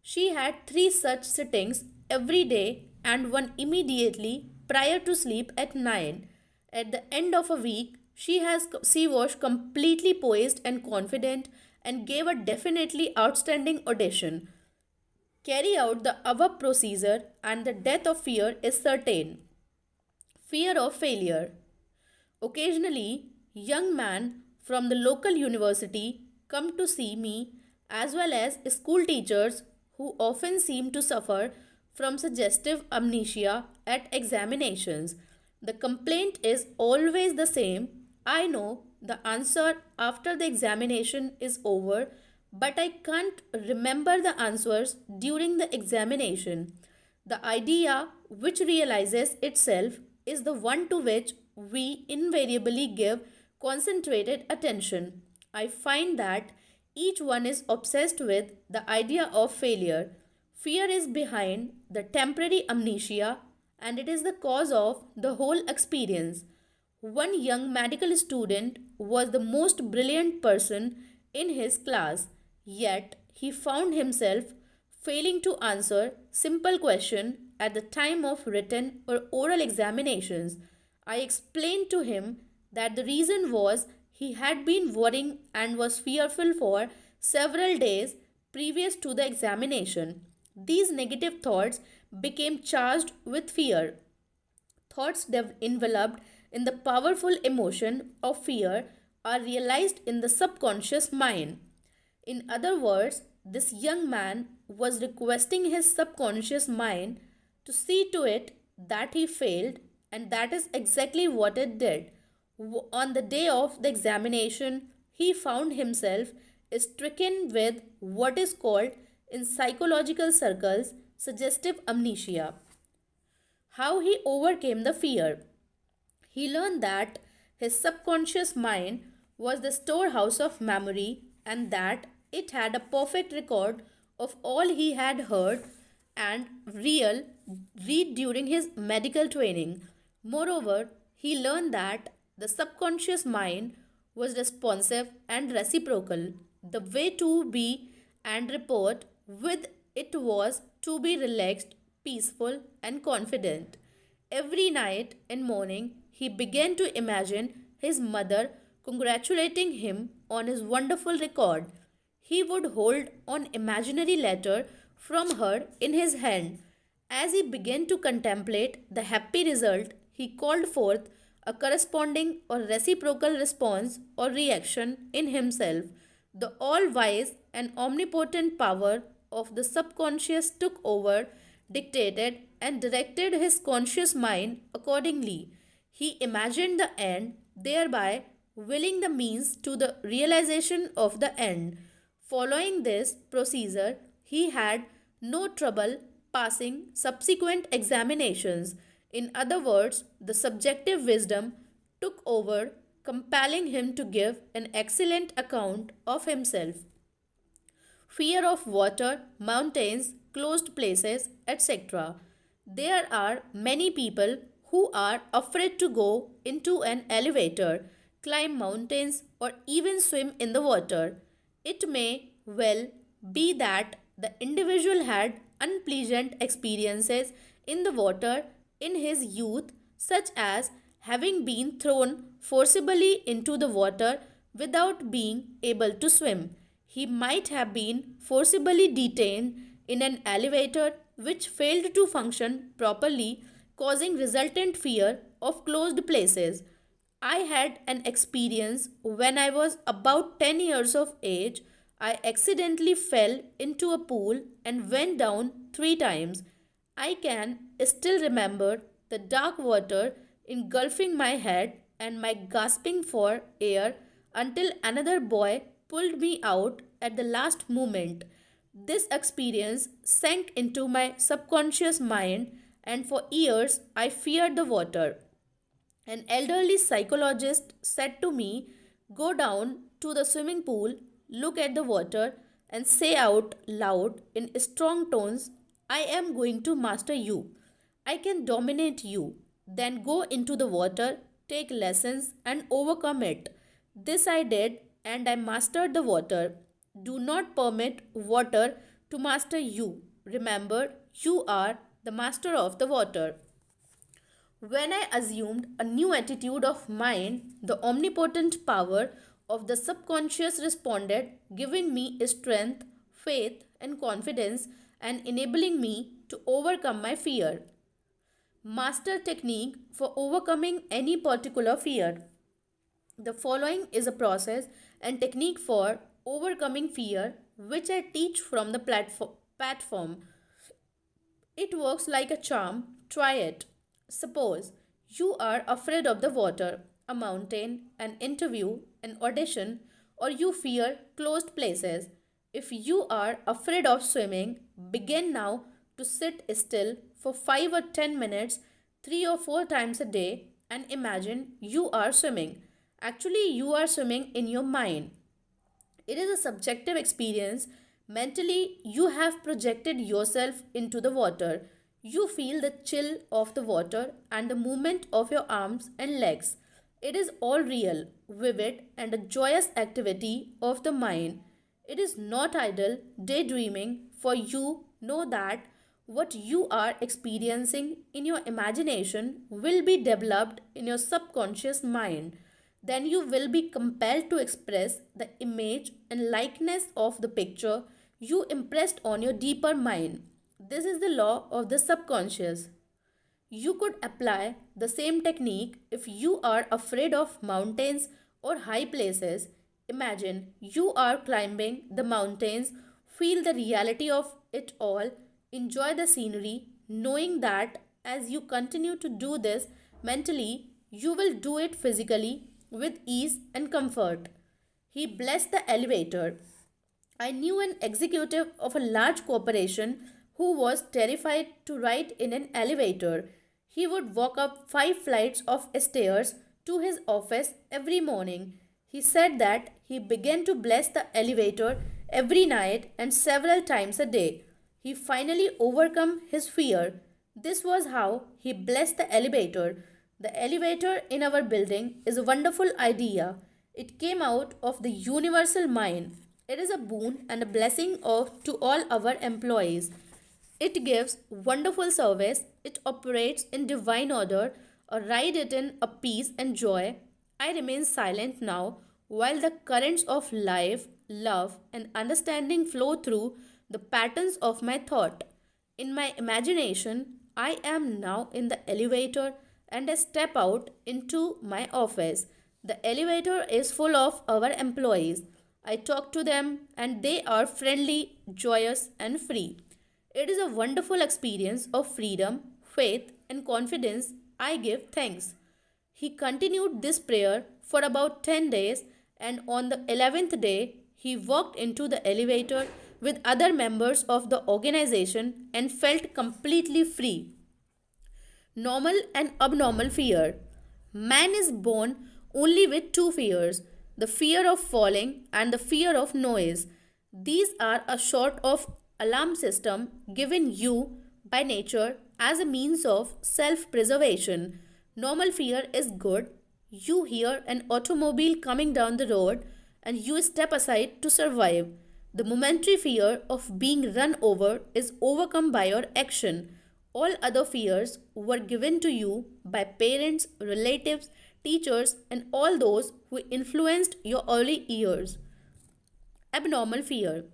She had three such sittings every day and one immediately prior to sleep at 9. At the end of a week, she was completely poised and confident and gave a definitely outstanding audition. Carry out the above procedure and the death of fear is certain. Fear of failure. Occasionally, young men from the local university come to see me as well as school teachers who often seem to suffer from suggestive amnesia at examinations. The complaint is always the same. I know the answer after the examination is over, but I can't remember the answers during the examination. The idea which realizes itself is the one to which we invariably give concentrated attention. I find that each one is obsessed with the idea of failure. Fear is behind the temporary amnesia and it is the cause of the whole experience. One young medical student was the most brilliant person in his class, yet he found himself failing to answer simple question at the time of written or oral examinations. I explained to him that the reason was he had been worrying and was fearful for several days previous to the examination. These negative thoughts became charged with fear. Thoughts enveloped in the powerful emotion of fear are realized in the subconscious mind. In other words, this young man was requesting his subconscious mind to see to it that he failed, and that is exactly what it did. On the day of the examination, he found himself stricken with what is called in psychological circles suggestive amnesia. How he overcame the fear. He learned that his subconscious mind was the storehouse of memory and that it had a perfect record of all he had heard and read during his medical training. Moreover, he learned that the subconscious mind was responsive and reciprocal. The way to be and report with it was to be relaxed, peaceful, and confident. Every night and morning, he began to imagine his mother congratulating him on his wonderful record. He would hold an imaginary letter from her in his hand. As he began to contemplate the happy result, he called forth a corresponding or reciprocal response or reaction in himself. The all wise an omnipotent power of the subconscious took over, dictated, and directed his conscious mind accordingly. He imagined the end, thereby willing the means to the realization of the end. Following this procedure, he had no trouble passing subsequent examinations. In other words, the subjective wisdom took over, compelling him to give an excellent account of himself. Fear of water, mountains, closed places, etc. There are many people who are afraid to go into an elevator, climb mountains, or even swim in the water. It may well be that the individual had unpleasant experiences in the water in his youth, such as having been thrown forcibly into the water without being able to swim. He might have been forcibly detained in an elevator which failed to function properly, causing resultant fear of closed places. I had an experience when I was about 10 years of age. I accidentally fell into a pool and went down 3 times. I can still remember the dark water engulfing my head and my gasping for air until another boy pulled me out at the last moment. This experience sank into my subconscious mind, and for years I feared the water. An elderly psychologist said to me, "Go down to the swimming pool, look at the water, and say out loud in strong tones, 'I am going to master you. I can dominate you.' Then go into the water, take lessons, and overcome it." This I did, and I mastered the water. Do not permit water to master you. Remember, you are the master of the water. When I assumed a new attitude of mind, the omnipotent power of the subconscious responded, giving me strength, faith, and confidence, and enabling me to overcome my fear. Master technique for overcoming any particular fear. The following is a process and technique for overcoming fear which I teach from the platform. It works like a charm. Try it. Suppose you are afraid of the water, a mountain, an interview, an audition, or you fear closed places. If you are afraid of swimming, begin now to sit still for 5 or 10 minutes, 3 or 4 times a day, and imagine you are swimming. Actually, you are swimming in your mind. It is a subjective experience. Mentally, you have projected yourself into the water. You feel the chill of the water and the movement of your arms and legs. It is all real, vivid, and a joyous activity of the mind. It is not idle daydreaming, for you know that what you are experiencing in your imagination will be developed in your subconscious mind. Then you will be compelled to express the image and likeness of the picture you impressed on your deeper mind. This is the law of the subconscious. You could apply the same technique if you are afraid of mountains or high places. Imagine you are climbing the mountains, feel the reality of it all, enjoy the scenery, knowing that as you continue to do this mentally, you will do it physically with ease and comfort. He blessed the elevator. I knew an executive of a large corporation who was terrified to ride in an elevator. He would walk up 5 flights of stairs to his office every morning. He said that he began to bless the elevator every night and several times a day. He finally overcome his fear. This was how he blessed the elevator. The elevator in our building is a wonderful idea. It came out of the universal mind. It is a boon and a blessing to all our employees. It gives wonderful service. It operates in divine order. Ride it in a peace and joy. I remain silent now while the currents of life, love, and understanding flow through the patterns of my thought. In my imagination, I am now in the elevator and I step out into my office. The elevator is full of our employees. I talk to them and they are friendly, joyous, and free. It is a wonderful experience of freedom, faith, and confidence. I give thanks. He continued this prayer for about 10 days, and on the 11th day, he walked into the elevator with other members of the organization and felt completely free. Normal and abnormal fear. Man is born only with two fears, the fear of falling and the fear of noise. These are a sort of alarm system given you by nature as a means of self preservation. Normal fear is good. You hear an automobile coming down the road and you step aside to survive. The momentary fear of being run over is overcome by your action. All other fears were given to you by parents, relatives, teachers, and all those who influenced your early years. Abnormal fear.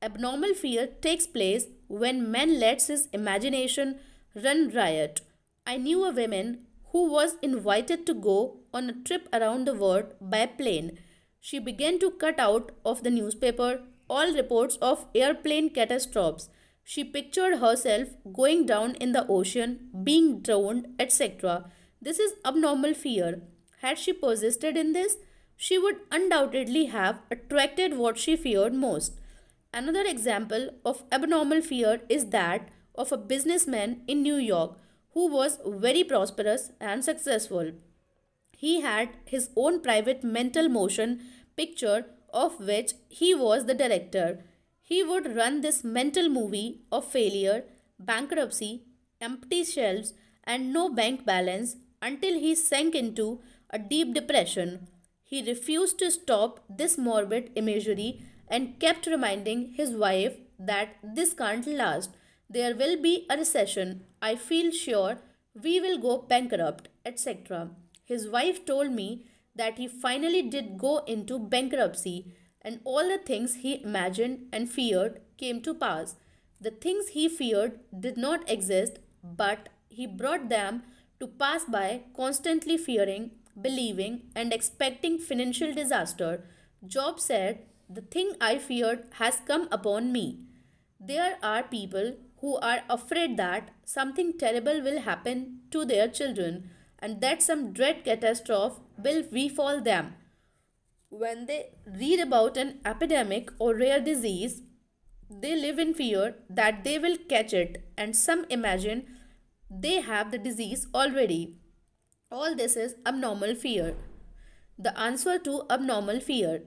Abnormal fear takes place when man lets his imagination run riot. I knew a woman who was invited to go on a trip around the world by plane. She began to cut out of the newspaper all reports of airplane catastrophes. She pictured herself going down in the ocean, being drowned, etc. This is abnormal fear. Had she persisted in this, she would undoubtedly have attracted what she feared most. Another example of abnormal fear is that of a businessman in New York who was very prosperous and successful. He had his own private mental motion picture of which he was the director. He would run this mental movie of failure, bankruptcy, empty shelves, and no bank balance until he sank into a deep depression. He refused to stop this morbid imagery and kept reminding his wife that this can't last. There will be a recession. I feel sure we will go bankrupt, etc. His wife told me that he finally did go into bankruptcy and all the things he imagined and feared came to pass. The things he feared did not exist, but he brought them to pass by constantly fearing, believing, and expecting financial disaster. Job said, "The thing I feared has come upon me." There are people who are afraid that something terrible will happen to their children and that some dread catastrophe will befall them. When they read about an epidemic or rare disease, they live in fear that they will catch it, and some imagine they have the disease already. All this is abnormal fear. The answer to abnormal fear: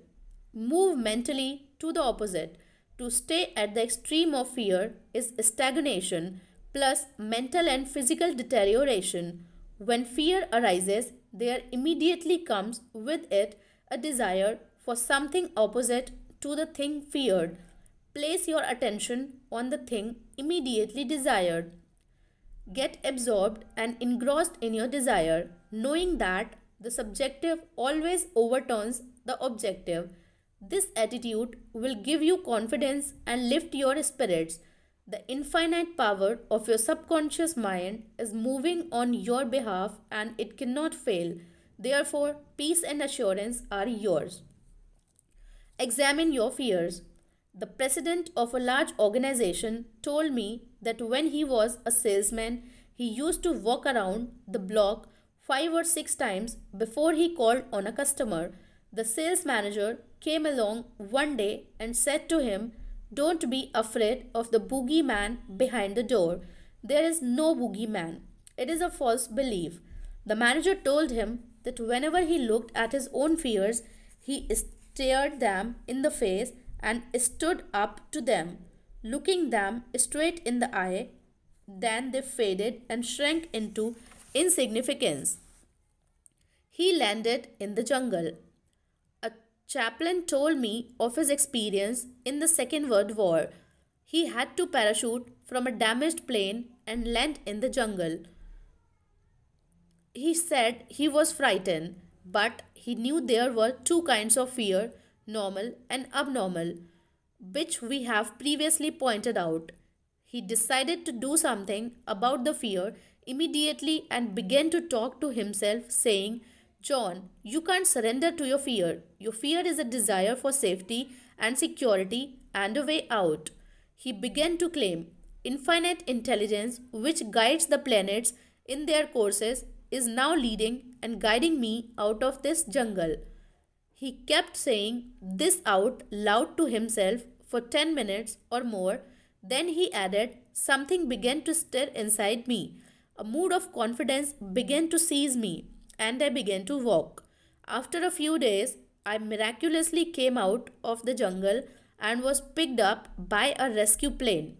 move mentally to the opposite. To stay at the extreme of fear is stagnation plus mental and physical deterioration. When fear arises, there immediately comes with it a desire for something opposite to the thing feared. Place your attention on the thing immediately desired. Get absorbed and engrossed in your desire, knowing that the subjective always overturns the objective. This attitude will give you confidence and lift your spirits. The infinite power of your subconscious mind is moving on your behalf and it cannot fail. Therefore, peace and assurance are yours. Examine your fears. The president of a large organization told me that when he was a salesman, he used to walk around the block 5 or 6 times before he called on a customer. The sales manager came along one day and said to him, "Don't be afraid of the boogeyman behind the door. There is no boogeyman. It is a false belief." The manager told him that whenever he looked at his own fears, he stared them in the face and stood up to them, looking them straight in the eye. Then they faded and shrank into insignificance. He landed in the jungle. A chaplain told me of his experience in the Second World War. He had to parachute from a damaged plane and land in the jungle. He said he was frightened, but he knew there were two kinds of fear, normal and abnormal, which we have previously pointed out. He decided to do something about the fear immediately and began to talk to himself, saying, John, you can't surrender to your fear. Your fear is a desire for safety and security and a way out. He began to claim infinite intelligence, which guides the planets in their courses, is now leading and guiding me out of this jungle. He kept saying this out loud to himself for 10 minutes or more. Then he added, something began to stir inside me. A mood of confidence began to seize me, and I began to walk. After a few days, I miraculously came out of the jungle and was picked up by a rescue plane.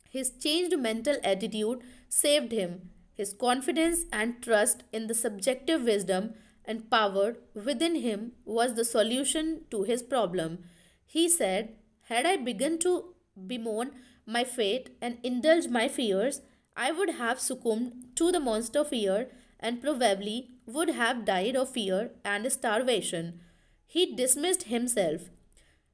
His changed mental attitude saved him. His confidence and trust in the subjective wisdom and power within him was the solution to his problem. He said, had I begun to bemoan my fate and indulge my fears, I would have succumbed to the monster fear and probably would have died of fear and starvation. He dismissed himself.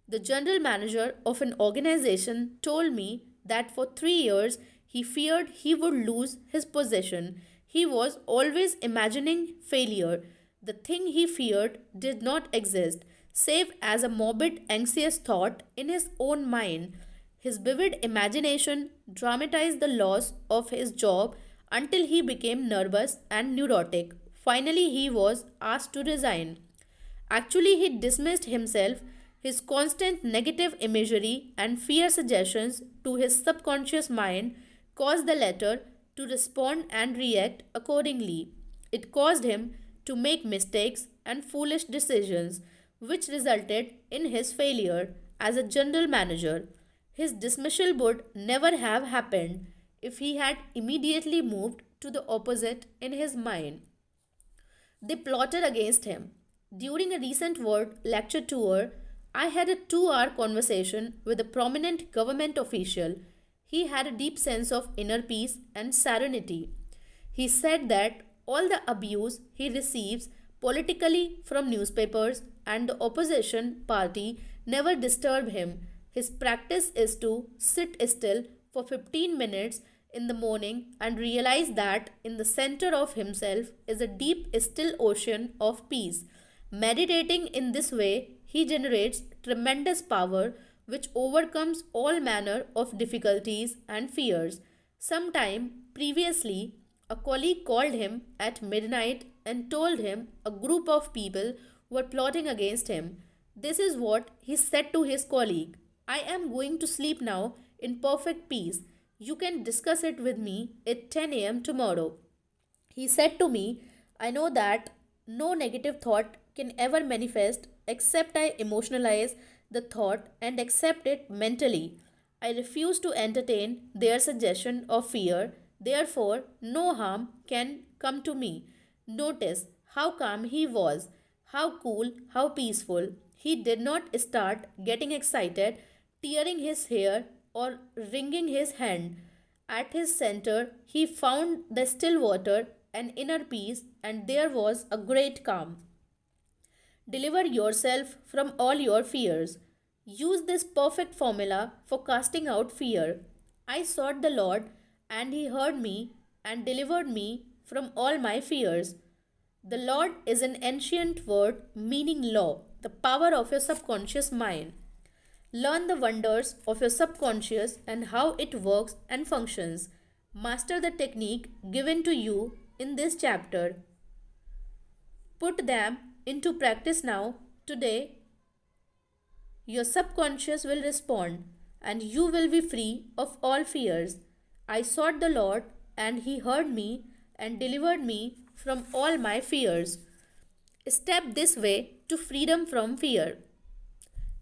The general manager of an organization told me that for 3 years he feared he would lose his position. He was always imagining failure. The thing he feared did not exist, save as a morbid, anxious thought in his own mind. His vivid imagination dramatized the loss of his job until he became nervous and neurotic. Finally, he was asked to resign. Actually, he dismissed himself. His constant negative imagery and fear suggestions to his subconscious mind caused the latter to respond and react accordingly. It caused him to make mistakes and foolish decisions, which resulted in his failure as a general manager. His dismissal would never have happened if he had immediately moved to the opposite in his mind. They plotted against him. During a recent Word lecture tour, I had a 2 hour conversation with a prominent government official. He had a deep sense of inner peace and serenity. He said that all the abuse he receives politically from newspapers and the opposition party never disturb him. His practice is to sit still for 15 minutes in the morning and realize that in the center of himself is a deep, still ocean of peace. Meditating in this way, he generates tremendous power which overcomes all manner of difficulties and fears. Sometime previously, a colleague called him at midnight and told him a group of people were plotting against him. This is what he said to his colleague: I am going to sleep now in perfect peace. You can discuss it with me at 10 a.m. tomorrow. He said to me, I know that no negative thought can ever manifest except I emotionalize the thought and accept it mentally. I refuse to entertain their suggestion of fear, therefore, no harm can come to me. Notice how calm he was, how cool, how peaceful. He did not start getting excited, tearing his hair, or wringing his hand. At his center, he found the still water and inner peace, and there was a great calm. Deliver yourself from all your fears. Use this perfect formula for casting out fear. I sought the Lord, and he heard me and delivered me from all my fears. The Lord is an ancient word meaning law, the power of your subconscious mind. Learn the wonders of your subconscious and how it works and functions. Master the technique given to you in this chapter. Put them into practice now, today. Your subconscious will respond and you will be free of all fears. I sought the Lord and he heard me and delivered me from all my fears. Step this way to freedom from fear.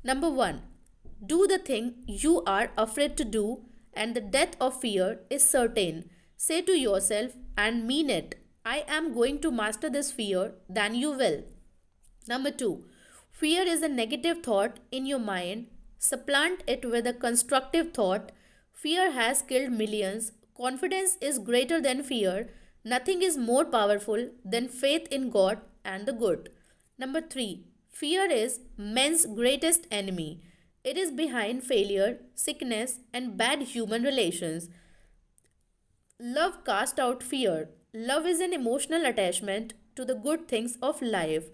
Number 1. Do the thing you are afraid to do, and the death of fear is certain. Say to yourself and mean it, I am going to master this fear, then you will. Number 2. Fear is a negative thought in your mind. Supplant it with a constructive thought. Fear has killed millions. Confidence is greater than fear. Nothing is more powerful than faith in God and the good. Number 3. Fear is man's greatest enemy. It is behind failure, sickness, and bad human relations. Love casts out fear. Love is an emotional attachment to the good things of life.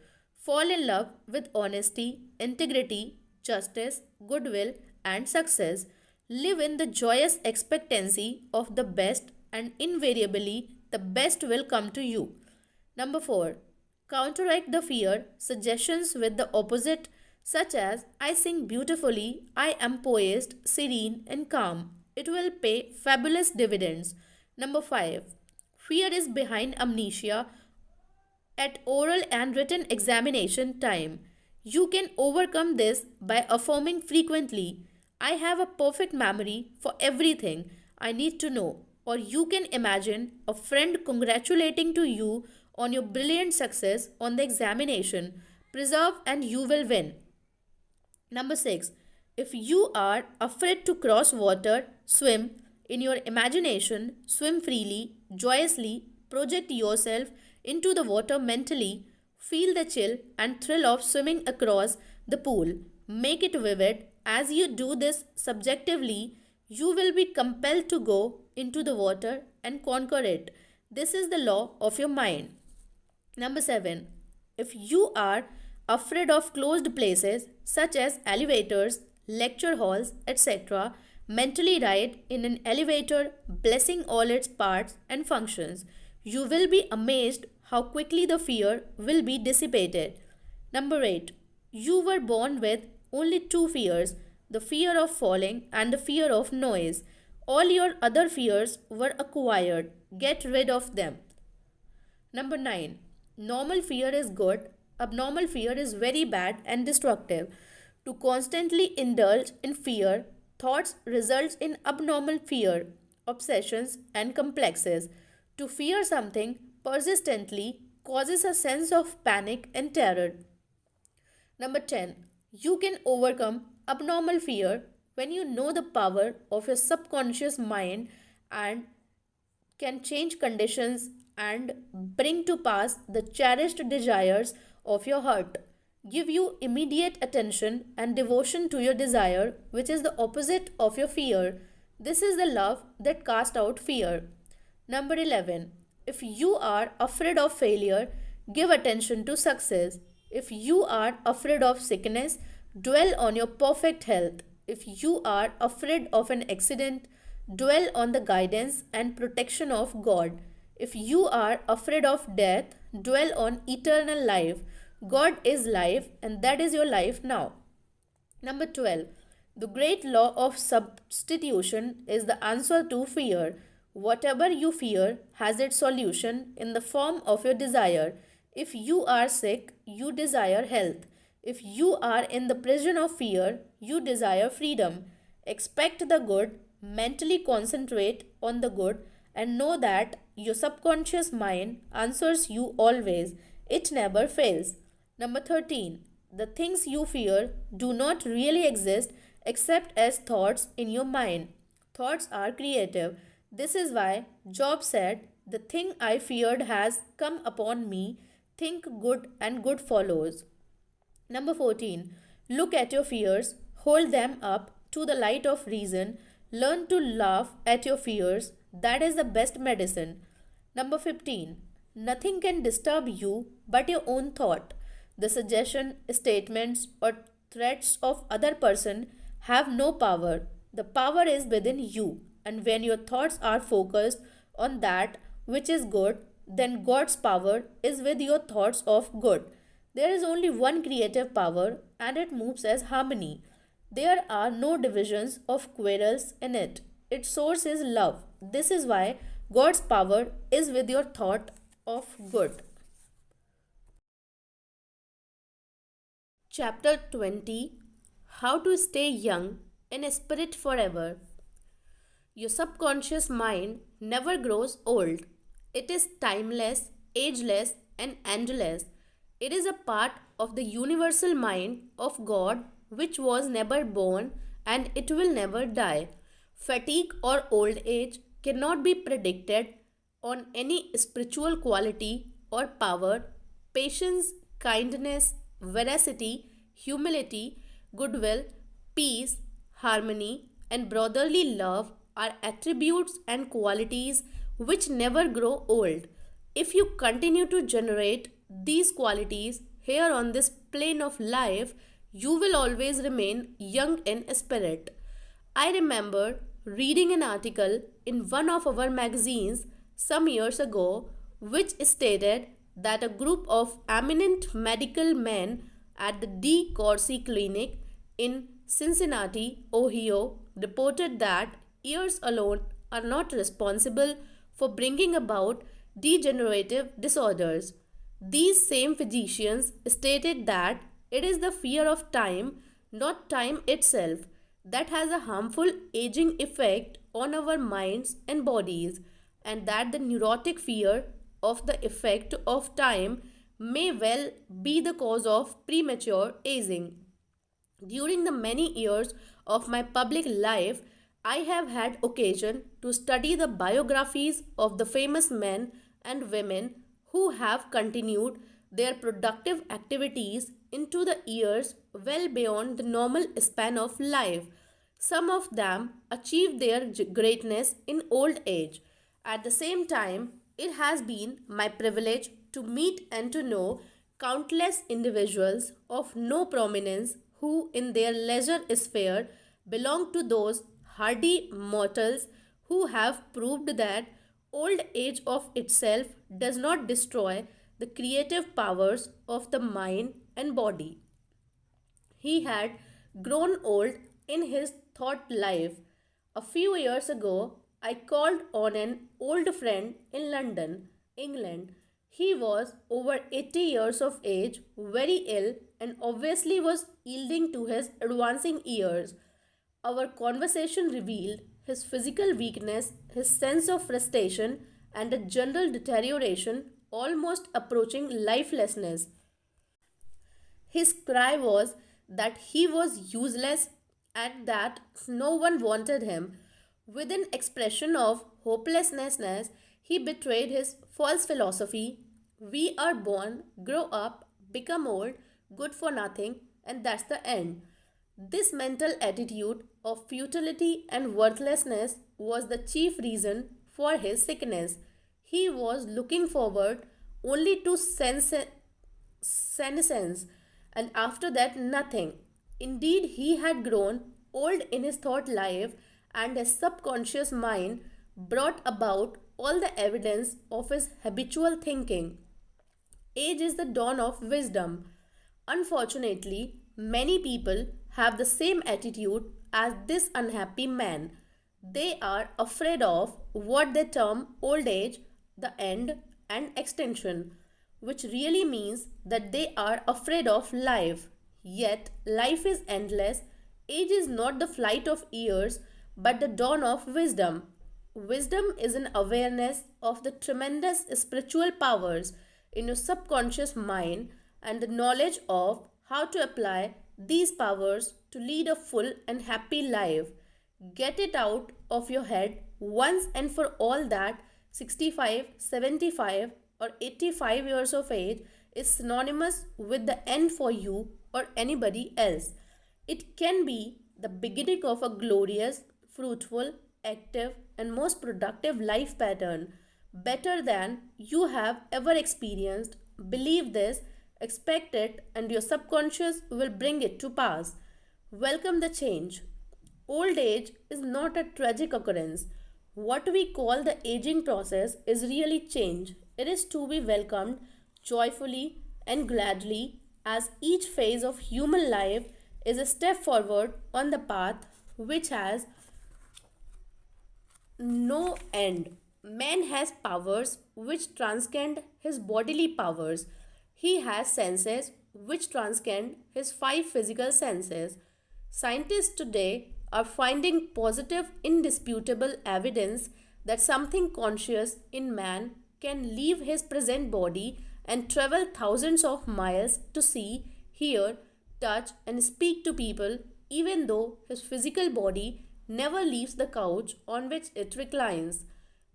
Fall in love with honesty, integrity, justice, goodwill, and success. Live in the joyous expectancy of the best, and invariably the best will come to you. Number 4. Counteract the fear suggestions with the opposite, such as I sing beautifully, I am poised, serene, and calm. It will pay fabulous dividends. Number 5. Fear is behind amnesia at oral and written examination time. You can overcome this by affirming frequently, I have a perfect memory for everything I need to know. Or you can imagine a friend congratulating to you on your brilliant success on the examination. Preserve and you will win. Number 6. If you are afraid to cross water, swim. In your imagination, swim freely, joyously, project yourself into the water mentally, feel the chill and thrill of swimming across the pool. Make it vivid. As you do this subjectively, you will be compelled to go into the water and conquer it. This is the law of your mind. Number 7. If you are afraid of closed places such as elevators, lecture halls, etc., mentally ride in an elevator, blessing all its parts and functions. You will be amazed how quickly the fear will be dissipated. Number 8. You were born with only two fears, the fear of falling and the fear of noise. All your other fears were acquired. Get rid of them. Number 9. Normal fear is good, abnormal fear is very bad and destructive. To constantly indulge in fear, thoughts results in abnormal fear, obsessions, and complexes. To fear something persistently causes a sense of panic and terror. Number 10. You can overcome abnormal fear when you know the power of your subconscious mind and can change conditions and bring to pass the cherished desires of your heart. Give you immediate attention and devotion to your desire, which is the opposite of your fear. This is the love that casts out fear. Number 11. If you are afraid of failure, give attention to success. If you are afraid of sickness, dwell on your perfect health. If you are afraid of an accident, dwell on the guidance and protection of God. If you are afraid of death, dwell on eternal life. God is life, and that is your life now. Number 12. The great law of substitution is the answer to fear. Whatever you fear has its solution in the form of your desire. If you are sick, you desire health. If you are in the prison of fear, you desire freedom. Expect the good, mentally concentrate on the good, and know that your subconscious mind answers you always. It never fails. Number 13. The things you fear do not really exist except as thoughts in your mind. Thoughts are creative. This is why Job said, the thing I feared has come upon me. Think good and good follows. Number 14. Look at your fears, hold them up to the light of reason, learn to laugh at your fears. That is the best medicine. Number 15. Nothing can disturb you but your own thought. The suggestion, statements, or threats of other person have no power. The power is within you, and when your thoughts are focused on that which is good, then God's power is with your thoughts of good. There is only one creative power, and it moves as harmony. There are no divisions of quarrels in it. Its source is love. This is why God's power is with your thought of good. Chapter 20. How to stay young in spirit forever. Your subconscious mind never grows old. It is timeless, ageless, and endless. It is a part of the universal mind of God which was never born and it will never die. Fatigue or old age cannot be predicted on any spiritual quality or power. Patience, kindness, veracity, humility, goodwill, peace, harmony, and brotherly love are attributes and qualities which never grow old. If you continue to generate these qualities here on this plane of life, you will always remain young in spirit. I remember reading an article in one of our magazines some years ago which stated that a group of eminent medical men at the D. Corsi Clinic in Cincinnati, Ohio, reported that years alone are not responsible for bringing about degenerative disorders. These same physicians stated that it is the fear of time, not time itself, that has a harmful aging effect on our minds and bodies, and that the neurotic fear of the effect of time may well be the cause of premature aging. During the many years of my public life, I have had occasion to study the biographies of the famous men and women who have continued their productive activities into the years well beyond the normal span of life. Some of them achieved their greatness in old age. At the same time, it has been my privilege to meet and to know countless individuals of no prominence who, in their leisure sphere, belong to those hardy mortals who have proved that old age of itself does not destroy the creative powers of the mind and body. He had grown old in his thought life. A few years ago, I called on an old friend in London, England. He was over 80 years of age, very ill, and obviously was yielding to his advancing years. Our conversation revealed his physical weakness, his sense of frustration, and a general deterioration almost approaching lifelessness. His cry was that he was useless and that no one wanted him. With an expression of hopelessness, he betrayed his false philosophy. We are born, grow up, become old, good for nothing, and that's the end. This mental attitude of futility and worthlessness was the chief reason for his sickness. He was looking forward only to senescence, and after that, nothing. Indeed, he had grown old in his thought life, and his subconscious mind brought about all the evidence of his habitual thinking. Age is the dawn of wisdom. Unfortunately, many people have the same attitude as this unhappy man. They are afraid of what they term old age, the end, and extinction, which really means that they are afraid of life. Yet, life is endless. Age is not the flight of years, but the dawn of wisdom. Wisdom is an awareness of the tremendous spiritual powers in your subconscious mind and the knowledge of how to apply these powers to lead a full and happy life. Get it out of your head once and for all that 65, 75, or 85 years of age is synonymous with the end for you or anybody else. It can be the beginning of a glorious, fruitful, active, and most productive life pattern, better than you have ever experienced. Believe this, expect it, and your subconscious will bring it to pass. Welcome the change. Old age is not a tragic occurrence. What we call the aging process is really change. It is to be welcomed joyfully and gladly, as each phase of human life is a step forward on the path which has no end. Man has powers which transcend his bodily powers. He has senses which transcend his five physical senses. Scientists today are finding positive, indisputable evidence that something conscious in man can leave his present body and travel thousands of miles to see, hear, touch, and speak to people, even though his physical body never leaves the couch on which it reclines.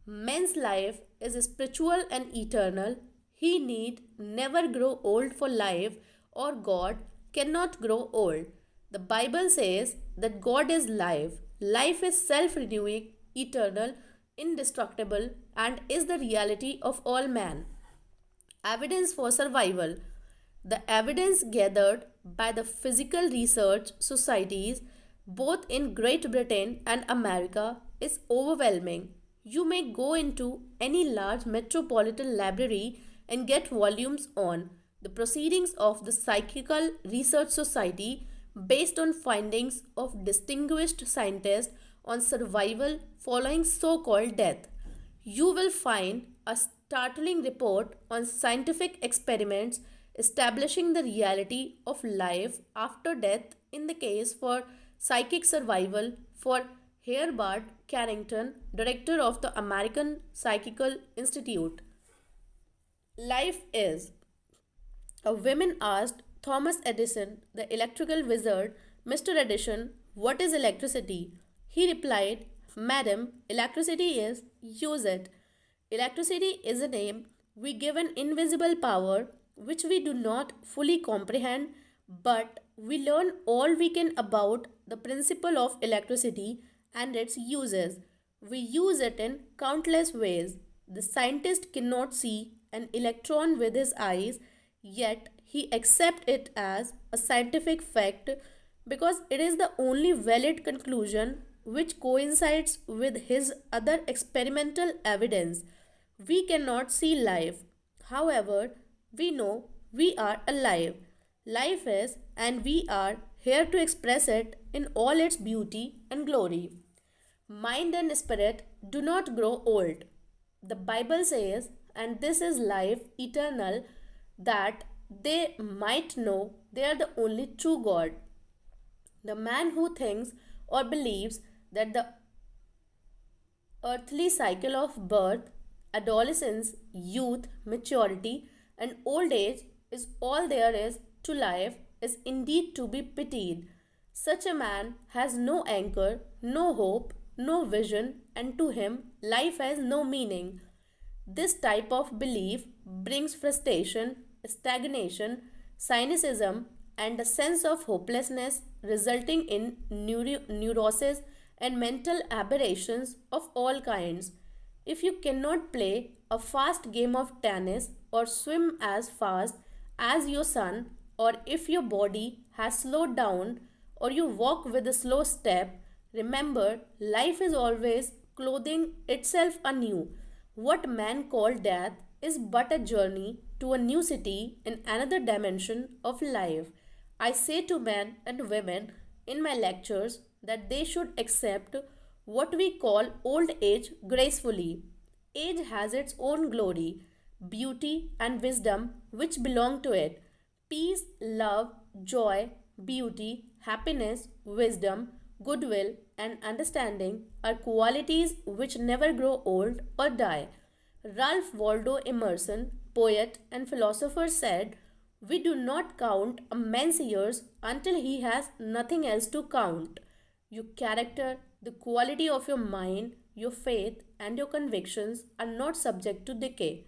Man's life is spiritual and eternal. He need never grow old for life, or God cannot grow old. The Bible says that God is life. Life is self renewing, eternal, indestructible, and is the reality of all man. Evidence for survival. The evidence gathered by the physical research societies both in Great Britain and America is overwhelming. You may go into any large metropolitan library and get volumes on the proceedings of the Psychical Research Society based on findings of distinguished scientists on survival following so called death. You will find a startling report on scientific experiments establishing the reality of life after death in the case for psychic survival for Herbert Carrington, director of the American Psychical Institute. Life is. A woman asked Thomas Edison, the electrical wizard, Mr. Edison, what is electricity? He replied, Madam, electricity is, use it. Electricity is a name we give an invisible power which we do not fully comprehend, but we learn all we can about the principle of electricity and its uses. We use it in countless ways. The scientist cannot see an electron with his eyes, yet he accepts it as a scientific fact because it is the only valid conclusion which coincides with his other experimental evidence. We cannot see life. However, we know we are alive. Life is, and we are here to express it in all its beauty and glory. Mind and spirit do not grow old. The Bible says, and this is life eternal, that they might know they are the only true God. The man who thinks or believes that the earthly cycle of birth, adolescence, youth, maturity, and old age is all there is to life is indeed to be pitied. Such a man has no anchor, no hope, no vision, and to him life has no meaning. This type of belief brings frustration, stagnation, cynicism, and a sense of hopelessness, resulting in neurosis and mental aberrations of all kinds. If you cannot play a fast game of tennis or swim as fast as your son, or if your body has slowed down or you walk with a slow step, remember life is always clothing itself anew. What man call death is but a journey to a new city in another dimension of life. I say to men and women in my lectures that they should accept what we call old age gracefully. Age has its own glory, beauty, and wisdom which belong to it. Peace, love, joy, beauty, happiness, wisdom, goodwill, and understanding are qualities which never grow old or die. Ralph Waldo Emerson, poet and philosopher, said, we do not count a man's years until he has nothing else to count. Your character, the quality of your mind, your faith, and your convictions are not subject to decay.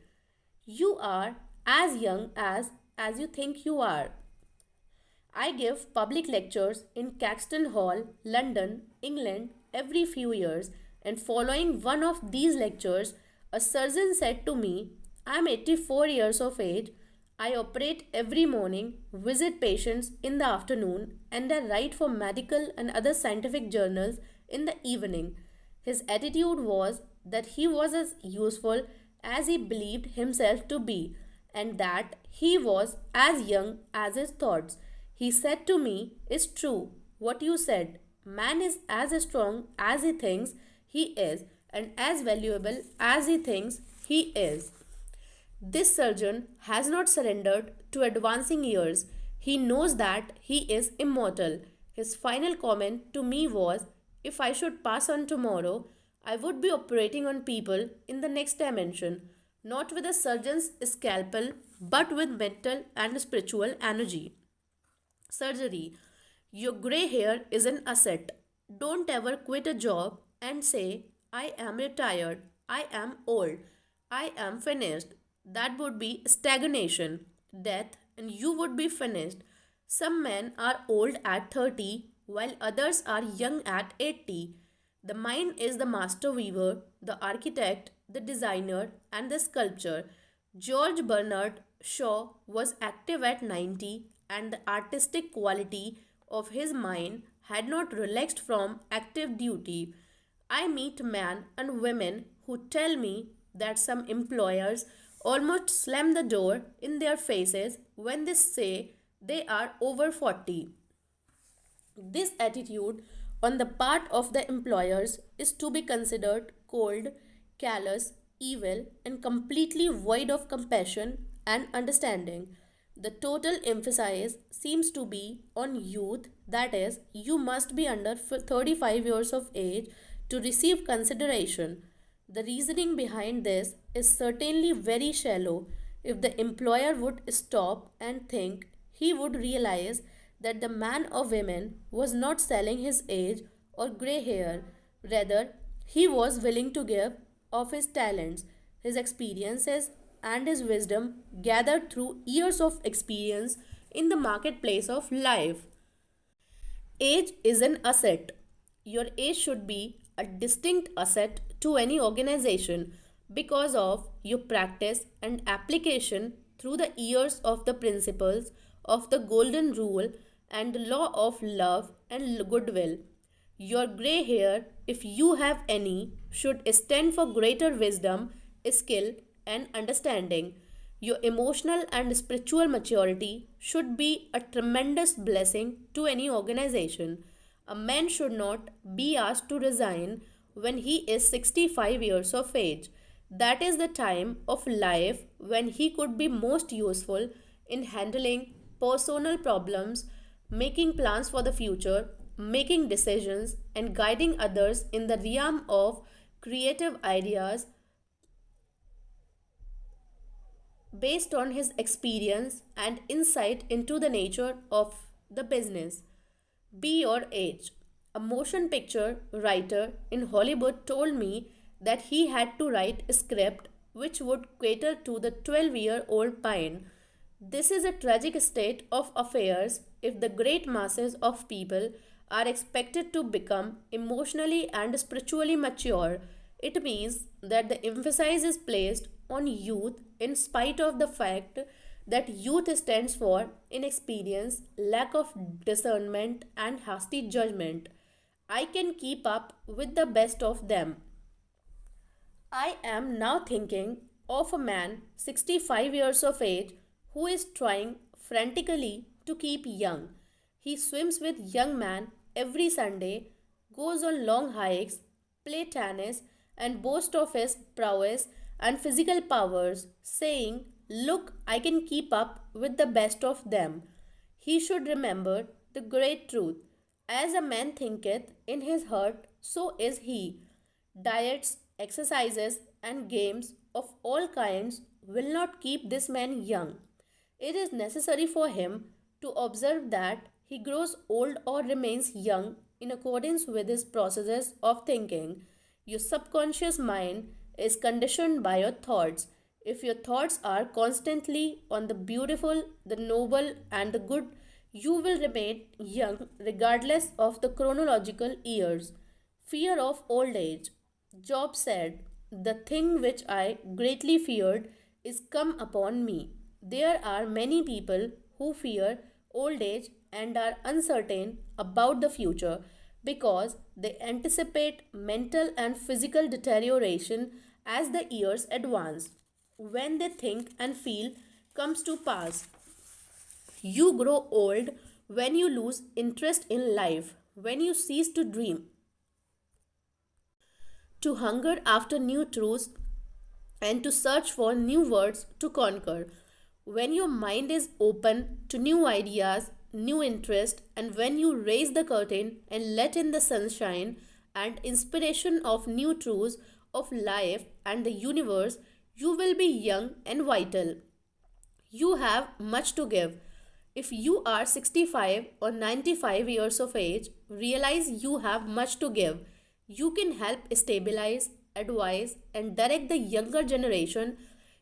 You are as young as you think you are. I give public lectures in Caxton Hall, London, England every few years, and following one of these lectures, a surgeon said to me, I am 84 years of age. I operate every morning, visit patients in the afternoon, and I write for medical and other scientific journals in the evening. His attitude was that he was as useful as he believed himself to be, and that he was as young as his thoughts. He said to me, it's true what you said. Man is as strong as he thinks he is, and as valuable as he thinks he is. This surgeon has not surrendered to advancing years. He knows that he is immortal. His final comment to me was, if I should pass on tomorrow, I would be operating on people in the next dimension, not with a surgeon's scalpel, but with mental and spiritual energy. Surgery. Your gray hair is an asset. Don't ever quit a job and say, I am retired, I am old, I am finished. That would be stagnation, death, and you would be finished. Some men are old at 30, while others are young at 80. The mind is the master weaver, the architect, the designer, and the sculptor. George Bernard Shaw was active at 90, and the artistic quality of his mind had not relaxed from active duty. I meet men and women who tell me that some employers almost slam the door in their faces when they say they are over 40. This attitude on the part of the employers is to be considered cold, callous, evil, and completely void of compassion and understanding. The total emphasis seems to be on youth, that is, you must be under 35 years of age to receive consideration. The reasoning behind this is certainly very shallow. If the employer would stop and think, he would realize that the man or woman was not selling his age or grey hair. Rather, he was willing to give of his talents, his experiences, and his wisdom gathered through years of experience in the marketplace of life. Age is an asset. Your age should be a distinct asset to any organization because of your practice and application through the years of the principles of the golden rule and the law of love and goodwill. Your grey hair, if you have any, should stand for greater wisdom, skill, and understanding. Your emotional and spiritual maturity should be a tremendous blessing to any organization. A man should not be asked to resign when he is 65 years of age. That is the time of life when he could be most useful in handling personal problems, making plans for the future, making decisions, and guiding others in the realm of creative ideas based on his experience and insight into the nature of the business. Be your age. A motion picture writer in Hollywood told me that he had to write a script which would cater to the 12-year-old Pine. This is a tragic state of affairs if the great masses of people are expected to become emotionally and spiritually mature. It means that the emphasis is placed on youth in spite of the fact that youth stands for inexperience, lack of discernment, and hasty judgment. I can keep up with the best of them. I am now thinking of a man 65 years of age who is trying frantically to keep young. He swims with young men every Sunday, goes on long hikes, play tennis, and boasts of his prowess and physical powers, saying, "Look, I can keep up with the best of them." He should remember the great truth. As a man thinketh in his heart, so is he. Diets, exercises, and games of all kinds will not keep this man young. It is necessary for him to observe that he grows old or remains young in accordance with his processes of thinking. Your subconscious mind is conditioned by your thoughts. If your thoughts are constantly on the beautiful, the noble, and the good, you will remain young regardless of the chronological years. Fear of old age. Job said, "The thing which I greatly feared is come upon me." There are many people who fear old age and are uncertain about the future because they anticipate mental and physical deterioration as the years advance. When they think and feel comes to pass, you grow old when you lose interest in life, when you cease to dream, to hunger after new truths, and to search for new words to conquer. When your mind is open to new ideas, new interest, and when you raise the curtain and let in the sunshine and inspiration of new truths of life and the universe, you will be young and vital. You have much to give. If you are 65 or 95 years of age, realize you have much to give. You can help stabilize, advise, and direct the younger generation.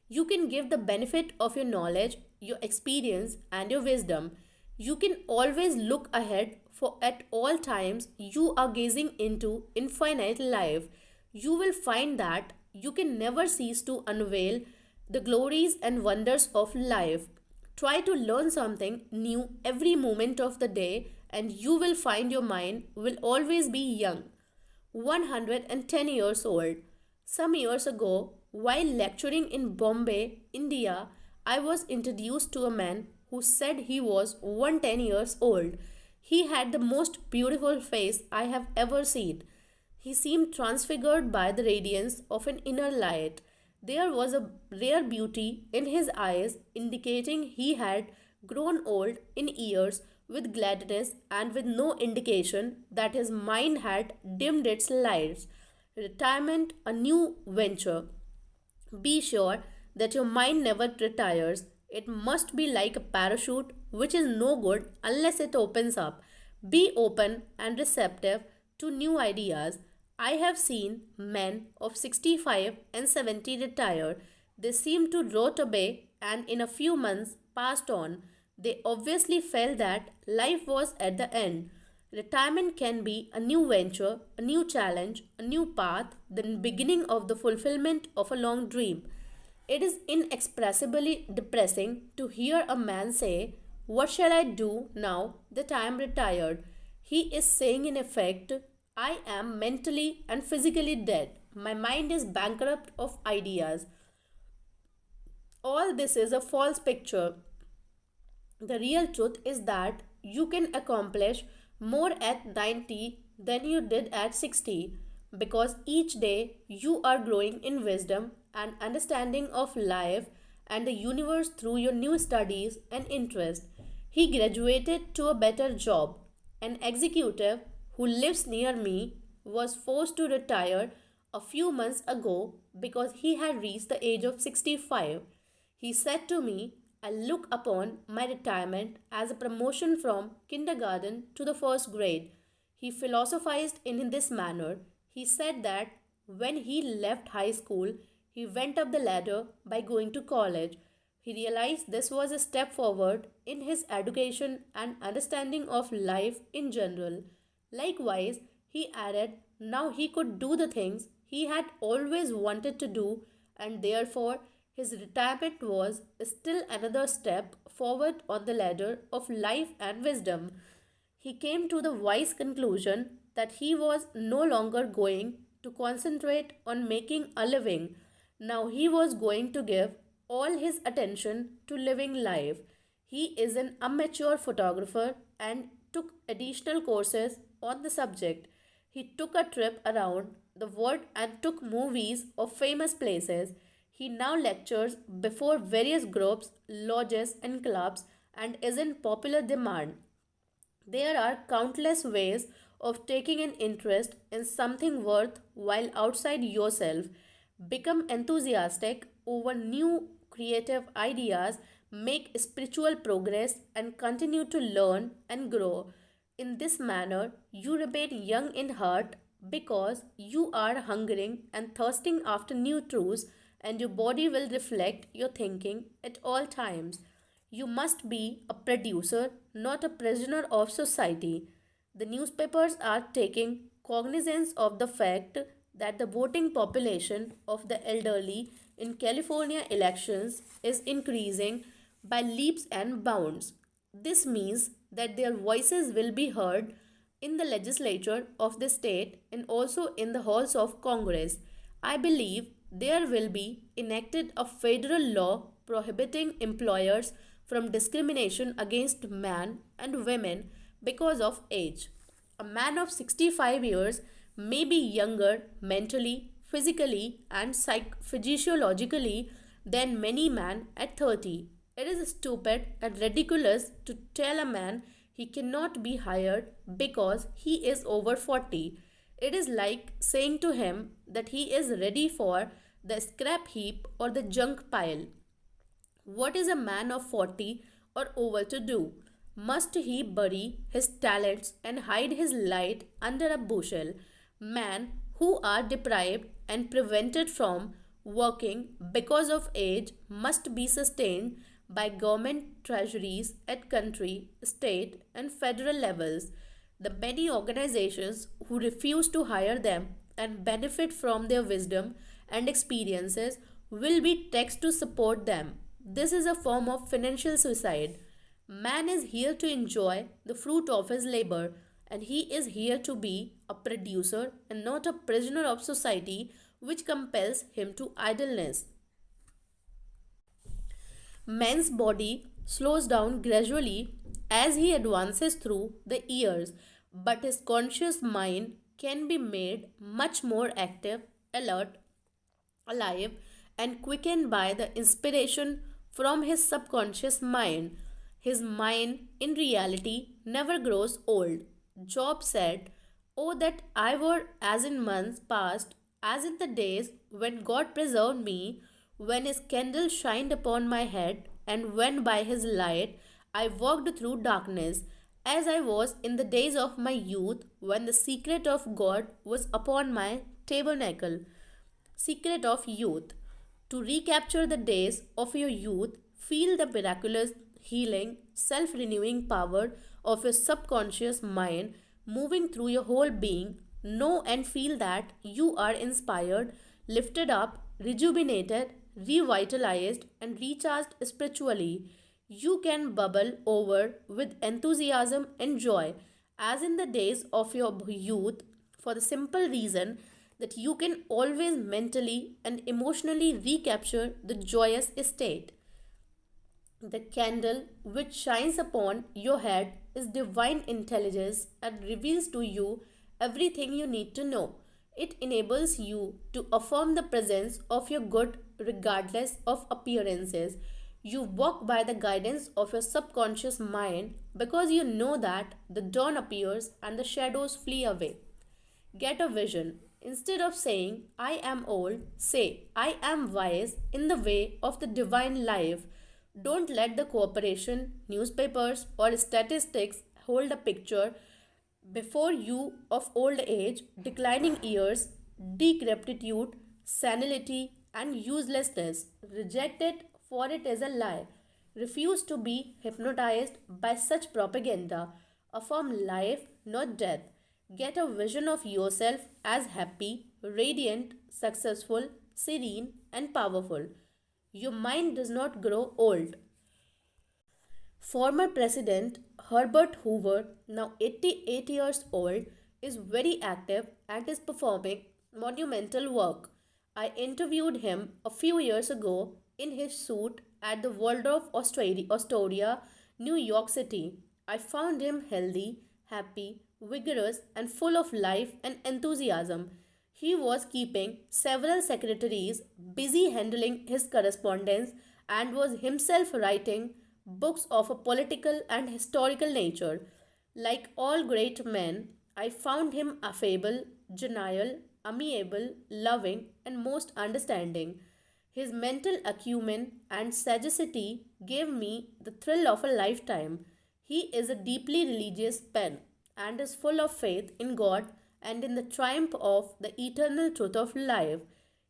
You can give the benefit of your knowledge, your experience, and your wisdom. You can always look ahead, for at all times you are gazing into infinite life. You will find that you can never cease to unveil the glories and wonders of life. Try to learn something new every moment of the day, and you will find your mind will always be young. 110 years old. Some years ago, while lecturing in Bombay, India, I was introduced to a man who said he was 110 years old. He had the most beautiful face I have ever seen. He seemed transfigured by the radiance of an inner light. There was a rare beauty in his eyes, indicating he had grown old in years, with gladness and with no indication that his mind had dimmed its lights. Retirement, a new venture. Be sure that your mind never retires. It must be like a parachute, which is no good unless it opens up. Be open and receptive to new ideas. I have seen men of 65 and 70 retire. They seem to rot away and in a few months passed on. They obviously felt that life was at the end. Retirement can be a new venture, a new challenge, a new path, the beginning of the fulfillment of a long dream. It is inexpressibly depressing to hear a man say, "What shall I do now that I am retired?" He is saying, in effect, "I am mentally and physically dead. My mind is bankrupt of ideas." All this is a false picture. The real truth is that you can accomplish more at 90 than you did at 60, because each day you are growing in wisdom and understanding of life and the universe through your new studies and interests. He graduated to a better job. An executive who lives near me was forced to retire a few months ago because he had reached the age of 65. He said to me, "I look upon my retirement as a promotion from kindergarten to the first grade." He philosophized in this manner. He said that when he left high school, he went up the ladder by going to college. He realized this was a step forward in his education and understanding of life in general. Likewise, he added, now he could do the things he had always wanted to do, and therefore his retirement was still another step forward on the ladder of life and wisdom. He came to the wise conclusion that he was no longer going to concentrate on making a living. Now he was going to give all his attention to living life. He is an amateur photographer and took additional courses on the subject. He took a trip around the world and took movies of famous places. He now lectures before various groups, lodges, and clubs and is in popular demand. There are countless ways of taking an interest in something worth while outside yourself. Become enthusiastic over new creative ideas, make spiritual progress, and continue to learn and grow. In this manner, you remain young in heart because you are hungering and thirsting after new truths, and your body will reflect your thinking at all times. You must be a producer, not a prisoner of society. The newspapers are taking cognizance of the fact that the voting population of the elderly in California elections is increasing by leaps and bounds. This means that their voices will be heard in the legislature of the state and also in the halls of Congress. I believe there will be enacted a federal law prohibiting employers from discrimination against men and women because of age. A man of 65 years may be younger mentally, physically, and physiologically than many men at 30. It is stupid and ridiculous to tell a man he cannot be hired because he is over 40. It is like saying to him that he is ready for the scrap heap or the junk pile. What is a man of 40 or over to do? Must he bury his talents and hide his light under a bushel? Men who are deprived and prevented from working because of age must be sustained by government treasuries at country, state, and federal levels. The many organizations who refuse to hire them and benefit from their wisdom and experiences will be taxed to support them. This is a form of financial suicide. Man is here to enjoy the fruit of his labor, and he is here to be a producer and not a prisoner of society which compels him to idleness. Man's body slows down gradually as he advances through the years, but his conscious mind can be made much more active, alert, alive, and quickened by the inspiration from his subconscious mind. His mind, in reality, never grows old. Job said, "Oh, that I were as in months past, as in the days when God preserved me, when his candle shined upon my head, and when by his light I walked through darkness, as I was in the days of my youth, when the secret of God was upon my tabernacle." Secret of youth. To recapture the days of your youth, feel the miraculous healing, self renewing power of your subconscious mind moving through your whole being. Know and feel that you are inspired, lifted up, rejuvenated, revitalized, and recharged spiritually. You can bubble over with enthusiasm and joy as in the days of your youth for the simple reason that you can always mentally and emotionally recapture the joyous state. The candle which shines upon your head is divine intelligence and reveals to you everything you need to know. It enables you to affirm the presence of your good regardless of appearances. You walk by the guidance of your subconscious mind because you know that the dawn appears and the shadows flee away. Get a vision. Instead of saying, "I am old," say, "I am wise in the way of the divine life." Don't let the corporation, newspapers, or statistics hold a picture before you of old age, declining years, decrepitude, senility, and uselessness. Reject it, for it is a lie. Refuse to be hypnotized by such propaganda. Affirm life, not death. Get a vision of yourself as happy, radiant, successful, serene, and powerful. Your mind does not grow old. Former President Herbert Hoover, now 88 years old, is very active and is performing monumental work. I interviewed him a few years ago in his suite at the Waldorf Astoria, New York City. I found him healthy, happy, vigorous, and full of life and enthusiasm. He was keeping several secretaries busy handling his correspondence and was himself writing books of a political and historical nature. Like all great men, I found him affable, genial, amiable, loving, and most understanding. His mental acumen and sagacity gave me the thrill of a lifetime. He is a deeply religious man and is full of faith in God and in the triumph of the eternal truth of life.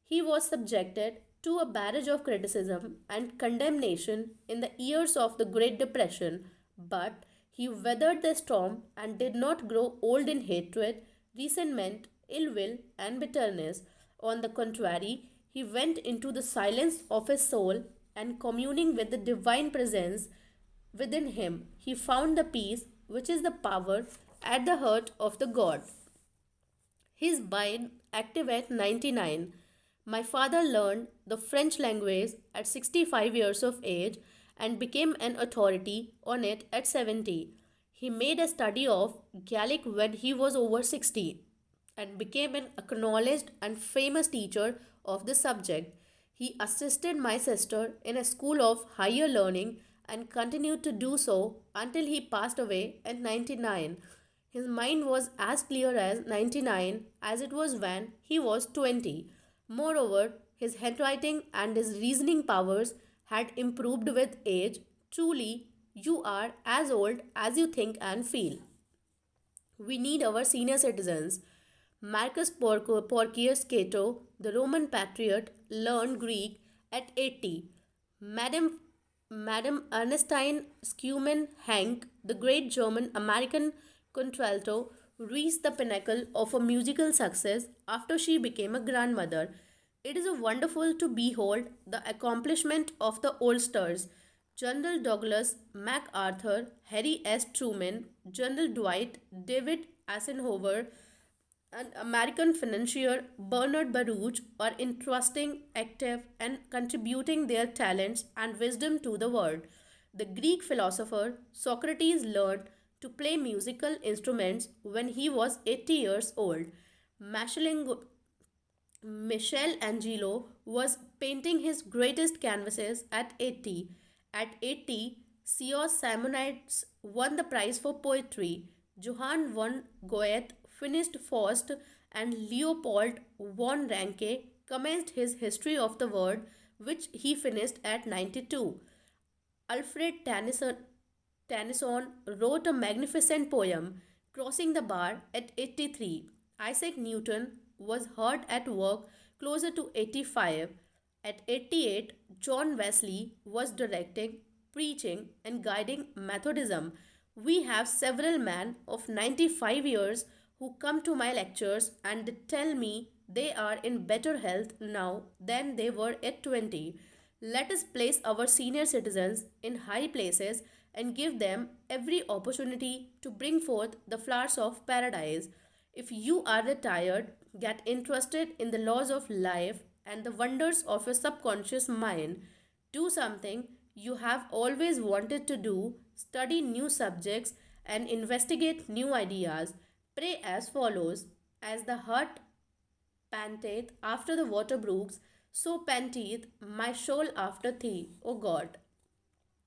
He was subjected to a barrage of criticism and condemnation in the years of the Great Depression, but he weathered the storm and did not grow old in hatred, resentment, ill will, and bitterness. On the contrary, he went into the silence of his soul and communing with the divine presence within him, he found the peace which is the power at the heart of the God. His mind active at 99. My father learned the French language at 65 years of age and became an authority on it at 70. He made a study of Gaelic when he was over 60 and became an acknowledged and famous teacher of the subject. He assisted my sister in a school of higher learning and continued to do so until he passed away at 99. His mind was as clear as 99 as it was when he was 20. Moreover, his handwriting and his reasoning powers had improved with age. Truly, you are as old as you think and feel. We need our senior citizens. Marcus Porcius Cato, the Roman patriot, learned Greek at 80. Madame Ernestine Schumann Hank, the great German American contralto, reached the pinnacle of a musical success after she became a grandmother. It is a wonderful to behold the accomplishment of the oldsters, General Douglas MacArthur, Harry S. Truman, General Dwight David Eisenhower, and American financier Bernard Baruch are interesting, active, and contributing their talents and wisdom to the world. The Greek philosopher Socrates learned to play musical instruments when he was 80 years old. Michelangelo Michelangelo was painting his greatest canvases at 80. At 80, Sios Simonides won the prize for poetry. Johann von Goethe finished Faust, and Leopold von Ranke commenced his History of the World, which he finished at 92. Alfred Tennyson wrote a magnificent poem, Crossing the Bar, at 83. Isaac Newton was hard at work closer to 85. At 88, John Wesley was directing, preaching, and guiding Methodism. We have several men of 95 years who come to my lectures and tell me they are in better health now than they were at 20. Let us place our senior citizens in high places and give them every opportunity to bring forth the flowers of paradise. If you are retired, get interested in the laws of life and the wonders of your subconscious mind. Do something you have always wanted to do, study new subjects, and investigate new ideas. Pray as follows: As the heart panteth after the water brooks, so panteth my soul after thee, O God.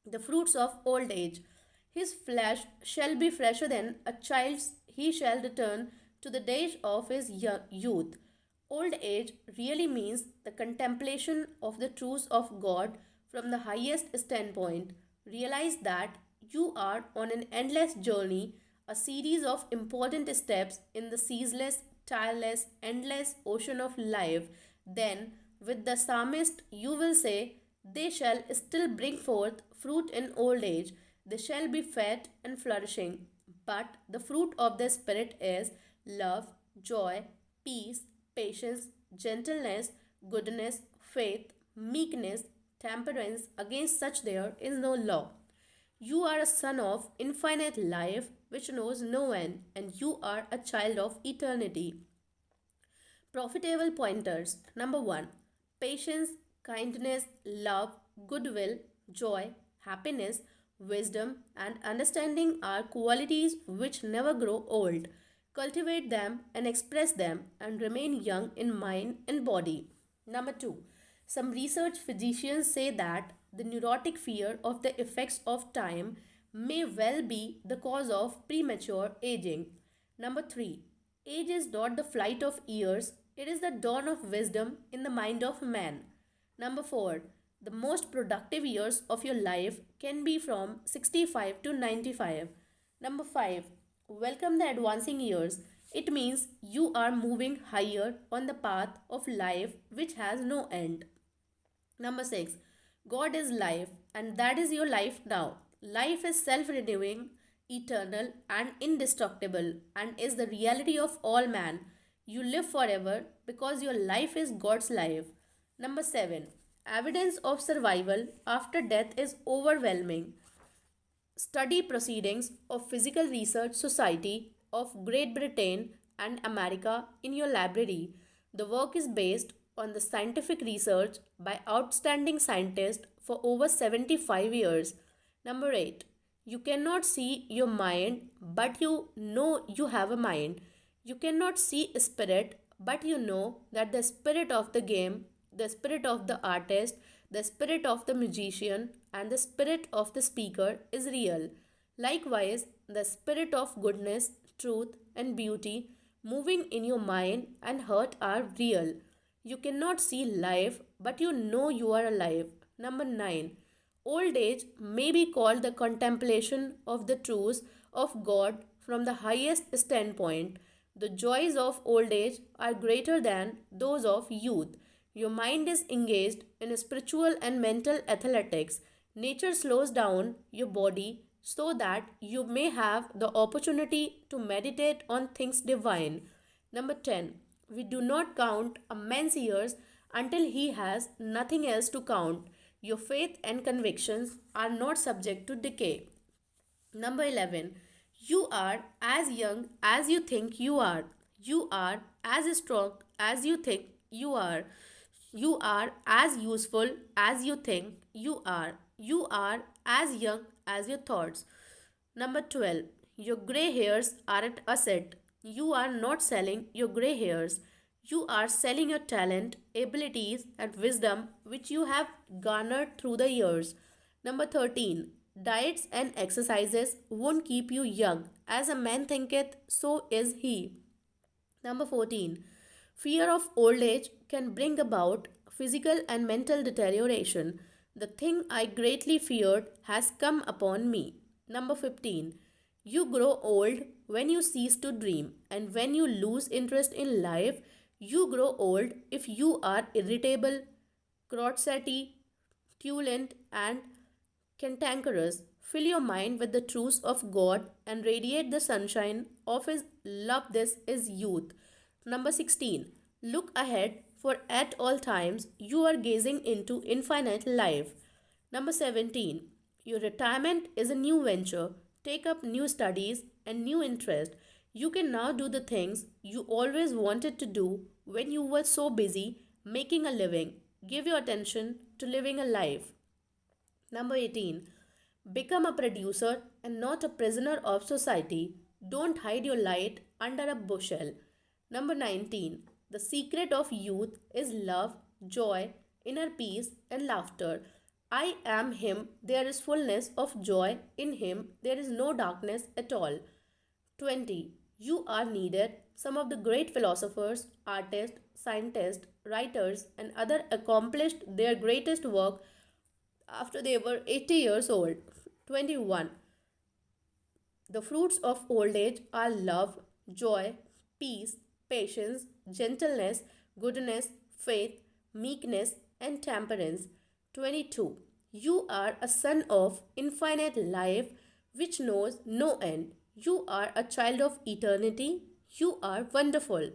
The fruits of old age. His flesh shall be fresher than a child's, he shall return to the days of his youth. Old age really means the contemplation of the truths of God from the highest standpoint. Realize that you are on an endless journey, a series of important steps in the ceaseless, tireless, endless ocean of life. Then, with the psalmist, you will say, They shall still bring forth fruit in old age, they shall be fat and flourishing. But the fruit of the Spirit is love, joy, peace, patience, gentleness, goodness, faith, meekness, temperance. Against such there is no law. You are a son of infinite life which knows no end, and you are a child of eternity. Profitable pointers. Number 1: patience, kindness, love, goodwill, joy, happiness, wisdom, and understanding are qualities which never grow old. Cultivate them and express them and remain young in mind and body. Number 2: some research physicians say that the neurotic fear of the effects of time may well be the cause of premature aging. Number 3: age is not the flight of years, it is the dawn of wisdom in the mind of man. Number 4: the most productive years of your life can be from 65 to 95. Number 5: welcome the advancing years. It means you are moving higher on the path of life which has no end. Number 6: God is life, and that is your life now. Life is self renewing, eternal, and indestructible, and is the reality of all man. You live forever because your life is God's life. Number 7: evidence of survival after death is overwhelming. Study proceedings of Physical Research Society of Great Britain and America in your library. The work is based on the scientific research by outstanding scientists for over 75 years. Number 8. You cannot see your mind, but you know you have a mind. You cannot see spirit, but you know that the spirit of the game, the spirit of the artist, the spirit of the musician, and the spirit of the speaker is real. Likewise, the spirit of goodness, truth, and beauty moving in your mind and heart are real. You cannot see life, but you know you are alive. Number 9. Old age may be called the contemplation of the truths of God from the highest standpoint. The joys of old age are greater than those of youth. Your mind is engaged in spiritual and mental athletics. Nature slows down your body so that you may have the opportunity to meditate on things divine. Number 10. We do not count a man's years until he has nothing else to count. Your faith and convictions are not subject to decay. Number 11. You are as young as you think you are. You are as strong as you think you are. You are as useful as you think you are. You are as young as your thoughts. Number 12. Your gray hairs are an asset. You are not selling your gray hairs. You are selling your talent, abilities, and wisdom which you have garnered through the years. Number 13. Diets and exercises won't keep you young. As a man thinketh, so is he. Number 14. Fear of old age can bring about physical and mental deterioration. The thing I greatly feared has come upon me. Number 15. You grow old when you cease to dream, and when you lose interest in life, you grow old if you are irritable, crotchety, turbulent, and cantankerous. Fill your mind with the truths of God and radiate the sunshine of His love. This is youth. Number 16. Look ahead, for at all times you are gazing into infinite life. Number 17. Your retirement is a new venture. Take up new studies and new interest. You can now do the things you always wanted to do when you were so busy making a living. Give your attention to living a life. Number 18. Become a producer and not a prisoner of society. Don't hide your light under a bushel. Number 19. The secret of youth is love, joy, inner peace, and laughter. I am Him. There is fullness of joy in Him. There is no darkness at all. 20. You are needed. Some of the great philosophers, artists, scientists, writers, and others accomplished their greatest work after they were 80 years old. 21. The fruits of old age are love, joy, peace, patience, gentleness, goodness, faith, meekness, and temperance. 22. You are a son of infinite life which knows no end. You are a child of eternity. You are wonderful.